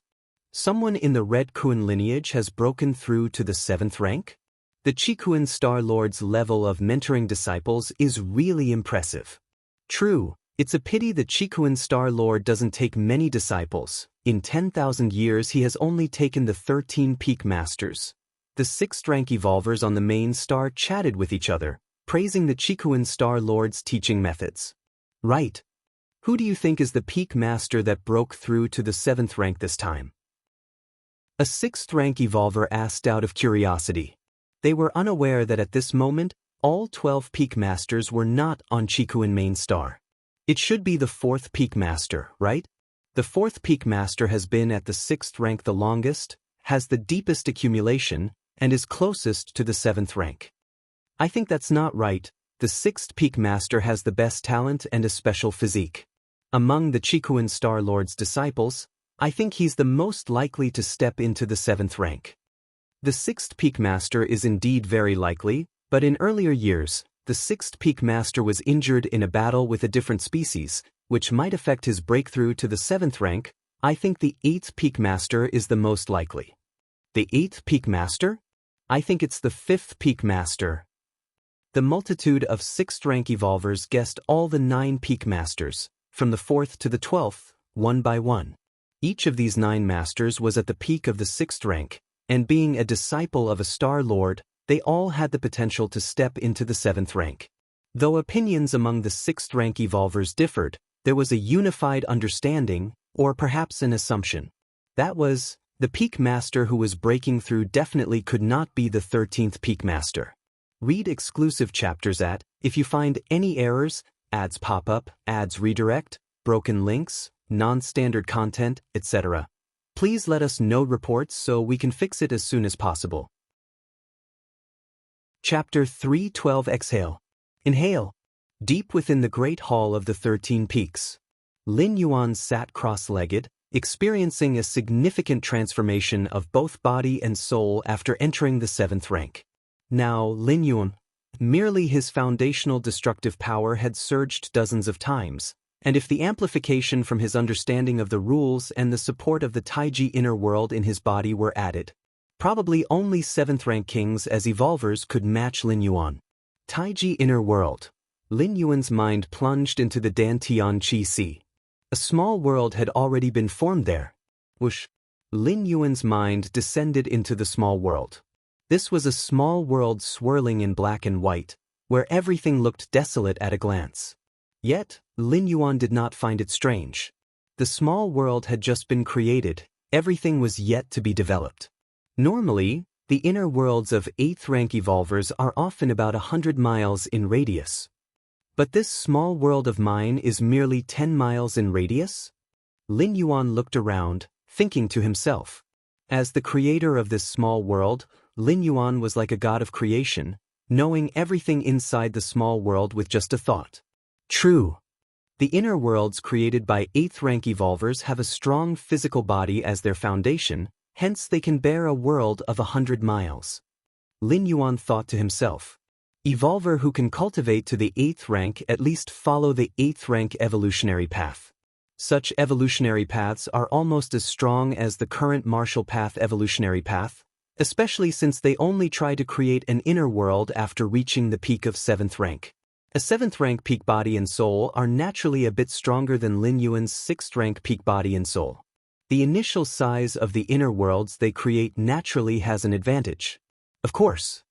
Someone in the Red Kuan lineage has broken through to the 7th rank? The Chikuan Star Lord's level of mentoring disciples is really impressive. True, it's a pity the Chikuan Star Lord doesn't take many disciples. In 10,000 years he has only taken the 13 Peak Masters. The 6th rank evolvers on the main star chatted with each other, praising the Chikuan Star Lord's teaching methods. Right. Who do you think is the Peak Master that broke through to the 7th rank this time? A 6th rank evolver asked out of curiosity. They were unaware that at this moment, all 12 Peak Masters were not on Chikuan main star. It should be the 4th Peak Master, right? The 4th Peak Master has been at the 6th rank the longest, has the deepest accumulation, and is closest to the 7th rank. I think that's not right. The 6th Peak Master has the best talent and a special physique. Among the Chikuan Star Lord's disciples, I think he's the most likely to step into the 7th rank. The 6th Peak Master is indeed very likely, but in earlier years, the 6th Peak Master was injured in a battle with a different species, which might affect his breakthrough to the 7th rank. I think the 8th Peak Master is the most likely. The 8th Peak Master? I think it's the 5th Peak Master. The multitude of 6th rank evolvers guessed all the 9 Peak Masters, from the 4th to the 12th, one by one. Each of these 9 masters was at the peak of the 6th rank, and being a disciple of a Star Lord, they all had the potential to step into the 7th rank. Though opinions among the 6th rank evolvers differed, there was a unified understanding, or perhaps an assumption. That was, the Peak Master who was breaking through definitely could not be the 13th Peak Master. Read exclusive chapters at, if you find any errors, ads pop up, ads redirect, broken links, non-standard content, etc. Please let us know reports so we can fix it as soon as possible. Chapter 3:12 Exhale. Inhale. Deep within the Great Hall of the 13 Peaks, Lin Yuan sat cross-legged, experiencing a significant transformation of both body and soul after entering the 7th rank. Now, Lin Yuan, merely his foundational destructive power had surged dozens of times, and if the amplification from his understanding of the rules and the support of the Taiji inner world in his body were added, probably only 7th rank kings as evolvers could match Lin Yuan. Taiji inner world. Lin Yuan's mind plunged into the Dantian Qi Sea. A small world had already been formed there. Whoosh. Lin Yuan's mind descended into the small world. This was a small world swirling in black and white, where everything looked desolate at a glance. Yet, Lin Yuan did not find it strange. The small world had just been created, everything was yet to be developed. Normally, the inner worlds of 8th rank evolvers are often about 100 miles in radius. But this small world of mine is merely 10 miles in radius? Lin Yuan looked around, thinking to himself. As the creator of this small world, Lin Yuan was like a god of creation, knowing everything inside the small world with just a thought. True. The inner worlds created by 8th rank evolvers have a strong physical body as their foundation, hence they can bear a world of 100 miles. Lin Yuan thought to himself. Evolver who can cultivate to the 8th rank at least follow the 8th rank evolutionary path. Such evolutionary paths are almost as strong as the current martial path evolutionary path, especially since they only try to create an inner world after reaching the peak of 7th rank. A 7th rank peak body and soul are naturally a bit stronger than Lin Yuan's 6th rank peak body and soul. The initial size of the inner worlds they create naturally has an advantage. Of course.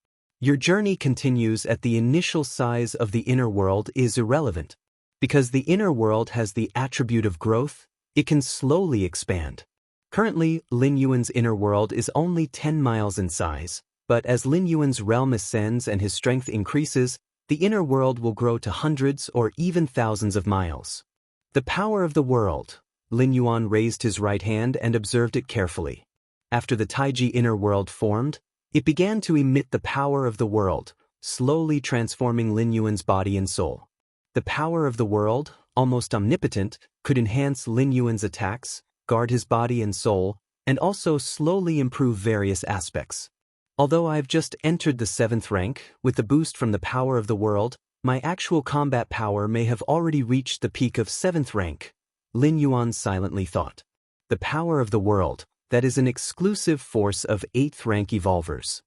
Your journey continues at the initial size of the inner world is irrelevant. Because the inner world has the attribute of growth, it can slowly expand. Currently, Lin Yuan's inner world is only 10 miles in size, but as Lin Yuan's realm ascends and his strength increases, the inner world will grow to hundreds or even thousands of miles. The power of the world. Lin Yuan raised his right hand and observed it carefully. After the Taiji inner world formed, it began to emit the power of the world, slowly transforming Lin Yuan's body and soul. The power of the world, almost omnipotent, could enhance Lin Yuan's attacks, guard his body and soul, and also slowly improve various aspects. Although I've just entered the 7th rank, with the boost from the power of the world, my actual combat power may have already reached the peak of 7th rank, Lin Yuan silently thought. The power of the world, that is an exclusive force of 8th rank evolvers.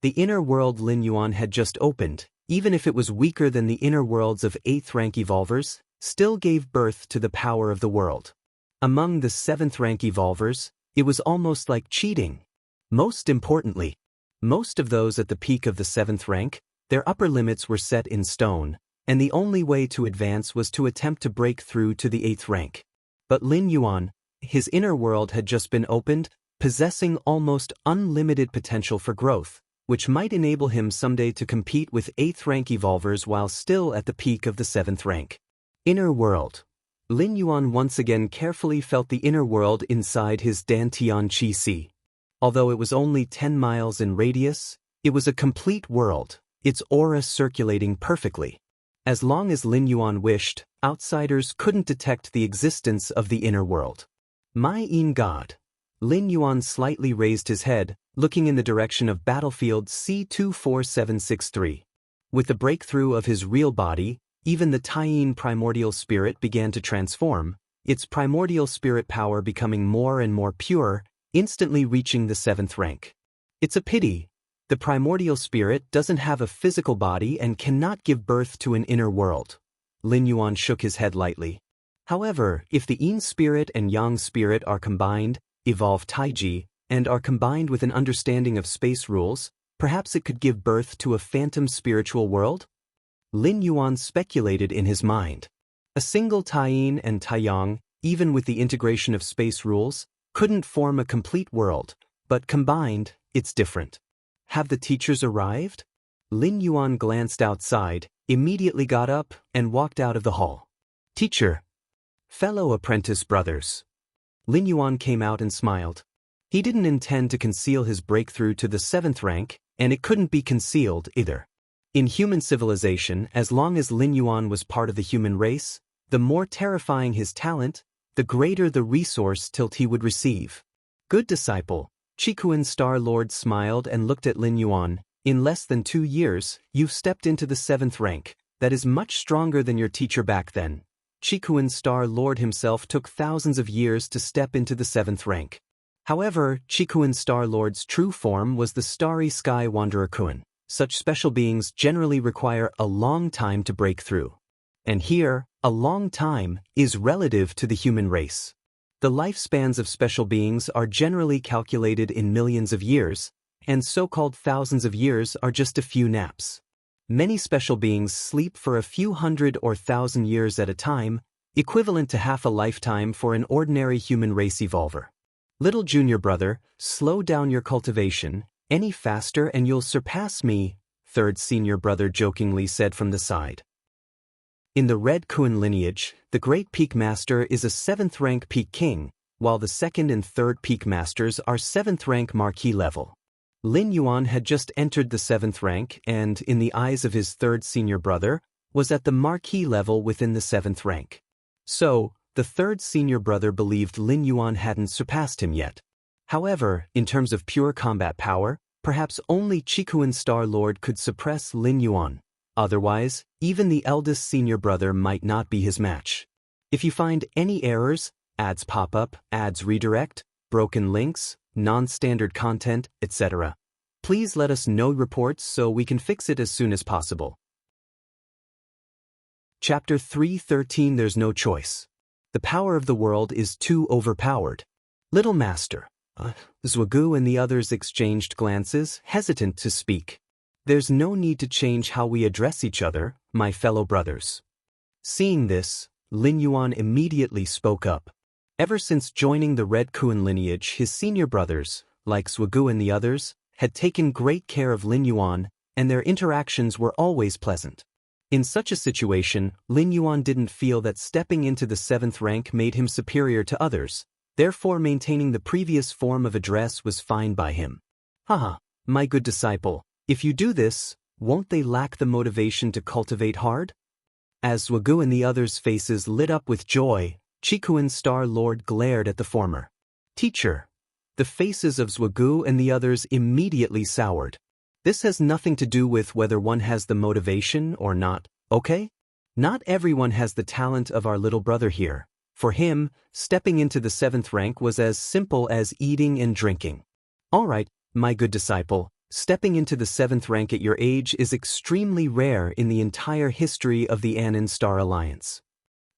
The inner world Lin Yuan had just opened, even if it was weaker than the inner worlds of 8th rank evolvers, still gave birth to the power of the world. Among the 7th rank evolvers, it was almost like cheating. Most importantly, most of those at the peak of the 7th rank, their upper limits were set in stone, and the only way to advance was to attempt to break through to the 8th rank. But Lin Yuan, his inner world had just been opened, possessing almost unlimited potential for growth, which might enable him someday to compete with 8th rank evolvers while still at the peak of the 7th rank. Inner world. Lin Yuan once again carefully felt the inner world inside his Dantian Qi Si. Although it was only 10 miles in radius, it was a complete world, its aura circulating perfectly. As long as Lin Yuan wished, outsiders couldn't detect the existence of the inner world. My Yin God. Lin Yuan slightly raised his head, looking in the direction of battlefield C24763. With the breakthrough of his real body, even the Taiyin primordial spirit began to transform, its primordial spirit power becoming more and more pure, instantly reaching the 7th rank. It's a pity. The primordial spirit doesn't have a physical body and cannot give birth to an inner world. Lin Yuan shook his head lightly. However, if the Yin spirit and Yang spirit are combined, evolve Taiji, and are combined with an understanding of space rules, perhaps it could give birth to a phantom spiritual world? Lin Yuan speculated in his mind. A single Taiyin and Taiyang, even with the integration of space rules, couldn't form a complete world, but combined, it's different. Have the teachers arrived? Lin Yuan glanced outside, immediately got up, and walked out of the hall. Teacher. Fellow apprentice brothers. Lin Yuan came out and smiled. He didn't intend to conceal his breakthrough to the 7th rank, and it couldn't be concealed either. In human civilization, as long as Lin Yuan was part of the human race, the more terrifying his talent, the greater the resource tilt he would receive. Good disciple. Qikuan Star Lord smiled and looked at Lin Yuan. In less than 2 years, you've stepped into the 7th rank. That is much stronger than your teacher back then. Qikuan Star Lord himself took thousands of years to step into the 7th rank. However, Qikuan Star Lord's true form was the Starry Sky Wanderer Kuan. Such special beings generally require a long time to break through. And here, a long time is relative to the human race. The lifespans of special beings are generally calculated in millions of years, and so-called thousands of years are just a few naps. Many special beings sleep for a few hundred or thousand years at a time, equivalent to half a lifetime for an ordinary human race evolver. Little junior brother, slow down your cultivation, any faster and you'll surpass me, third senior brother jokingly said from the side. In the Red Kuan lineage, the Great Peak Master is a 7th rank Peak King, while the 2nd and 3rd Peak Masters are 7th rank Marquis level. Lin Yuan had just entered the 7th rank and, in the eyes of his 3rd senior brother, was at the Marquis level within the 7th rank. So, the 3rd senior brother believed Lin Yuan hadn't surpassed him yet. However, in terms of pure combat power, perhaps only Qikuan Star Lord could suppress Lin Yuan. Otherwise, even the eldest senior brother might not be his match. If you find any errors, ads pop up, ads redirect, broken links, non-standard content, etc., please let us know reports so we can fix it as soon as possible. Chapter 313 There's no choice. The power of the world is too overpowered. Little Master. Zhugu and the others exchanged glances, hesitant to speak. There's no need to change how we address each other, my fellow brothers. Seeing this, Lin Yuan immediately spoke up. Ever since joining the Red Kuan lineage, his senior brothers, like Swagu and the others, had taken great care of Lin Yuan, and their interactions were always pleasant. In such a situation, Lin Yuan didn't feel that stepping into the 7th rank made him superior to others, therefore maintaining the previous form of address was fine by him. Haha, my good disciple, if you do this, won't they lack the motivation to cultivate hard? As Swagu and the others' faces lit up with joy, Chikuan Star Lord glared at the former. Teacher. The faces of Swagu and the others immediately soured. This has nothing to do with whether one has the motivation or not, okay? Not everyone has the talent of our little brother here. For him, stepping into the 7th rank was as simple as eating and drinking. Alright, my good disciple, stepping into the 7th rank at your age is extremely rare in the entire history of the Anan Star Alliance.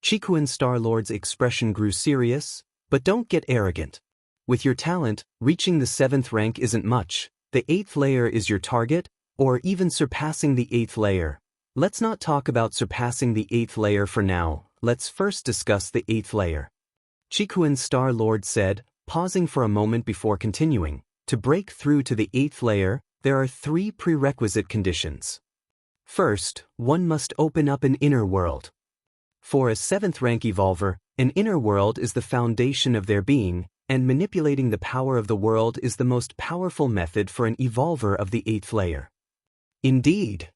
Chikuan Star Lord's expression grew serious, but don't get arrogant. With your talent, reaching the 7th rank isn't much. The 8th layer is your target, or even surpassing the 8th layer. Let's not talk about surpassing the 8th layer for now, let's first discuss the 8th layer. Chikuan Star Lord said, pausing for a moment before continuing. To break through to the 8th layer, there are 3 prerequisite conditions. First, one must open up an inner world. For a 7th rank evolver, an inner world is the foundation of their being, and manipulating the power of the world is the most powerful method for an evolver of the 8th layer. Indeed.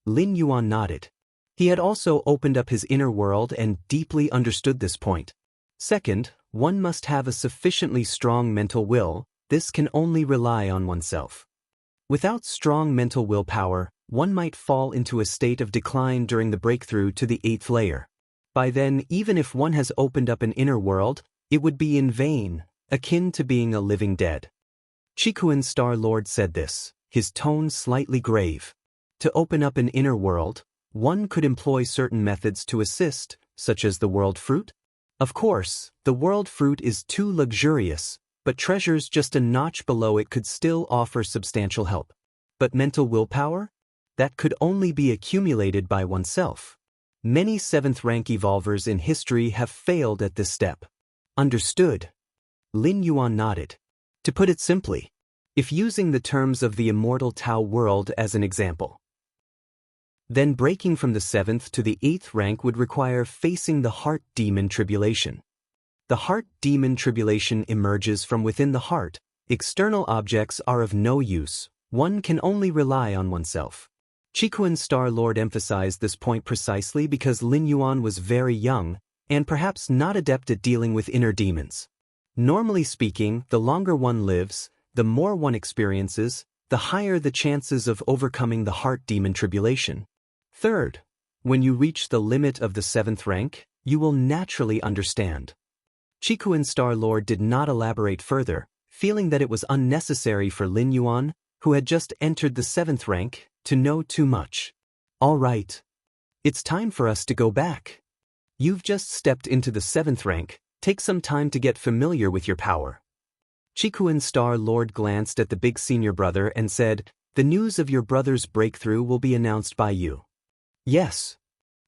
Lin Yuan nodded. He had also opened up his inner world and deeply understood this point. Second, one must have a sufficiently strong mental will. This can only rely on oneself. Without strong mental willpower, one might fall into a state of decline during the breakthrough to the 8th layer. By then, even if one has opened up an inner world, it would be in vain, akin to being a living dead. Chikuan Star Lord said this, his tone slightly grave. To open up an inner world, one could employ certain methods to assist, such as the world fruit. Of course, the world fruit is too luxurious, but treasures just a notch below it could still offer substantial help. But mental willpower? That could only be accumulated by oneself. Many 7th rank evolvers in history have failed at this step. Understood. Lin Yuan nodded. To put it simply, if using the terms of the immortal Tao world as an example, then breaking from the 7th to the 8th rank would require facing the heart demon tribulation. The heart demon tribulation emerges from within the heart. External objects are of no use. One can only rely on oneself. Chikuan Star Lord emphasized this point precisely because Lin Yuan was very young, and perhaps not adept at dealing with inner demons. Normally speaking, the longer one lives, the more one experiences, the higher the chances of overcoming the heart demon tribulation. Third, when you reach the limit of the 7th rank, you will naturally understand. Chikuan Star Lord did not elaborate further, feeling that it was unnecessary for Lin Yuan, who had just entered the 7th rank, to know too much. All right. It's time for us to go back. You've just stepped into the 7th rank, take some time to get familiar with your power. Chikuan Star Lord glanced at the big senior brother and said, the news of your brother's breakthrough will be announced by you. Yes.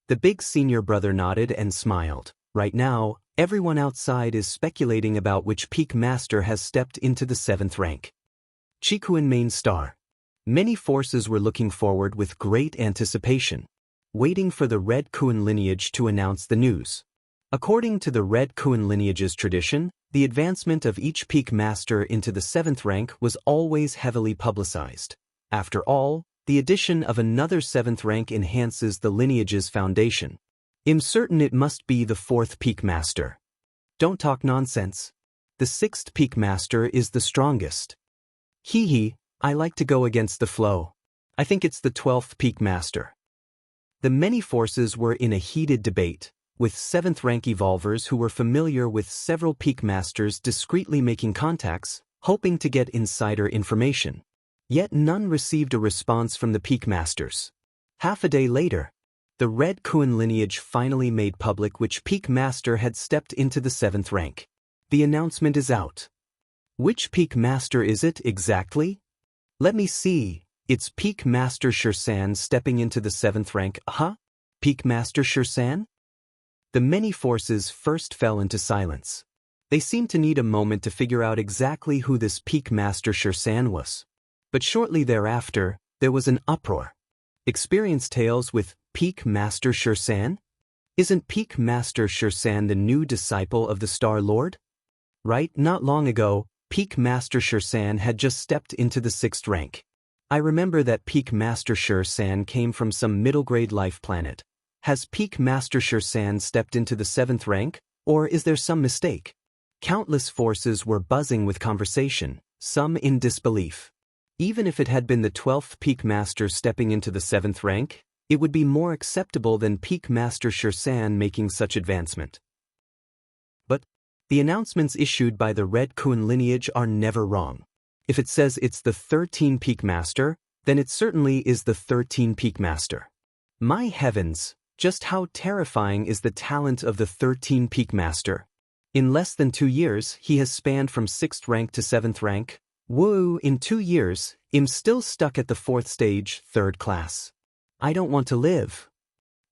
The big senior brother nodded and smiled. Right now, everyone outside is speculating about which peak master has stepped into the 7th rank. Chikuan Main Star. Many forces were looking forward with great anticipation, waiting for the Red Kuan lineage to announce the news. According to the Red Kuan lineage's tradition, the advancement of each peak master into the 7th rank was always heavily publicized. After all, the addition of another 7th rank enhances the lineage's foundation. I'm certain it must be the 4th peak master. Don't talk nonsense. The 6th peak master is the strongest. Hee hee, I like to go against the flow. I think it's the 12th peak master. The many forces were in a heated debate, with 7th rank evolvers who were familiar with several peak masters discreetly making contacts, hoping to get insider information. Yet none received a response from the peak masters. Half a day later, the Red Kuan lineage finally made public which peak master had stepped into the 7th rank. The announcement is out. Which peak master is it exactly? Let me see. It's Peak Master Shirsan stepping into the 7th rank. Huh? Peak Master Shirsan? The many forces first fell into silence. They seemed to need a moment to figure out exactly who this Peak Master Shirsan was. But shortly thereafter, there was an uproar. Experience tales with Peak Master Shirsan? Isn't Peak Master Shirsan the new disciple of the Star Lord? Right, not long ago, Peak Master Shirsan had just stepped into the 6th rank. I remember that Peak Master Shirsan came from some middle-grade life planet. Has Peak Master Shirsan stepped into the 7th rank, or is there some mistake? Countless forces were buzzing with conversation, some in disbelief. Even if it had been the 12th Peak Master stepping into the 7th rank, it would be more acceptable than Peak Master Shirsan making such advancement. But the announcements issued by the Red Kun lineage are never wrong. If it says it's the 13 Peak Master, then it certainly is the 13 Peak Master. My heavens, just how terrifying is the talent of the 13 Peak Master? In less than 2 years, he has spanned from 6th rank to 7th rank. Woo, in 2 years, I'm still stuck at the 4th stage, 3rd class. I don't want to live.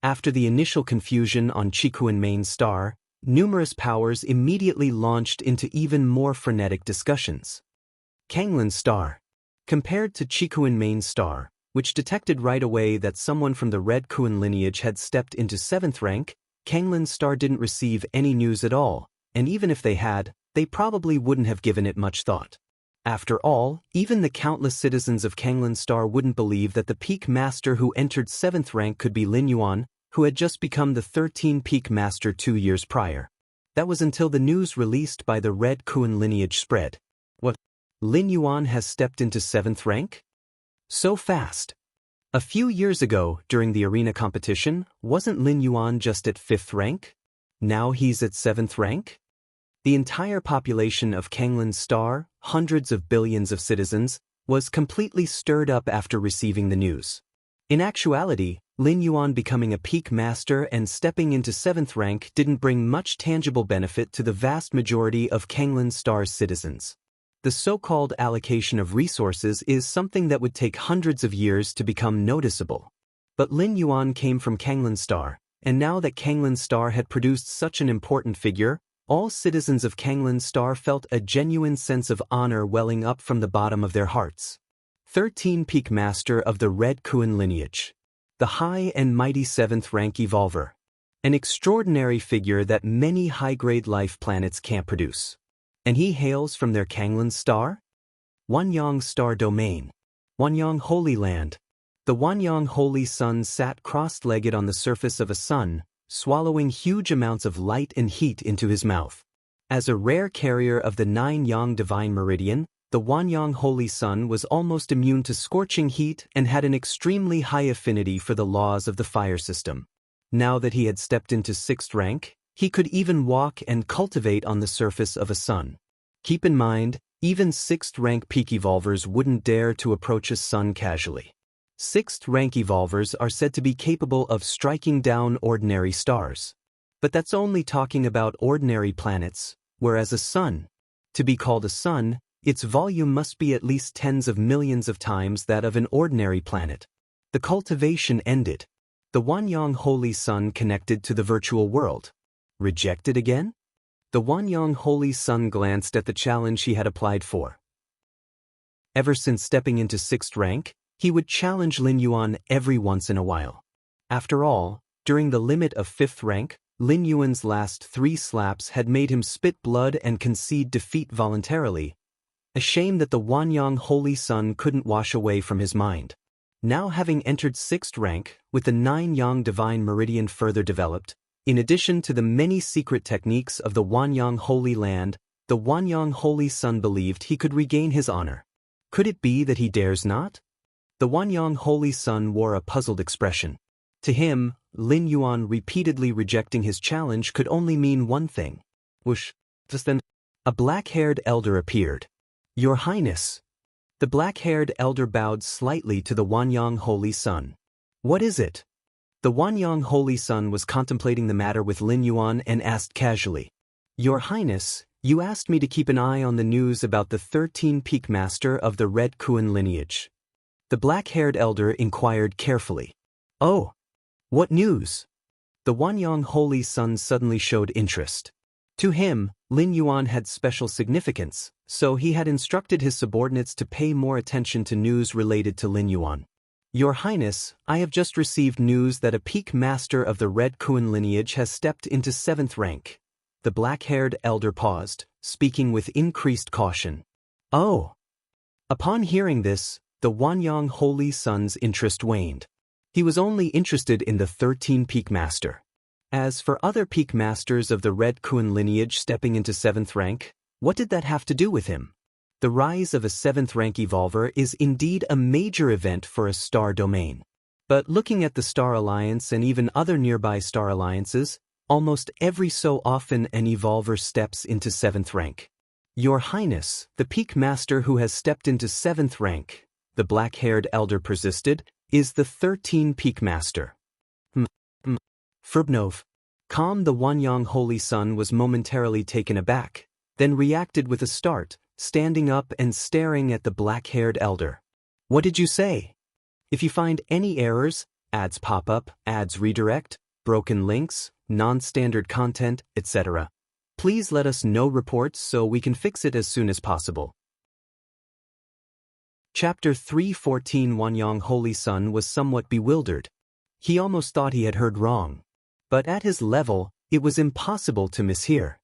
After the initial confusion on Chikuin Main Star, numerous powers immediately launched into even more frenetic discussions. Kanglin Star. Compared to Chikuin Main Star, which detected right away that someone from the Red Kun lineage had stepped into 7th rank, Kanglin Star didn't receive any news at all, and even if they had, they probably wouldn't have given it much thought. After all, even the countless citizens of Kanglin Star wouldn't believe that the Peak Master who entered 7th rank could be Lin Yuan, who had just become the 13 Peak Master 2 years prior. That was until the news released by the Red Kun lineage spread. What? Lin Yuan has stepped into 7th rank? So fast. A few years ago, during the arena competition, wasn't Lin Yuan just at 5th rank? Now he's at 7th rank? The entire population of Kanglin Star, hundreds of billions of citizens, was completely stirred up after receiving the news. In actuality, Lin Yuan becoming a Peak Master and stepping into 7th rank didn't bring much tangible benefit to the vast majority of Kanglin Star's citizens. The so-called allocation of resources is something that would take hundreds of years to become noticeable. But Lin Yuan came from Kanglin Star, and now that Kanglin Star had produced such an important figure, all citizens of Kanglin Star felt a genuine sense of honor welling up from the bottom of their hearts. 13 Peak Master of the Red Kun lineage. The high and mighty 7th rank evolver. An extraordinary figure that many high-grade life planets can't produce. And he hails from their Kanglin Star? Wanyang Star Domain. Wanyang Holy Land. The Wanyang Holy Sun sat cross-legged on the surface of a sun, swallowing huge amounts of light and heat into his mouth. As a rare carrier of the 9-yang divine meridian, the Wanyang Holy Sun was almost immune to scorching heat and had an extremely high affinity for the laws of the fire system. Now that he had stepped into 6th rank, he could even walk and cultivate on the surface of a sun. Keep in mind, even 6th rank peak evolvers wouldn't dare to approach a sun casually. 6th rank evolvers are said to be capable of striking down ordinary stars. But that's only talking about ordinary planets, whereas a sun, to be called a sun, its volume must be at least tens of millions of times that of an ordinary planet. The cultivation ended. The Wanyang Holy Sun connected to the virtual world. Rejected again? The Wanyang Holy Sun glanced at the challenge he had applied for. Ever since stepping into 6th rank, he would challenge Lin Yuan every once in a while. After all, during the limit of 5th rank, Lin Yuan's last 3 slaps had made him spit blood and concede defeat voluntarily. A shame that the Wanyang Holy Sun couldn't wash away from his mind. Now having entered 6th rank, with the 9-yang divine meridian further developed, in addition to the many secret techniques of the Wanyang Holy Land, the Wanyang Holy Sun believed he could regain his honor. Could it be that he dares not? The Wanyang Holy Sun wore a puzzled expression. To him, Lin Yuan repeatedly rejecting his challenge could only mean one thing. Whoosh! Just then, a black-haired elder appeared. Your Highness. The black-haired elder bowed slightly to the Wanyang Holy Sun. What is it? The Wanyang Holy Sun was contemplating the matter with Lin Yuan and asked casually. Your Highness, you asked me to keep an eye on the news about the 13 Peak Master of the Red Kun lineage. The black-haired elder inquired carefully. Oh, what news? The Wanyang Holy Sun suddenly showed interest. To him, Lin Yuan had special significance, so he had instructed his subordinates to pay more attention to news related to Lin Yuan. Your Highness, I have just received news that a peak master of the Red Kun lineage has stepped into 7th rank. The black-haired elder paused, speaking with increased caution. Oh! Upon hearing this, the Wanyang Holy Sun's interest waned. He was only interested in the 13 peak master. As for other peak masters of the Red Kun lineage stepping into 7th rank, what did that have to do with him? The rise of a 7th rank evolver is indeed a major event for a star domain. But looking at the Star Alliance and even other nearby star alliances, almost every so often an evolver steps into 7th rank. Your Highness, the peak master who has stepped into 7th rank, the black-haired elder persisted, is the 13 peak master. Frubnov. Calm, the Wanyang Holy Sun was momentarily taken aback, then reacted with a start, standing up and staring at the black-haired elder. What did you say? If you find any errors, ads pop up, ads redirect, broken links, non-standard content, etc., please let us know reports so we can fix it as soon as possible. Chapter 314. Wanyang Holy Sun was somewhat bewildered. He almost thought he had heard wrong. But at his level, it was impossible to mishear.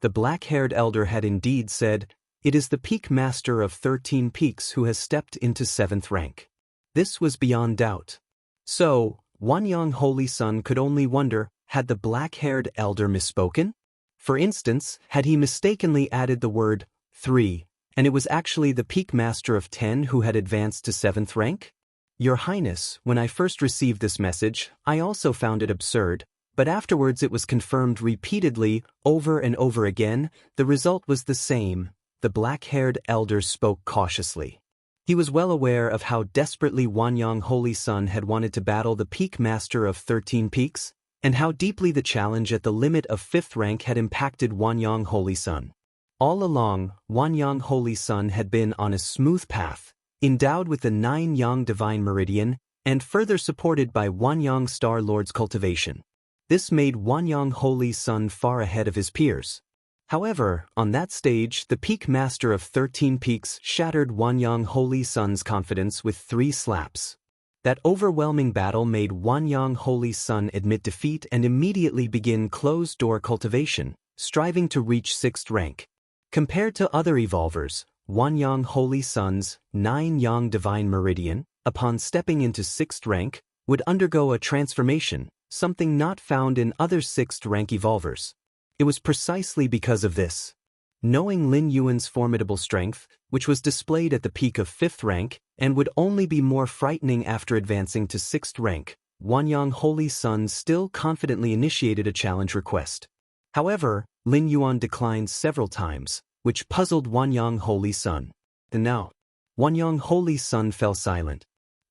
The black-haired elder had indeed said, "It is the peak master of 13 peaks who has stepped into 7th rank." This was beyond doubt. So, Wanyang Holy Sun could only wonder, had the black-haired elder misspoken? For instance, had he mistakenly added the word 3, and it was actually the peak master of 10 who had advanced to 7th rank? Your Highness, when I first received this message, I also found it absurd, but afterwards it was confirmed repeatedly, over and over again, the result was the same. The black-haired elder spoke cautiously. He was well aware of how desperately Wanyang Holy Sun had wanted to battle the peak master of 13 peaks, and how deeply the challenge at the limit of 5th rank had impacted Wanyang Holy Sun. All along, Wanyang Holy Sun had been on a smooth path, endowed with the 9 Yang Divine Meridian, and further supported by Wanyang Star Lord's cultivation. This made Wanyang Holy Sun far ahead of his peers. However, on that stage, the peak master of 13 peaks shattered Wanyang Holy Sun's confidence with 3 slaps. That overwhelming battle made Wanyang Holy Sun admit defeat and immediately begin closed-door cultivation, striving to reach 6th rank. Compared to other evolvers, Wanyang Holy Sun's 9 Yang Divine Meridian, upon stepping into 6th rank, would undergo a transformation, something not found in other 6th rank evolvers. It was precisely because of this. Knowing Lin Yuan's formidable strength, which was displayed at the peak of 5th rank, and would only be more frightening after advancing to 6th rank, Wanyang Holy Sun still confidently initiated a challenge request. However, Lin Yuan declined several times, which puzzled Wanyang Holy Sun. And now, Wanyang Holy Sun fell silent.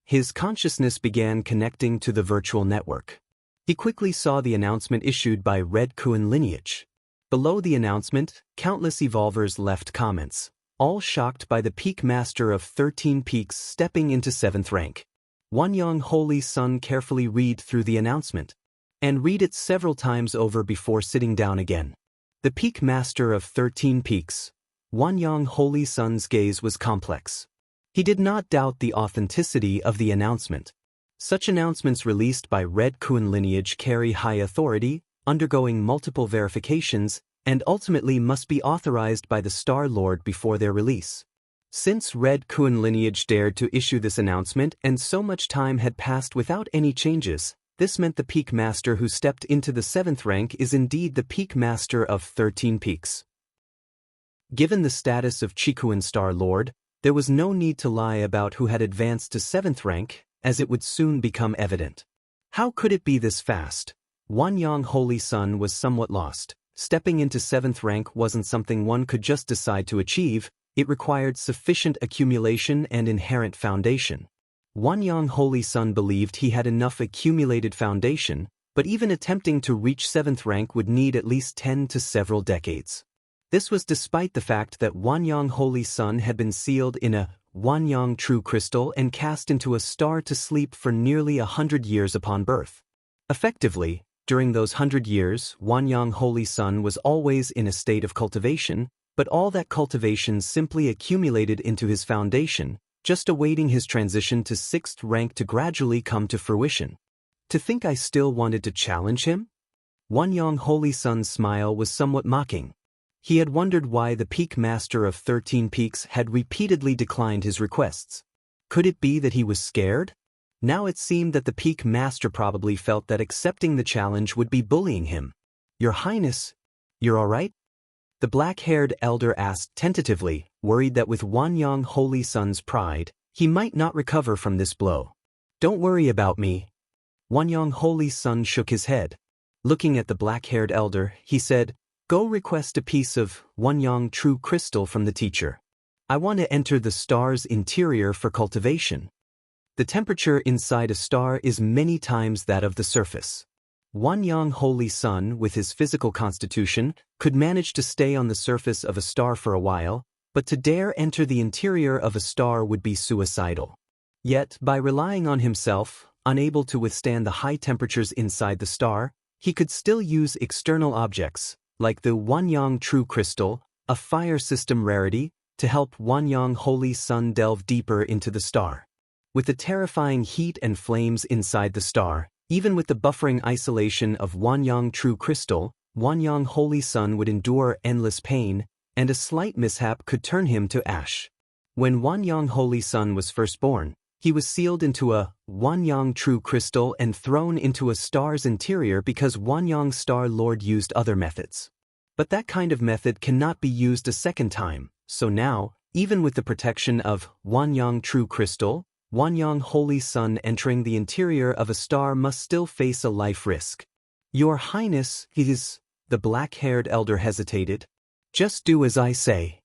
His consciousness began connecting to the virtual network. He quickly saw the announcement issued by Red Kun lineage. Below the announcement, countless evolvers left comments, all shocked by the peak master of 13 peaks stepping into 7th rank. Wanyang Holy Sun carefully read through the announcement, and read it several times over before sitting down again. The peak master of 13 peaks. Wanyang Holy Sun's gaze was complex. He did not doubt the authenticity of the announcement. Such announcements released by Red Kun lineage carry high authority, undergoing multiple verifications, and ultimately must be authorized by the Star Lord before their release. Since Red Kun lineage dared to issue this announcement and so much time had passed without any changes, this meant the peak master who stepped into the 7th rank is indeed the peak master of 13 peaks. Given the status of Chikuan Star Lord, there was no need to lie about who had advanced to 7th rank, as it would soon become evident. How could it be this fast? Wanyang Holy Sun was somewhat lost. Stepping into 7th rank wasn't something one could just decide to achieve, it required sufficient accumulation and inherent foundation. Wanyang Holy Sun believed he had enough accumulated foundation, but even attempting to reach 7th rank would need at least 10 to several decades. This was despite the fact that Wanyang Holy Sun had been sealed in a Wanyang true crystal and cast into a star to sleep for nearly 100 years upon birth. Effectively, during those 100 years, Wanyang Holy Sun was always in a state of cultivation, but all that cultivation simply accumulated into his foundation, just awaiting his transition to 6th rank to gradually come to fruition. To think I still wanted to challenge him? Wanyang Holy Sun's smile was somewhat mocking. He had wondered why the Peak Master of 13 Peaks had repeatedly declined his requests. Could it be that he was scared? Now it seemed that the Peak Master probably felt that accepting the challenge would be bullying him. "Your Highness, you're all right?" The black-haired elder asked tentatively, worried that with Wanyang Holy Sun's pride, he might not recover from this blow. "Don't worry about me." Wanyang Holy Sun shook his head. Looking at the black-haired elder, he said, "Go request a piece of Wanyang true crystal from the teacher. I want to enter the star's interior for cultivation." The temperature inside a star is many times that of the surface. Wanyang Holy Sun, with his physical constitution, could manage to stay on the surface of a star for a while, but to dare enter the interior of a star would be suicidal. Yet, by relying on himself, unable to withstand the high temperatures inside the star, he could still use external objects, like the Wanyang True Crystal, a fire system rarity, to help Wanyang Holy Sun delve deeper into the star. With the terrifying heat and flames inside the star, even with the buffering isolation of Wanyang True Crystal, Wanyang Holy Sun would endure endless pain, and a slight mishap could turn him to ash. When Wanyang Holy Sun was first born, he was sealed into a Wanyang True Crystal and thrown into a star's interior because Wanyang Star Lord used other methods. But that kind of method cannot be used a second time, so now, even with the protection of Wanyang True Crystal, Wanyang Holy Sun entering the interior of a star must still face a life risk. "Your Highness, the black-haired elder hesitated. "Just do as I say."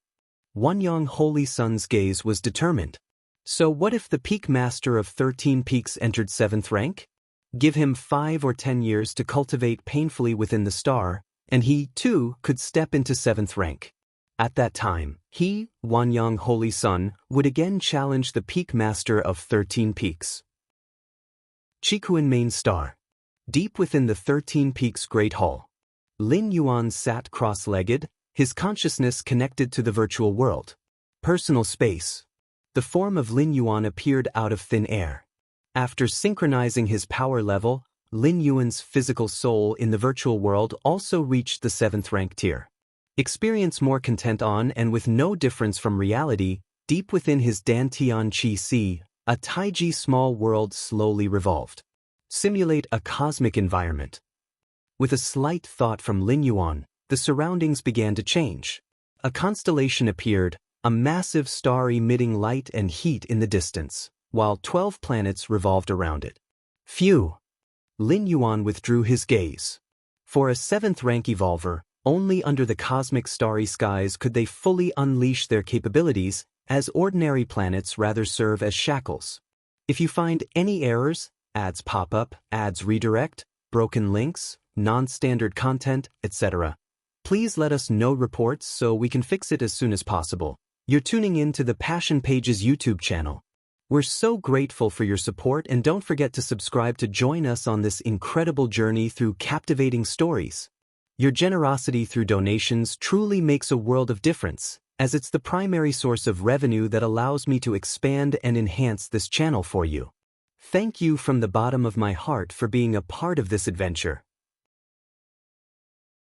Wanyang Holy Sun's gaze was determined. So what if the Peak Master of 13 Peaks entered 7th rank? Give him 5 or 10 years to cultivate painfully within the star, and he, too, could step into 7th rank. At that time, he, Wanyang Holy Sun, would again challenge the Peak Master of 13 Peaks. Chikuan Main Star. Deep within the 13 Peaks Great Hall, Lin Yuan sat cross-legged, his consciousness connected to the virtual world. Personal space. The form of Lin Yuan appeared out of thin air. After synchronizing his power level, Lin Yuan's physical soul in the virtual world also reached the 7th rank tier. Experience more content on and with no difference from reality, deep within his Dantian Chi Si, a Taiji small world slowly revolved. Simulate a cosmic environment. With a slight thought from Lin Yuan, the surroundings began to change. A constellation appeared, a massive star emitting light and heat in the distance, while 12 planets revolved around it. Phew! Lin Yuan withdrew his gaze. For a 7th rank evolver, only under the cosmic starry skies could they fully unleash their capabilities, as ordinary planets rather serve as shackles. If you find any errors, ads pop up, ads redirect, broken links, non-standard content, etc., please let us know reports so we can fix it as soon as possible. You're tuning in to the Passion Pages YouTube channel. We're so grateful for your support, and don't forget to subscribe to join us on this incredible journey through captivating stories. Your generosity through donations truly makes a world of difference, as it's the primary source of revenue that allows me to expand and enhance this channel for you. Thank you from the bottom of my heart for being a part of this adventure.